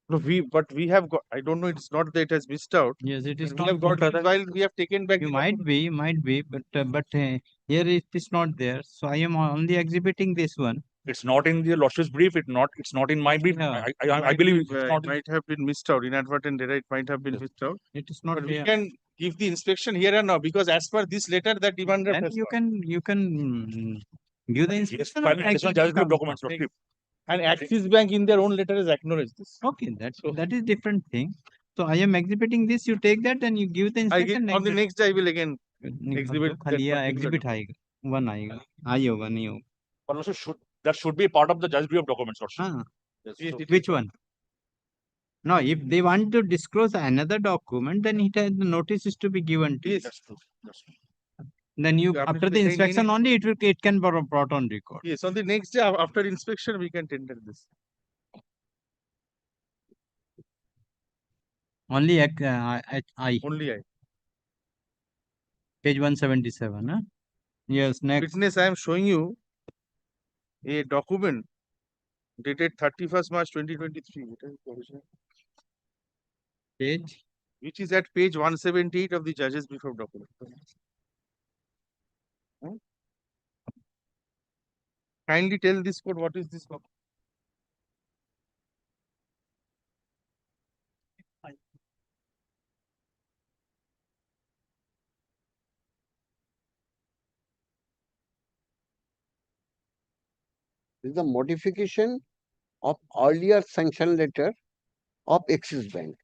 No, we have got. I don't know. It's not that it has missed out. Yes, it is We not. have got it while we have taken back. You the might be, but here it is not there. So I am only exhibiting this one. It's not in the Lordship's brief. It's not in my brief. Yeah. I believe it's it not. might have been missed out. Inadvertent error. It might have been missed out. It is not But here. we can give the inspection here and now because as per this letter that demand And you can give the inspection. File additional charges group documents. Lordship. and Axis Bank in their own letter has acknowledged this. Okay, that is different thing. So I am exhibiting this. You take that and you give the inspection. On the next day I will again exhibit that खाली particular exhibit आएगा, one आएगा, आएगा नहीं होगा. But also that should be part of the judge brief of documents. Lordship. हाँ. Yes, so- Which one? No, if they want to disclose another document, then the notice is to be given to you. That's true. That's true. Then you, You have to after the sign inspection any- only, it can be brought on record. Yes, on the next day after inspection we can tender this. Only I, Only I. page 177. Huh? Yes, next. Witness, I am showing you a document dated 31st March 2023. What is the original? Page. Which is at page 178 of the judge's brief of document. Kindly tell this code what is this document? This is the modification of earlier sanction letter of Axis Bank.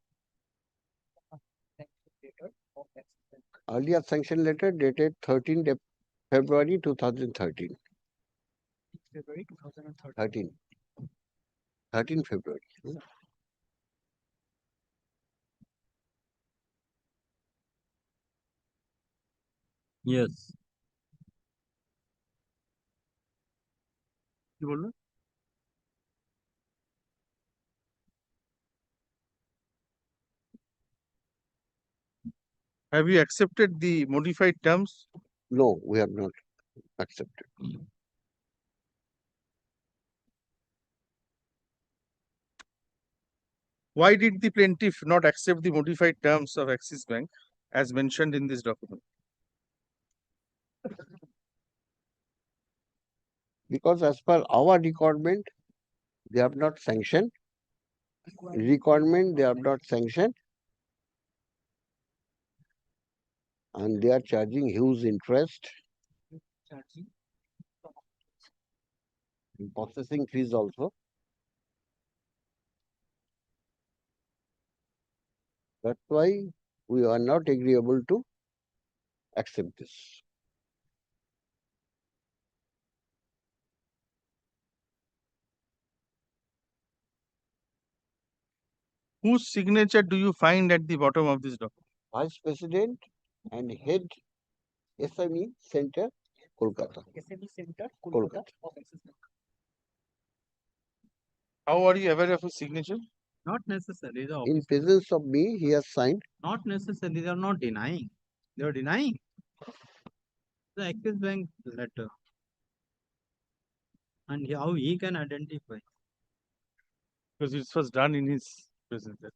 Earlier sanction letter dated 13 February 2013. February 2013. 13 February. Yes. কি বললো? Have you accepted the modified terms? No, we have not accepted. Why did the plaintiff not accept the modified terms of Axis Bank as mentioned in this document? Because as per our requirement, they have not sanctioned. Requirement, they have not sanctioned. And they are charging huge interest. And processing fees also. That's why we are not agreeable to accept this. Whose signature do you find at the bottom of this document? Vice President and Head SME Center, Kolkata. SME Center, Kolkata. Kolkata of Axis Bank. How are you aware of his signature? Not necessarily. The In presence of me, he has signed. Not necessarily. They are not denying. They are denying the Axis Bank letter. And how he can identify. Because it was done in his presence.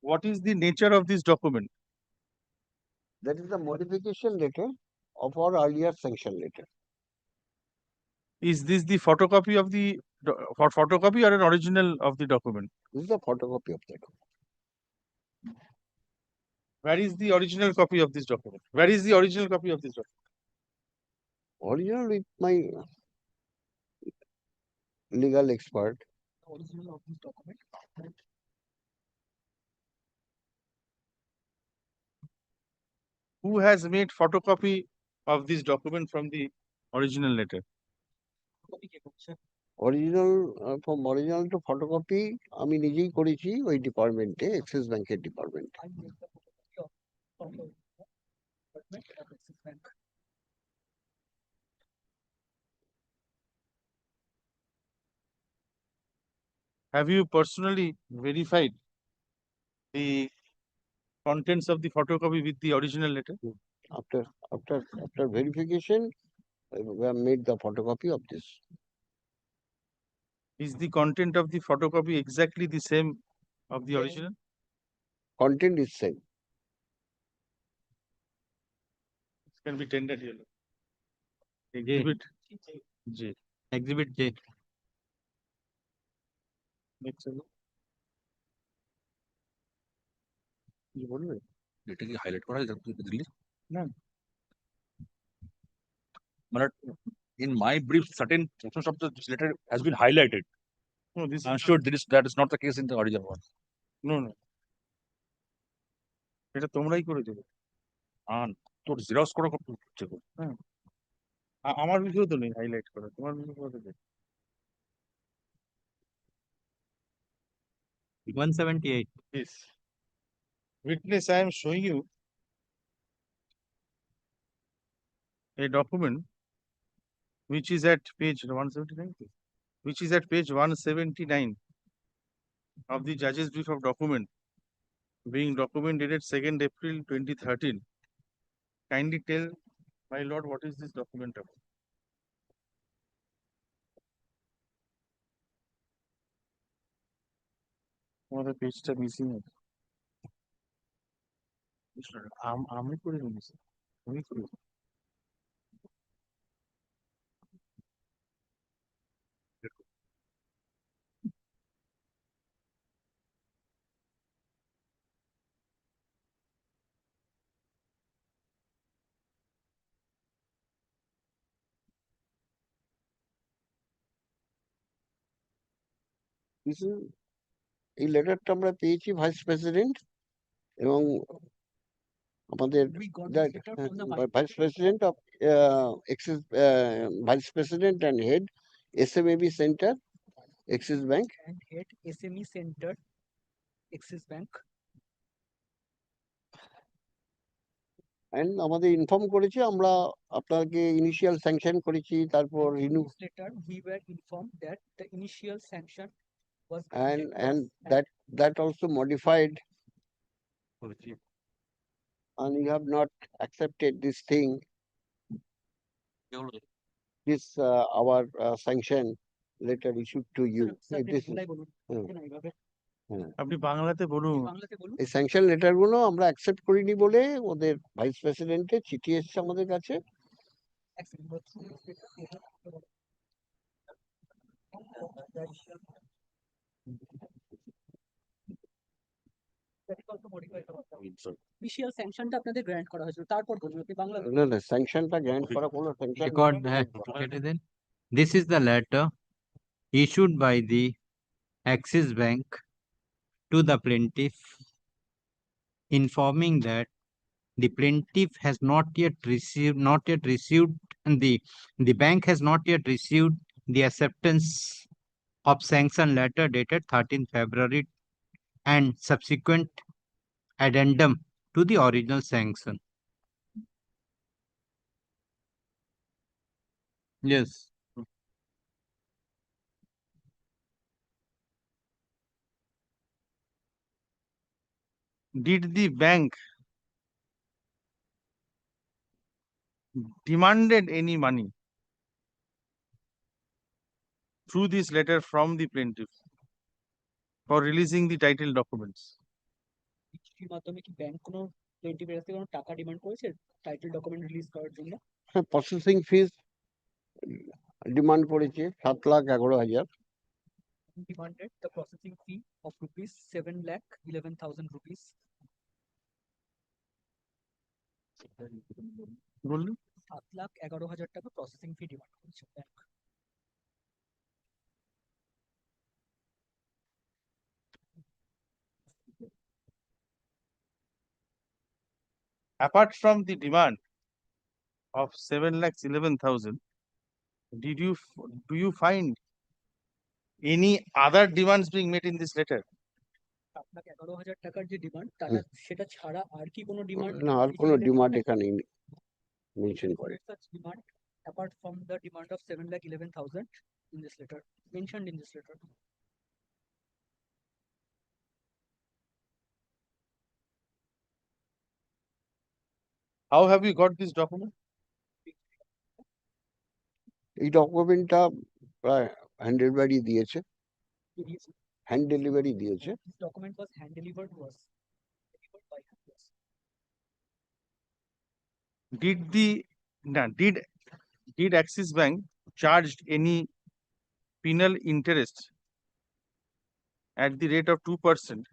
What is the nature of this document? That is the modification letter of our earlier sanction letter. Is this the photocopy of the photocopy or an original of the document? This is a photocopy of that. Where is the original copy of this document? Where is the original copy of this document? Original with my legal expert. Original of this document. Who has made photocopy of this document from the original letter? Original from original to photocopy আমি নিজেই করেছি ওই ডিপার্টমেন্টে axis ব্যাংকের department. Have you personally verified the contents of the photocopy with the original letter? After verification, we have made the photocopy of this. Is the content of the photocopy exactly the same of the original? Content is same. It can be tendered here. Exhibit J. Exhibit J. Next one. কি বলবে এটা কি highlight করা যায় দিল্লি না মানে in my brief certain sections of the letter has been highlighted. No, this I'm sure that is not the case in the original one. No. এটা তোমরাই করে দেবে। তোর জেরক্স করা হচ্ছে হ্যাঁ আমার বিষয় তো নেই হাইলাইট করা, তোমার বিষয় করে দেবে। 178. Yes. Witness, I am showing you a document which is at page 179, which is at page 179 of the judge's brief of document, being document dated 2nd April 2013. Kindly tell my lord what is this document about? আমাদের পেজটা missing আছে। আমি করে নিয়েছি, আমি করে এই লেটারটা আমরা পেয়েছি ভাইস প্রেসিডেন্ট এবং আমাদের vice president of Axis vice president and head SMEB centre Axis Bank And head SME Center, Axis Bank. And আমাদের ইনফর্ম করেছে আমরা আপনাকে ইনিশিয়াল স্যাংশন করেছি তারপর renew Later, we were informed that the initial sanction was and that also modified and you have not accepted this thing, this our sanction letter issued to you. This is, আপনি বাংলাতে বলুন। এই sanction letter গুলো আমরা accept করিনি বলে ওদের vice প্রেসিডেন্টের চিঠি এসেছে আমাদের কাছে। Initial sanctionটা আপনাদের গ্র্যান্ট করা হয়েছিল, তারপর বলুন আপনি বাংলা না স্যাংশনটা গ্র্যান্ট করা কোনো sanction Record that. This is the letter issued by the Axis Bank to the plaintiff, informing that the plaintiff has not yet received, and the bank has not yet received the acceptance of sanction letter dated 13th February and subsequent addendum to the original sanction. Yes. Did the bank demanded any money through this letter from the plaintiff for releasing the title documents? চিঠির মাধ্যমে কি bank কোনো প্লেন্টিফের কাছ থেকে কোনো টাকা demand করেছে title document release করার জন্য? হ্যাঁ, প্রসেসিং ফিস ডিমান্ড করেছে 7,11,000। Demanded the processing fee of rupees 7,11,000 rupees. বলুন 7,11,000 টাকা প্রসেসিং ফি ডিমান্ড করেছে bank. Apart from the demand of 7,11,000, do you find any other demands being made in this letter? 7,11,000 টাকার যে demand সেটা ছাড়া আর কি কোনো ডিমান্ড? না, আর কোনো ডিমান্ড এখানে মেনশন করে। Such demand apart from the demand of 7,11,000 in this letter, mentioned in this letter. How have you got this document? এই ডকুমেন্টটা প্রায় হ্যান্ড ডেলিভারি দিয়েছে, হ্যান্ড ডেলিভারি দিয়েছে। This document was hand delivered to us. Delivered by hand to us. Did Axis Bank charged any penal interest at the rate of 2%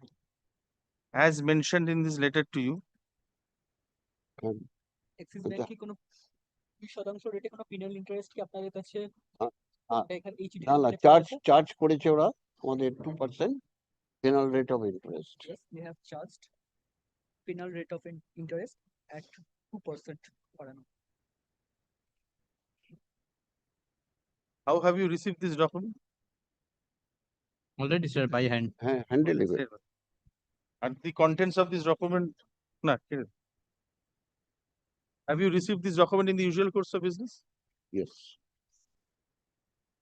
as mentioned in this letter to you? Axis Bank কি কোনো 2% রেটে কোনো penal interest কি আপনাদের কাছে এখানে এই চিঠিতে না, চার্জ করেছে ওরা আমাদের 2% penal rate of interest. Yes, they have charged penal rate of interest at 2% per annum. How have you received this document? Already, sir, by hand. Hand delivery. And the contents of this document, have you received this document in the usual course of business? Yes.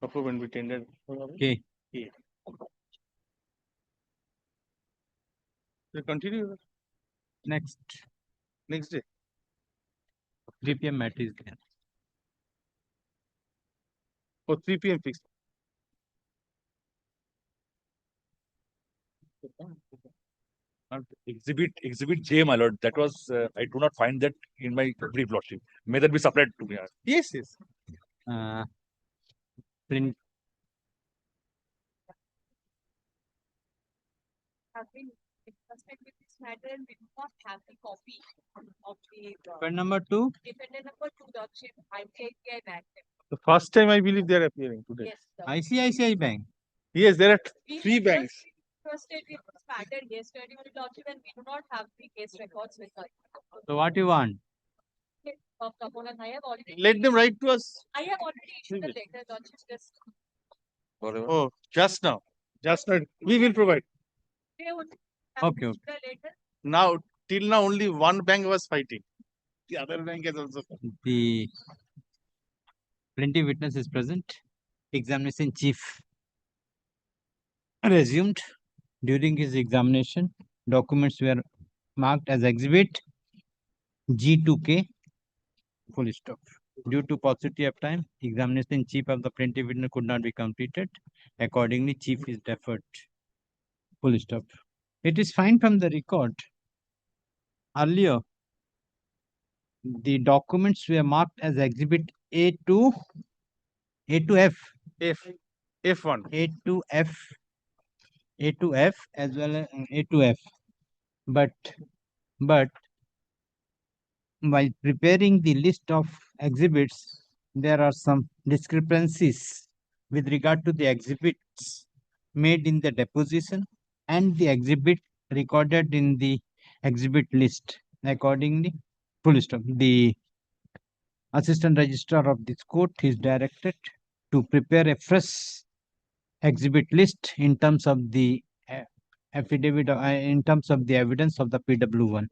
Document we tendered. Okay. So continue. Next day. 3 p.m. matter is there. Oh, 3 p.m. fixed. Exhibit J, my lord. That was I do not find that in my brief, lordship. May that be supplied to me? Yes. Print. Have been discussed with this matter and we do not have the copy of the Defendant number 2. defendant number 2, Lordship, ICICI Bank. The first time I believe they are appearing today. Yes, sir. ICICI Bank. Yes, there are We 3 banks. Interested in this matter yesterday, Lordship, and we do not have the case records with us. So what you want? Of the opponent, I have already. Let them write to us. I have already issued the letter, Lordship, just. Oh, just now. We will provide. They would have Okay. issued the letter. Now, till now, only one bank was fighting. The other bank has also. The plaintiff witness is present. Examination chief resumed. During his examination, documents were marked as exhibit G2K. Full stop. Due to paucity of time, examination chief of the plaintiff witness could not be completed. Accordingly, chief is deferred. Full stop. It is fine from the record. Earlier, the documents were marked as exhibit A2F. F1. A2F as well as A2F. But while preparing the list of exhibits, there are some discrepancies with regard to the exhibits made in the deposition and the exhibit recorded in the exhibit list. Accordingly, full stop. The assistant registrar of this court is directed to prepare a fresh exhibit list in terms of the affidavit, in terms of the evidence of the PW1.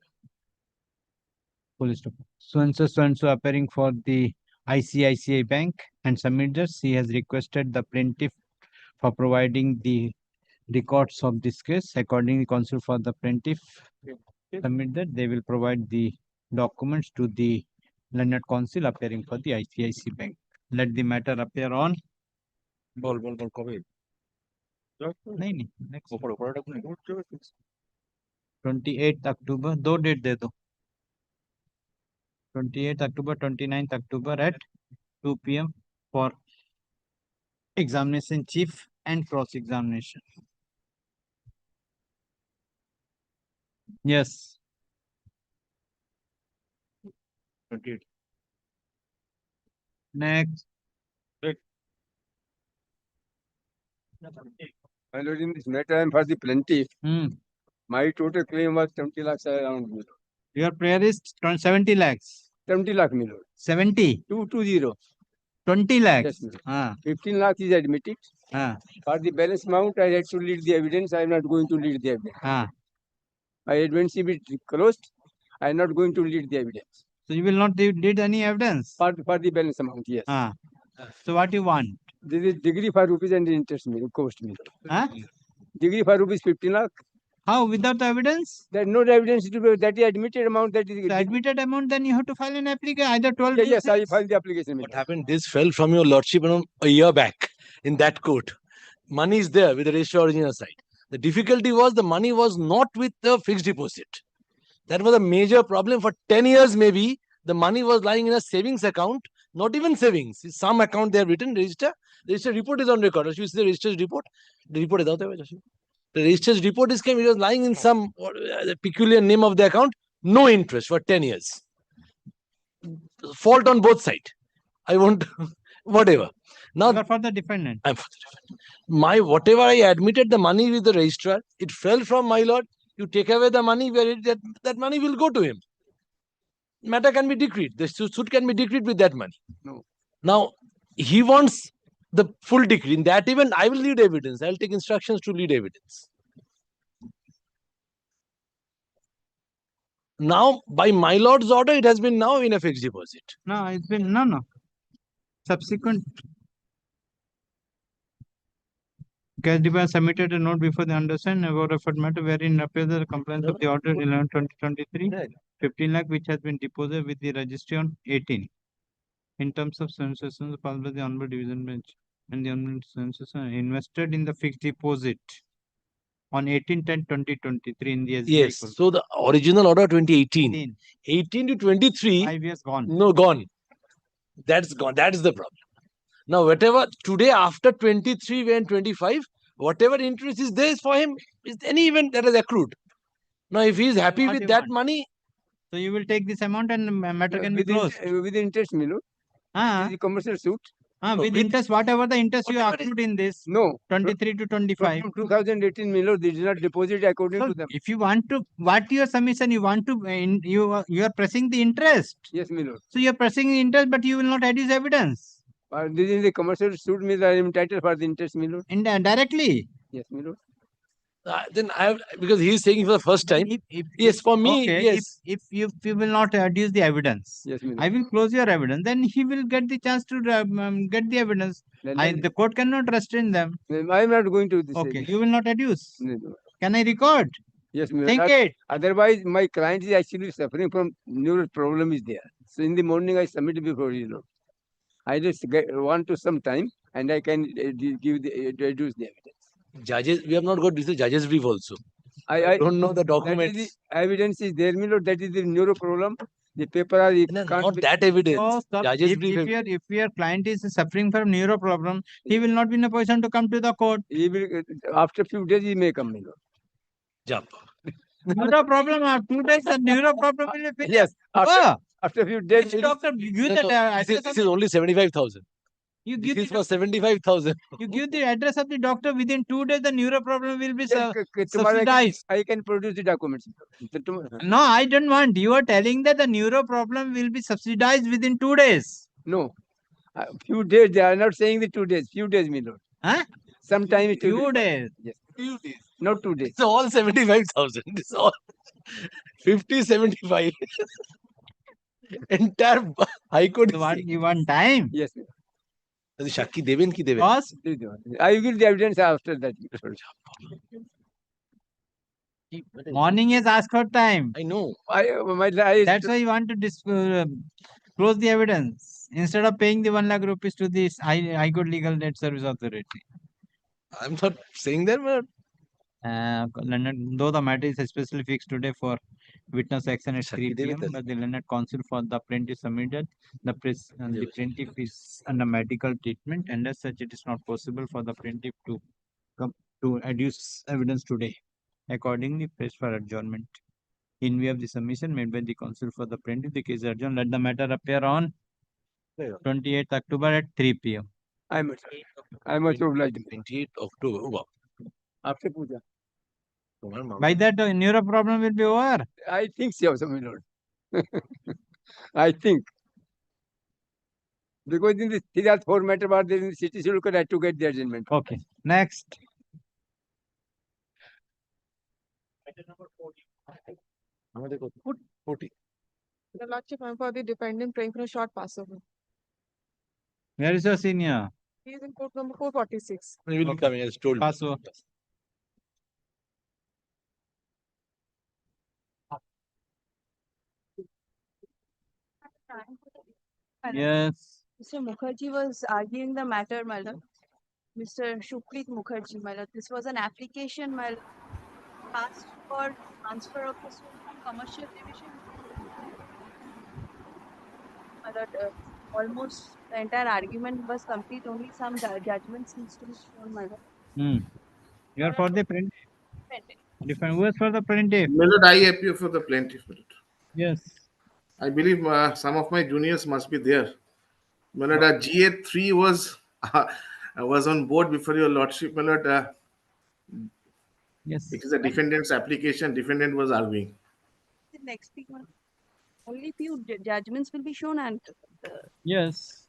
Police report. So and so appearing for the ICICI Bank and submitters. He has requested the plaintiff for providing the records of this case. Accordingly, counsel for the plaintiff submit that they will provide the documents to the learned counsel appearing for the ICICI Bank. Let the matter appear on. বল কবে? नहीं next ওপরে কোন note করতে হবে? 28 अक्टूबर, दो date दे दो। 28 अक्टूबर, 29 अक्टूबर at 2 p.m. for examination chief and cross examination. Yes. 28. Next. My lord, in this matter, I am for the plaintiff. My total claim was 70 lakhs around. Your prayer is 70 lakhs. 70 lakh, my lord. 70. 220. 20 lakhs. Yes, ma'am. 15 lakhs is admitted. For the balance amount, I had to lead the evidence. I am not going to lead the evidence. My evidence will be closed. I am not going to lead the evidence. So you will not lead any evidence? For the balance amount, yes. So what you want? This is degree for rupees and interest cost me. Degree for rupees 15 lakh. How? Without evidence? There is no evidence to be that is admitted amount. That is the admitted amount. Then you have to file an application. Either 12. Yes, I filed the application. What happened? This fell from your lordship a year back in that court. Money is there with the register original side. The difficulty was the money was not with the fixed deposit. That was a major problem for 10 years. Maybe the money was lying in a savings account. Not even savings. Some account they have written register. The register report is on record. You see the register's report. The report is out there. The register's report is came. It was lying in some peculiar name of the account. No interest for 10 years. Fault on both sides. I won't. Whatever. Now you are for the defendant. I'm for the defendant. Whatever I admitted the money with the registrar, it fell from my lord. You take away the money, where that money will go to him. Matter can be decreed. The suit can be decreed with that money. No. Now he wants the full decree. In that event, I will lead evidence. I will take instructions to lead evidence. Now, by my lord's order, it has been now in a fixed deposit. No, it's been no. Subsequent. Cash deposit submitted a note before the undersigned about referred matter wherein appears the compliance of the order 11/2023, 15 lakh which has been deposited with the registry on 18. In terms of sensation, filed by the Honorable Division Bench and the Honorable Sensation invested in the fixed deposit on 18/10/2023 in the SBI. Yes. So the original order 2018, 18 to 23. 5 years gone. No, gone. That's gone. That is the problem. Now, whatever today after 23 and 25, whatever interest is there is for him is any event that is accrued. Now, if he is happy with that money, so you will take this amount and matter can be closed. With interest, me no. The commercial suit. With interest, whatever the interest you accrued in this. No. 23 to 25. From 2018, me no, they did not deposit according So to them. if you want to, what your submission you want to, you are pressing the interest. Yes, my lord. So you are pressing the interest, but you will not adduce evidence. This is the commercial suit, means I am entitled for the interest, my lord. Directly. Yes, my lord. then I have, because he is saying for the first time. Yes, for me, Okay, yes. If you will not adduce the evidence, yes, I will close your evidence. Then he will get the chance to get the evidence. The court cannot restrain them. I am not going to this. Okay, you will not adduce. No. Can I record? Yes, my Think lord. it. Otherwise, my client is actually suffering from neural problem is there. So in the morning, I submit before you know. I just want to some time, and I can give reduce the evidence. Judges, we have not got this judges brief also. I don't know the that is documents. the evidence is there, my lord. That is the neuro problem. The paper are Not that evidence. So, sir, Judges brief. if your client is suffering from neuro problem, he will not be in a position to come to the court. He will after few days he may come, my lord. Jump. Neuro problem after 2 days, the neuro problem will be finished. Yes. After few days. Which doctor give the This is only 75,000. You give this for 75,000. You give the address of the doctor within 2 days, the neuro problem will be Tomorrow subsidized. I can produce the documents. No, I don't want. You are telling that the neuro problem will be subsidized within 2 days. No. Few days, they are not saying the 2 days. Few days, my lord. Huh? Sometime it will Few be. days. Yes. Few days. Not 2 days. It's all 75,000. It's all 50, 75. Entire High Court is saying. You want time? Yes. The Shaki Deven ki Deven. Cause I will give the evidence after that. morning is asked for time. I know. That's why you want to close the evidence instead of paying the 1 lakh rupees to the High Court Legal Aid Service Authority. I'm not saying that, but Though the matter is especially fixed today for witness action at 3 Shaki Deven p.m., but the learned counsel for the plaintiff submitted the plaintiff is under medical treatment, and as such, it is not possible for the plaintiff to come to adduce evidence today. Accordingly, press for adjournment. In view of the submission made by the counsel for the plaintiff, the case is adjourned. Let the matter appear on 28th October at 3 p.m. I'm much obliged. 28th October. Oh, wow. After puja. By that, neuro problem will be over. I think so, my lord. I think. Because in the 3 or 4 matter about there in the city, so look at to get the adjournment. Okay. Next. Put 40. The Lordship, I'm for the defendant praying for a short passover. Where is your senior? He is in court number 446. He will be coming as told. Pass over. Yes. Mr. Mukherjee was arguing the matter, my lord. Mr. Shukrit Mukherjee, my lord. This was an application, my lord, passed for transfer of the suit from commercial division. My lord, almost the entire argument was complete. Only some judgments needs to be shown, my lord. You are for the plaintiff. Defend. Who is for the plaintiff? Milord, I appear for the plaintiff. Milord. Yes. I believe some of my juniors must be there. Milord, GA3 was on board before your lordship, Milord. Yes. It is a defendant's application. Defendant was arguing. Next week, my lord. Only few judgments will be shown and. Yes.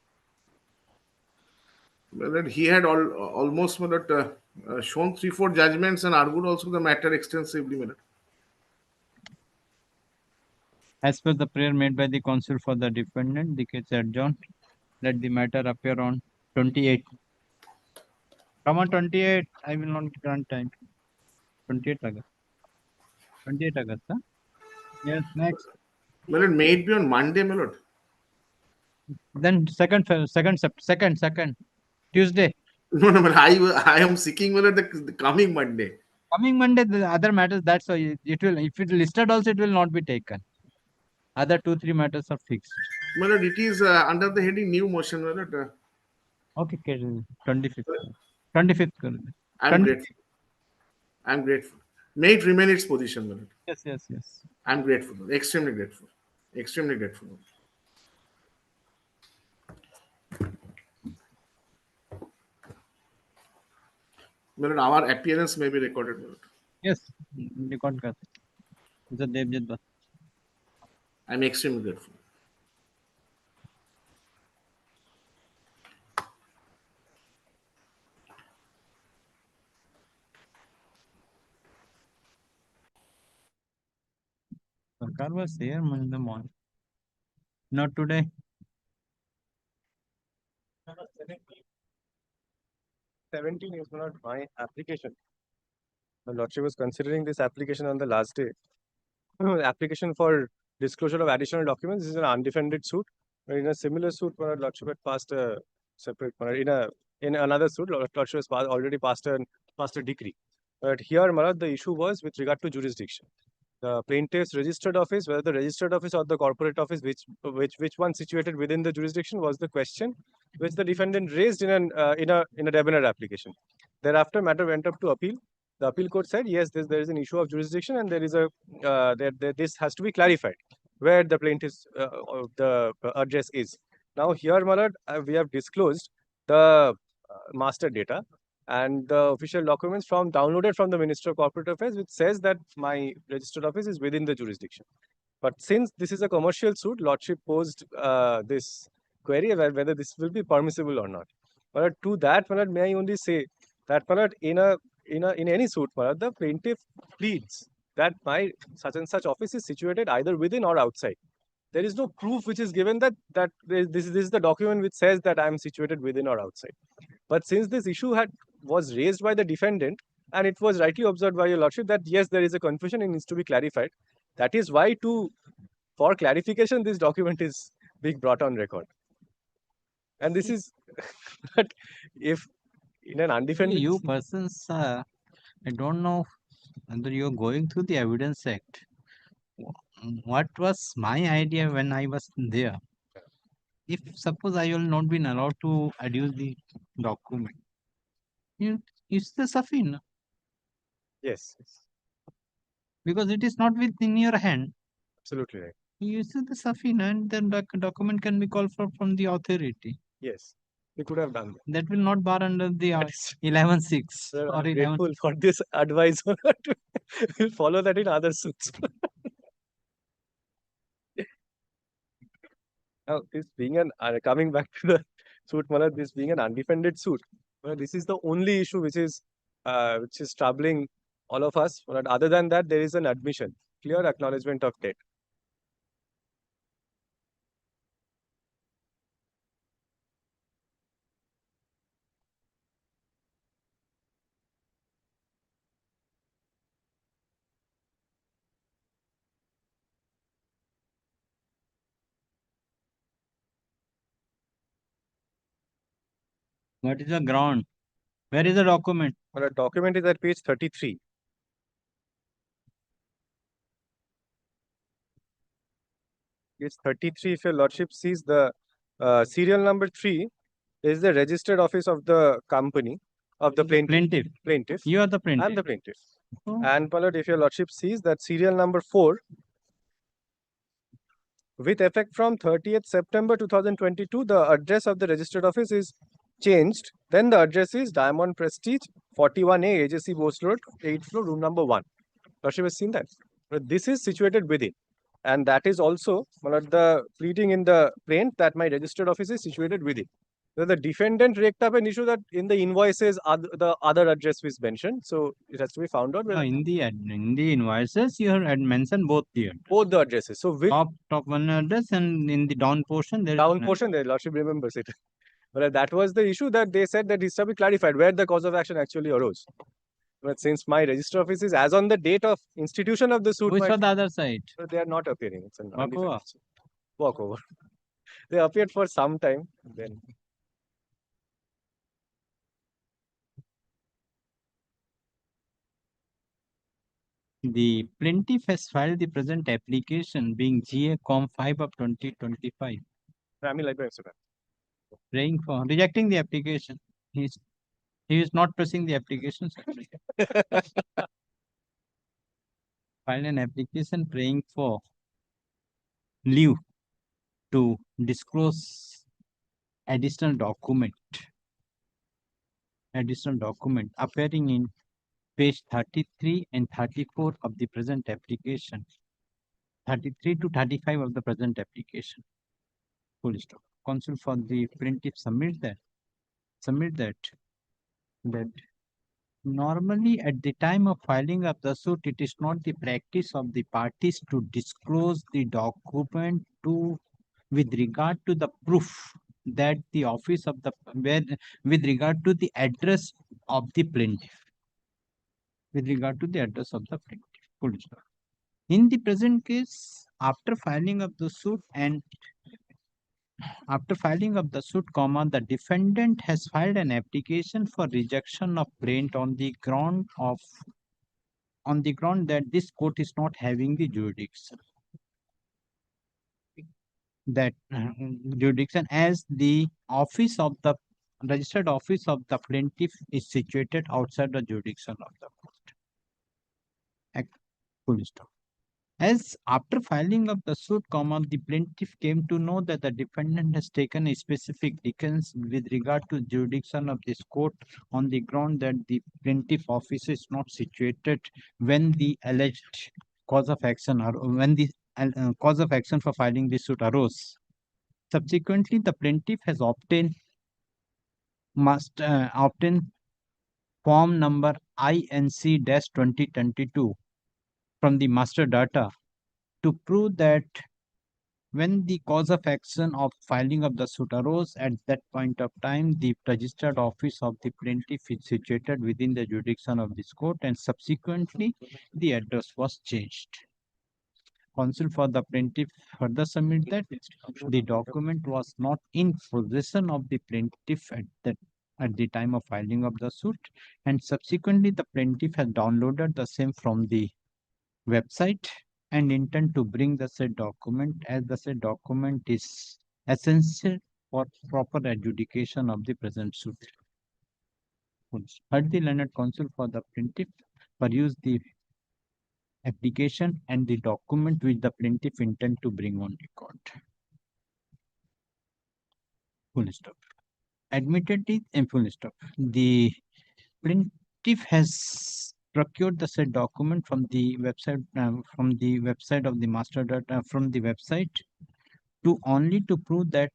Milord, he had almost Milord, shown 3-4 judgments and argued also the matter extensively, Milord. As per the prayer made by the counsel for the defendant, the case adjourned. Let the matter appear on 28. Come on, 28. I will not grant time. 28 August. 28 August, huh? Yes, next. Milord, may it be on Monday, Milord. Then second Tuesday. No, I am seeking Milord the coming Monday. Coming Monday, the other matters, that's why it will, if it listed also, it will not be taken. Other 2-3 matters are fixed. Milord, it is under the heading new motion, Milord. Okay, 25th. 25th. I'm grateful. I'm grateful. May it remain its position, Milord. Yes. I'm grateful. Extremely grateful. Extremely grateful. Milord, our appearance may be recorded, Milord. Yes, record kar. I'm extremely grateful. Sarkar was there in the morning. Not today. 17 is not my application. The Lordship was considering this application on the last day. Application for disclosure of additional documents. This is an undefended suit. But in a similar suit, my Lordship had passed a separate. In another suit, Lordship has already passed a decree. But here, Marad, the issue was with regard to jurisdiction. The plaintiff's registered office, whether the registered office or the corporate office, which one situated within the jurisdiction, was the question which the defendant raised in a debonair application. Thereafter, matter went up to appeal. The appeal court said, yes, there is an issue of jurisdiction, and there is this has to be clarified where the plaintiff's the address is. Now here, Marad, we have disclosed the master data and the official documents downloaded from the Minister of Corporate Affairs, which says that my registered office is within the jurisdiction. But since this is a commercial suit, Lordship posed this query whether this will be permissible or not. But to that, may I only say that in any suit, the plaintiff pleads that my such and such office is situated either within or outside. There is no proof which is given that this is the document which says that I am situated within or outside. But since this issue was raised by the defendant, and it was rightly observed by your lordship that yes, there is a confusion and needs to be clarified. That is why for clarification, this document is being brought on record. And this is, but if in an undefended. You persons, I don't know whether you're going through the Evidence Act. What was my idea when I was there? If suppose I will not been allowed to adduce the document, it's the sufficient. Yes. Because it is not within your hand. Absolutely right. You use the sufficient and then the document can be called for from the authority. Yes, we could have done that. That will not bar under the 11.6 Sir, or I'm 11. grateful for this advice. We'll follow that in other suits. Now, this being coming back to the suit, this being an undefended suit, this is the only issue which is troubling all of us. Other than that, there is an admission, clear acknowledgement of debt. What is the ground? Where is the document? The document is at page 33. Page 33, if your lordship sees the serial number 3 is the registered office of the company of the plaintiff. Plaintiff. You are the plaintiff. I'm the plaintiff. Oh. And if your lordship sees that serial number 4 with effect from 30th September 2022, the address of the registered office is changed. Then the address is Diamond Prestige, 41A, AJC Bose Road, 8th floor, room number 1. Lordship has seen that. But this is situated within. And that is also the pleading in the plaint that my registered office is situated within. So the defendant raked up an issue that in the invoices the other address was mentioned. So it has to be found out. No, in the invoices, you have mentioned both the addresses. So top one address and in the down portion there. Down portion, the lordship remembers it. But that was the issue that they said that needs to be clarified where the cause of action actually arose. But since my register office is as on the date of institution of the suit, which on the other side? They are not appearing. It's an Walkover. Walkover. They appeared for some time. Then. The plaintiff has filed the present application being GA Com 5 of 2025. Praying for rejecting the application. He is not pressing the application. Filed an application praying for leave to disclose additional document appearing in page 33 and 34 of the present application. 33 to 35 of the present application. Full stop. Counsel for the plaintiff submit that normally at the time of filing of the suit, it is not the practice of the parties to disclose the document with regard to the proof that the office of the with regard to the address of the plaintiff. With regard to the address of the plaintiff. Full stop. In the present case, after filing of the suit, the defendant has filed an application for rejection of plaint on the ground that this court is not having the jurisdiction. As the office of the registered office of the plaintiff is situated outside the jurisdiction of the court. Full stop. As after filing of the suit, the plaintiff came to know that the defendant has taken a specific defense with regard to jurisdiction of this court on the ground that the plaintiff office is not situated when the alleged cause of action or when the cause of action for filing this suit arose. Subsequently, the plaintiff has obtained form number INC-2022 from the master data to prove that when the cause of action of filing of the suit arose at that point of time, the registered office of the plaintiff is situated within the jurisdiction of this court, and subsequently the address was changed. Counsel for the plaintiff further submit that the document was not in possession of the plaintiff at the time of filing of the suit, and subsequently the plaintiff has downloaded the same from the website and intend to bring the said document, as the said document is essential for proper adjudication of the present suit. Heard the learned counsel for the plaintiff peruse the application and the document which the plaintiff intend to bring on record. Full stop. Admittedly, and full stop. The plaintiff has procured the said document from the website of the master data from the website to only to prove that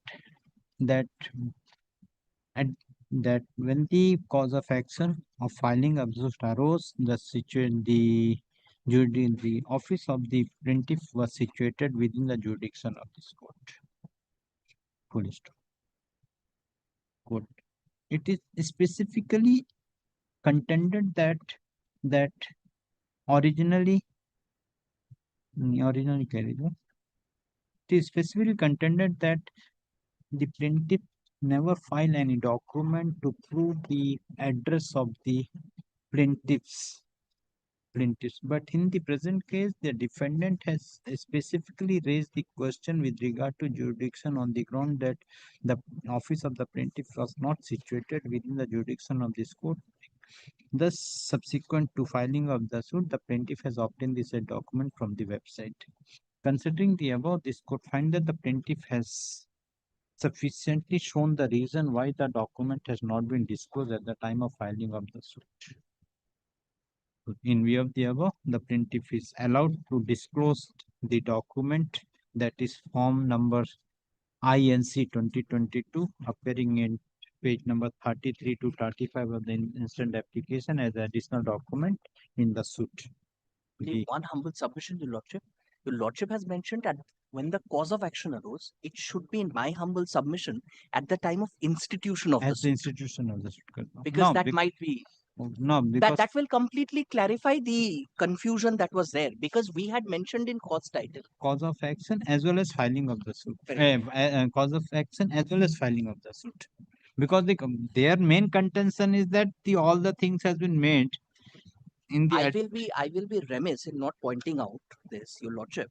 when the cause of action of filing of suit arose, the office of the plaintiff was situated within the jurisdiction of this court. Full stop. Good. It is specifically contended that originally it is specifically contended that the plaintiff never filed any document to prove the address of the plaintiffs. But in the present case, the defendant has specifically raised the question with regard to jurisdiction on the ground that the office of the plaintiff was not situated within the jurisdiction of this court. Thus, subsequent to filing of the suit, the plaintiff has obtained the said document from the website. Considering the above, this court finds that the plaintiff has sufficiently shown the reason why the document has not been disclosed at the time of filing of the suit. In view of the above, the plaintiff is allowed to disclose the document, that is form number INC 2022, appearing in page number 33 to 35 of the instant application as additional document in the suit. One humble submission, Your Lordship. Your Lordship has mentioned that when the cause of action arose, it should be in my humble submission at the time of institution of the suit. Institution of the suit. Because that might be. No, because that will completely clarify the confusion that was there, because we had mentioned in cause title. Cause of action as well as filing of the suit. Cause of action as well as filing of the suit. Their main contention is that all the things has been made in the. I will be remiss in not pointing out this, Your Lordship.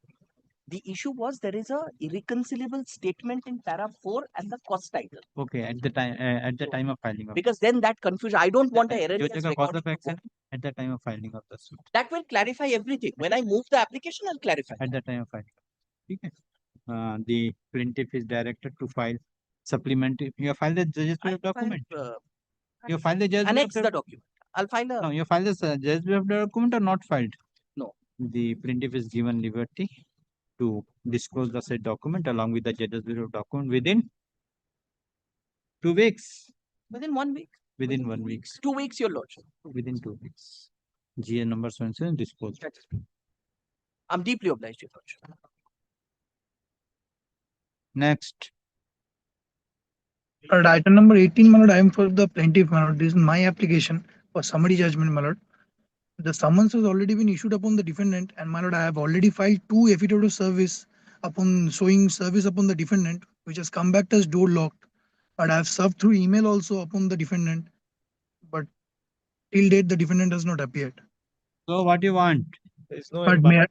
The issue was there is a irreconcilable statement in para 4 and the cause title. Okay, at the time of filing of. Because then that confusion, I don't want a erroneous cause of action at the time of filing of the suit. That will clarify everything. When I move the application, I'll clarify. At the time of filing. Okay. The plaintiff is directed to file supplementary. You have filed the judge's document. You have filed the judge's annex the document. I'll file a. No, you filed the judge's document or not filed? No. The plaintiff is given liberty to disclose the said document along with the judge's document within 2 weeks. Within 1 week. Within 1 week. 2 weeks, Your Lordship. Within 2 weeks. GA number so and so disclosed. I'm deeply obliged, Your Lordship. Next. Item number 18, my lord, I am for the plaintiff, my lord. This is my application for summary judgment, my lord. The summons has already been issued upon the defendant, and my lord, I have already filed 2 affidavit of service upon showing service upon the defendant, which has come back as door locked. But I have served through email also upon the defendant, but till date the defendant has not appeared. So what do you want? There's no But may I,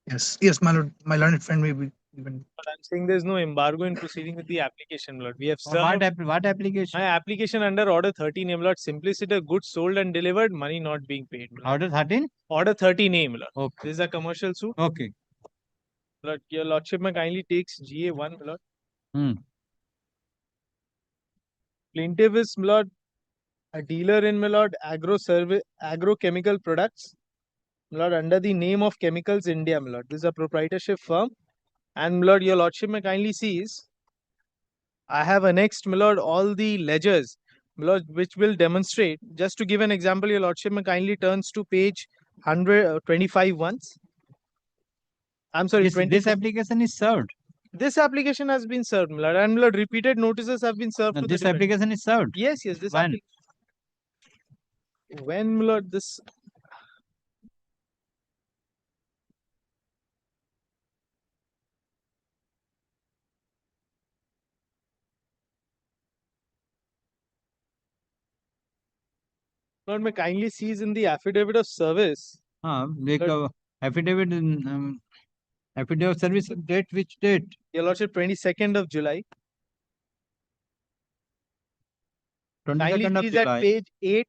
yes, my lord, my learned friend may be given. But I'm saying there's no embargo in proceeding with the application, Lord. We have What application? my application under Order 13, Lord. Simplicity, goods sold and delivered, money not being paid. Order 13? Order 13, Lord. Okay. This is a commercial suit. Okay. Lord, Your Lordship may kindly takes GA1, Lord. Plaintiff is, Lord, a dealer in, Lord, agrochemical products, Lord, under the name of Chemicals India, Lord. This is a proprietorship firm. And, Lord, Your Lordship may kindly sees, I have annexed, Lord, all the ledgers my lord, which will demonstrate, just to give an example, your lordship may kindly turns to page 125 once. I'm sorry, This 24. application is served. This application has been served, my lord, and my lord, repeated notices have been served No, to this the defendant. application is served. Yes, yes, this When? when, my lord, this Lord, may kindly sees in the affidavit of service. Affidavit affidavit of service date, which date? Your lordship, 22nd of July. 22nd of Kindly sees at July. page 8.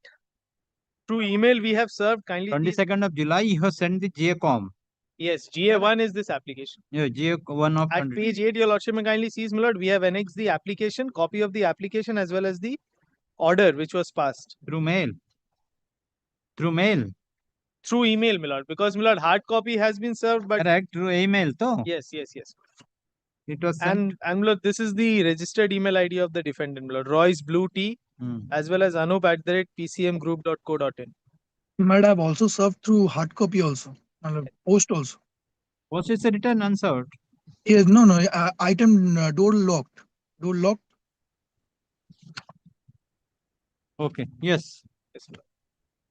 Through email we have served. Kindly sees. 22nd of July, you have sent the GA-COM. Yes, GA1 is this application. Yeah, GA1 of At page 8, your lordship may kindly sees, my lord, we have annexed the application, copy of the application as well as the order which was passed. Through mail. Through mail. Through email, my lord, because my lord, hard copy has been served, but correct, through email, though. yes, yes, yes. It was sent. And my lord, this is the registered email ID of the defendant, my lord, Royce Blue Tea, as well as anup@pcmgroup.co.in. Might have also served through hard copy also, post also. Post is written unserved. Yes, no, item door locked. Door locked. Okay, yes. Yes, my lord.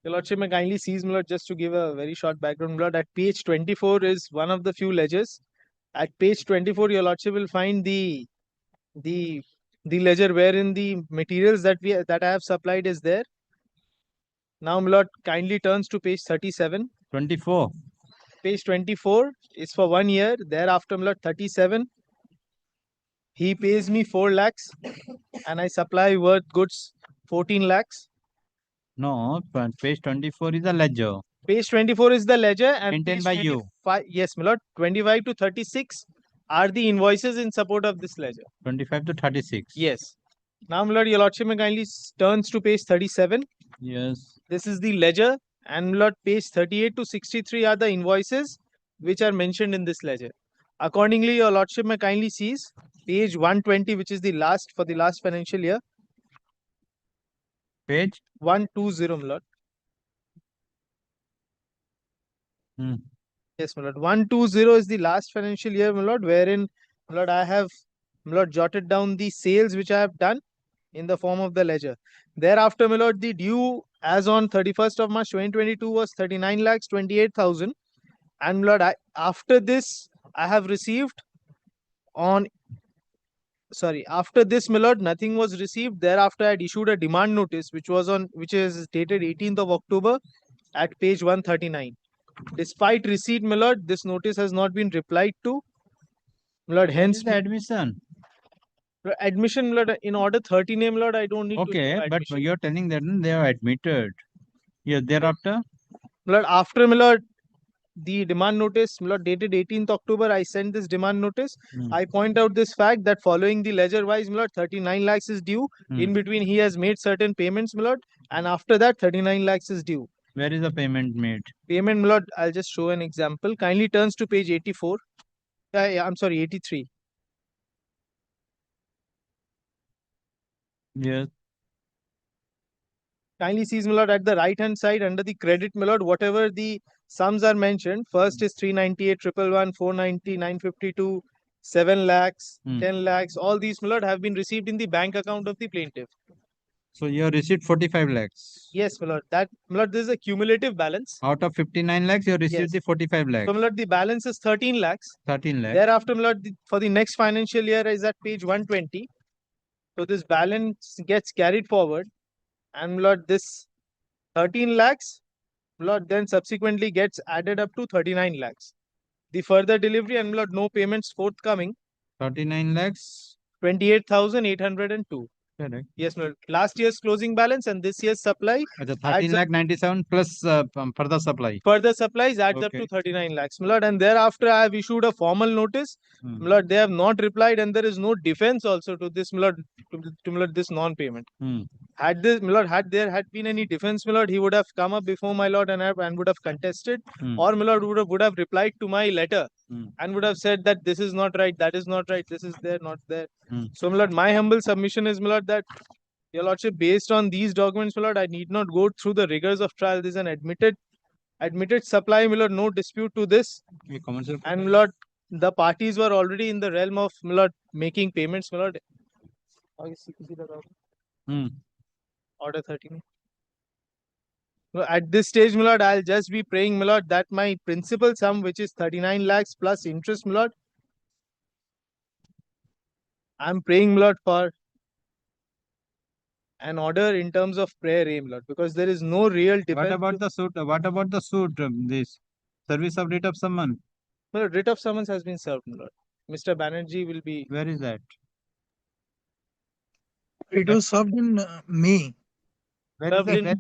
Your lordship may kindly sees, my lord, just to give a very short background, my lord, at page 24 is one of the few ledgers. At page 24, your lordship will find the ledger wherein the materials that I have supplied is there. Now, my lord, kindly turns to page 37. 24. Page 24 is for 1 year. Thereafter, my lord, 37. He pays me 4 lakhs and I supply worth goods 14 lakhs. No, page 24 is a ledger. Page 24 is the ledger and maintained page by you. 25 yes, my lord, 25 to 36 are the invoices in support of this ledger. 25 to 36. Yes. Now, my lord, your lordship may kindly turns to page 37. Yes. This is the ledger, and my lord, page 38 to 63 are the invoices which are mentioned in this ledger. Accordingly, your lordship may kindly sees page 120, which is the last for the last financial year. Page 120, my lord. Yes, my lord. 120 is the last financial year, my lord, wherein, my lord, I have, my lord, jotted down the sales which I have done in the form of the ledger. Thereafter, my lord, the due as on 31st of March 2022 was 39 lakhs 28,000. And my lord, after this, I have received on, sorry, after this, my lord, nothing was received. Thereafter, I had issued a demand notice, which is dated 18th of October at page 139. Despite receipt, my lord, this notice has not been replied to. My lord, hence the admission. Admission, my lord, in order 13A, my lord, I don't need to. Okay, but you're telling that they are admitted. Yes, thereafter. My lord, after, my lord, the demand notice, my lord, dated 18th October, I sent this demand notice. I point out this fact that following the ledger wise, my lord, 39 lakhs is due. In between, he has made certain payments, my lord, and after that, 39 lakhs is due. Where is the payment made? Payment, my lord, I'll just show an example. Kindly turns to page 84. I'm sorry, 83. Yes. Kindly sees, my lord, at the right hand side under the credit, my lord, whatever the sums are mentioned. First is 398, 111, 490, 952, 7 lakhs, 10 lakhs. All these, my lord, have been received in the bank account of the plaintiff. So you have received 45 lakhs. Yes, my lord. That, my lord, this is a cumulative balance. Out of 59 lakhs, you have received the 45 lakhs. So, my lord, the balance is 13 lakhs. 13 lakhs. Thereafter, my lord, for the next financial year is at page 120. So this balance gets carried forward. And, my lord, this 13 lakhs, my lord, then subsequently gets added up to 39 lakhs. The further delivery and, my lord, no payments forthcoming. 39 lakhs. 28,802. Correct. Yes, my lord. Last year's closing balance and this year's supply. The 13 lakh 97 plus further supply. Further supplies adds up to 39 lakhs, my lord. And thereafter, I have issued a formal notice. My lord, they have not replied and there is no defense also to this, my lord, to my lord, this non-payment. Had this, my lord, had there had been any defense, my lord, he would have come up before my lord and would have contested, or my lord would have replied to my letter and would have said that this is not right, that is not right, this is there, not there. So, my lord, my humble submission is, my lord, that Your Lordship, based on these documents, my lord, I need not go through the rigors of trial. This is an admitted supply, my lord, no dispute to this. And my lord, the parties were already in the realm of, my lord, making payments, my lord. Order 13. No, at this stage, my lord, I'll just be praying, my lord, that my principal sum, which is 39 lakhs plus interest, my lord, I'm praying, my lord, for an order in terms of prayer, my lord, because there is no real defense. What about the suit? What about the suit? This service of writ of summons. My lord, writ of summons has been served, my lord. Mr. Banerjee will be. Where is that? It was served in May. Where is that?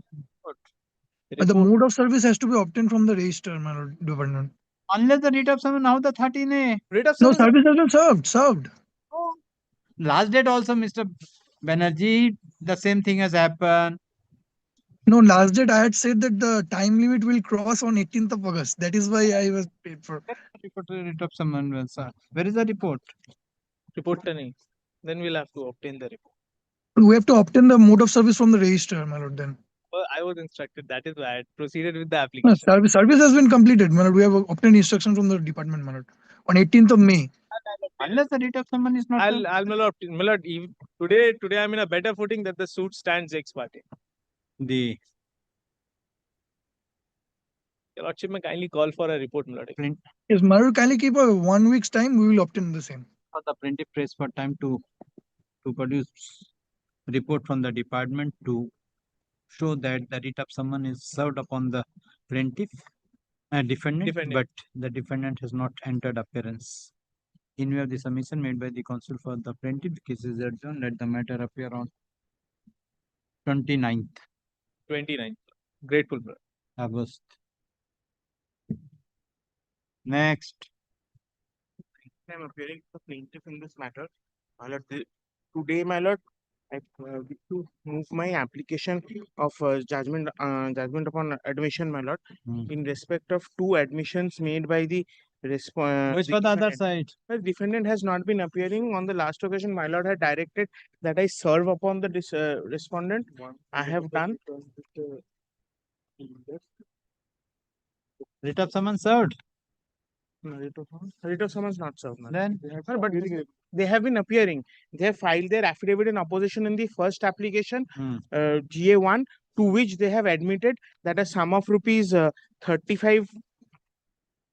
But the mode of service has to be obtained from the register, my lord, department. Unless the writ of summons, now the 13A. Writ of No, summons. service has been served. Last date also, Mr. Banerjee, the same thing has happened. No, last date I had said that the time limit will cross on 18th of August. That is why I was paid for. Report writ of summons, well, sir. Where is the report? Report nahi. Then we'll have to obtain the report. We have to obtain the mode of service from the register, my lord, then. Well, I was instructed. That is why I proceeded with the No, application. service has been completed, my lord. We have obtained instruction from the department, my lord, on 18th of May. Unless the writ of summons is not served. My lord, today I'm in a better footing that the suit stands ex parte. The Your Lordship may kindly call for a report, my lord. Yes, my lord, kindly keep a 1 week's time. We will obtain the same. For the plaintiff prays for time to produce report from the department to show that the writ of summons is served upon the plaintiff defendant, but the defendant has not entered appearance. In view of the submission made by the counsel for the plaintiff, the case is adjourned. Let the matter appear on 29th 29th. Grateful, brother. August. Next. I'm appearing for plaintiff in this matter. My lord, today, my lord, I wish to move my application of judgment upon admission, my lord, in respect of two admissions made by the Which for the other side? The defendant has not been appearing on the last occasion. My lord had directed that I serve upon the respondent. I have done. Writ of summons served. No, writ of summons not served. Then? But they have been appearing. They have filed their affidavit in opposition in the first application, GA1, to which they have admitted that a sum of rupees 35.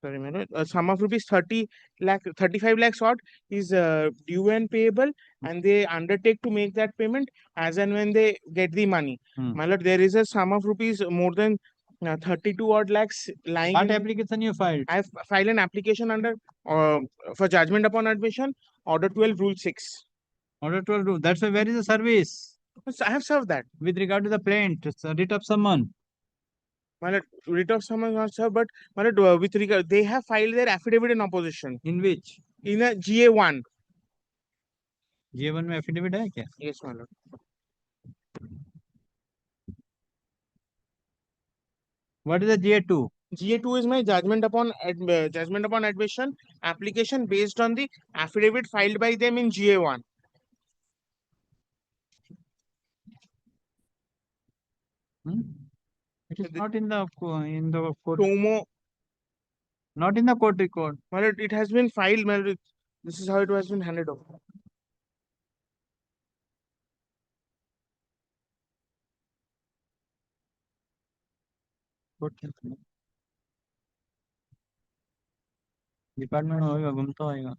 Sorry, madam. A sum of rupees 35 lakhs odd is due and payable, and they undertake to make that payment as and when they get the money. My lord, there is a sum of rupees more than 32 odd lakhs lying. What application you filed? I have filed an application under for judgment upon admission, Order 12, Rule 6. Order 12 rule. That's why where is the service? So I have served that. With regard to the plaint, it's a writ of summons. My lord, writ of summons not served, but my lord, with regard, they have filed their affidavit in opposition. In which? In a GA1. GA1 में affidavit है क्या? Yes, my lord. What is the GA2? GA2 is my judgment upon admission application based on the affidavit filed by them in GA1. It is not in the court. Tomo. Not in the court record. My lord, it has been filed. My lord, this is how it has been handed over. Department होएगा घूमता होएगा.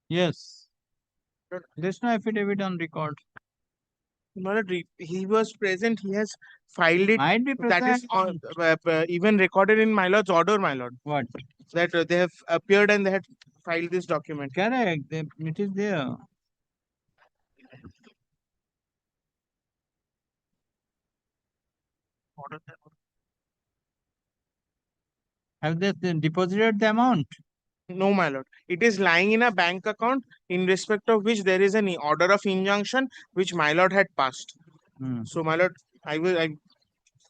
Yes. There's no affidavit on record. My lord, he was present. He has filed it. Might be That is even recorded in my lord's order, my lord. What? That they have appeared and they had filed this document. Correct. It is there. Have they deposited the amount? No, my lord. It is lying in a bank account in respect of which there is an order of injunction which my lord had passed. So, my lord,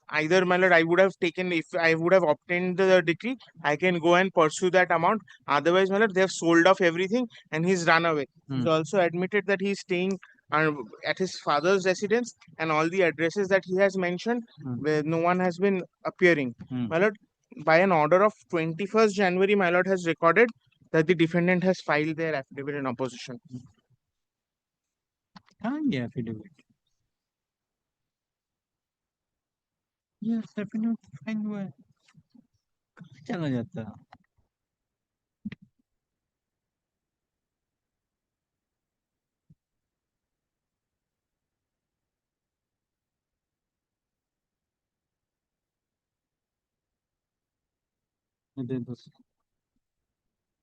either, my lord, I would have taken, if I would have obtained the decree, I can go and pursue that amount. Otherwise, my lord, they have sold off everything and he's run away. He's also admitted that he's staying at his father's residence, and all the addresses that he has mentioned where no one has been appearing. My lord, by an order of 21st January, my lord has recorded that the defendant has filed their affidavit in opposition. Affidavit. Yes, affidavit fine हुआ है. कहाँ चला जाता?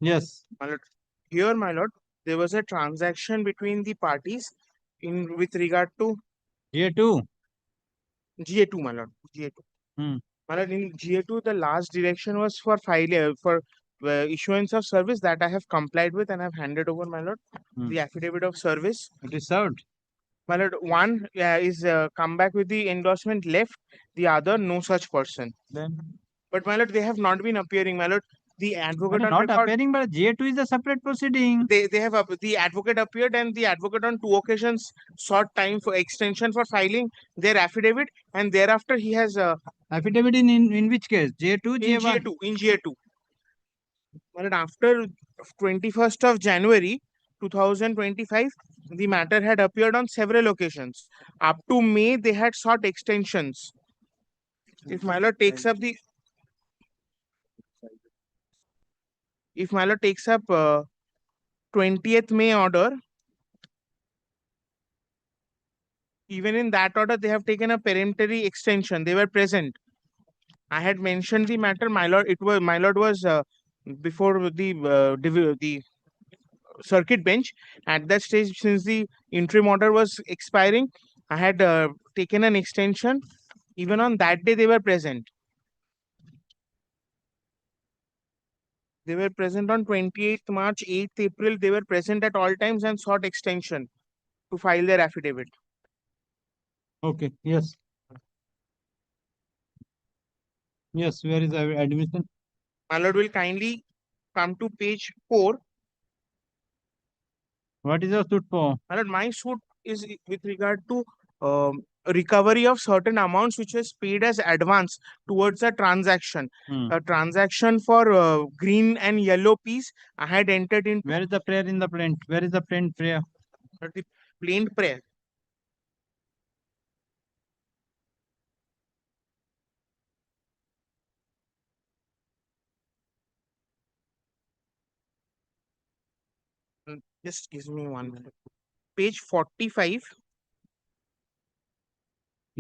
Yes. My lord, here, my lord, there was a transaction between the parties in with regard to GA2. GA2, my lord. GA2. My lord, in GA2, the last direction was for issuance of service that I have complied with and have handed over, my lord. The affidavit of service. It is served. My lord, one is come back with the endorsement left, the other no such person. Then. But my lord, they have not been appearing, my lord. The advocate on Not record, appearing, but GA2 is a separate proceeding. they have the advocate appeared, and the advocate on 2 occasions sought time for extension for filing their affidavit, and thereafter he has affidavit in which case? GA2, in GA1? In GA2. But after 21st of January 2025, the matter had appeared on several occasions. Up to May, they had sought extensions. If my lord takes up 20th May order, even in that order, they have taken a peremptory extension. They were present. I had mentioned the matter, my lord. My lord was before the circuit bench. At that stage, since the interim order was expiring, I had taken an extension. Even on that day, they were present. They were present on 28th March, 8th April. They were present at all times and sought extension to file their affidavit. Okay, yes. Yes, where is the admission? My lord will kindly come to page 4. What is your suit for? My lord, my suit is with regard to recovery of certain amounts which was paid as advance towards a transaction. A transaction for green and yellow peas. I had entered in. Where is the prayer in the plaint? Where is the plaint prayer? The plaint prayer. Just give me 1 minute. Page 45.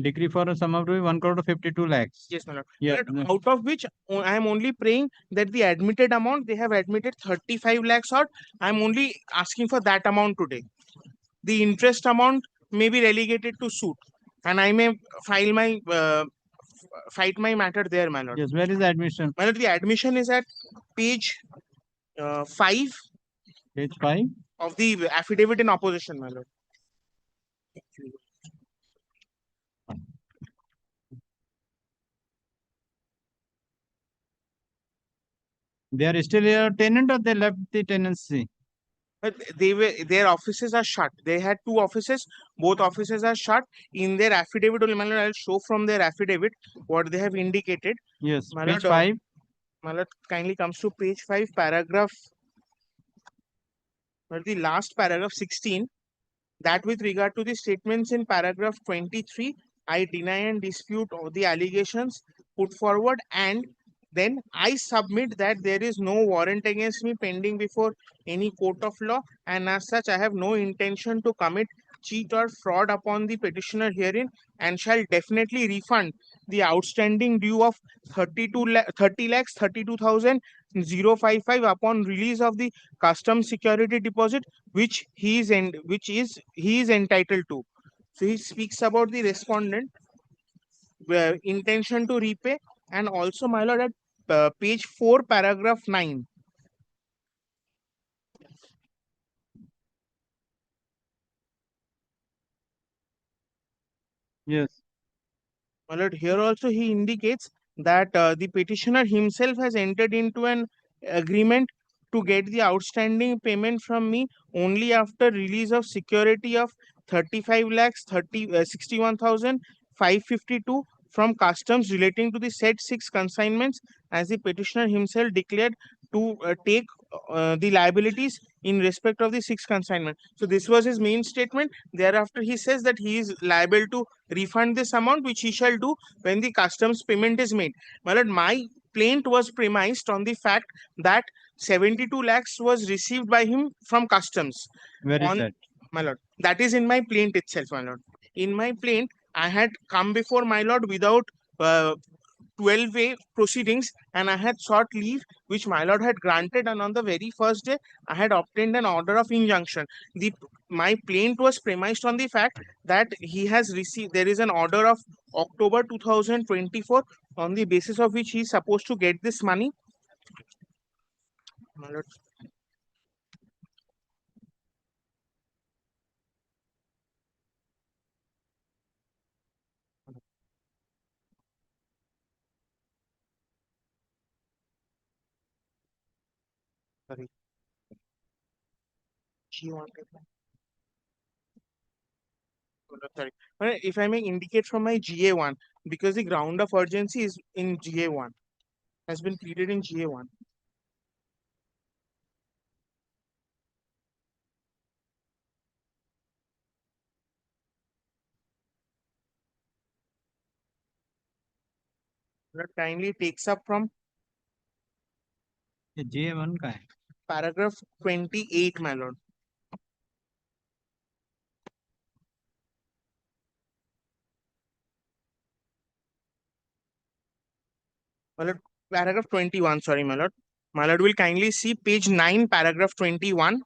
Decree for a sum of 1 crore 52 lakhs. Yes, my lord. Yeah. Out of which I am only praying that the admitted amount, they have admitted 35 lakhs odd. I am only asking for that amount today. The interest amount may be relegated to suit, and I may file my fight my matter there, my lord. Yes, where is the admission? My lord, the admission is at page 5. Page 5 of the affidavit in opposition, my lord. They are still a tenant or they left the tenancy? But their offices are shut. They had 2 offices. Both offices are shut. In their affidavit, only, my lord, I'll show from their affidavit what they have indicated. Yes, my page lord, 5. My lord, kindly comes to page 5, paragraph. But the last paragraph 16, that with regard to the statements in paragraph 23, I deny and dispute all the allegations put forward, and then I submit that there is no warrant against me pending before any court of law, and as such I have no intention to commit cheat or fraud upon the petitioner herein, and shall definitely refund the outstanding due of 30 lakhs 32,055 upon release of the custom security deposit which he is entitled to. So he speaks about the respondent intention to repay, and also, my lord, at page 4, paragraph 9. Yes. My lord, here also he indicates that the petitioner himself has entered into an agreement to get the outstanding payment from me only after release of security of 35 lakhs 61,552 from customs relating to the said 6 consignments, as the petitioner himself declared to take the liabilities in respect of the 6 consignment. So this was his main statement. Thereafter he says that he is liable to refund this amount, which he shall do when the customs payment is made. My lord, my plaint was premised on the fact that 72 lakhs was received by him from customs. Where is that? My lord, that is in my plaint itself, my lord. In my plaint, I had come before my lord without 12-way proceedings, and I had sought leave, which my lord had granted, and on the very first day, I had obtained an order of injunction. My plaint was premised on the fact that he has received, there is an order of October 2024, on the basis of which he is supposed to get this money. My lord. Sorry. She wanted. Sorry. If I may indicate from my GA1, because the ground of urgency is in GA1, has been pleaded in GA1. That kindly takes up from GA1 का है. paragraph 28, my lord. My lord, paragraph 21, sorry, my lord. My lord will kindly see page 9, paragraph 21.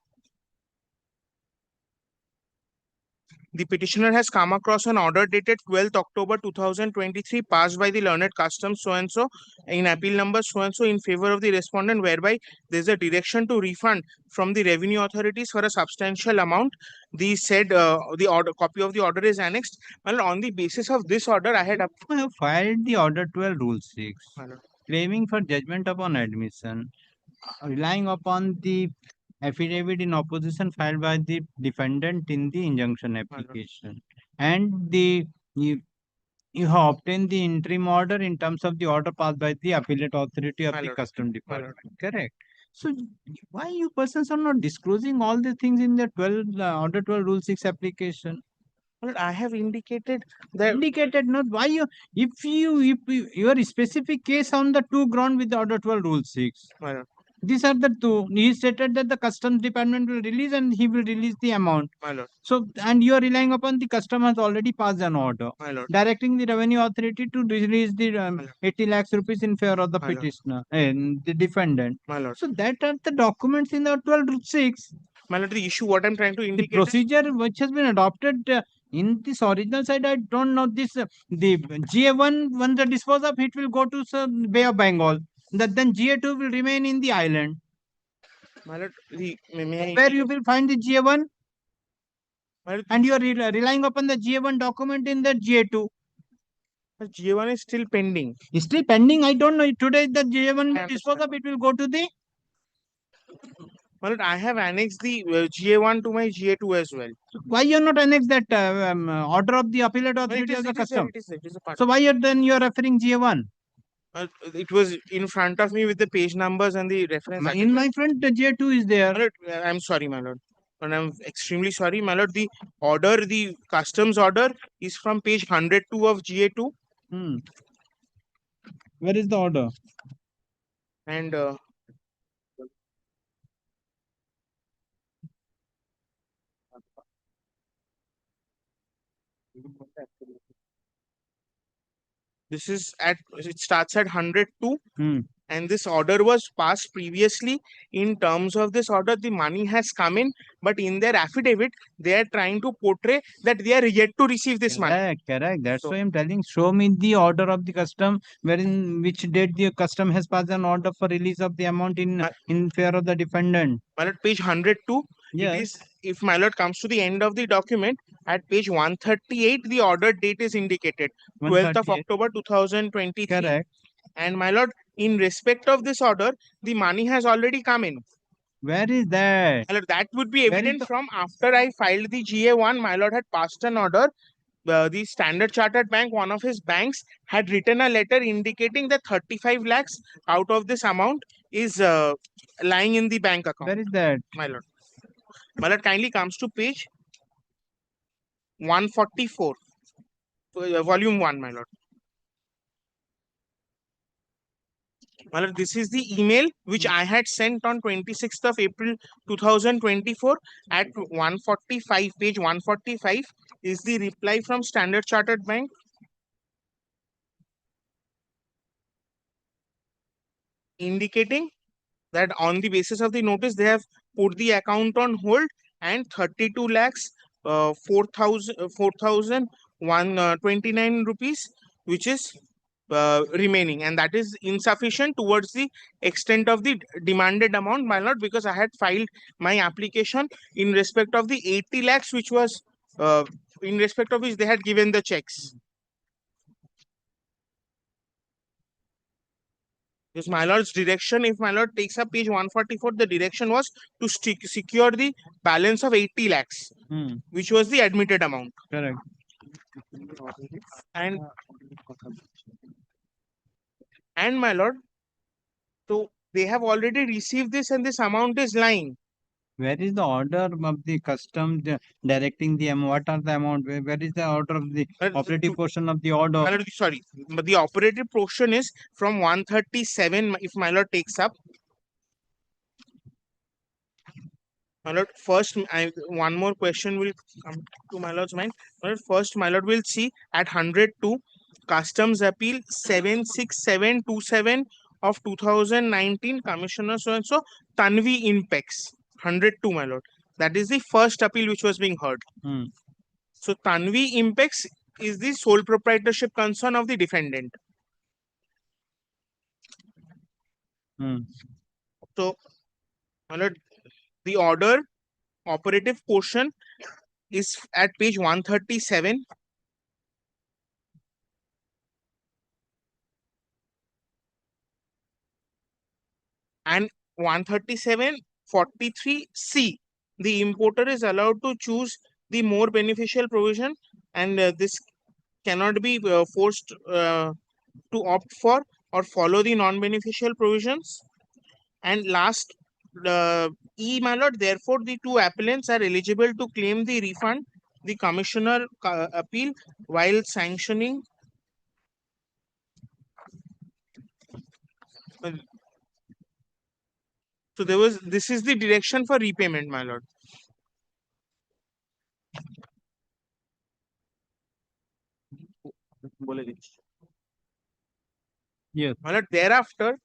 The petitioner has come across an order dated 12th October 2023 passed by the learned customs so-and-so in appeal number so-and-so in favor of the respondent, whereby there is a direction to refund from the revenue authorities for a substantial amount. The said the order copy of the order is annexed. Well, on the basis of this order, I had filed the order 12 rule 6, claiming for judgment upon admission, relying upon the affidavit in opposition filed by the defendant in the injunction application, and you have obtained the interim order in terms of the order passed by the appellate authority of the custom department. Correct. So why you persons are not disclosing all the things in the order 12 rule 6 application? Well, I have indicated that not why you if your specific case on the two ground with the order 12 rule 6. These are the two. He stated that the customs department will release and he will release the amount. My lord. So, and you are relying upon the custom has already passed an order My lord. directing the revenue authority to release the 80 lakhs rupees in favor of the My lord. petitioner and the defendant. My lord. So that are the documents in the 12 rule 6. My lord, the issue what I'm trying to indicate the procedure which has been adopted in this original side, I don't know this. The GA1, when the dispose of it will go to Bay of Bengal. Then GA2 will remain in the island. My lord, may where you will find the GA1, and you are relying upon the GA1 document in the GA2. GA1 is still pending. Is still pending. I don't know. Today the GA1 will dispose of it will go to the. My lord, I have annexed the GA1 to my GA2 as well. So why you are not annexed that order of the appellate authority of the custom? So why then you are referring GA1? It was in front of me with the page numbers and the reference. In my front, the GA2 is there. My lord, I'm sorry, my lord. And I'm extremely sorry, my lord. The order, the customs order is from page 102 of GA2. Where is the order? And this is it starts at 102. And this order was passed previously. In terms of this order, the money has come in, but in their affidavit, they are trying to portray that they are yet to receive this money. Correct. That's why I'm telling. Show me the order of the custom, wherein which date the custom has passed an order for release of the amount in favor of the defendant. Well, at page 102, It is, if my lord comes to the end of the document, at page 138, the order date is indicated, 12th of 138. October 2023. Correct. And my lord, in respect of this order, the money has already come in. Where is that? My lord, that would be Where is evident the- from after I filed the GA1, my lord had passed an order. The Standard Chartered Bank, one of his banks, had written a letter indicating that 35 lakhs out of this amount is lying in the bank account. Where is that? My lord. My lord, kindly comes to page 144, volume 1, my lord. My lord, this is the email which I had sent on 26th of April 2024 at 145, page 145 is the reply from Standard Chartered Bank. Indicating that on the basis of the notice, they have put the account on hold and 32 lakhs 4,129 rupees, which is remaining, and that is insufficient towards the extent of the demanded amount, my lord, because I had filed my application in respect of the 80 lakhs, which was in respect of which they had given the checks. Because my lord's direction, if my lord takes up page 144, the direction was to secure the balance of 80 lakhs, which was the admitted amount. Correct. And my lord, so they have already received this and this amount is lying. Where is the order of the customs directing the amount? What are the amount? Where is the order of the operative portion of the order? My lord, sorry, but the operative portion is from 137, if my lord takes up. My lord, first, one more question will come to my lord's mind. My lord, first, my lord will see at 102, Customs Appeal 76727 of 2019, Commissioner so-and-so, Tanvi Impex, 102, my lord. That is the first appeal which was being heard. So, Tanvi Impex is the sole proprietorship concern of the defendant. So, my lord, the order operative portion is at page 137. And 137(43)(c). The importer is allowed to choose the more beneficial provision, and this cannot be forced to opt for or follow the non-beneficial provisions. And last, E, my lord, therefore, the two appellants are eligible to claim the refund, the commissioner appeal, while sanctioning so this is the direction for repayment, my lord. Yes. My lord, thereafter,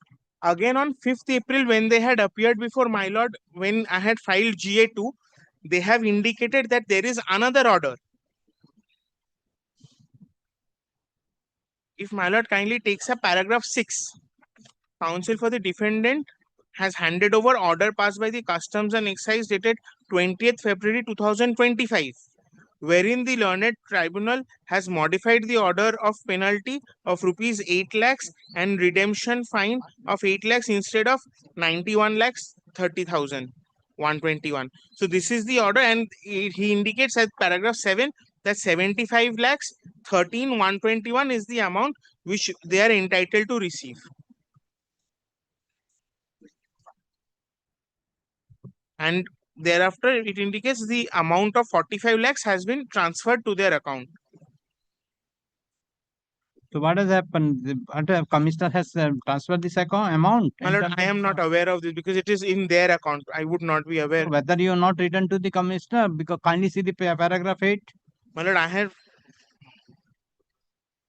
again on 5th April, when they had appeared before my lord, when I had filed GA2, they have indicated that there is another order. If my lord kindly takes up paragraph 6, counsel for the defendant has handed over order passed by the Customs and Excise dated 20th February 2025, wherein the learned tribunal has modified the order of penalty of rupees 8 lakhs and redemption fine of 8 lakhs instead of 91 lakhs 30,121. So this is the order, and he indicates at paragraph 7 that 75 lakhs 13,121 is the amount which they are entitled to receive. And thereafter, it indicates the amount of 45 lakhs has been transferred to their account. So what has happened? The commissioner has transferred this amount. My lord, I am not aware of this because it is in their account. I would not be aware. Whether you are not written to the commissioner, because kindly see the paragraph 8. My lord, I have.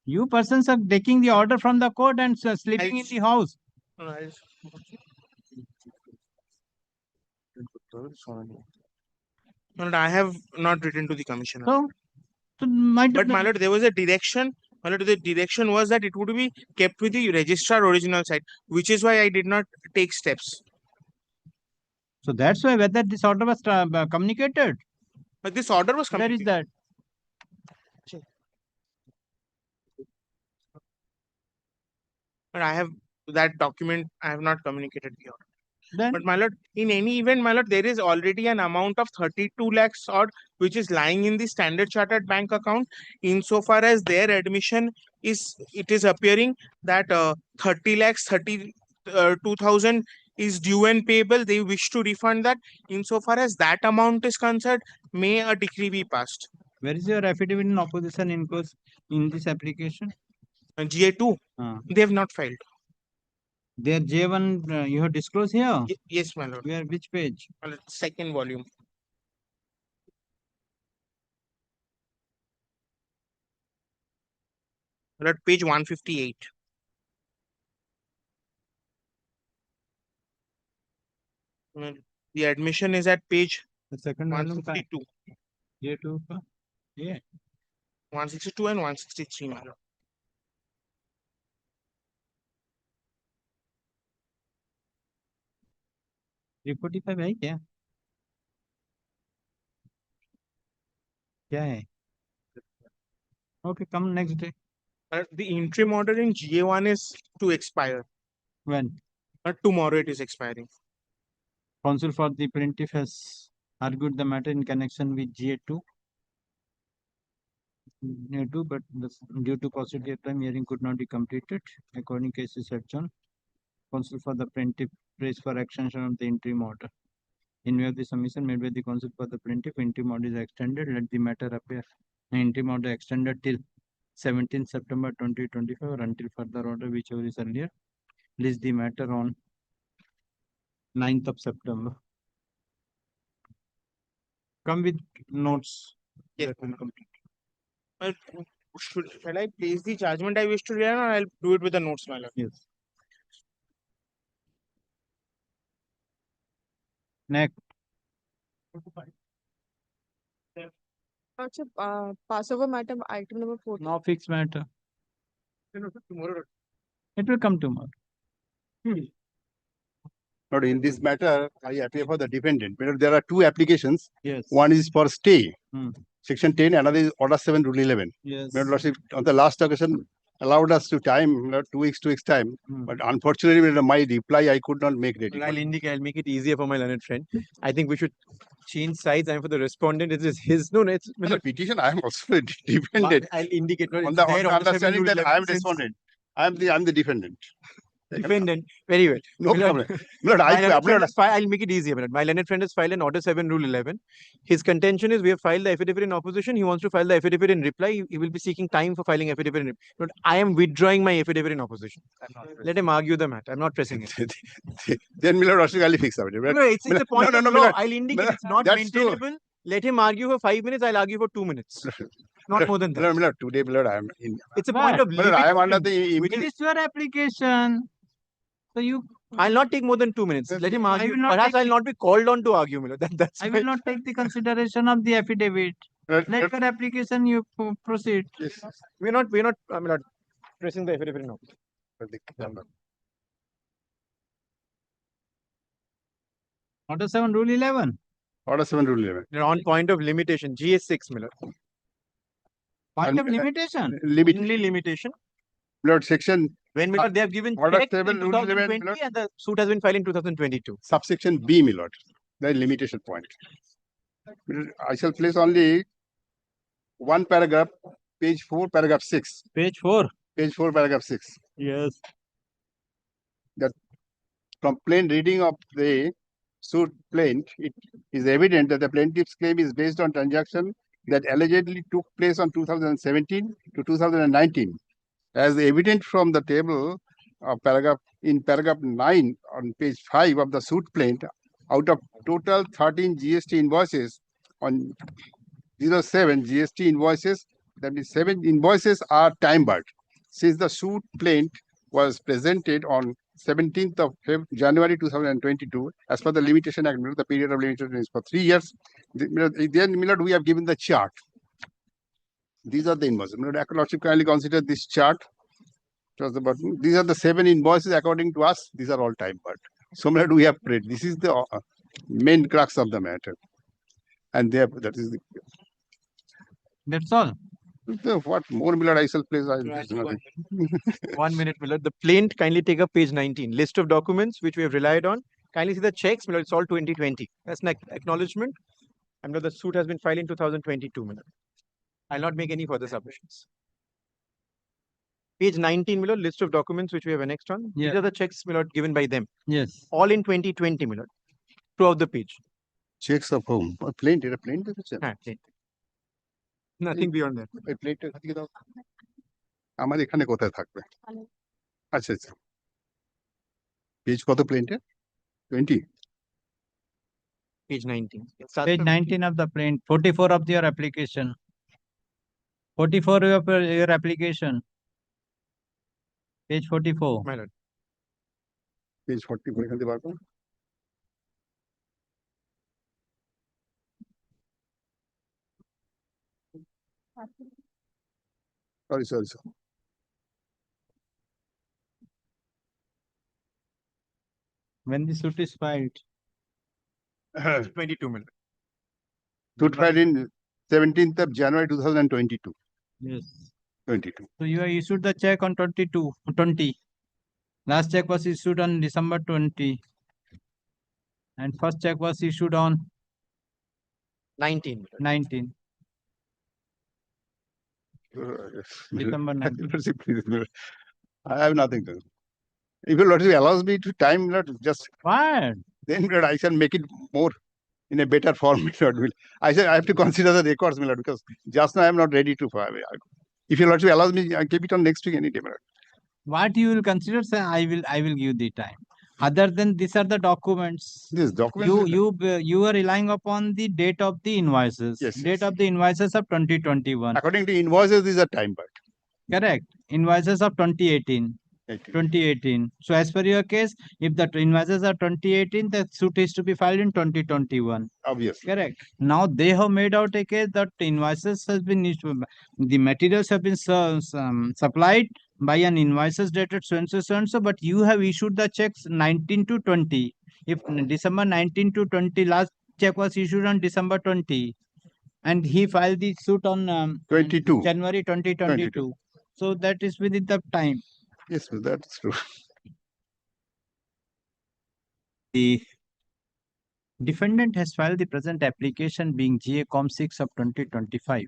You persons are taking the order from the court and sleeping in the house. Lord, I have not written to the commissioner. But my lord, there was a direction. My lord, the direction was that it would be kept with the registrar original site, which is why I did not take steps. So that's why whether this order was communicated. But this order was Where is communicated. that? But I have that document, I have not communicated the order. Then But my lord, in any event, my lord, there is already an amount of 32 lakhs odd which is lying in the Standard Chartered Bank account. Insofar as their admission is, it is appearing that 30 lakhs 32,000 is due and payable. They wish to refund that. Insofar as that amount is concerned, may a decree be passed. where is your affidavit in opposition in course in this application? GA2, they have not filed. Their J1 you have disclosed here? Yes, my lord. Where, which page? My lord, second volume. My lord, page 158. The admission is at page The second volume. 152. J2. Yeah. 162 and 163, my lord. $345 है क्या? क्या है? Okay, come next day. The interim order in GA1 is to expire. When? Tomorrow it is expiring. Counsel for the plaintiff has argued the matter in connection with GA2. GA2, but due to paucity of time, hearing could not be completed. According case is adjourned. Counsel for the plaintiff prays for extension of the interim order. In view of the submission made by the counsel for the plaintiff, interim order is extended. Let the matter appear. Interim order extended till 17th September 2025 or until further order, whichever is earlier. List the matter on 9th of September. Come with notes. Yes. Shall I place the judgment I wish to read, or I'll do it with the notes, my lord? Yes. Next. Lordship, Passover matter, item number 14. No fixed matter. Tomorrow. It will come tomorrow. But in this matter, I appear for the defendant. There are two applications. Yes. One is for stay, Hmm. Section 10, another is Order 7, Rule 11. Yes. Madam Lordship, on the last occasion, allowed us to time, 2 weeks time. Hmm. But unfortunately, my reply I could not make ready. I'll make it easier for my learned friend. I think we should change sides. And for the respondent, it is his. No, it's On the petition, I am also a defendant. I'll indicate. On the understanding that I am respondent. I am the defendant. Defendant. Very well. No problem. Lord, I'll make it easier. My learned friend has filed an Order 7, Rule 11. His contention is we have filed the affidavit in opposition. He wants to file the affidavit in reply. He will be seeking time for filing affidavit in reply. Lord, I am withdrawing my affidavit in opposition. Let him argue the matter. I'm not pressing it. Then Miller Rashid Ali fix it. No, it's a point of law. Miller, I'll indicate Miller, it's not that's true. maintainable. Let him argue for 5 minutes. I'll argue for 2 minutes. Not more than that. Miller, today, Miller, I am in. It's a point of Miller, I am under limitation. the. It is your application. So you. I'll not take more than 2 minutes. Let him argue. will not Perhaps take I'll not be called on to argue, Miller. That's I will not take the consideration of the affidavit. Let your application you proceed. Yes. We're not pressing the affidavit now. Order 7, Rule 11. Order 7, Rule 11. You're on point of limitation. GS6, Miller. Point of limitation. Only limitation. Lord, section. When Miller, they have given Order check 7, in Rule 11, 2020 Miller. and the suit has been filed in 2022. Subsection B, my lord. The limitation point. I shall place only one paragraph, page 4, paragraph 6. Page 4. Page 4, paragraph 6. Yes. That from plain reading of the suit plaint, it is evident that the plaintiff's claim is based on transaction that allegedly took place on 2017 to 2019. As evident from the table of paragraph 9 on page 5 of the suit plaint, out of total 13 GST invoices on 07 GST invoices, that is 7 invoices are time barred. Since the suit plaint was presented on 17th of January 2022, as per the Limitation Act, the period of limitation is for 3 years. Then, Millard, we have given the chart. These are the invoices. Millard, Lordship kindly consider this chart. These are the 7 invoices according to us. These are all time barred. So, Millard, we have prayed. This is the main crux of the matter. And therefore, that is the. That's all. What more, Millard, I shall place? Nothing. 1 minute, Millard. The plaint, kindly take up page 19. List of documents which we have relied on. Kindly see the checks, Millard. It's all 2020. That's an acknowledgement. And the suit has been filed in 2022, Millard. I'll not make any further submissions. Page 19, Millard. List of documents which we have annexed on. Yeah. These are the checks, Millard, given by them. Yes. All in 2020, Millard. Throughout the page. Checks of whom? A plaint, a plaint. Plaint. Nothing beyond that. ওই প্লেটটা দিয়ে দাও আমার এখানে কোথায় থাকবে আচ্ছা আচ্ছা পেজ কত প্লেন্টে 20 Page 19. Page 19 of the print, 44 of your application. 44 of your application. Page 44. My lord. Page 44 এখান থেকে বার করুন sorry When the suit is filed. 22 minutes. suit filed in 17th of January 2022 Yes. 22 So you have issued the check on 20. Last check was issued on December 20. And first check was issued on 19. 19. December 19. I have nothing to do. If your lordship allows me to time, Lord, just what? Then Lord, I shall make it more in a better form. Lord. I said I have to consider the records, Lord, because just now I am not ready to file. If your lordship allows me, I keep it on next week any day, Lord. What you will consider, sir, I will give the time. Other than these are the documents. These documents. You are relying upon the date of the invoices. Yes. Date of the invoices of 2021. According to invoices, these are time back. Correct. Invoices of 2018. 2018. So as per your case, if the invoices are 2018, the suit is to be filed in 2021. Obviously. Correct. Now they have made out a case that invoices has been issued, the materials have been supplied by an invoices dated so and so, but you have issued the checks 19 to 20. If December 19 to 20, last check was issued on December 20, and he filed the suit on 22 January 2022. So that is within the time. Yes, that's true. The defendant has filed the present application being GA Com 6 of 2025,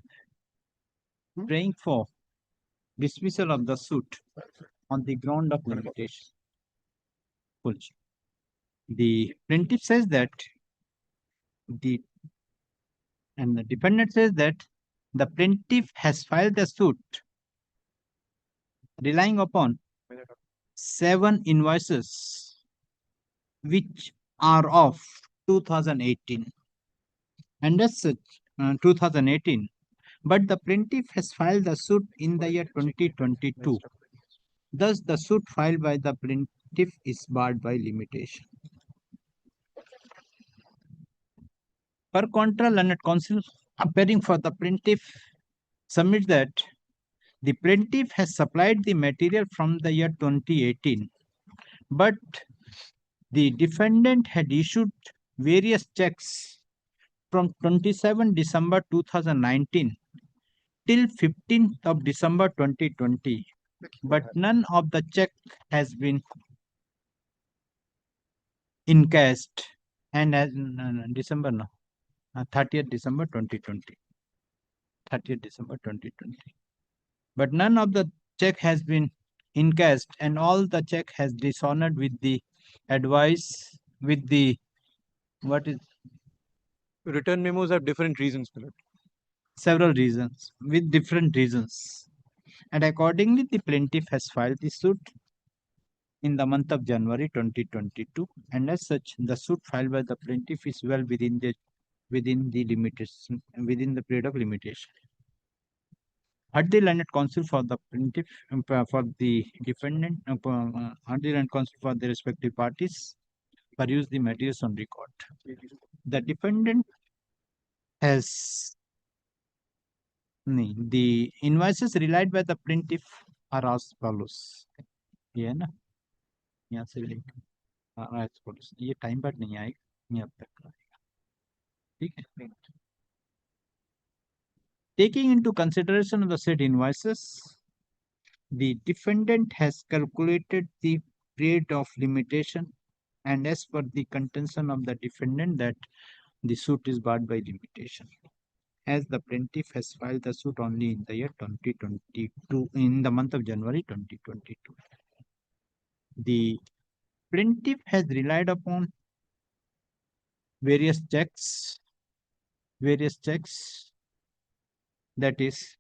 praying for dismissal of the suit on the ground of limitation. The plaintiff says that the defendant says that the plaintiff has filed the suit relying upon 7 invoices which are of 2018 and as such 2018, but the plaintiff has filed the suit in the year 2022. Thus the suit filed by the plaintiff is barred by limitation. Per contra, learned counsel appearing for the plaintiff submits that the plaintiff has supplied the material from the year 2018, but the defendant had issued various checks from 27 December 2019 till 15th of December 2020, but none of the check has been encashed and as 30th December 2020. 30th December 2020. But none of the check has been encashed and all the check has dishonored with the advice, with the, what is? Return memos have different reasons, Millard. Several reasons, with different reasons. And accordingly, the plaintiff has filed the suit in the month of January 2022. And as such, the suit filed by the plaintiff is well within the limitation, within the period of limitation. Had the learned counsel for the plaintiff, for the defendant, had the learned counsel for the respective parties peruse the materials on record. The defendant has the invoices relied by the plaintiff are as follows. ये है ना यहाँ से link ये time पर नहीं आएगा यहाँ पे ठीक है. Taking into consideration of the said invoices, the defendant has calculated the period of limitation, and as per the contention of the defendant that the suit is barred by limitation, as the plaintiff has filed the suit only in the year 2022, in the month of January 2022. The plaintiff has relied upon various checks, that is,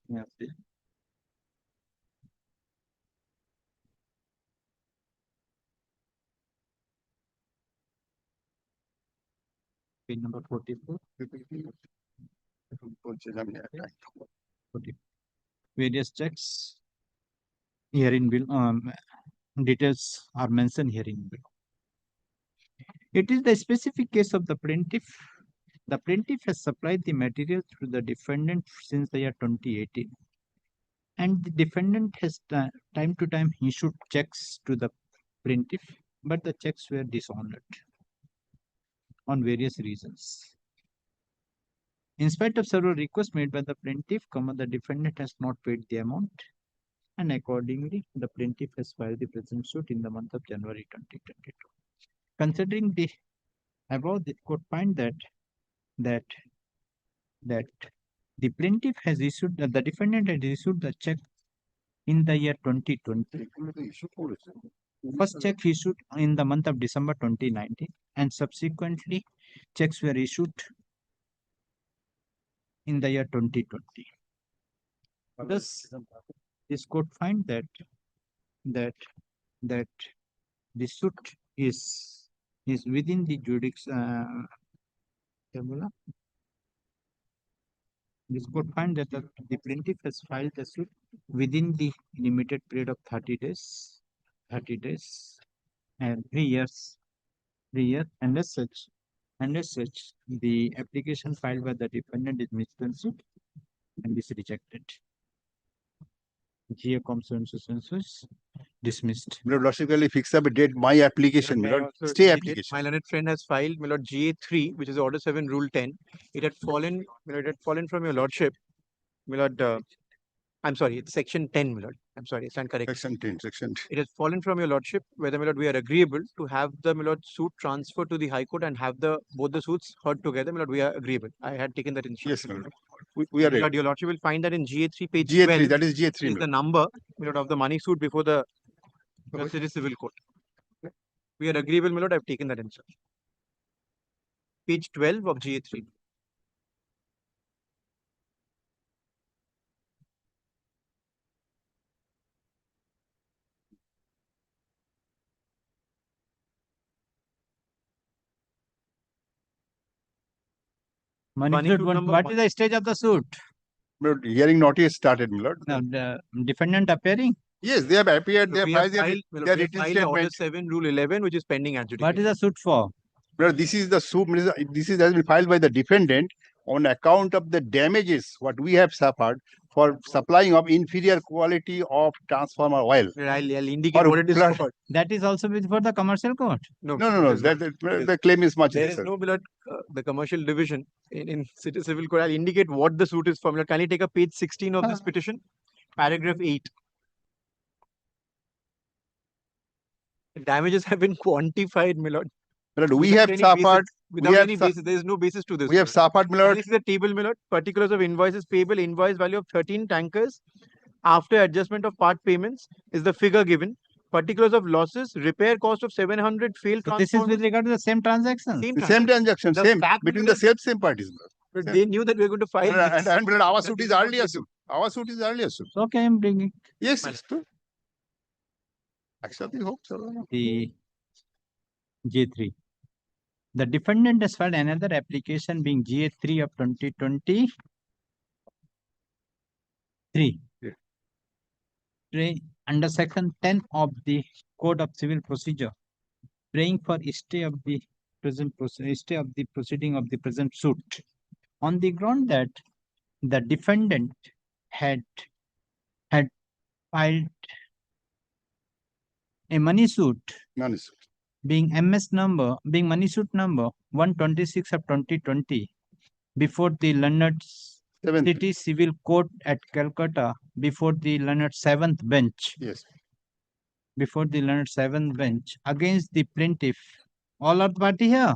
page number 44. Various checks herein below, details are mentioned herein below. It is the specific case of the plaintiff. The plaintiff has supplied the material to the defendant since the year 2018. And the defendant has time to time issued checks to the plaintiff, but the checks were dishonored on various reasons. In spite of several requests made by the plaintiff, the defendant has not paid the amount, and accordingly, the plaintiff has filed the present suit in the month of January 2022. Considering the above, the court find that the plaintiff has issued, the defendant has issued the check in the year 2020. First check issued in the month of December 2019, and subsequently checks were issued in the year 2020. Thus, this court find that the suit is within the jurisdiction. This court find that the plaintiff has filed the suit within the limited period of 30 days, and 3 years, and as such, the application filed by the defendant is misconceived and is rejected. GA consensus dismissed. My lordship, can you fix up a date? My application, my lord, stay application. My learned friend has filed, my lord, GA3, which is Order 7, Rule 10. It had fallen, my lord, it had fallen from your lordship, my lord. I'm sorry, it's Section 10, my lord. I'm sorry, I stand corrected. Section 10, Section 10. It has fallen from your lordship, whether, my lord, we are agreeable to have the, my lord, suit transferred to the High Court and have both the suits heard together. My lord, we are agreeable. I had taken that instruction. Yes, my lord. We are My ready. lord, your lordship will find that in GA3, page GA3, 12. that is GA3. Is the number, my lord, of the money suit before the civil court. We are agreeable, my lord. I've taken that instruction. Page 12 of GA3. Money suit, what is the stage of the suit? My lord, hearing not yet started, my lord. Now, the defendant appearing? Yes, they have appeared. They have We filed have their filed, their we have written filed Order statement. 7, Rule 11, which is pending adjudication. What is the suit for? My lord, this is the suit. This is has been filed by the defendant on account of the damages what we have suffered for supplying of inferior quality of transformer oil. I'll indicate what it is for. That is also before the commercial court. No, The claim is much there lesser. is no, my lord, the commercial division in civil court. I'll indicate what the suit is for. My lord, kindly take a page 16 of this petition, paragraph 8. The damages have been quantified, my lord. My lord, we have suffered. Without any basis, there is no basis to this. We have suffered, my lord. This is the table, my lord. Particulars of invoices payable, invoice value of 13 tankers. After adjustment of part payments is the figure given. Particulars of losses, repair cost of 700 failed So this is with regard to the same transaction. The same transaction, The same fact between will the same parties. But they knew that we were going to file this. And my lord, our suit is earlier suit. Our suit is earlier suit. Okay, I'm bringing. Yes, yes. Actually, hope so. The J3. The defendant has filed another application being GA3 of 2023. Under section 10 of the Code of Civil Procedure, praying for stay of the proceeding of the present suit on the ground that the defendant had filed a money suit being money suit number 126 of 2020 before the Leonard City Civil Court at Calcutta before the Leonard 7th bench. Yes. Before the Leonard 7th bench against the plaintiff. All are party here.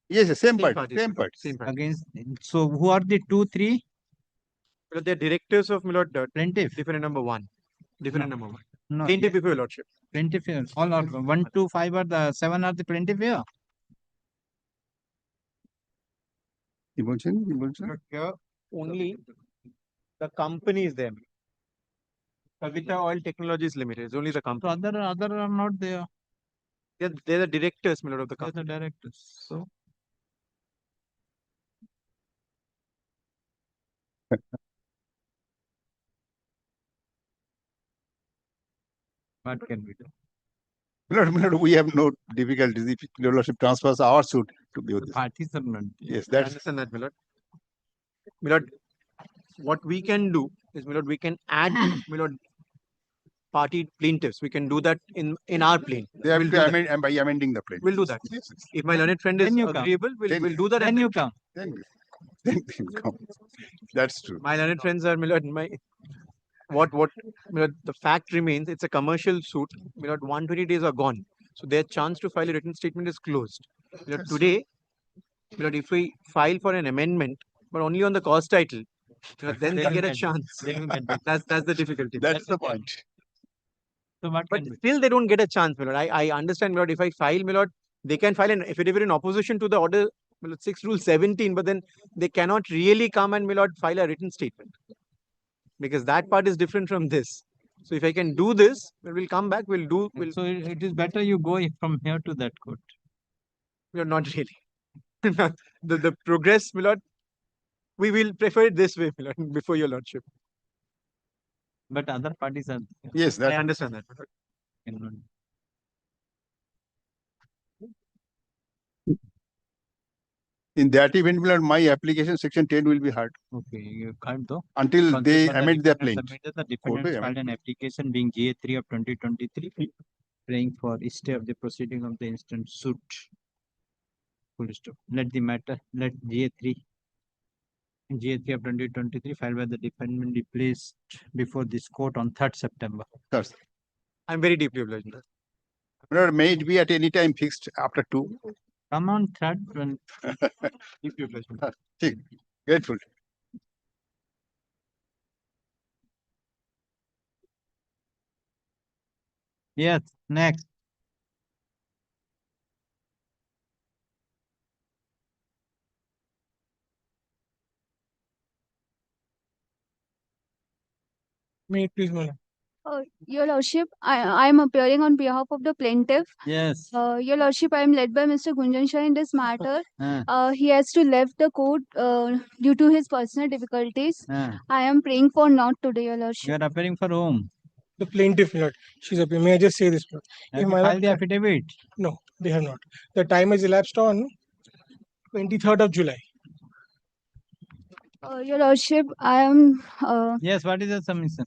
Yes, the same party. Same party. Same party. Against. So who are the 2, 3? But they're directors of plaintiff. Defendant number 1. Defendant number 1. No. Plaintiff before your lordship. Plaintiff here. All are 1, 2, 5 are the 7 are the plaintiff here. Emulsion. Here only the company is there. Calcutta Oil Technologies Limited. It's only the company. So other are not there. They're the directors, my lord, of the company. They're the directors. So what can we do? Milord, we have no difficulties if your lordship transfers our suit to be with this. Parties are not. Yes, I that's understand that, my lord. My lord, what we can do is, my lord, we can add, my lord, party plaintiffs. We can do that in our plane. they have We'll to do that. amend and by amending the plaintiff. We'll do that. Yes, yes. If my learned friend is Then you come. agreeable, we'll do that. Then you come. Then come. That's true. My learned friends are, my lord, my lord, the fact remains, it's a commercial suit. My lord, 120 days are gone. So their chance to file a written statement is closed. My lord, today, my lord, if we file for an amendment, but only on the cause title, my lord, then they get a chance. That's the difficulty. That's the point. So what But can we? still, they don't get a chance, my lord. I understand, my lord. If I file, my lord, they can file an affidavit in opposition to the order, my lord, 6 Rule 17, but then they cannot really come and, my lord, file a written statement. Because that part is different from this. So if I can do this, we'll come back, So it is better you go from here to that court. we're not really. the progress, my lord, we will prefer it this way, my lord, before your lordship. But other parties are. Yes, I that understand that. Cannot. in that event, Milord, my application section 10 will be heard Okay, you can't though. until they Consider the amend their defendant plaint. submitted, the Court defendant will filed an application being GA3 of 2023, praying for stay of the proceeding of the instant suit. Full stop. Let GA3 of 2023 filed by the defendant be placed before this court on 3rd September. Yes. I'm very deeply obliged. my lord. Milord, may it be at any time fixed after 2. Come on, 3rd. When Deeply obliged. my lord. ठीक, grateful. yes, next. May it please, my lord. Your Lordship, I am appearing on behalf of the plaintiff. Yes. Your Lordship, I am led by Mr. Gunjan Shah in this matter. Uh, He has to left the court due to his personal difficulties. uh. I am praying for not today, Your You Lordship. are appearing for whom? The plaintiff, my lord. She's appearing. May I just say this, my lord? Have If you my filed lord, the affidavit? no, they have not. The time has elapsed on 23rd of July. Your Lordship, I am. Yes, what is the submission?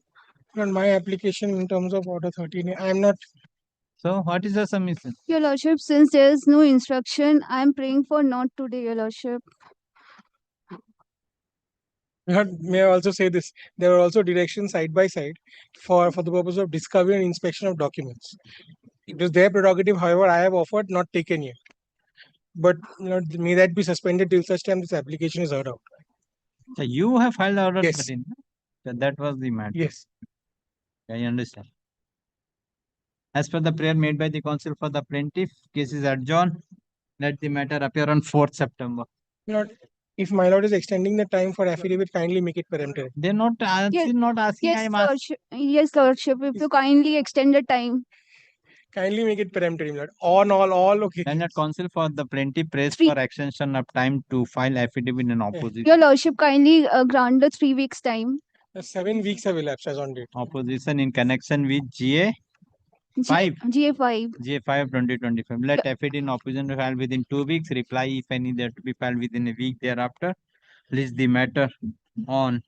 On my application in terms of order 13, I am not. So what is the submission? Your Lordship, since there is no instruction, I am praying for not today, Your Lordship. May I also say this? There are also directions side by side for the purpose of discovery and inspection of documents. It is their prerogative, however, I have offered, not taken yet. But may that be suspended till such time this application is heard out. So you have filed the order Yes. 13. So that was the matter. Yes. I understand. As per the prayer made by the counsel for the plaintiff, case is adjourned. Let the matter appear on 4th September. If my lord is extending the time for affidavit, kindly make it peremptory. They're not asking, not asking. I Yes, am asking. Lordship. Yes, Lordship. If you kindly extend the time. Kindly make it peremptory, my lord. On all occasions. Then the counsel for the plaintiff prays Three. for extension of time to file affidavit in opposition. Your Lordship, kindly grant the 3 weeks time. 7 weeks have elapsed as on date. Opposition in connection with GA 5. GA5. GA5 of 2025. Let affidavit in opposition be filed within 2 weeks. Reply, if any, there to be filed within a week thereafter. List the matter on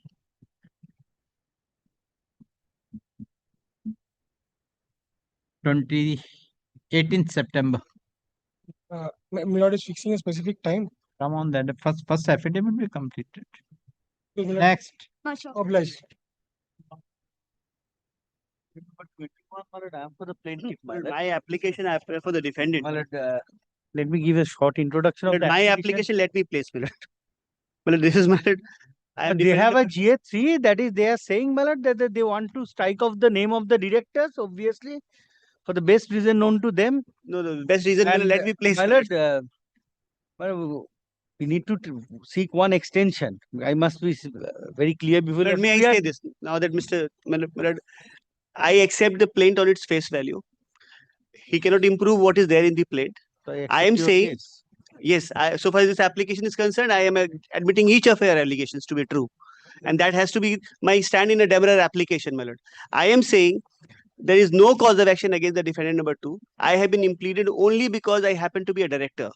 18th September. My lord is fixing a specific time. Come on, then the first affidavit will be completed. Yes, my lord. Next. Obliged. For the plaintiff, my application I have prepared for the defendant. Let me give a short introduction of my application. Let me place, my lord. Well, this is my lord. I am They have defending a GA3 that is they are saying, my lord, that they want to strike off the name of the directors, obviously, for the best reason known to them. No, the best reason. My lord, let me place. My lord, we need to seek one extension. I must be very clear before. Let me say this now that Mr. My lord, I accept the plaint on its face value. He cannot improve what is there in the plaint. So I am your saying, case. yes, so far as this application is concerned, I am admitting each of your allegations to be true. And that has to be my stand in a Deborah application, my lord. I am saying there is no cause of action against the defendant number 2. I have been impleaded only because I happen to be a director.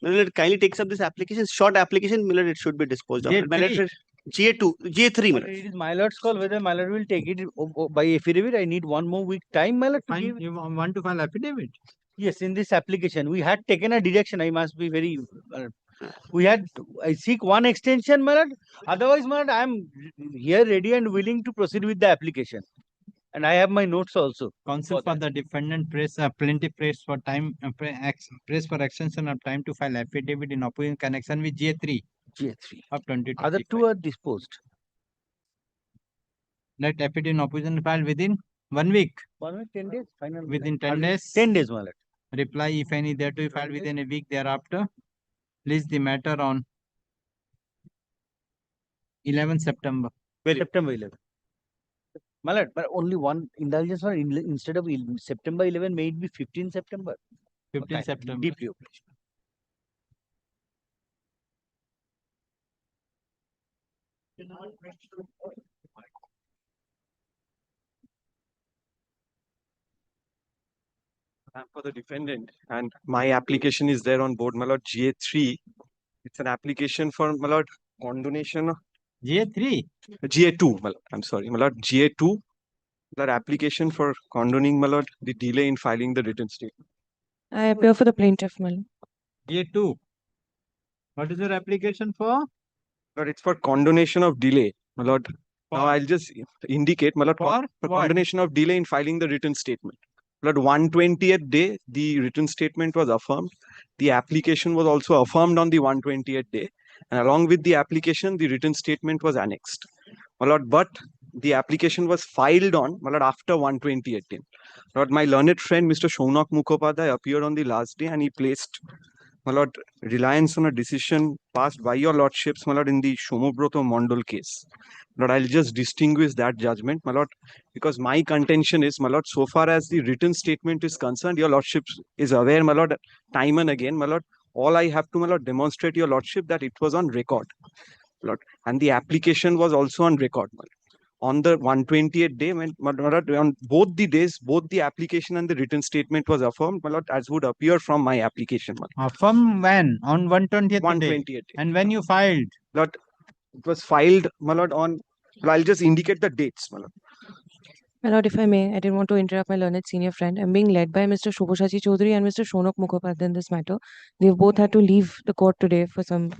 My lord, kindly takes up this application, short application, my lord, it should be disposed of. My lord, GA2, GA3, my lord. It is my lord's call whether my lord will take it by affidavit. I need 1 more week time, my lord. You want to file affidavit? Yes, in this application, we had taken a direction. I must be very. I seek one extension, my lord. Otherwise, my lord, I am here ready and willing to proceed with the application. And I have my notes also. Counsel for the defendant plaintiff press for time press for extension of time to file affidavit in opposition connection with GA3. GA3 of 2020. Other 2 are disposed. Let affidavit in opposition file within 1 week. 1 week, 10 days. Final. Within 10 days. 10 days, my lord. Reply if any thereto filed within a week thereafter. Please the matter on 11 September. September 11. My lord, but only one indulgence for instead of September 11, may it be 15 September. 15 September. Deeply obliged. I'm for the defendant, and my application is there on board, my lord, GA3. It's an application for, my lord, condonation of GA3? GA2, my lord. I'm sorry, my lord, GA2. That application for condoning, my lord, the delay in filing the written statement. I appear for the plaintiff, my lord. GA2. What is your application for? Lord, it's for condonation of delay, my lord. Now I'll just indicate, my lord, for condonation of delay in filing the written statement. Lord, 120th day, the written statement was affirmed. The application was also affirmed on the 120th day. And along with the application, the written statement was annexed. My lord, but the application was filed on, my lord, after 120th day. Lord, my learned friend, Mr. Shaunak Mukhopadhyay, appeared on the last day and he placed, my lord, reliance on a decision passed by your lordships, my lord, in the Shomobroto Mondal case. Lord, I'll just distinguish that judgment, my lord, because my contention is, my lord, so far as the written statement is concerned, your lordship is aware, my lord, time and again, my lord, all I have to, my lord, demonstrate your lordship that it was on record, lord, and the application was also on record, my lord. On the 120th day, my lord, on both the days, both the application and the written statement was affirmed, my lord, as would appear from my application, my lord. Affirm when? On 120th 120th day. day. And when you filed? Lord, it was filed, my lord, on, well, I'll just indicate the dates, my lord. My lord, if I may, I didn't want to interrupt my learned senior friend. I'm being led by Mr. Shobhashachi Chaudhary and Mr. Shaunak Mukhopadhyay in this matter. They've both had to leave the court today for some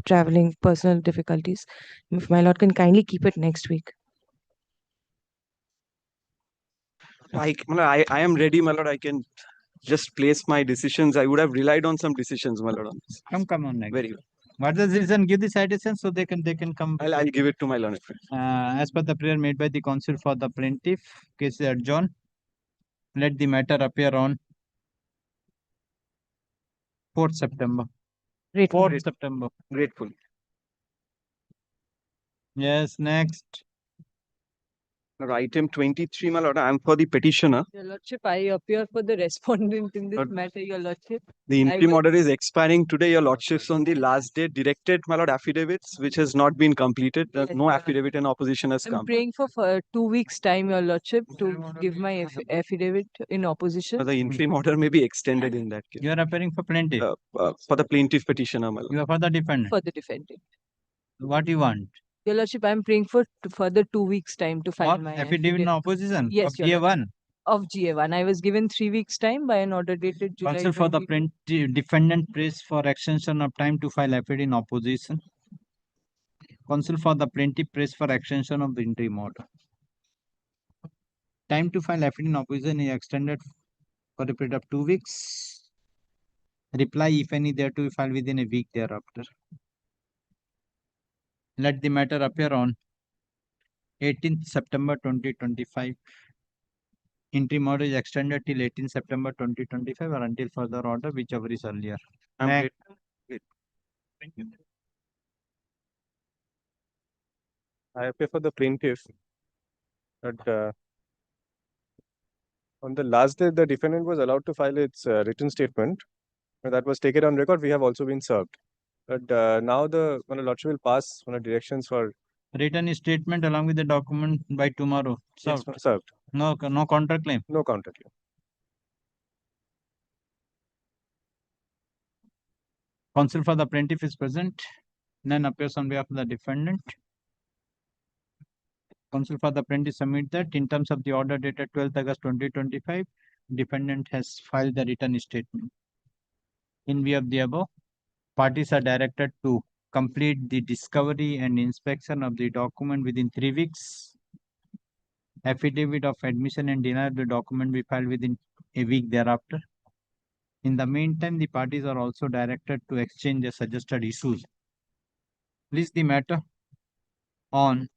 traveling personal difficulties. If my lord can kindly keep it next week. I am ready, my lord. I can just place my decisions. I would have relied on some decisions, my lord, on this. Come on next. Very well. What is the reason? Give the citation so they can come. I'll give it to my learned friend. As per the prayer made by the counsel for the plaintiff, case is adjourned. Let the matter appear on 4th September. Grateful. 4th September. Grateful. Yes, next. Item 23, my lord, I am for the petitioner. Your Lordship, I appear for the respondent in this matter, Your Lordship. The interim order is expiring today, your lordships, on the last day. Directed, my lord, affidavits, which has not been completed. No affidavit in opposition has I'm come. praying for 2 weeks' time, Your Lordship, to give my affidavit in opposition. The interim order may be extended in that case. You are appearing for plaintiff? For the plaintiff petitioner, my lord. You are for the defendant? For the defendant. What you want? Your Lordship, I'm praying for further 2 weeks' time to file my affidavit in opposition? Yes, of Your GA1? of GA1. I was given 3 weeks time by an order dated July Counsel for the 22. defendant prays for extension of time to file affidavit in opposition. Counsel for the plaintiff prays for extension of the interim order. Time to file affidavit in opposition is extended for a period of 2 weeks. Reply, if any, thereto be filed within a week thereafter. Let the matter appear on 18th September 2025. Interim order is extended till 18th September 2025 or until further order, whichever is earlier. Next. Thank you. I appear for the plaintiff that on the last day, the defendant was allowed to file its written statement. That was taken on record. We have also been served. But now the Lordship will pass directions for Written statement along with the document by tomorrow. Yes, Served. served. No counterclaim. No counterclaim. Counsel for the plaintiff is present. None appears on behalf of the defendant. Counsel for the plaintiff submit that in terms of the order dated 12th August 2025, defendant has filed the written statement. In view of the above, parties are directed to complete the discovery and inspection of the document within 3 weeks. Affidavit of admission and denial of the document be filed within a week thereafter. In the meantime, the parties are also directed to exchange the suggested issues. Please the matter on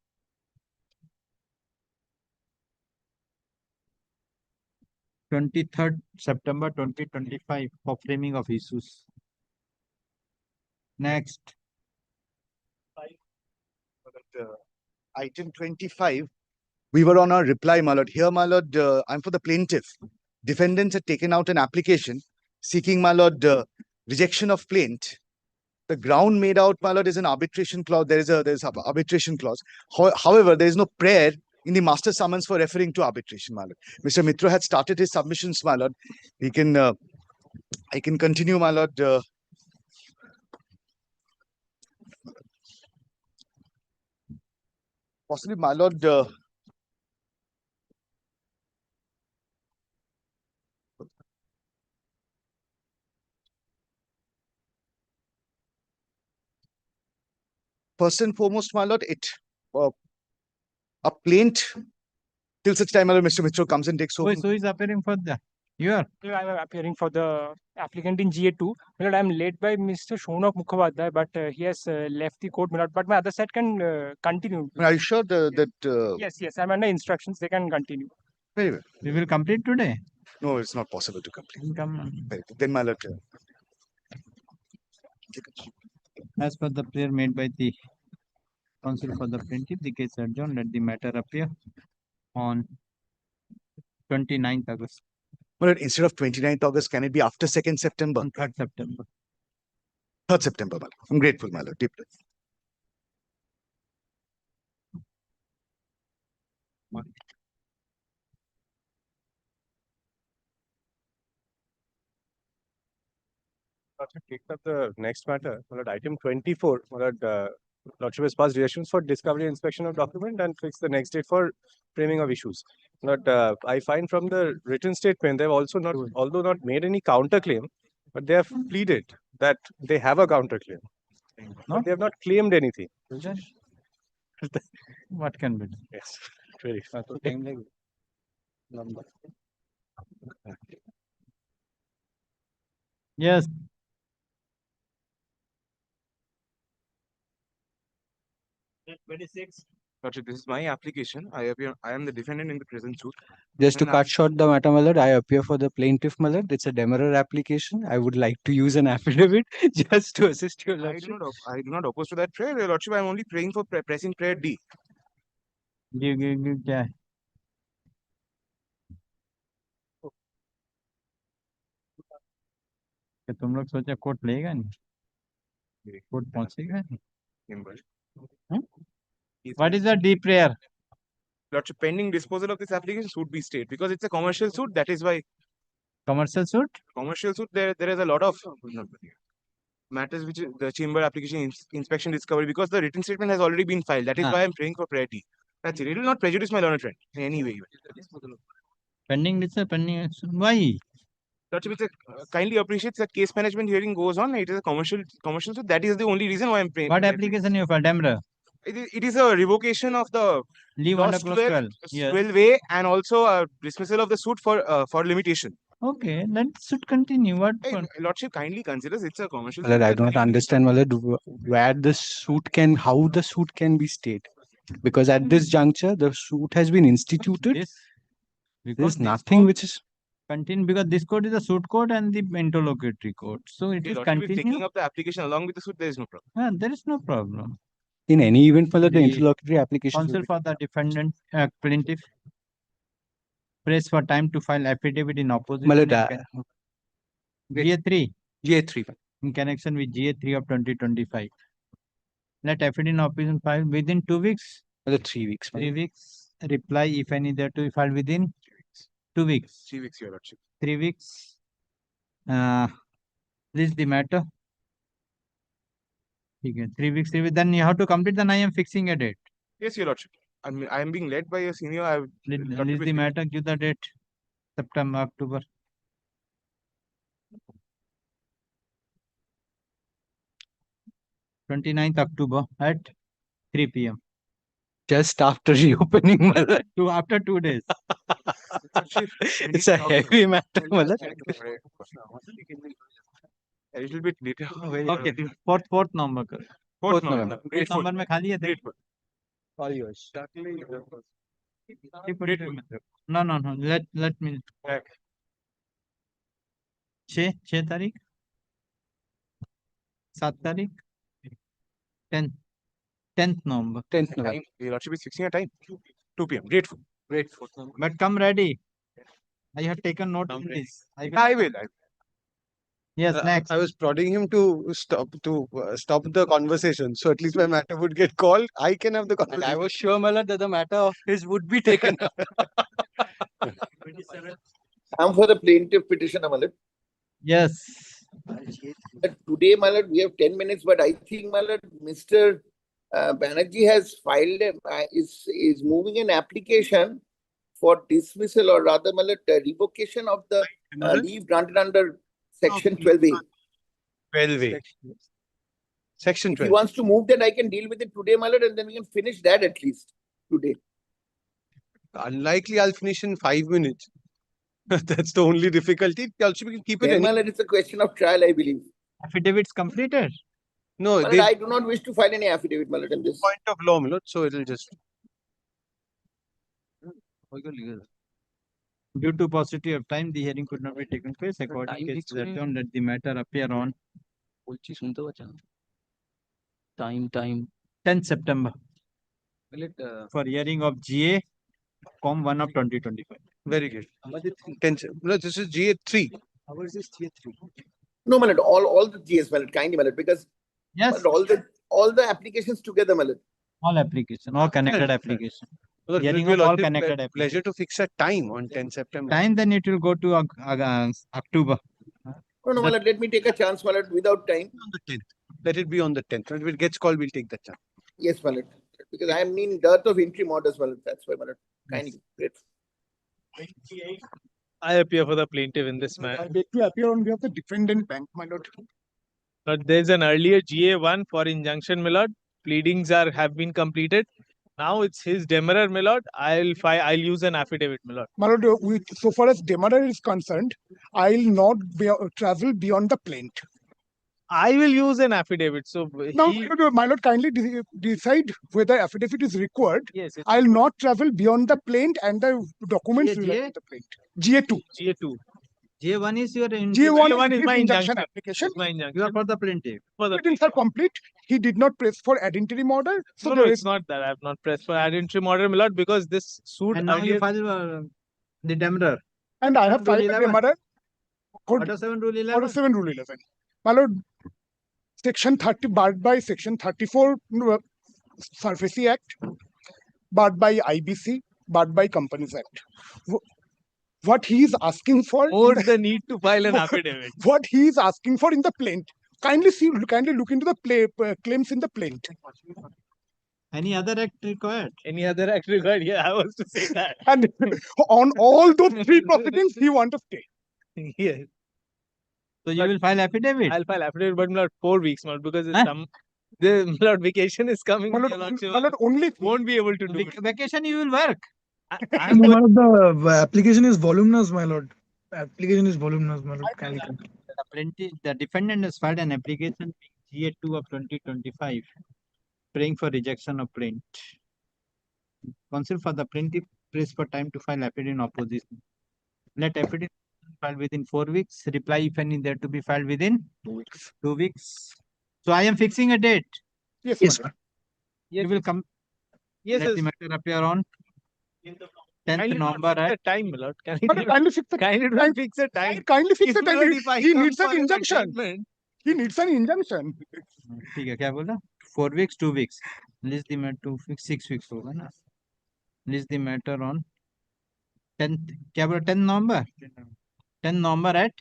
23rd September 2025 for framing of issues. Next. Item 25, we were on our reply, my lord. Here, my lord, I'm for the plaintiff. Defendants had taken out an application seeking, my lord, rejection of plaint. The ground made out, my lord, is an arbitration clause. There's an arbitration clause. However, there is no prayer in the master summons for referring to arbitration, my lord. Mr. Mitra had started his submissions, my lord. I can continue, my lord. Possibly, my lord. First and foremost, my lord, a plaint till such time, my lord, Mr. Mitra comes and takes over. So is appearing for the here. I am appearing for the applicant in GA2. My lord, I am led by Mr. Shonok Mukhopadhyay, but he has left the court, my lord. But my other side can continue. Are you sure that? Yes, I'm under instructions. They can continue. Very well. We will complete today. No, it's not possible to complete. Come on. Very good. Then, my lord. As per the prayer made by the counsel for the plaintiff, the case adjourned. Let the matter appear on 29th August. But instead of 29th August, can it be after 2nd September? 3rd September. 3rd September, my lord. I'm grateful, my lord. Deeply. Take up the next matter, my lord, item 24. My lord, Lordship has passed directions for discovery and inspection of document and fix the next date for framing of issues. But I find from the written statement, they've also not, although not made any counterclaim, but they have pleaded that they have a counterclaim. No? They have not claimed anything. What can be done? Yes, very Yes. Lordship, this is my application. I am the defendant in the present suit. Just to And cut short the matter, my lord, I appear for the plaintiff, my lord. It's a demurrer application. I would like to use an affidavit just to assist your lordship. I do not oppose to that prayer, Your Lordship. I am only praying for pressing prayer D. Give क्या है? क्या तुम लोग सोचा court लेगा नहीं? Court पहुंचेगा नहीं? What is the D prayer? Lordship, pending disposal of this application should be stayed because it's a commercial suit. That is why. Commercial suit? Commercial suit. There is a lot of matters which the chamber application inspection discovery because the written statement has already been filed. That is why I'm praying for prayer D. That's it. It will not prejudice my learned friend in any way. Pending discharge, why? Lordship, kindly appreciates that case management hearing goes on. It is a commercial, so that is the only reason why I'm paying. What application you filed, Demra? It is a revocation of the Leave clause under clause 12. Yes. 12A and also a dismissal of the suit for limitation. Okay, that should continue. What? Hey, Lordship kindly considers it's a commercial. My lord, suit I that do not understand, my lord, where the suit can, how the suit can be stayed. Because at this juncture, the suit has been instituted. There's nothing which is continue because this code is a suit code and the interlocutory code. So it Okay, is Lordship, if continue. taking up the application along with the suit, there is no problem. There is no problem. in any event, my lord, the The interlocutory application. Counsel for the defendant, plaintiff, press for time to file affidavit in opposition. My lord, GA3. GA3. In connection with GA3 of 2025. Let affidavit in opposition file within 2 weeks. 3 weeks. 3 weeks. Reply, if any, there to be filed within 2 weeks. 3 weeks, Your Lordship. 3 weeks. This is the matter. Okay, 3 weeks. Then you have to complete. Then I am fixing a date. Yes, Your Lordship. I am being led by a senior. Release the matter. Give the date. September, October. 29th October at 3 p.m. Just after reopening, my lord. After 2 days. It's a heavy matter, my lord. A little bit later. Okay, fourth number. Fourth number. Fourth number में खाली है Grateful. All yours. No. Let me. 6 तारीख 7 तारीख 10th November. 10th November. Time. Your Lordship is fixing a time. 2 p.m. Grateful. But come ready. I have taken note of this. I will. Yes, next. I was prodding him to stop the conversation, so at least my matter would get called. I can have the conversation. And I was sure, my lord, that the matter of his would be taken up. I'm for the plaintiff petitioner, my lord. Yes. Today, my lord, we have 10 minutes, but I think, my lord, Mr. Banerjee has filed, is moving an application for dismissal or rather, my lord, revocation of the leave granted under Section 12A. 12A. Section If 12. he wants to move that, I can deal with it today, my lord, and then we can finish that at least today. Unlikely I'll finish in 5 minutes. That's the only difficulty. Also, we can keep it. Then, my lord, it's a question of trial, I believe. Affidavits completed? No, My lord, I do not wish to file any affidavit, my lord, in this. Point of law, my lord, so it'll just. Due to paucity of time, the hearing could not be taken place. According to adjourned, let the matter appear on Time. 10th September for hearing of GA Com 1 of 2025. Very good. No, this is GA3. How is this GA3? No, my lord, all the GS, my lord, kindly, my lord, because yes, my lord, all the applications together, my lord. All application, all connected application. Well, Hearing it of will all also connected application. pleasure to fix a time on 10 September. Time, then it will go to October. No, my lord, let me take a chance, my lord, without time. On the 10th. Let it be on the 10th. When it gets called, we'll take that chance. Yes, my lord, because I am in dearth of interim orders, my lord. That's why, my lord, kindly, grateful. I appear for the plaintiff in this matter. I beg to appear on behalf of the defendant bank, my lord. But there's an earlier GA1 for injunction, my lord. Pleadings have been completed. Now it's his demurrer, my lord. I'll use an affidavit, my lord. My lord, so far as demurrer is concerned, I'll not travel beyond the plaint. I will use an affidavit. So Now, my lord, kindly decide whether affidavit is required. Yes. I'll not travel beyond the plaint and the documents related to the plaint. GA2. GA2. GA1 is your GA1 is my injunction application. My injunction. You are for the plaintiff. Pleadings are complete. He did not press for ad interim order. So No, it's not that. I have not pressed for ad interim order, my lord, because this suit. And now you file the demurrer. And I have filed the 11. demurrer. Order 7 Rule 11. Order 7 Rule 11. My lord, Section 30 barred by Section 34 Surface Act, barred by IBC, barred by Companies Act. What he is asking for, or the need to file an affidavit. What he is asking for in the plaint. Kindly look into the claims in the plaint. Any other act required? Any other act required? Yeah, I was to say that. And on all those three proceedings, he want to stay. Yes. So you will file affidavit? I'll file affidavit, but not 4 weeks, not because it's the Lord vacation is coming. My lord, only won't be able to do it. Vacation you will work. I'm No, going, my lord, the application is voluminous, my lord. Application is voluminous, my lord. Can you complete? The defendant has filed an application GA2 of 2025, praying for rejection of plaint. Counsel for the plaintiff prays for time to file affidavit in opposition. Let affidavit filed within 4 weeks. Reply, if any, there to be filed within 2 weeks. 2 weeks. So I am fixing a date. Yes, Yes, madam. You will come. yes, Let yes. the matter appear on 10th Kindly don't November fix at the time, my lord. Madam, kindly fix the Kindly don't fix the time. Kindly fix the If, my time. lord, if I He come needs for an an injunction. adjournment, He needs an injunction. ठीक है क्या बोला 4 weeks 2 weeks list the matter 2 weeks 6 weeks होगा ना list the matter on 10th क्या बोला 10 November 10 November at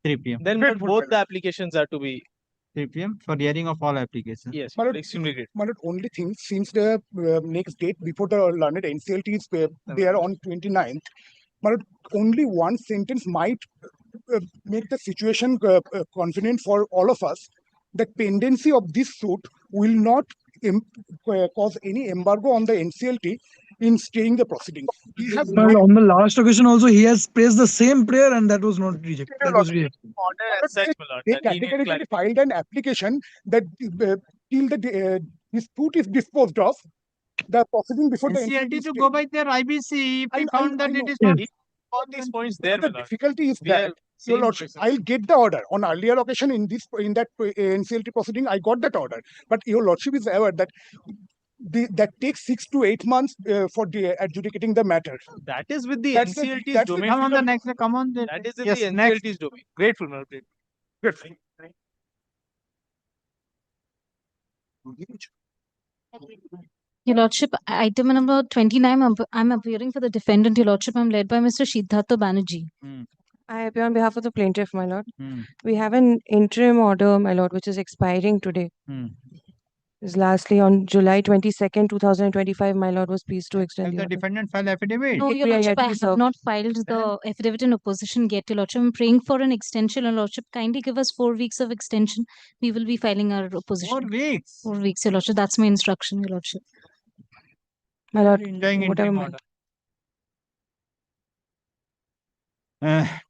3 p.m. then my lord, both the applications are to be 3 p.m. for hearing of all applications. yes, My lord, extremely great. My lord, only thing, since the next date before the learned NCLT is there on 29th, my lord, only one sentence might make the situation convenient for all of us. The pendency of this suit will not cause any embargo on the NCLT in staying the proceedings. We have Well, on the last occasion also, he has praised the same prayer and that was not rejected. That was rejected. Order as such, my lord. They that he need categorically clarity. filed an application that till the dispute is disposed of, the proceeding before the NCLT NCLT to go by their IBC if we I found that know. it is Yes. not All these points there, The my lord. difficulty is We that, have Your same Lordship, person. I'll get the order. On earlier occasion in that NCLT proceeding, I got that order. But Your Lordship is aware that that takes 6 to 8 months for adjudicating the matter. That is with the That's NCLT's that's the domain. come on the next come on the That is in yes the next NCLT's domain. Grateful, my lord. Grateful. Your Lordship, item number 29, I'm appearing for the defendant, Your Lordship. I'm led by Mr. Siddhartha Banerjee. I appear on behalf of the plaintiff, my lord. Hmm. We have an interim order, my lord, which is expiring today. Is lastly on July 22nd, 2025, my lord was pleased to extend Have the the order. defendant file affidavit? No, Your Yeah, Lordship, to I be have served. not filed the affidavit in opposition yet, Your Lordship. I'm praying for an extension, Your Lordship. Kindly give us 4 weeks of extension. We will be filing our opposition. 4 weeks. 4 weeks, Your Lordship. That's my instruction, Your Lordship. My lord, Enjoying whatever. interim order.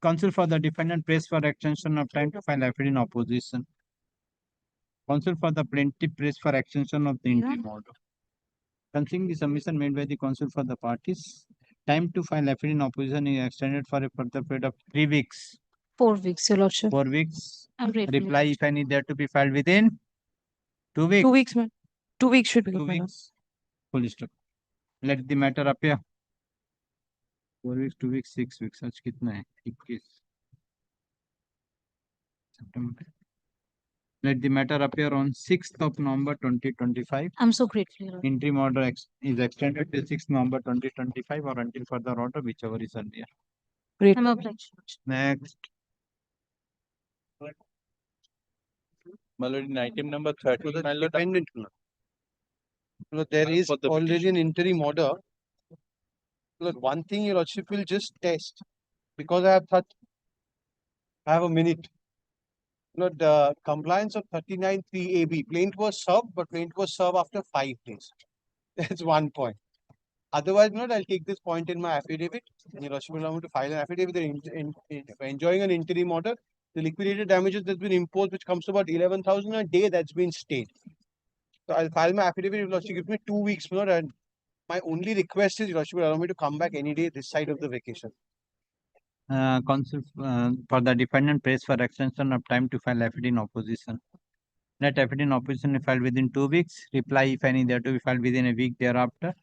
Counsel for the defendant prays for extension of time to file affidavit in opposition. Counsel for the plaintiff prays for extension of the interim order. Considering the submission made by the counsel for the parties, time to file affidavit in opposition is extended for a further period of 3 weeks. 4 weeks, Your Lordship. 4 weeks. I'm grateful, Your Reply, if any, there to be filed within 2 weeks. 2 weeks, man. 2 weeks should be 2 good, my lord. weeks. Full stop. Let the matter appear. 4 weeks, 2 weeks, 6 weeks. आज कितना है? 21 September. Let the matter appear on 6th of November 2025. I'm so grateful, Your Lordship. Interim order is extended till 6th November 2025 or until further order, whichever is earlier. Great. I'm obliged. Next. My lord, in item number 30, my lord, Dependent. There is for the already petition. an interim order. Look, one thing your lordship will just test because I have a minute. The compliance of 39(3)AB. Plaint was served, but plaint was served after 5 days. That's one point. Otherwise, I'll take this point in my affidavit. Your lordship will allow me to file an affidavit enjoying an interim order. The liquidated damages that's been imposed, which comes to about 11,000 a day, that's been stayed. So I'll file my affidavit. Your lordship gives me 2 weeks, and my only request is your lordship will allow me to come back any day this side of the vacation. Counsel for the defendant prays for extension of time to file affidavit in opposition. Let affidavit in opposition be filed within 2 weeks. Reply, if any, there to be filed within a week thereafter.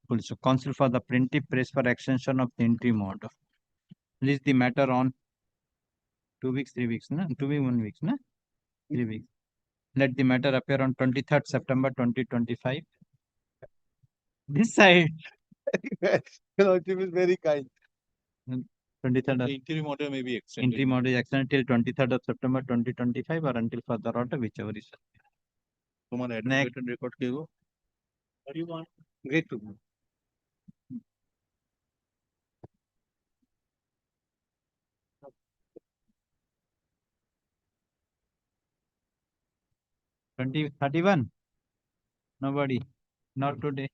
Also, counsel for the plaintiff prays for extension of the interim order. List the matter on 2 weeks, 3 weeks, na? 2 weeks, 1 week, na? 3 weeks. Let the matter appear on 23rd September 2025. This side. Your lordship is very kind. 23rd. The interim order may be extended. Interim order is extended till 23rd of September 2025 or until further order, whichever is. তোমার admitted record K go? What do you want? Great. Twenty 31. Nobody. Not today.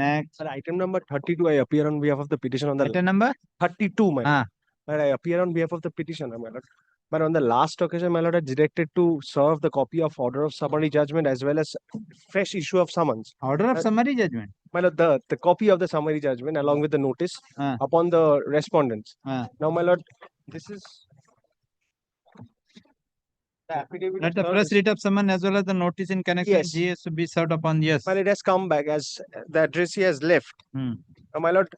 Next. Sir, item number 32, I appear on behalf of the petition on the Item number 32, my lord. But I appear on behalf of the petitioner, my lord. But on the last occasion, my lord, I directed to serve the copy of order of summary judgment as well as fresh issue of summons. Order of summary judgment. My lord, the copy of the summary judgment along with the notice upon the respondents. Now, my lord, this is the affidavit. Let the press read of summons as well as the notice in connection Yes. GS to be served upon. Yes. Well, it has come back as the addressee has left. Now, my lord,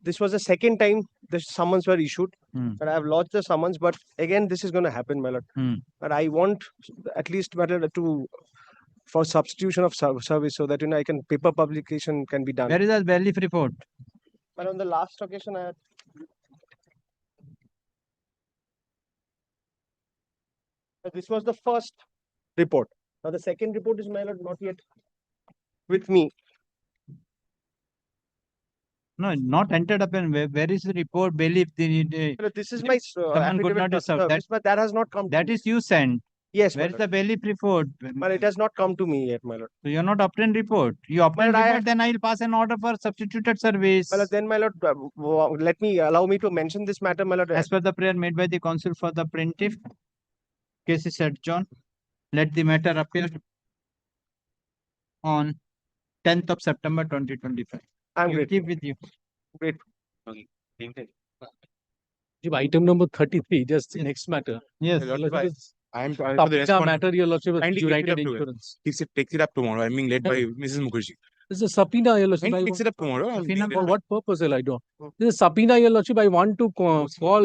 this was the second time the summons were issued. But I have lodged the summons, but again, this is going to happen, my lord. But I want at least, my lord, to for substitution of service so that I can paper publication can be done. Where is the bailiff report? But on the last occasion, I had this was the first report. Now the second report is, my lord, not yet with me. No, not entered up. And where is the report? Bailiff. This is my someone could not serve. but that has not come. That is you sent. Yes. Where is the bailiff report? But it has not come to me yet, my lord. So you are not obtained report. You obtained report, then I will pass an order for substituted service. Well, then, my lord, allow me to mention this matter, my lord. As per the prayer made by the counsel for the plaintiff, case is adjourned. Let the matter appear on 10th of September 2025. I'm You keep with you. Great. Item number 33, just the next matter. Yes. I am for the Subpoena respondent. matter, your lordship, of Kindly take it United up to her. Insurance. Takes it up tomorrow. I'm being led by Mrs. Mukherjee. This is a subpoena, your lordship. Kindly takes it up tomorrow. I'm being led For by- what purpose will I do? This is a subpoena, your lordship. I want to call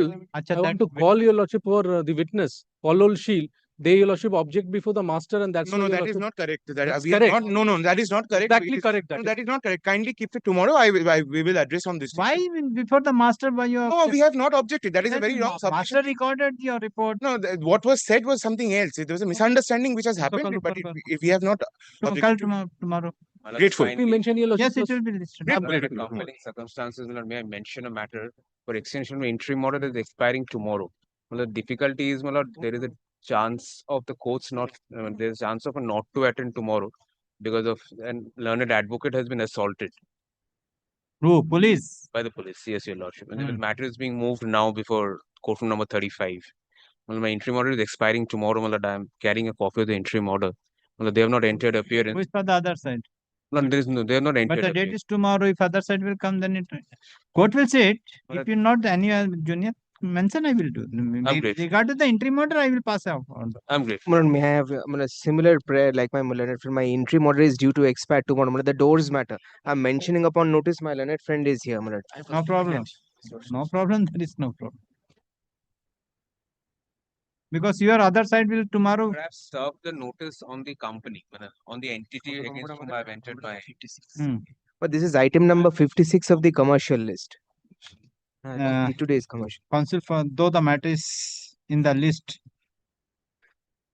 your lordship for the witness, Paul Shield. They, your lordship, object before the master, and that's No, why, no, your that is lordship- not correct. That's We have correct. not, no, that is not correct. Exactly It is- correct, No, that is not correct. Kindly keep it tomorrow. We will address on this. Why before the master by your? No, we have not objected. That is a very wrong Master submission. recorded your report. No, what was said was something else. There was a misunderstanding which has happened, but if we have not objected to- Tomorrow. Grateful. We mention your lordship. Yes, it will be listed. Grateful. Compelling circumstances, may I mention a matter for extension of interim order that is expiring tomorrow. The difficulty is, there is a chance of the courts not, there is a chance of a not to attend tomorrow because of an learned advocate has been assaulted. Who? Police? By the police, yes, your lordship. And the matter is being moved now before courtroom number 35. My interim order is expiring tomorrow. I am carrying a copy of the interim order. They have not entered appearance. Who is for the other side? No, there is no, they have not entered. But the date appearance. is tomorrow. If other side will come, then court will say it. If you not any junior mention, I will do. grateful. Regarding the interim order, I will pass out. I'm grateful. Madam, may I have a similar prayer like my learned friend? My interim order is due to expire tomorrow. The doors matter. I'm mentioning upon notice. My learned friend is here. No problem. No problem. There is no problem. Because your other side will tomorrow. Perhaps serve the notice on the company, on the entity against whom I have entered my. But this is item number 56 of the commercial list. Today's commercial. Counsel for though the matter is in the list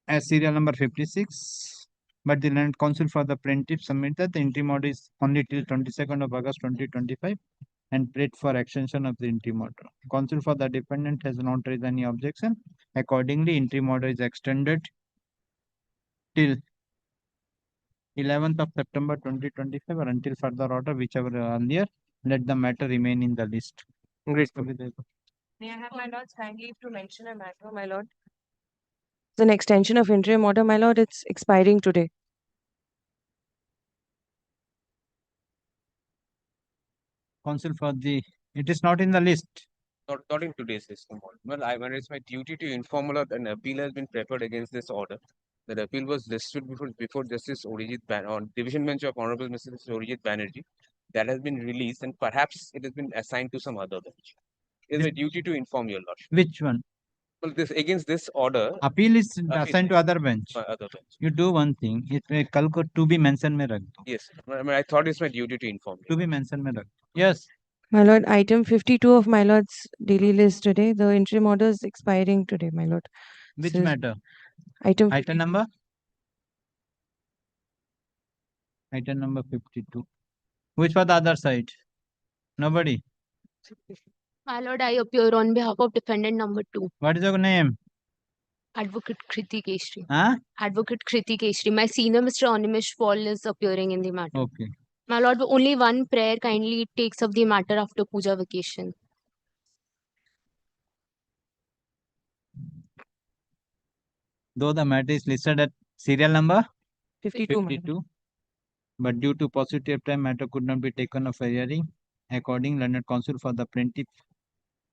as serial number 56, but the land counsel for the plaintiff submit that the interim order is only till 22nd of August 2025 and prayed for extension of the interim order. Counsel for the defendant has not raised any objection. Accordingly, interim order is extended till 11th of September 2025 or until further order, whichever earlier. Let the matter remain in the list. Grateful. May I have my lord's kind leave to mention a matter, my lord? It's an extension of interim order, my lord. It's expiring today. Counsel for the, it is not in the list. Not in today's list. Well, it's my duty to inform an appeal has been prepared against this order. The appeal was listed before Justice Orijit on division bench of Honorable Mrs. Orijit Banerjee. That has been released and perhaps it has been assigned to some other bench. It is my duty to inform your lordship. Which one? Well, against this order. Appeal is assigned to other bench. Other bench. You do one thing. It may kalko to be mentioned mein rakh do. Yes. I thought it's my duty to inform you. To be mentioned mein rakh do. Yes. My lord, item 52 of my lord's daily list today. The interim order is expiring today, my lord. Which This is matter? Item number? Item number 52. Which for the other side? Nobody. My lord, I appear on behalf of defendant number 2, What is your name? Advocate Kriti Keshri. Huh? Advocate Kriti Keshri. My senior, Mr. Animesh Paul, is appearing in the matter. Okay. My lord, only one prayer kindly takes up the matter after puja vacation. Though the matter is listed at serial number 52. 52, but due to paucity of time, matter could not be taken up for hearing. According, learned counsel for the plaintiff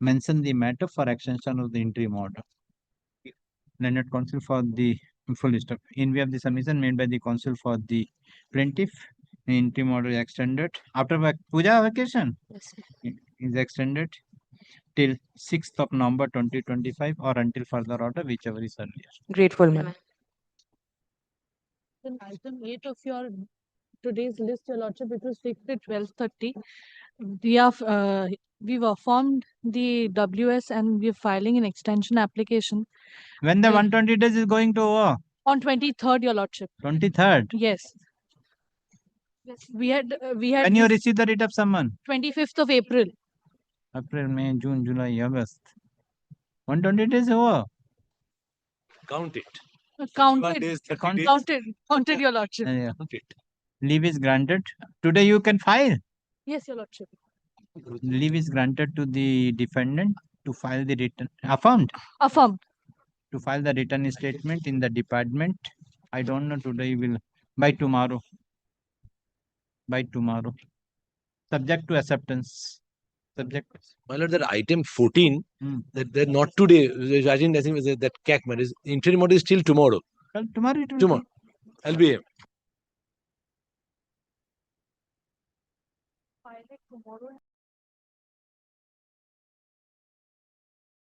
mentioned the matter for extension of the interim order. Learned counsel for the full stop. In view of the submission made by the counsel for the plaintiff, the interim order is extended after puja vacation. Yes, sir. It is extended till 6th of November 2025 or until further order, whichever is earlier. Grateful, ma'am. Item 8 of your today's list, Your Lordship, it was fixed at 12:30. We've affirmed the WS and we're filing an extension application When the 120 days is going to over? on 23rd, Your Lordship. 23rd. Yes. We had When you receive the writ of summon? 25th of April. April, May, June, July, August. 120 days over. Counted, Counted. counted, Your Lordship. Yeah. Leave is granted. Today you can file. Yes, Your Lordship. Leave is granted to the defendant to file the written, affirmed, Affirmed. to file the written statement in the department. I don't know, today will, by tomorrow. By tomorrow. Subject to acceptance. Subject. My lord, that item 14, that not today, Rajin, I think that CAC, man, is interim order is till tomorrow. Well, tomorrow it will Tomorrow. I'll be here. Tomorrow.